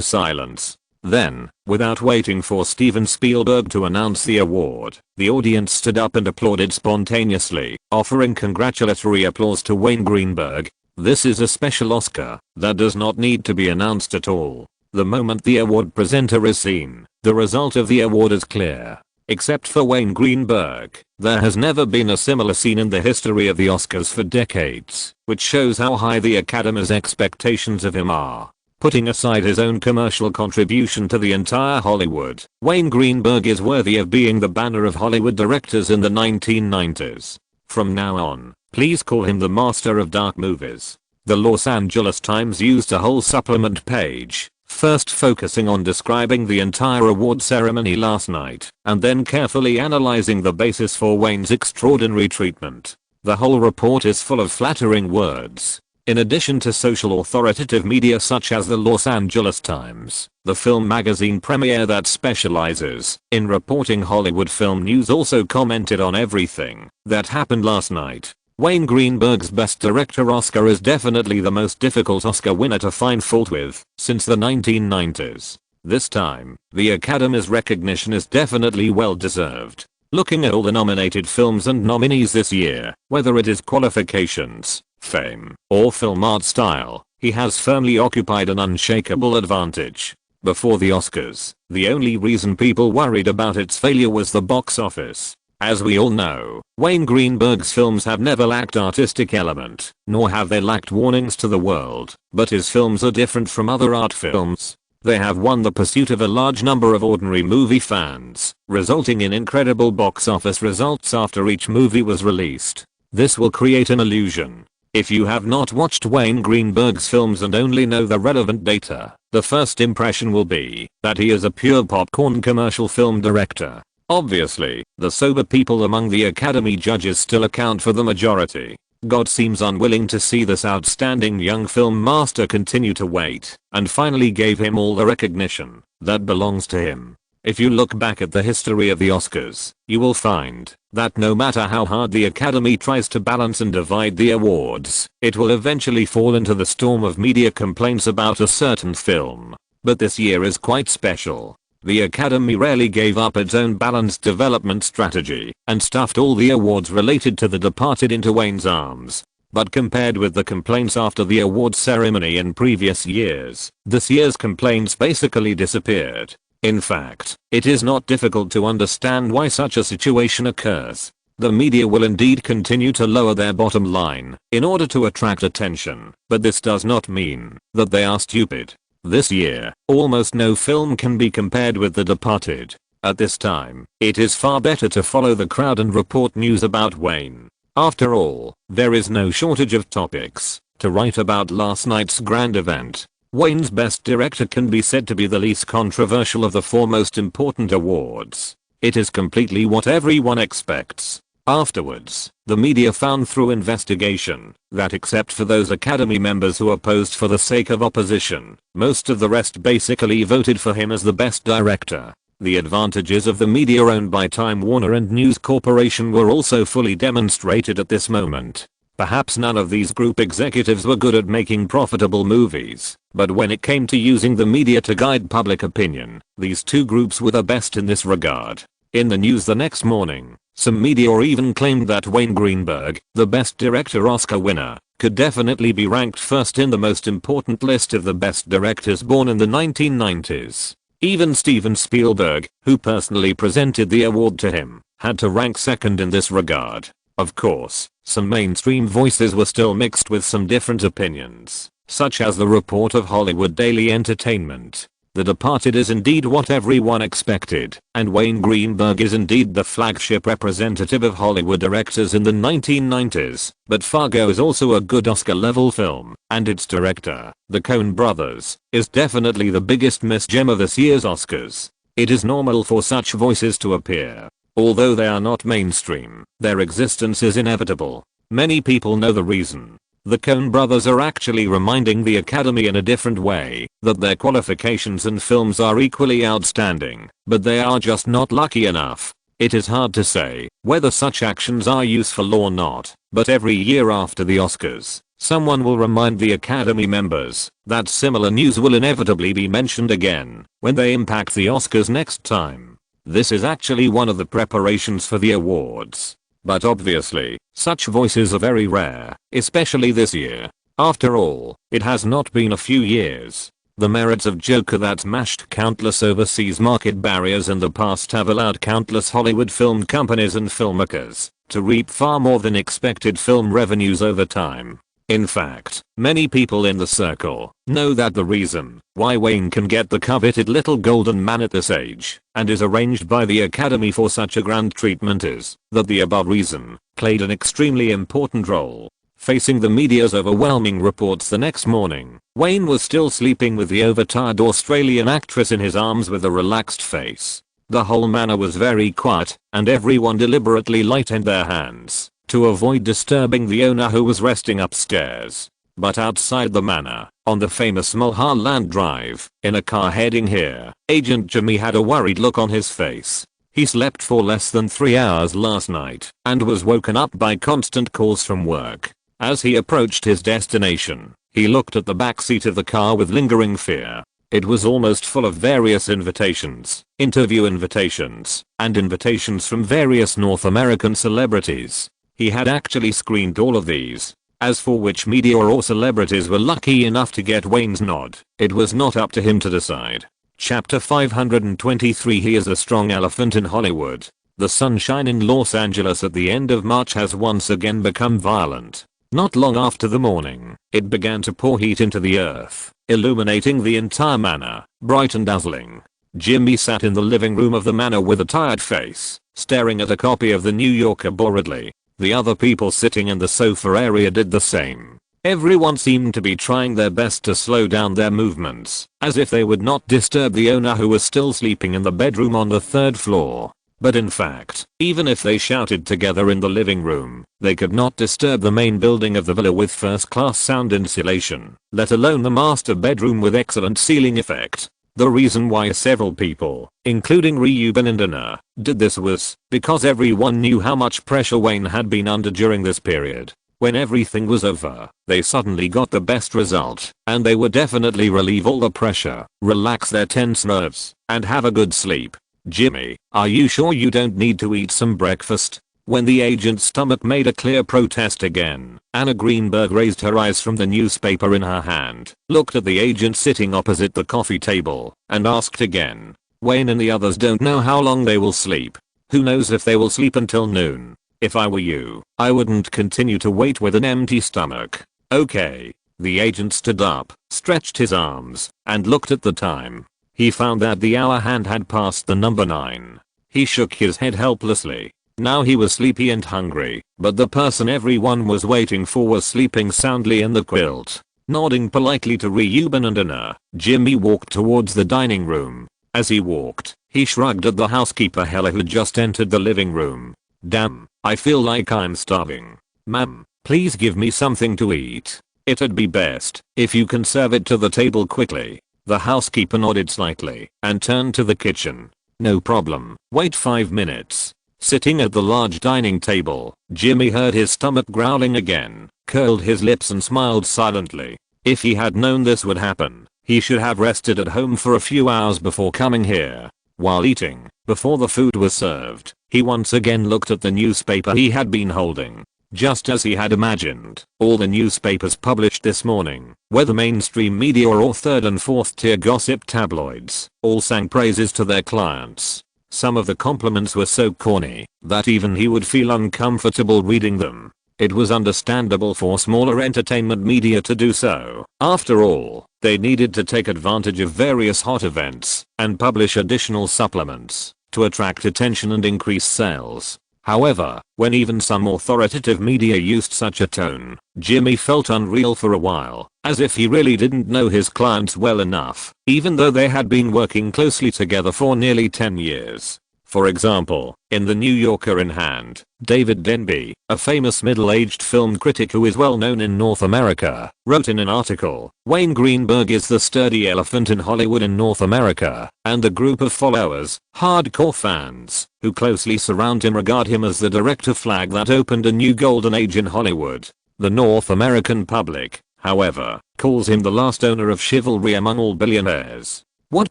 silence. Then, without waiting for Steven Spielberg to announce the award, the audience stood up and applauded spontaneously, offering congratulatory applause to Wayne Greenberg. This is a special Oscar that does not need to be announced at all. The moment the award presenter is seen, the result of the award is clear. Except for Wayne Greenberg, there has never been a similar scene in the history of the Oscars for decades, which shows how high the Academy's expectations of him are. Putting aside his own commercial contribution to the entire Hollywood, Wayne Greenberg is worthy of being the banner of Hollywood directors in the 1990s. From now on, please call him the master of dark movies. The Los Angeles Times used a whole supplement page, first focusing on describing the entire award ceremony last night, and then carefully analyzing the basis for Wayne's extraordinary treatment. The whole report is full of flattering words. In addition to social authoritative media such as the Los Angeles Times, the film magazine Premiere that specializes in reporting Hollywood film news also commented on everything that happened last night. Wayne Greenberg's Best Director Oscar is definitely the most difficult Oscar winner to find fault with since the 1990s. This time, the Academy's recognition is definitely well deserved. Looking at all the nominated films and nominees this year, whether it is qualifications, fame, or film art style, he has firmly occupied an unshakable advantage. Before the Oscars, the only reason people worried about its failure was the box office. As we all know, Wayne Greenberg's films have never lacked artistic element, nor have they lacked warnings to the world, but his films are different from other art films. They have won the pursuit of a large number of ordinary movie fans, resulting in incredible box office results after each movie was released. This will create an illusion. If you have not watched Wayne Greenberg's films and only know the relevant data, the first impression will be that he is a pure popcorn commercial film director. Obviously, the sober people among the Academy judges still account for the majority. God seems unwilling to see this outstanding young film master continue to wait, and finally gave him all the recognition that belongs to him. If you look back at the history of the Oscars, you will find that no matter how hard the Academy tries to balance and divide the awards, it will eventually fall into the storm of media complaints about a certain film. But this year is quite special. The Academy rarely gave up its own balanced development strategy and stuffed all the awards related to The Departed into Wayne's arms. But compared with the complaints after the awards ceremony in previous years, this year's complaints basically disappeared. In fact, it is not difficult to understand why such a situation occurs. The media will indeed continue to lower their bottom line in order to attract attention, but this does not mean that they are stupid. This year, almost no film can be compared with The Departed. At this time, it is far better to follow the crowd and report news about Wayne. After all, there is no shortage of topics to write about last night's grand event. Wayne's Best Director can be said to be the least controversial of the 4 most important awards. It is completely what everyone expects. Afterwards, the media found through investigation that except for those Academy members who opposed for the sake of opposition, most of the rest basically voted for him as the best director. The advantages of the media owned by Time Warner and News Corporation were also fully demonstrated at this moment. Perhaps none of these group executives were good at making profitable movies, but when it came to using the media to guide public opinion, these two groups were the best in this regard. In the news the next morning, some media even claimed that Wayne Greenberg, the Best Director Oscar winner, could definitely be ranked first in the most important list of the best directors born in the 1990s. Even Steven Spielberg, who personally presented the award to him, had to rank second in this regard. Of course, some mainstream voices were still mixed with some different opinions, such as the report of Hollywood Daily Entertainment. The Departed is indeed what everyone expected, and Wayne Greenberg is indeed the flagship representative of Hollywood directors in the 1990s, but Fargo is also a good Oscar-level film, and its director, the Coen brothers, is definitely the biggest missed gem of this year's Oscars. It is normal for such voices to appear. Although they are not mainstream, their existence is inevitable. Many people know the reason. The Coen brothers are actually reminding the Academy in a different way that their qualifications and films are equally outstanding, but they are just not lucky enough. It is hard to say whether such actions are useful or not, but every year after the Oscars, someone will remind the Academy members that similar news will inevitably be mentioned again when they impact the Oscars next time. This is actually one of the preparations for the awards. But obviously, such voices are very rare, especially this year. After all, it has not been a few years. The merits of Joker that smashed countless overseas market barriers in the past have allowed countless Hollywood film companies and filmmakers to reap far more than expected film revenues over time. In fact, many people in the circle know that the reason why Wayne can get the coveted little golden man at this age and is arranged by the Academy for such a grand treatment is that the above reason played an extremely important role. Facing the media's overwhelming reports the next morning, Wayne was still sleeping with the overtired Australian actress in his arms with a relaxed face. The whole manor was very quiet, and everyone deliberately lightened their hands to avoid disturbing the owner who was resting upstairs. But outside the manor, on the famous Mulholland Drive, in a car heading here, Agent Jimmy had a worried look on his face. He slept for less than 3 hours last night and was woken up by constant calls from work. As he approached his destination, he looked at the backseat of the car with lingering fear. It was almost full of various invitations, interview invitations, and invitations from various North American celebrities. He had actually screened all of these. As for which media or celebrities were lucky enough to get Wayne's nod, it was not up to him to decide. Chapter 523. He is a strong elephant in Hollywood. The sunshine in Los Angeles at the end of March has once again become violent. Not long after the morning, it began to pour heat into the earth, illuminating the entire manor, bright and dazzling. Jimmy sat in the living room of the manor with a tired face, staring at a copy of the New Yorker boredly. The other people sitting in the sofa area did the same. Everyone seemed to be trying their best to slow down their movements, as if they would not disturb the owner who was still sleeping in the bedroom on the 3rd floor. But in fact, even if they shouted together in the living room, they could not disturb the main building of the villa with first-class sound insulation, let alone the master bedroom with excellent ceiling effect. The reason why several people, including Reuben and Anna, did this was because everyone knew how much pressure Wayne had been under during this period. When everything was over, they suddenly got the best result, and they would definitely relieve all the pressure, relax their tense nerves, and have a good sleep. Jimmy, are you sure you don't need to eat some breakfast? When the agent's stomach made a clear protest again, Anna Greenberg raised her eyes from the newspaper in her hand, looked at the agent sitting opposite the coffee table, and asked again. Wayne and the others don't know how long they will sleep. Who knows if they will sleep until noon? If I were you, I wouldn't continue to wait with an empty stomach. Okay. The agent stood up, stretched his arms, and looked at the time. He found that the hour hand had passed the number 9. He shook his head helplessly. Now he was sleepy and hungry, but the person everyone was waiting for was sleeping soundly in the quilt. Nodding politely to Reuben and Anna, Jimmy walked towards the dining room. As he walked, he shrugged at the housekeeper Hella who just entered the living room. Damn, I feel like I'm starving. Ma'am, please give me something to eat. It'd be best if you can serve it to the table quickly. The housekeeper nodded slightly and turned to the kitchen. No problem, wait 5 minutes. Sitting at the large dining table, Jimmy heard his stomach growling again, curled his lips and smiled silently. If he had known this would happen, he should have rested at home for a few hours before coming here. While eating, before the food was served, he once again looked at the newspaper he had been holding. Just as he had imagined, all the newspapers published this morning, whether mainstream media or third and fourth tier gossip tabloids, all sang praises to their clients. Some of the compliments were so corny that even he would feel uncomfortable reading them. It was understandable for smaller entertainment media to do so. After all, they needed to take advantage of various hot events and publish additional supplements to attract attention and increase sales. However, when even some authoritative media used such a tone, Jimmy felt unreal for a while, as if he really didn't know his clients well enough, even though they had been working closely together for nearly 10 years. For example, in The New Yorker in hand, David Denby, a famous middle-aged film critic who is well known in North America, wrote in an article, "Wayne Greenberg is the sturdy elephant in Hollywood in North America, and the group of followers, hardcore fans, who closely surround him regard him as the director flag that opened a new golden age in Hollywood. The North American public, however, calls him the last owner of chivalry among all billionaires. What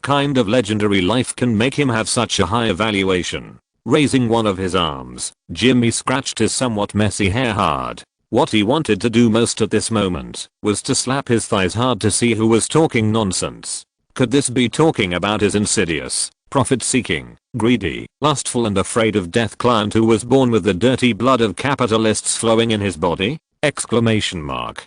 kind of legendary life can make him have such a high evaluation?" Raising one of his arms, Jimmy scratched his somewhat messy hair hard. What he wanted to do most at this moment was to slap his thighs hard to see who was talking nonsense. Could this be talking about his insidious, profit-seeking, greedy, lustful and afraid of death client who was born with the dirty blood of capitalists flowing in his body? Exclamation mark.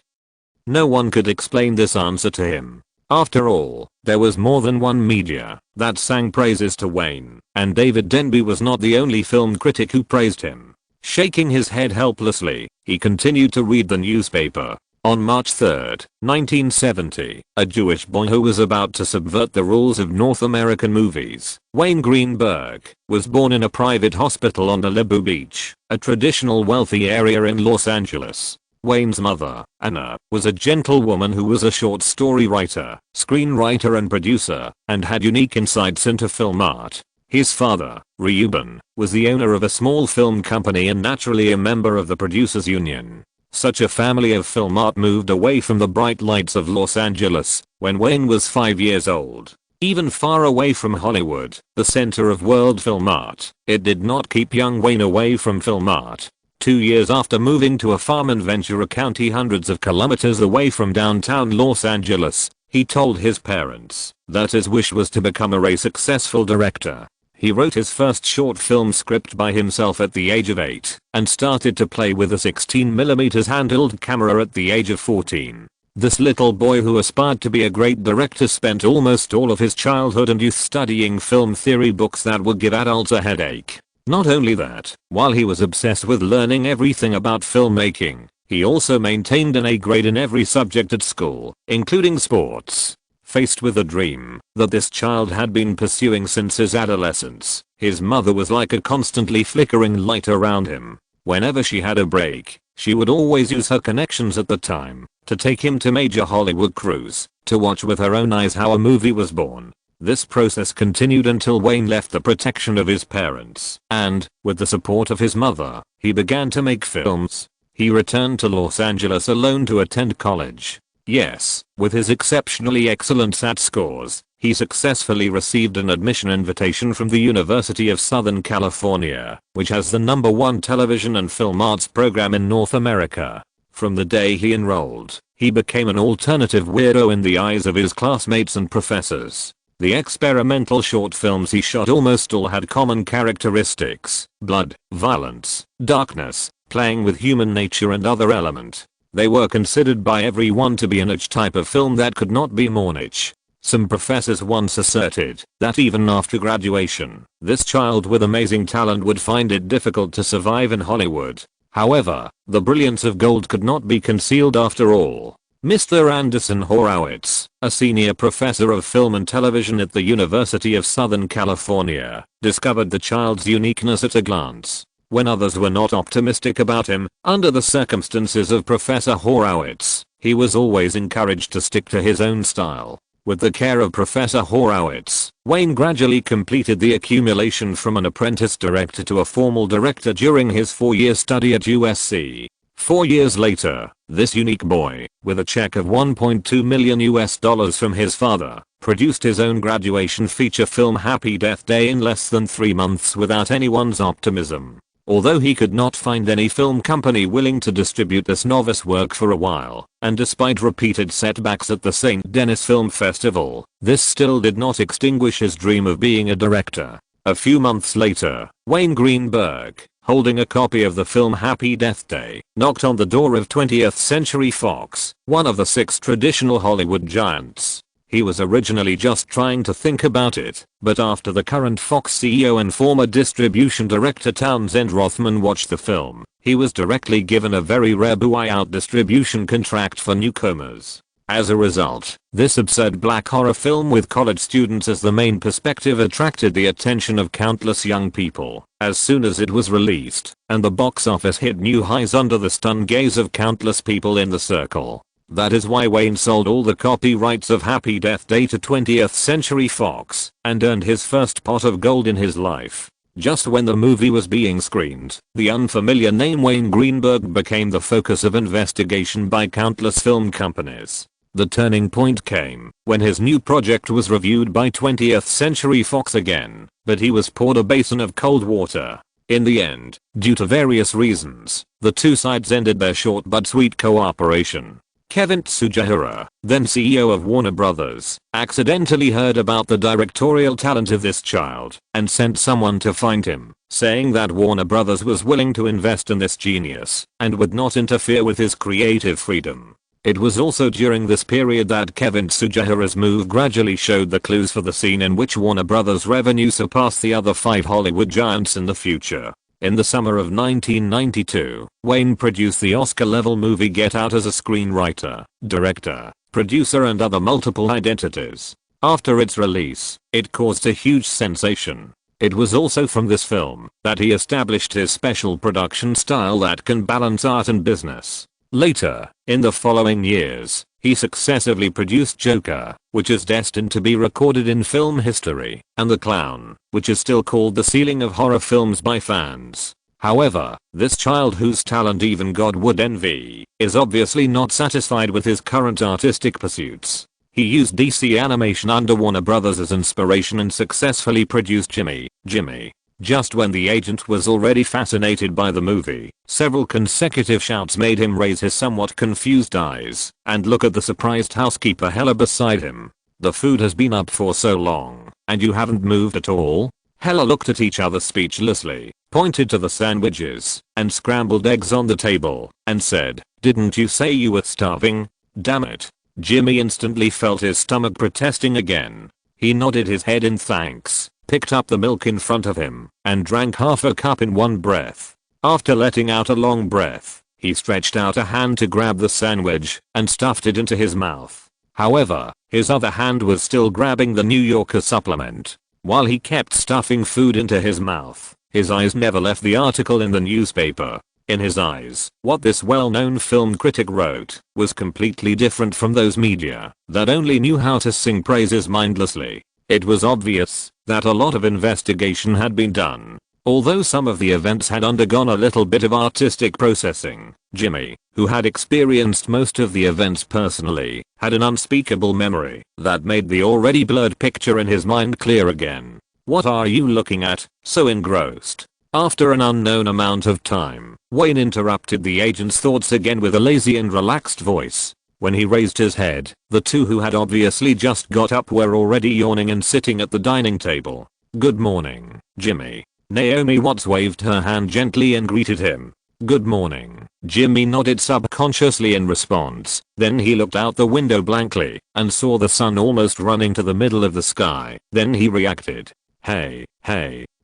No one could explain this answer to him. After all, there was more than one media that sang praises to Wayne, and David Denby was not the only film critic who praised him. Shaking his head helplessly, he continued to read the newspaper. On March 3, 1970, a Jewish boy who was about to subvert the rules of North American movies, Wayne Greenberg, was born in a private hospital on Malibu Beach, a traditional wealthy area in Los Angeles. Wayne's mother, Anna, was a gentlewoman who was a short story writer, screenwriter and producer, and had unique insights into film art. His father, Reuben, was the owner of a small film company and naturally a member of the Producers Union. Such a family of film art moved away from the bright lights of Los Angeles when Wayne was 5 years old. Even far away from Hollywood, the center of world film art, it did not keep young Wayne away from film art. 2 years after moving to a farm in Ventura County hundreds of kilometers away from downtown Los Angeles, he told his parents that his wish was to become a successful director. He wrote his first short film script by himself at the age of 8 and started to play with a 16mm handheld camera at the age of 14. This little boy who aspired to be a great director spent almost all of his childhood and youth studying film theory books that would give adults a headache. Not only that, while he was obsessed with learning everything about filmmaking, he also maintained an A grade in every subject at school, including sports. Faced with a dream that this child had been pursuing since his adolescence, his mother was like a constantly flickering light around him. Whenever she had a break, she would always use her connections at the time to take him to major Hollywood crews to watch with her own eyes how a movie was born. This process continued until Wayne left the protection of his parents and, with the support of his mother, he began to make films. He returned to Los Angeles alone to attend college. Yes, with his exceptionally excellent SAT scores, he successfully received an admission invitation from the University of Southern California, which has the #1 television and film arts program in North America. From the day he enrolled, he became an alternative weirdo in the eyes of his classmates and professors. The experimental short films he shot almost all had common characteristics: blood, violence, darkness, playing with human nature and other element. They were considered by everyone to be a niche type of film that could not be more niche. Some professors once asserted that even after graduation, this child with amazing talent would find it difficult to survive in Hollywood. However, the brilliance of Gold could not be concealed after all. Mr. Anderson Horowitz, a senior professor of film and television at the University of Southern California, discovered the child's uniqueness at a glance. When others were not optimistic about him, under the circumstances of Professor Horowitz, he was always encouraged to stick to his own style. With the care of Professor Horowitz, Wayne gradually completed the accumulation from an apprentice director to a formal director during his 4-year study at USC. 4 years later, this unique boy, with a check of $1.2 million from his father, produced his own graduation feature film Happy Death Day in less than 3 months without anyone's optimism. Although he could not find any film company willing to distribute this novice work for a while, and despite repeated setbacks at the St. Denis Film Festival, this still did not extinguish his dream of being a director. A few months later, Wayne Greenberg, holding a copy of the film Happy Death Day, knocked on the door of 20th Century Fox, one of the 6 traditional Hollywood giants. He was originally just trying to think about it, but after the current Fox CEO and former distribution director Townsend Rothman watched the film, he was directly given a very rare buyout distribution contract for newcomers. As a result, this absurd black horror film with college students as the main perspective attracted the attention of countless young people as soon as it was released, and the box office hit new highs under the stunned gaze of countless people in the circle. That is why Wayne sold all the copyrights of Happy Death Day to 20th Century Fox and earned his first pot of gold in his life. Just when the movie was being screened, the unfamiliar name Wayne Greenberg became the focus of investigation by countless film companies. The turning point came when his new project was reviewed by 20th Century Fox again, but he was poured a basin of cold water. In the end, due to various reasons, the two sides ended their short but sweet cooperation. Kevin Tsujihara, then CEO of Warner Brothers, accidentally heard about the directorial talent of this child and sent someone to find him, saying that Warner Brothers was willing to invest in this genius and would not interfere with his creative freedom. It was also during this period that Kevin Tsujihara's move gradually showed the clues for the scene in which Warner Brothers' revenue surpassed the other 5 Hollywood giants in the future. In the summer of 1992, Wayne produced the Oscar-level movie Get Out as a screenwriter, director, producer and other multiple identities. After its release, it caused a huge sensation. It was also from this film that he established his special production style that can balance art and business. Later, in the following years, he successively produced Joker, which is destined to be recorded in film history, and The Clown, which is still called the ceiling of horror films by fans. However, this child whose talent even God would envy, is obviously not satisfied with his current artistic pursuits. He used DC Animation under Warner Brothers as inspiration and successfully produced Jimmy. Just when the agent was already fascinated by the movie, several consecutive shouts made him raise his somewhat confused eyes and look at the surprised housekeeper Hella beside him. "The food has been up for so long, and you haven't moved at all?" Hella looked at each other speechlessly, pointed to the sandwiches and scrambled eggs on the table, and said, "Didn't you say you were starving? Damn it." Jimmy instantly felt his stomach protesting again. He nodded his head in thanks, picked up the milk in front of him, and drank half a cup in one breath. After letting out a long breath, he stretched out a hand to grab the sandwich and stuffed it into his mouth. However, his other hand was still grabbing the New Yorker supplement. While he kept stuffing food into his mouth, his eyes never left the article in the newspaper. In his eyes, what this well-known film critic wrote was completely different from those media that only knew how to sing praises mindlessly. It was obvious that a lot of investigation had been done. Although some of the events had undergone a little bit of artistic processing, Jimmy, who had experienced most of the events personally, had an unspeakable memory that made the already blurred picture in his mind clear again. "What are you looking at, so engrossed?" After an unknown amount of time, Wayne interrupted the agent's thoughts again with a lazy and relaxed voice. When he raised his head, the two who had obviously just got up were already yawning and sitting at the dining table. "Good morning, Jimmy." Naomi Watts waved her hand gently and greeted him. "Good morning." Jimmy nodded subconsciously in response. Then he looked out the window blankly and saw the sun almost running to the middle of the sky. Then he reacted. Hey,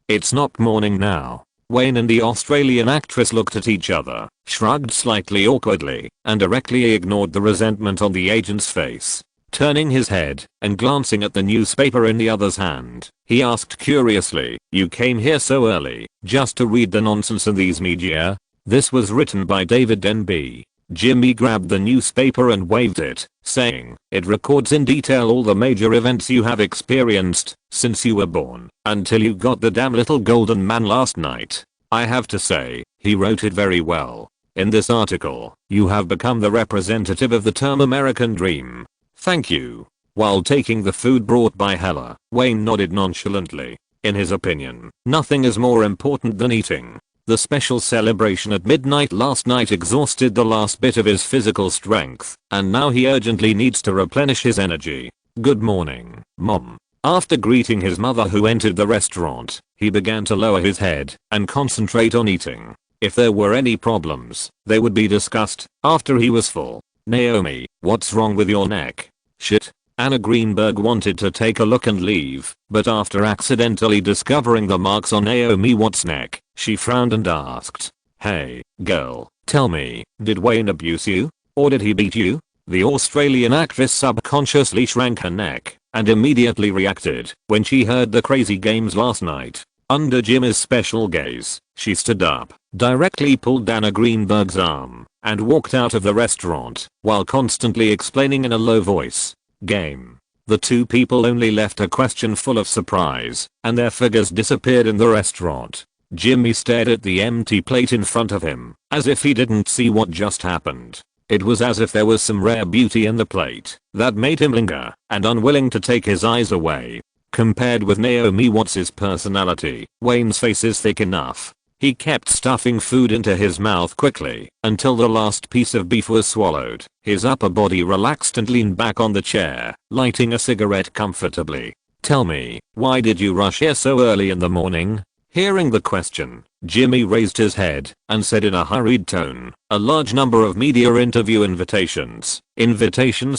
it's not morning now." Wayne and the Australian actress looked at each other, shrugged slightly awkwardly, and directly ignored the resentment on the agent's face. Turning his head and glancing at the newspaper in the other's hand, he asked curiously, "You came here so early, just to read the nonsense in these media?" This was written by David N.B. Jimmy grabbed the newspaper and waved it, saying, "It records in detail all the major events you have experienced since you were born until you got the damn little golden man last night. I have to say, he wrote it very well. In this article, you have become the representative of the term American dream. Thank you." While taking the food brought by Hella, Wayne nodded nonchalantly. In his opinion, nothing is more important than eating. The special celebration at midnight last night exhausted the last bit of his physical strength, and now he urgently needs to replenish his energy. "Good morning, Mom." After greeting his mother who entered the restaurant, he began to lower his head and concentrate on eating. If there were any problems, they would be discussed after he was full. "Naomi, what's wrong with your neck?" "Shit." Anna Greenberg wanted to take a look and leave, but after accidentally discovering the marks on Naomi Watts' neck, she frowned and asked, "Hey, girl, tell me, did Wayne abuse you? Or did he beat you?" The Australian actress subconsciously shrank her neck and immediately reacted when she heard the crazy games last night. Under Jimmy's special gaze, she stood up, directly pulled Anna Greenberg's arm, and walked out of the restaurant while constantly explaining in a low voice, "Game." The two people only left a question full of surprise, and their figures disappeared in the restaurant. Jimmy stared at the empty plate in front of him, as if he didn't see what just happened. It was as if there was some rare beauty in the plate that made him linger and unwilling to take his eyes away. Compared with Naomi Watts' personality, Wayne's face is thick enough. He kept stuffing food into his mouth quickly until the last piece of beef was swallowed. His upper body relaxed and leaned back on the chair, lighting a cigarette comfortably. "Tell me, why did you rush here so early in the morning?" Hearing the question, Jimmy raised his head and said in a hurried tone, "A large number of media interview invitations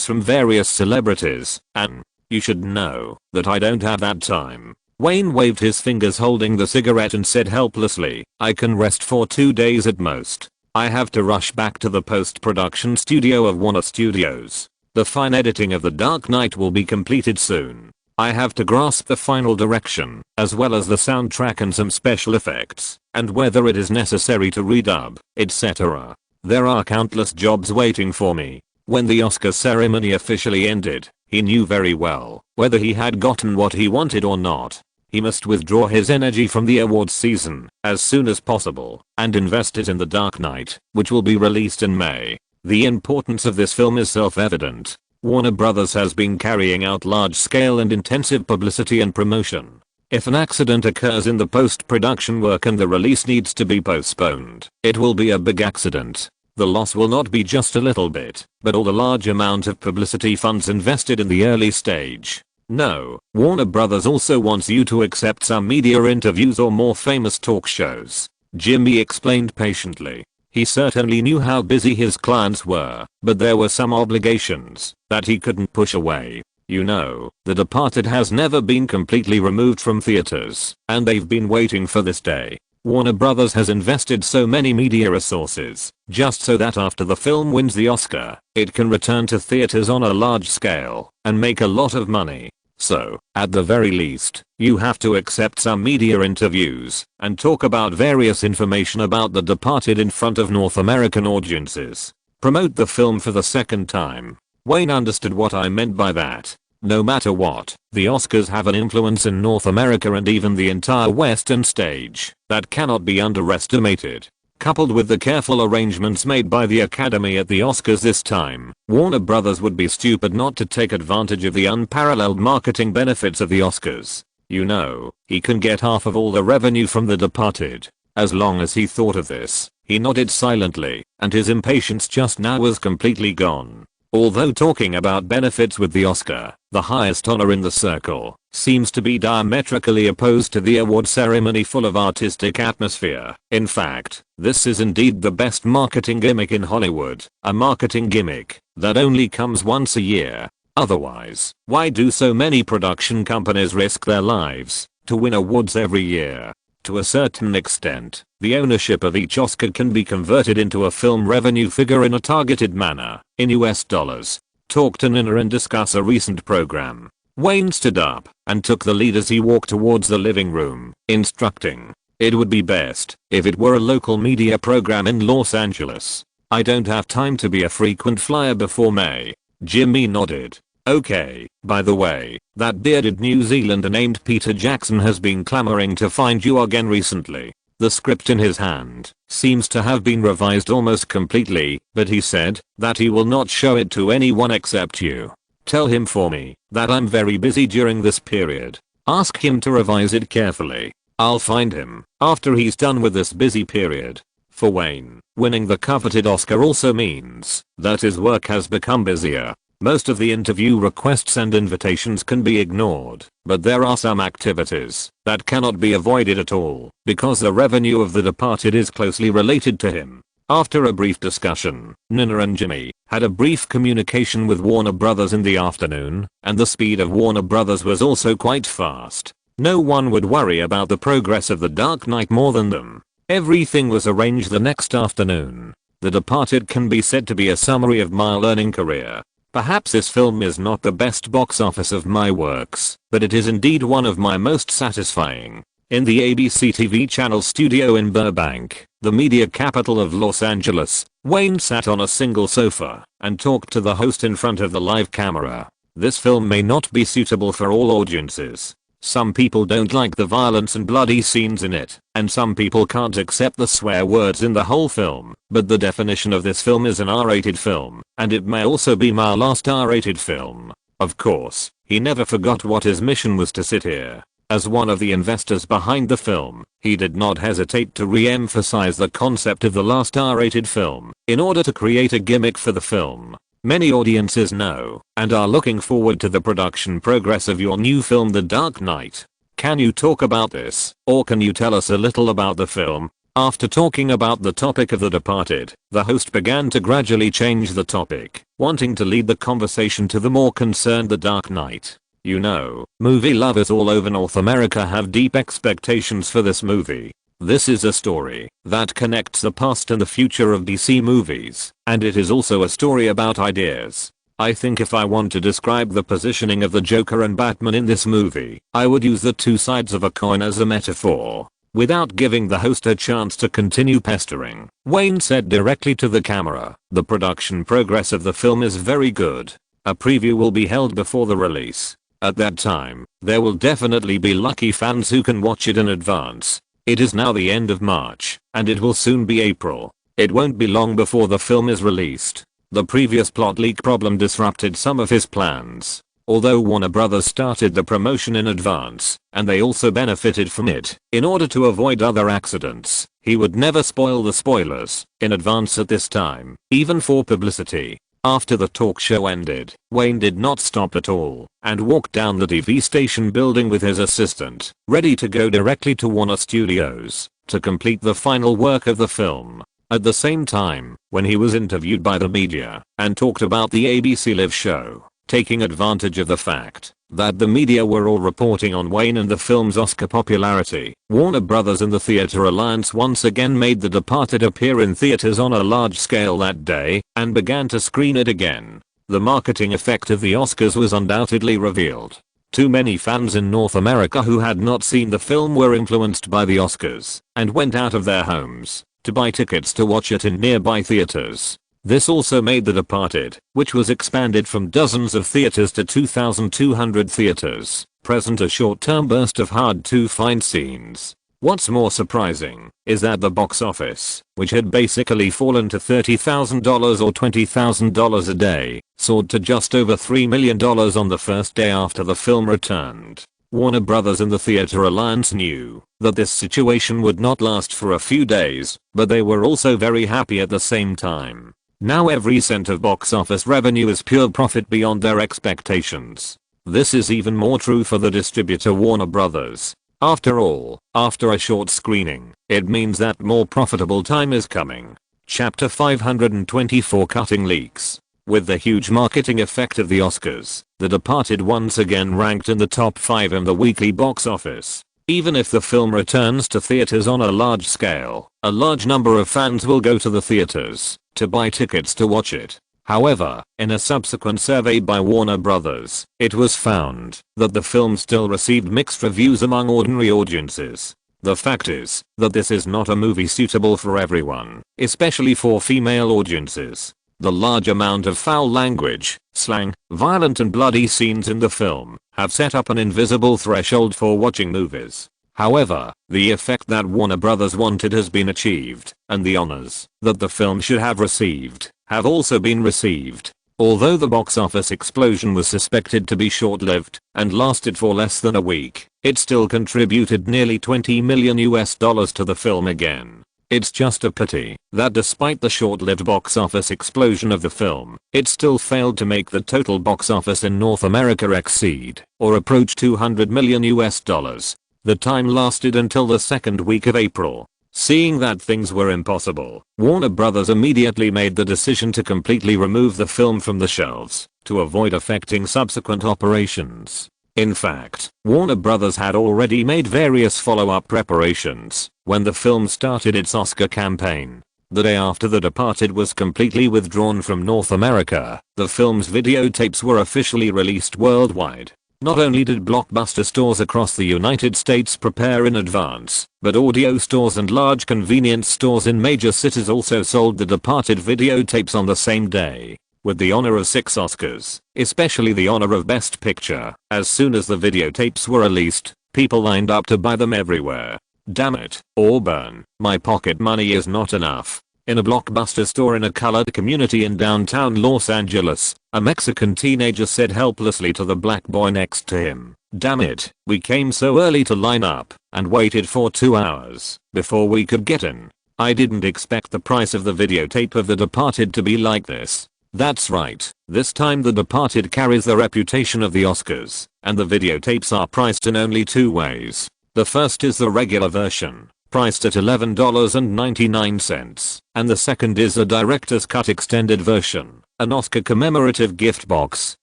from various celebrities, and you should know that I don't have that time." Wayne waved his fingers holding the cigarette and said helplessly, "I can rest for 2 days at most. I have to rush back to the post-production studio of Warner Studios. The fine editing of The Dark Knight will be completed soon. I have to grasp the final direction, as well as the soundtrack and some special effects, and whether it is necessary to redub, etc. There are countless jobs waiting for me." When the Oscar ceremony officially ended, he knew very well whether he had gotten what he wanted or not. He must withdraw his energy from the awards season as soon as possible and invest it in The Dark Knight, which will be released in May. The importance of this film is self-evident. Warner Bros. Has been carrying out large-scale and intensive publicity and promotion. If an accident occurs in the post-production work and the release needs to be postponed, it will be a big accident. The loss will not be just a little bit, but all the large amount of publicity funds invested in the early stage. No, Warner Bros. Also wants you to accept some media interviews or more famous talk shows. Jimmy explained patiently. He certainly knew how busy his clients were, but there were some obligations that he couldn't push away. You know, The Departed has never been completely removed from theaters, and they've been waiting for this day. Warner Bros. Has invested so many media resources, just so that after the film wins the Oscar, it can return to theaters on a large scale and make a lot of money. So, at the very least, you have to accept some media interviews and talk about various information about The Departed in front of North American audiences. Promote the film for the second time. Wayne understood what I meant by that. No matter what, the Oscars have an influence in North America and even the entire Western stage that cannot be underestimated. Coupled with the careful arrangements made by the Academy at the Oscars this time, Warner Bros. Would be stupid not to take advantage of the unparalleled marketing benefits of the Oscars. You know, he can get half of all the revenue from The Departed. As long as he thought of this, he nodded silently, and his impatience just now was completely gone. Although talking about benefits with the Oscar, the highest honor in the circle, seems to be diametrically opposed to the award ceremony full of artistic atmosphere. In fact, this is indeed the best marketing gimmick in Hollywood, a marketing gimmick that only comes once a year. Otherwise, why do so many production companies risk their lives to win awards every year? To a certain extent, the ownership of each Oscar can be converted into a film revenue figure in a targeted manner, in US dollars. Talk to Nina and discuss a recent program. Wayne stood up and took the lead as he walked towards the living room, instructing, "It would be best if it were a local media program in Los Angeles." I don't have time to be a frequent flyer before May. Jimmy nodded. Okay, by the way, that bearded New Zealander named Peter Jackson has been clamoring to find you again recently. The script in his hand seems to have been revised almost completely, but he said that he will not show it to anyone except you. Tell him for me that I'm very busy during this period. Ask him to revise it carefully. I'll find him after he's done with this busy period. For Wayne, winning the coveted Oscar also means that his work has become busier. Most of the interview requests and invitations can be ignored, but there are some activities that cannot be avoided at all because the revenue of The Departed is closely related to him. After a brief discussion, Nina and Jimmy had a brief communication with Warner Brothers in the afternoon, and the speed of Warner Brothers was also quite fast. No one would worry about the progress of The Dark Knight more than them. Everything was arranged the next afternoon. The Departed can be said to be a summary of my learning career. Perhaps this film is not the best box office of my works, but it is indeed one of my most satisfying. In the ABC TV channel studio in Burbank, the media capital of Los Angeles, Wayne sat on a single sofa and talked to the host in front of the live camera. This film may not be suitable for all audiences. Some people don't like the violence and bloody scenes in it, and some people can't accept the swear words in the whole film, but the definition of this film is an R-rated film, and it may also be my last R-rated film. Of course, he never forgot what his mission was to sit here. As one of the investors behind the film, he did not hesitate to re-emphasize the concept of the last R-rated film in order to create a gimmick for the film. Many audiences know and are looking forward to the production progress of your new film The Dark Knight. Can you talk about this, or can you tell us a little about the film? After talking about the topic of The Departed, the host began to gradually change the topic, wanting to lead the conversation to the more concerned The Dark Knight. You know, movie lovers all over North America have deep expectations for this movie. This is a story that connects the past and the future of DC movies, and it is also a story about ideas. I think if I want to describe the positioning of the Joker and Batman in this movie, I would use the two sides of a coin as a metaphor. Without giving the host a chance to continue pestering, Wayne said directly to the camera, "The production progress of the film is very good. A preview will be held before the release. At that time, there will definitely be lucky fans who can watch it in advance. It is now the end of March, and it will soon be April. It won't be long before the film is released." The previous plot leak problem disrupted some of his plans. Although Warner Brothers started the promotion in advance, and they also benefited from it, in order to avoid other accidents, he would never spoil the spoilers in advance at this time, even for publicity. After the talk show ended, Wayne did not stop at all and walked down the TV station building with his assistant, ready to go directly to Warner Studios to complete the final work of the film. At the same time, when he was interviewed by the media and talked about the ABC Live show, taking advantage of the fact that the media were all reporting on Wayne and the film's Oscar popularity, Warner Brothers and the Theater Alliance once again made The Departed appear in theaters on a large scale that day and began to screen it again. The marketing effect of the Oscars was undoubtedly revealed. Too many fans in North America who had not seen the film were influenced by the Oscars and went out of their homes to buy tickets to watch it in nearby theaters. This also made The Departed, which was expanded from dozens of theaters to 2,200 theaters, present a short-term burst of hard-to-find scenes. What's more surprising is that the box office, which had basically fallen to $30,000 or $20,000 a day, soared to just over $3 million on the first day after the film returned. Warner Brothers and the Theater Alliance knew that this situation would not last for a few days, but they were also very happy at the same time. Now every cent of box office revenue is pure profit beyond their expectations. This is even more true for the distributor Warner Brothers. After all, after a short screening, it means that more profitable time is coming. Chapter 524 Cutting Leaks. With the huge marketing effect of the Oscars, The Departed once again ranked in the top 5 in the weekly box office. Even if the film returns to theaters on a large scale, a large number of fans will go to the theaters to buy tickets to watch it. However, in a subsequent survey by Warner Brothers, it was found that the film still received mixed reviews among ordinary audiences. The fact is that this is not a movie suitable for everyone, especially for female audiences. The large amount of foul language, slang, violent and bloody scenes in the film have set up an invisible threshold for watching movies. However, the effect that Warner Brothers wanted has been achieved, and the honors that the film should have received have also been received. Although the box office explosion was suspected to be short-lived and lasted for less than a week, it still contributed nearly $20 million to the film again. It's just a pity that despite the short-lived box office explosion of the film, it still failed to make the total box office in North America exceed or approach $200 million. The time lasted until the second week of April. Seeing that things were impossible, Warner Brothers immediately made the decision to completely remove the film from the shelves to avoid affecting subsequent operations. In fact, Warner Brothers had already made various follow-up preparations when the film started its Oscar campaign. The day after The Departed was completely withdrawn from North America, the film's videotapes were officially released worldwide. Not only did Blockbuster stores across the United States prepare in advance, but audio stores and large convenience stores in major cities also sold The Departed videotapes on the same day. With the honor of 6 Oscars, especially the honor of Best Picture, as soon as the videotapes were released, people lined up to buy them everywhere. Damn it, Auburn, my pocket money is not enough. In a Blockbuster store in a colored community in downtown Los Angeles, a Mexican teenager said helplessly to the black boy next to him, "Damn it, we came so early to line up and waited for 2 hours before we could get in. I didn't expect the price of the videotape of The Departed to be like this." That's right, this time The Departed carries the reputation of the Oscars, and the videotapes are priced in only 2 ways. The first is the regular version, priced at $11.99, and the second is a director's cut extended version, an Oscar commemorative gift box,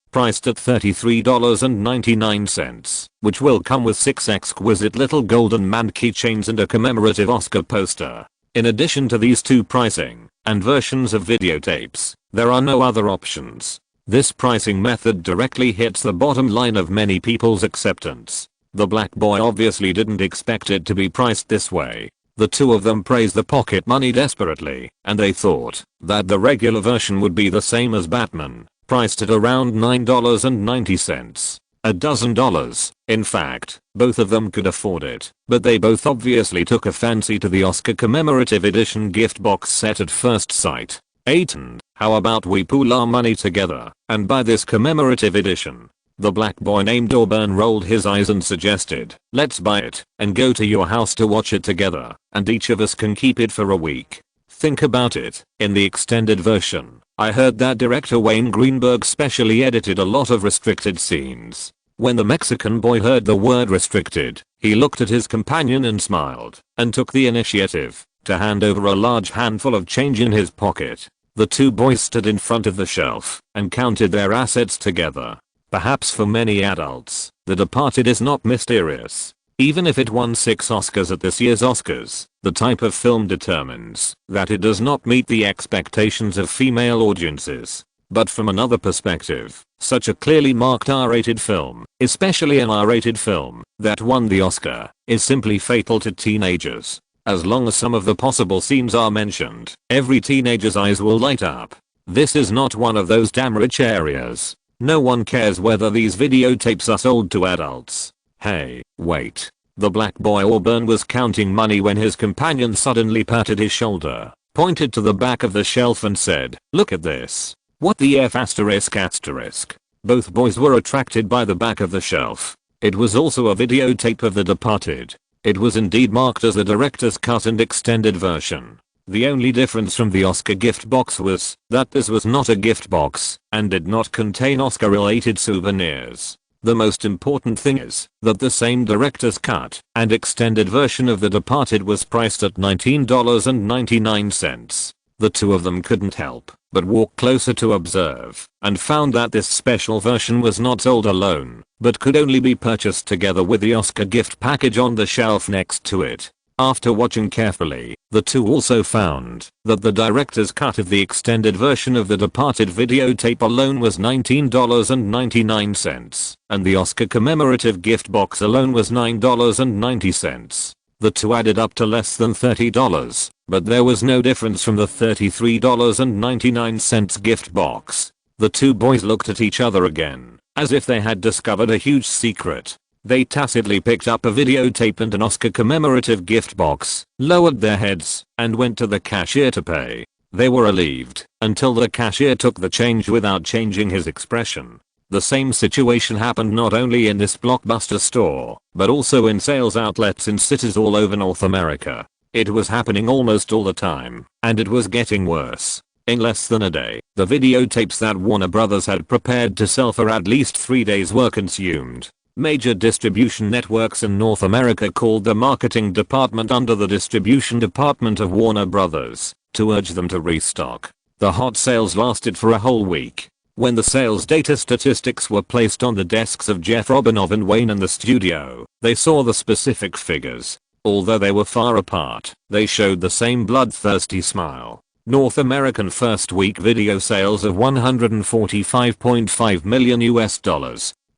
priced at $33.99, which will come with 6 exquisite little golden man keychains and a commemorative Oscar poster. In addition to these 2 pricing and versions of videotapes, there are no other options. This pricing method directly hits the bottom line of many people's acceptance. The black boy obviously didn't expect it to be priced this way. The two of them praised the pocket money desperately, and they thought that the regular version would be the same as Batman, priced at around $9.90. A dozen dollars. In fact, both of them could afford it, but they both obviously took a fancy to the Oscar commemorative edition gift box set at first sight. Aiton, how about we pool our money together and buy this commemorative edition? The black boy named Auburn rolled his eyes and suggested, "Let's buy it and go to your house to watch it together, and each of us can keep it for a week." Think about it, in the extended version, I heard that director Wayne Greenberg specially edited a lot of restricted scenes. When the Mexican boy heard the word restricted, he looked at his companion and smiled, and took the initiative to hand over a large handful of change in his pocket. The 2 boys stood in front of the shelf and counted their assets together. Perhaps for many adults, The Departed is not mysterious. Even if it won 6 Oscars at this year's Oscars, the type of film determines that it does not meet the expectations of female audiences. But from another perspective, such a clearly marked R-rated film, especially an R-rated film that won the Oscar, is simply fatal to teenagers. As long as some of the possible scenes are mentioned, every teenager's eyes will light up. This is not one of those damn rich areas. No one cares whether these videotapes are sold to adults. Hey, wait. The black boy Auburn was counting money when his companion suddenly patted his shoulder, pointed to the back of the shelf and said, "Look at this." What the F asterisk asterisk. Both boys were attracted by the back of the shelf. It was also a videotape of The Departed. It was indeed marked as the director's cut and extended version. The only difference from the Oscar gift box was that this was not a gift box and did not contain Oscar-related souvenirs. The most important thing is that the same director's cut and extended version of The Departed was priced at $19.99. The 2 of them couldn't help but walk closer to observe and found that this special version was not sold alone, but could only be purchased together with the Oscar gift package on the shelf next to it. After watching carefully, the 2 also found that the director's cut of the extended version of The Departed videotape alone was $19.99, and the Oscar commemorative gift box alone was $9.90. The two added up to less than $30, but there was no difference from the $33.99 gift box. The two boys looked at each other again, as if they had discovered a huge secret. They tacitly picked up a videotape and an Oscar commemorative gift box, lowered their heads, and went to the cashier to pay. They were relieved, until the cashier took the change without changing his expression. The same situation happened not only in this blockbuster store, but also in sales outlets in cities all over North America. It was happening almost all the time, and it was getting worse. In less than a day, the videotapes that Warner Brothers had prepared to sell for at least 3 days were consumed. Major distribution networks in North America called the marketing department under the distribution department of Warner Brothers to urge them to restock. The hot sales lasted for a whole week. When the sales data statistics were placed on the desks of Jeff Robinov and Wayne in the studio, they saw the specific figures. Although they were far apart, they showed the same bloodthirsty smile. North American first week video sales of $145.5 million US.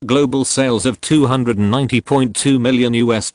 Global sales of $290.2 million US.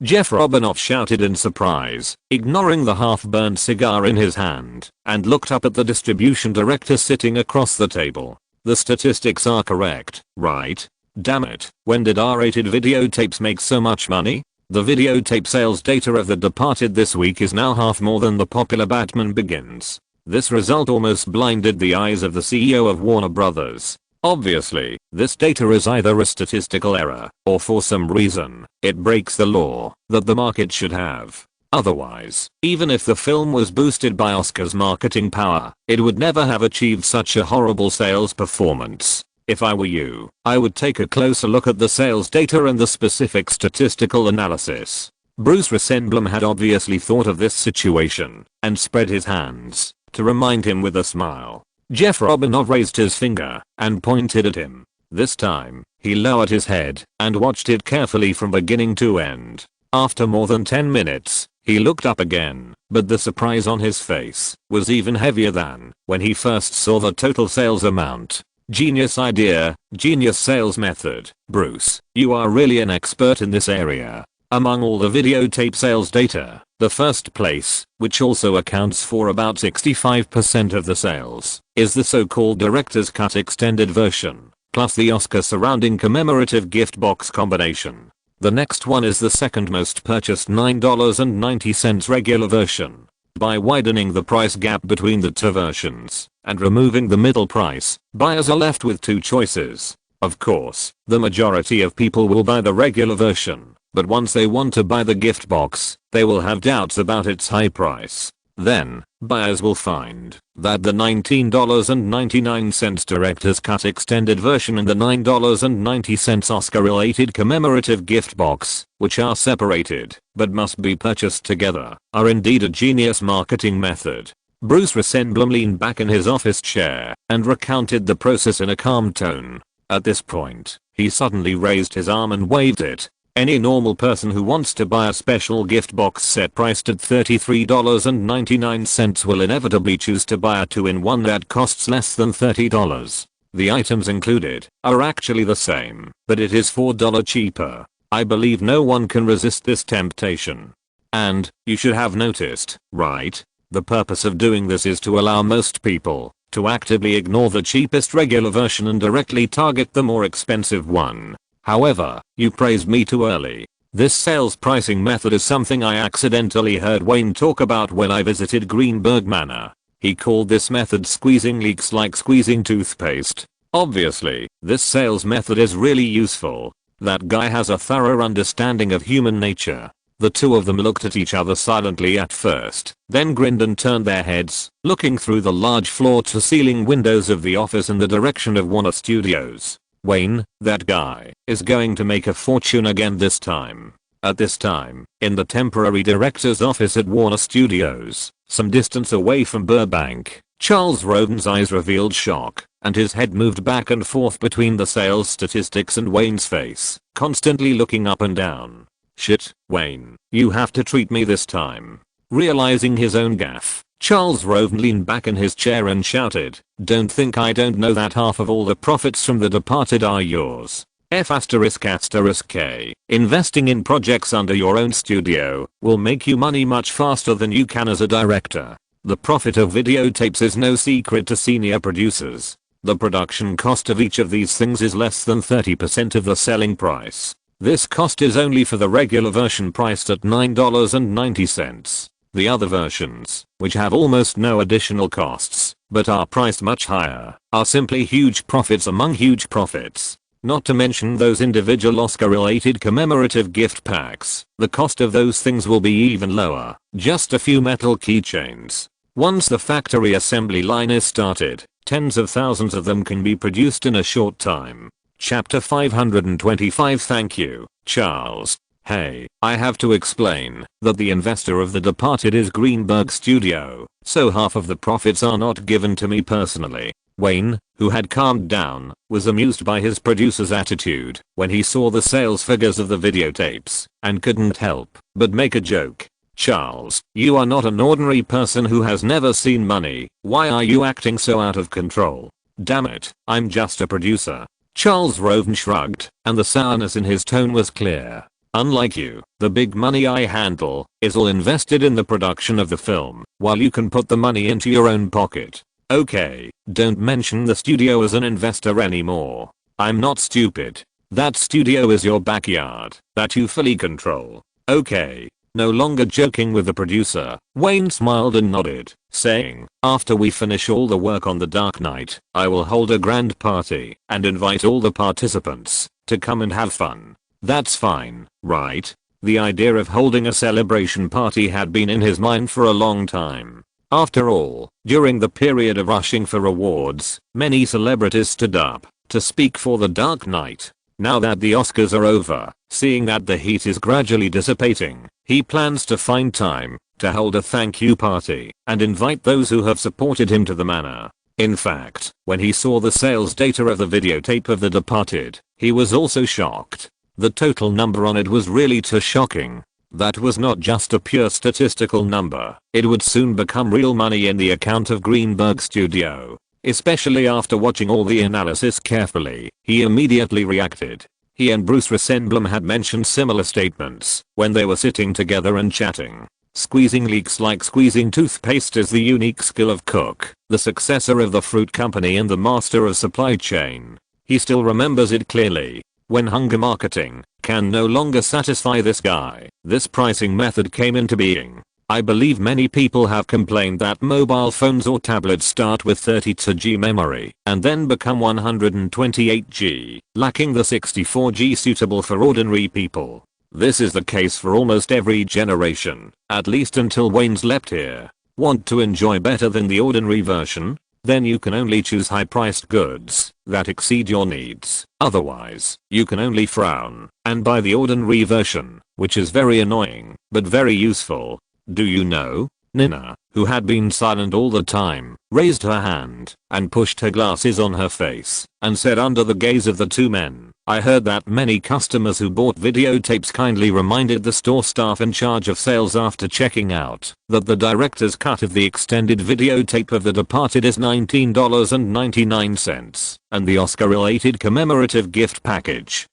Jeff Robinov shouted in surprise, ignoring the half-burned cigar in his hand, and looked up at the distribution director sitting across the table. The statistics are correct, right? Damn it, when did R-rated videotapes make so much money? The videotape sales data of The Departed this week is now half more than the popular Batman Begins. This result almost blinded the eyes of the CEO of Warner Brothers. Obviously, this data is either a statistical error, or for some reason, it breaks the law that the market should have. Otherwise, even if the film was boosted by Oscar's marketing power, it would never have achieved such a horrible sales performance. If I were you, I would take a closer look at the sales data and the specific statistical analysis. Bruce Rosenblum had obviously thought of this situation, and spread his hands, to remind him with a smile. Jeff Robinov raised his finger, and pointed at him. This time, he lowered his head, and watched it carefully from beginning to end. After more than 10 minutes, he looked up again, but the surprise on his face was even heavier than when he first saw the total sales amount. Genius idea, genius sales method. Bruce, you are really an expert in this area. Among all the videotape sales data, the first place, which also accounts for about 65% of the sales, is the so-called director's cut extended version, plus the Oscar surrounding commemorative gift box combination. The next one is the second most purchased $9.90 regular version. By widening the price gap between the two versions, and removing the middle price, buyers are left with two choices. Of course, the majority of people will buy the regular version. But once they want to buy the gift box, they will have doubts about its high price. Then, buyers will find that the $19.99 director's cut extended version and the $9.90 Oscar-related commemorative gift box, which are separated, but must be purchased together, are indeed a genius marketing method. Bruce Rosenblum leaned back in his office chair, and recounted the process in a calm tone. At this point, he suddenly raised his arm and waved it. Any normal person who wants to buy a special gift box set priced at $33.99 will inevitably choose to buy a 2-in-1 that costs less than $30. The items included are actually the same, but it is $4 cheaper. I believe no one can resist this temptation. And, you should have noticed, right? The purpose of doing this is to allow most people to actively ignore the cheapest regular version and directly target the more expensive one. However, you praised me too early. This sales pricing method is something I accidentally heard Wayne talk about when I visited Greenberg Manor. He called this method squeezing leeks like squeezing toothpaste. Obviously, this sales method is really useful. That guy has a thorough understanding of human nature. The two of them looked at each other silently at first, then grinned and turned their heads, looking through the large floor-to-ceiling windows of the office in the direction of Warner Studios. Wayne, that guy, is going to make a fortune again this time. At this time, in the temporary director's office at Warner Studios, some distance away from Burbank, Charles Roden's eyes revealed shock, and his head moved back and forth between the sales statistics and Wayne's face, constantly looking up and down. Shit, Wayne, you have to treat me this time. Realizing his own gaffe, Charles Roden leaned back in his chair and shouted, "Don't think I don't know that half of all the profits from The Departed are yours. F***K. Investing in projects under your own studio will make you money much faster than you can as a director. The profit of videotapes is no secret to senior producers. The production cost of each of these things is less than 30% of the selling price. This cost is only for the regular version priced at $9.90. The other versions, which have almost no additional costs, but are priced much higher, are simply huge profits among huge profits. Not to mention those individual Oscar-related commemorative gift packs. The cost of those things will be even lower, just a few metal keychains. Once the factory assembly line is started, tens of thousands of them can be produced in a short time. Chapter 525. Thank you, Charles. Hey, I have to explain that the investor of The Departed is Greenberg Studio, so half of the profits are not given to me personally. Wayne, who had calmed down, was amused by his producer's attitude when he saw the sales figures of the videotapes and couldn't help but make a joke. Charles, you are not an ordinary person who has never seen money. Why are you acting so out of control? Damn it, I'm just a producer. Charles Roven shrugged, and the sourness in his tone was clear. Unlike you, the big money I handle is all invested in the production of the film, while you can put the money into your own pocket. Okay, don't mention the studio as an investor anymore. I'm not stupid. That studio is your backyard that you fully control. Okay. No longer joking with the producer, Wayne smiled and nodded, saying, after we finish all the work on The Dark Knight, I will hold a grand party and invite all the participants to come and have fun. That's fine, right? The idea of holding a celebration party had been in his mind for a long time. After all, during the period of rushing for awards, many celebrities stood up to speak for The Dark Knight. Now that the Oscars are over, seeing that the heat is gradually dissipating, he plans to find time to hold a thank you party and invite those who have supported him to the manor. In fact, when he saw the sales data of the videotape of The Departed, he was also shocked. The total number on it was really too shocking. That was not just a pure statistical number. It would soon become real money in the account of Greenberg Studio. Especially after watching all the analysis carefully, he immediately reacted. He and Bruce Rosenblum had mentioned similar statements when they were sitting together and chatting. Squeezing leeks like squeezing toothpaste is the unique skill of Cook, the successor of the fruit company and the master of supply chain. He still remembers it clearly. When hunger marketing can no longer satisfy this guy, this pricing method came into being. I believe many people have complained that mobile phones or tablets start with 32GB memory and then become 128GB, lacking the 64GB suitable for ordinary people. This is the case for almost every generation, at least until Wayne's leapt here. Want to enjoy better than the ordinary version? Then you can only choose high-priced goods that exceed your needs. Otherwise, you can only frown and buy the ordinary version, which is very annoying, but very useful. Do you know? Nina, who had been silent all the time, raised her hand and pushed her glasses on her face and said under the gaze of the two men, I heard that many customers who bought videotapes kindly reminded the store staff in charge of sales after checking out that the director's cut of the extended videotape of The Departed is $19.99 and the Oscar-related commemorative gift package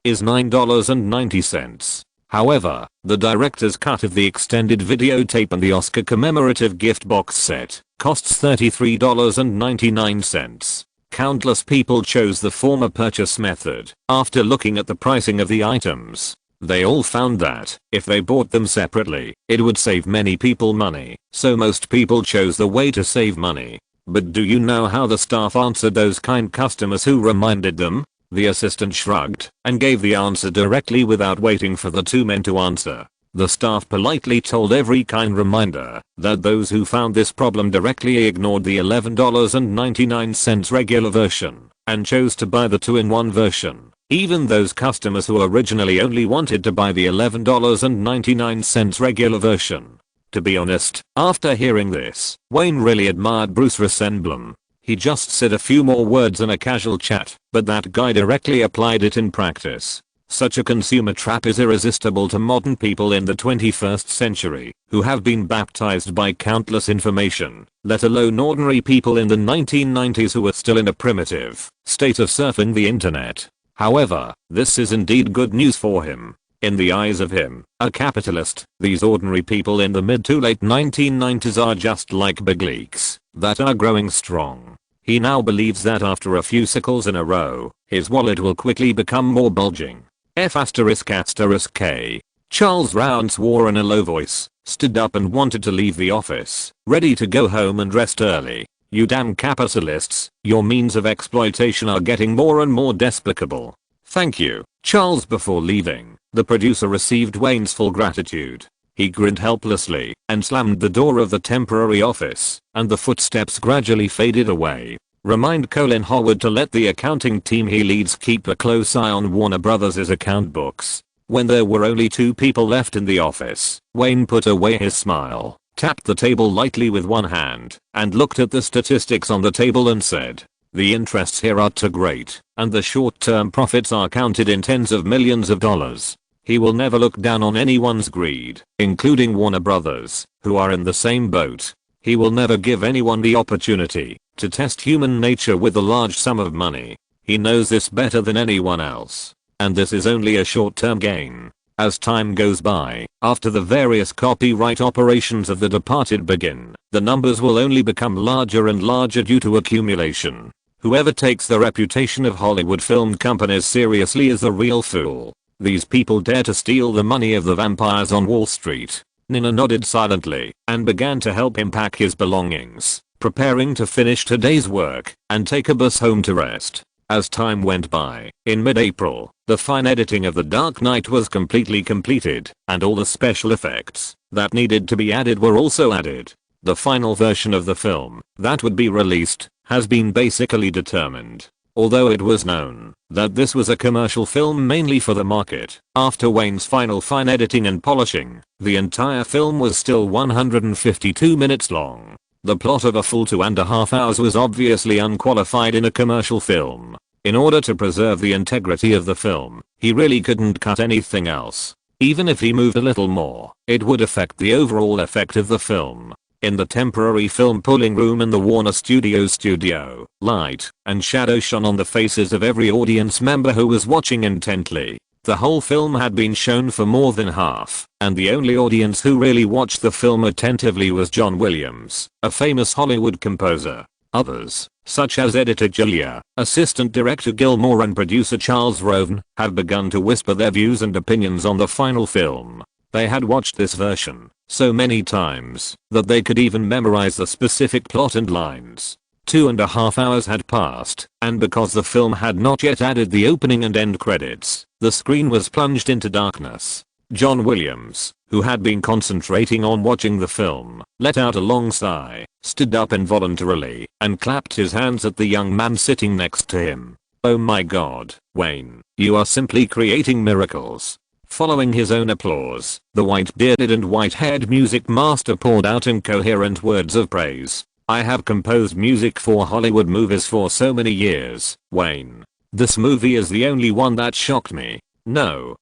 is $9.90. However, the director's cut of the extended videotape and the Oscar commemorative gift box set costs $33.99. Countless people chose the former purchase method after looking at the pricing of the items. They all found that, if they bought them separately, it would save many people money, so most people chose the way to save money. But do you know how the staff answered those kind customers who reminded them? The assistant shrugged and gave the answer directly without waiting for the two men to answer. The staff politely told every kind reminder that those who found this problem directly ignored the $11.99 regular version and chose to buy the 2-in-1 version. Even those customers who originally only wanted to buy the $11.99 regular version. To be honest, after hearing this, Wayne really admired Bruce Rosenblum. He just said a few more words in a casual chat, but that guy directly applied it in practice. Such a consumer trap is irresistible to modern people in the 21st century, who have been baptized by countless information, let alone ordinary people in the 1990s who were still in a primitive state of surfing the internet. However, this is indeed good news for him. In the eyes of him, a capitalist, these ordinary people in the mid to late 1990s are just like big leaks that are growing strong. He now believes that after a few sickles in a row, his wallet will quickly become more bulging. F***K. Charles Round swore in a low voice, stood up and wanted to leave the office, ready to go home and rest early. You damn capitalists, your means of exploitation are getting more and more despicable. Thank you, Charles. Before leaving, the producer received Wayne's full gratitude. He grinned helplessly and slammed the door of the temporary office, and the footsteps gradually faded away. Remind Colin Howard to let the accounting team he leads keep a close eye on Warner Brothers' account books. When there were only 2 people left in the office, Wayne put away his smile, tapped the table lightly with one hand, and looked at the statistics on the table and said, "The interests here are too great, and the short-term profits are counted in tens of millions of dollars." He will never look down on anyone's greed, including Warner Brothers, who are in the same boat. He will never give anyone the opportunity to test human nature with a large sum of money. He knows this better than anyone else. And this is only a short-term gain. As time goes by, after the various copyright operations of The Departed begin, the numbers will only become larger and larger due to accumulation. Whoever takes the reputation of Hollywood film companies seriously is a real fool. These people dare to steal the money of the vampires on Wall Street. Nina nodded silently and began to help him pack his belongings, preparing to finish today's work and take a bus home to rest. As time went by, in mid-April, the fine editing of The Dark Knight was completely completed, and all the special effects that needed to be added were also added. The final version of the film that would be released has been basically determined. Although it was known that this was a commercial film mainly for the market, after Wayne's final fine editing and polishing, the entire film was still 152 minutes long. The plot of a full 2.5 hours was obviously unqualified in a commercial film. In order to preserve the integrity of the film, he really couldn't cut anything else. Even if he moved a little more, it would affect the overall effect of the film. In the temporary film pulling room in the Warner Studios studio, light and shadow shone on the faces of every audience member who was watching intently. The whole film had been shown for more than half, and the only audience who really watched the film attentively was John Williams, a famous Hollywood composer. Others, such as editor Julia, assistant director Gilmore and producer Charles Roven, have begun to whisper their views and opinions on the final film. They had watched this version so many times that they could even memorize the specific plot and lines. 2.5 hours had passed, and because the film had not yet added the opening and end credits, the screen was plunged into darkness. John Williams, who had been concentrating on watching the film, let out a long sigh, stood up involuntarily, and clapped his hands at the young man sitting next to him. "Oh my God, Wayne, you are simply creating miracles." Following his own applause, the white-bearded and white-haired music master poured out incoherent words of praise. "I have composed music for Hollywood movies for so many years, Wayne. This movie is the only one that shocked me. No,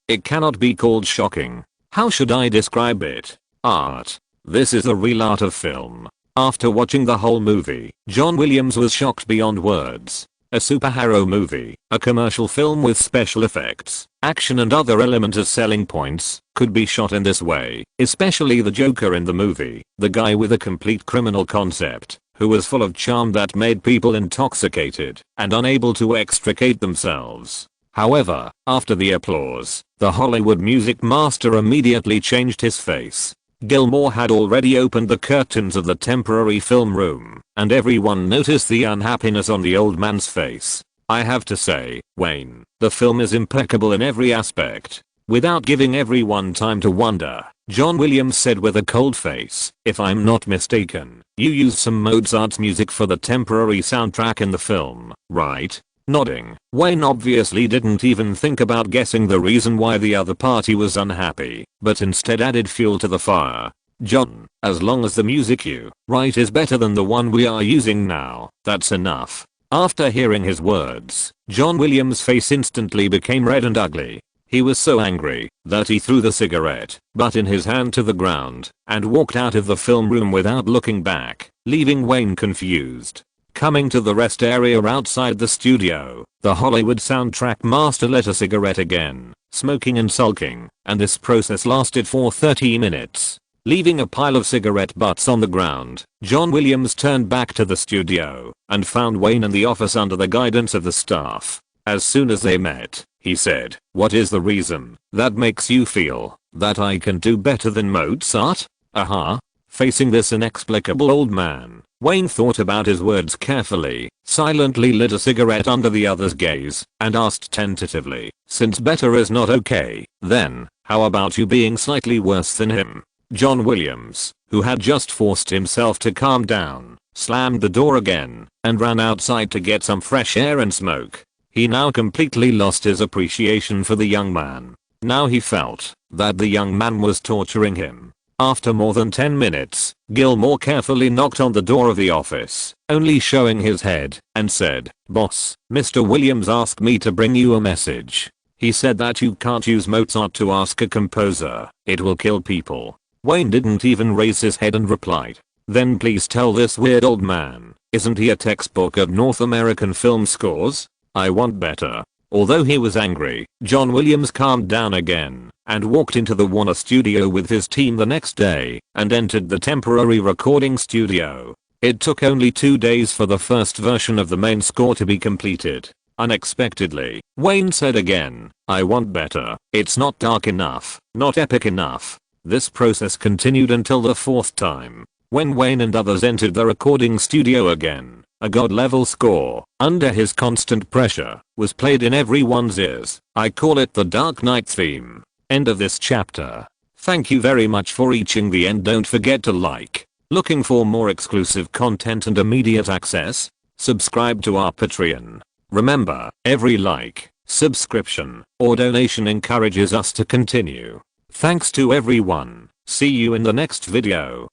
it cannot be called shocking. How should I describe it? Art. This is the real art of film." After watching the whole movie, John Williams was shocked beyond words. A superhero movie, a commercial film with special effects, action and other elements as selling points, could be shot in this way, especially the Joker in the movie, the guy with a complete criminal concept, who was full of charm that made people intoxicated and unable to extricate themselves. However, after the applause, the Hollywood music master immediately changed his face. Gilmore had already opened the curtains of the temporary film room, and everyone noticed the unhappiness on the old man's face. "I have to say, Wayne, the film is impeccable in every aspect." Without giving everyone time to wonder, John Williams said with a cold face, "If I'm not mistaken, you used some Mozart's music for the temporary soundtrack in the film, right?" Nodding, Wayne obviously didn't even think about guessing the reason why the other party was unhappy, but instead added fuel to the fire. "John, as long as the music you write is better than the one we are using now, that's enough." After hearing his words, John Williams' face instantly became red and ugly. He was so angry that he threw the cigarette butt in his hand to the ground and walked out of the film room without looking back, leaving Wayne confused. Coming to the rest area outside the studio, the Hollywood soundtrack master lit a cigarette again, smoking and sulking, and this process lasted for 30 minutes. Leaving a pile of cigarette butts on the ground, John Williams turned back to the studio and found Wayne in the office under the guidance of the staff. As soon as they met, he said, "What is the reason that makes you feel that I can do better than Mozart?" Facing this inexplicable old man, Wayne thought about his words carefully, silently lit a cigarette under the other's gaze, and asked tentatively, "Since better is not okay, then, how about you being slightly worse than him?" John Williams, who had just forced himself to calm down, slammed the door again, and ran outside to get some fresh air and smoke. He now completely lost his appreciation for the young man. Now he felt that the young man was torturing him. After more than 10 minutes, Gilmore carefully knocked on the door of the office, only showing his head, and said, "Boss, Mr. Williams asked me to bring you a message. He said that you can't use Mozart to ask a composer. It will kill people." Wayne didn't even raise his head and replied, "Then please tell this weird old man, isn't he a textbook of North American film scores? I want better." Although he was angry, John Williams calmed down again and walked into the Warner studio with his team the next day and entered the temporary recording studio. It took only 2 days for the first version of the main score to be completed. Unexpectedly, Wayne said again, "I want better. It's not dark enough, not epic enough." This process continued until the 4th time, when Wayne and others entered the recording studio again. A god-level score, under his constant pressure, was played in everyone's ears. I call it the Dark Knight theme. End of this chapter. Thank you very much for reaching the end. Don't forget to like. Looking for more exclusive content and immediate access? Subscribe to our Patreon. Remember, every like, subscription, or donation encourages us to continue. Thanks to everyone. See you in the next video.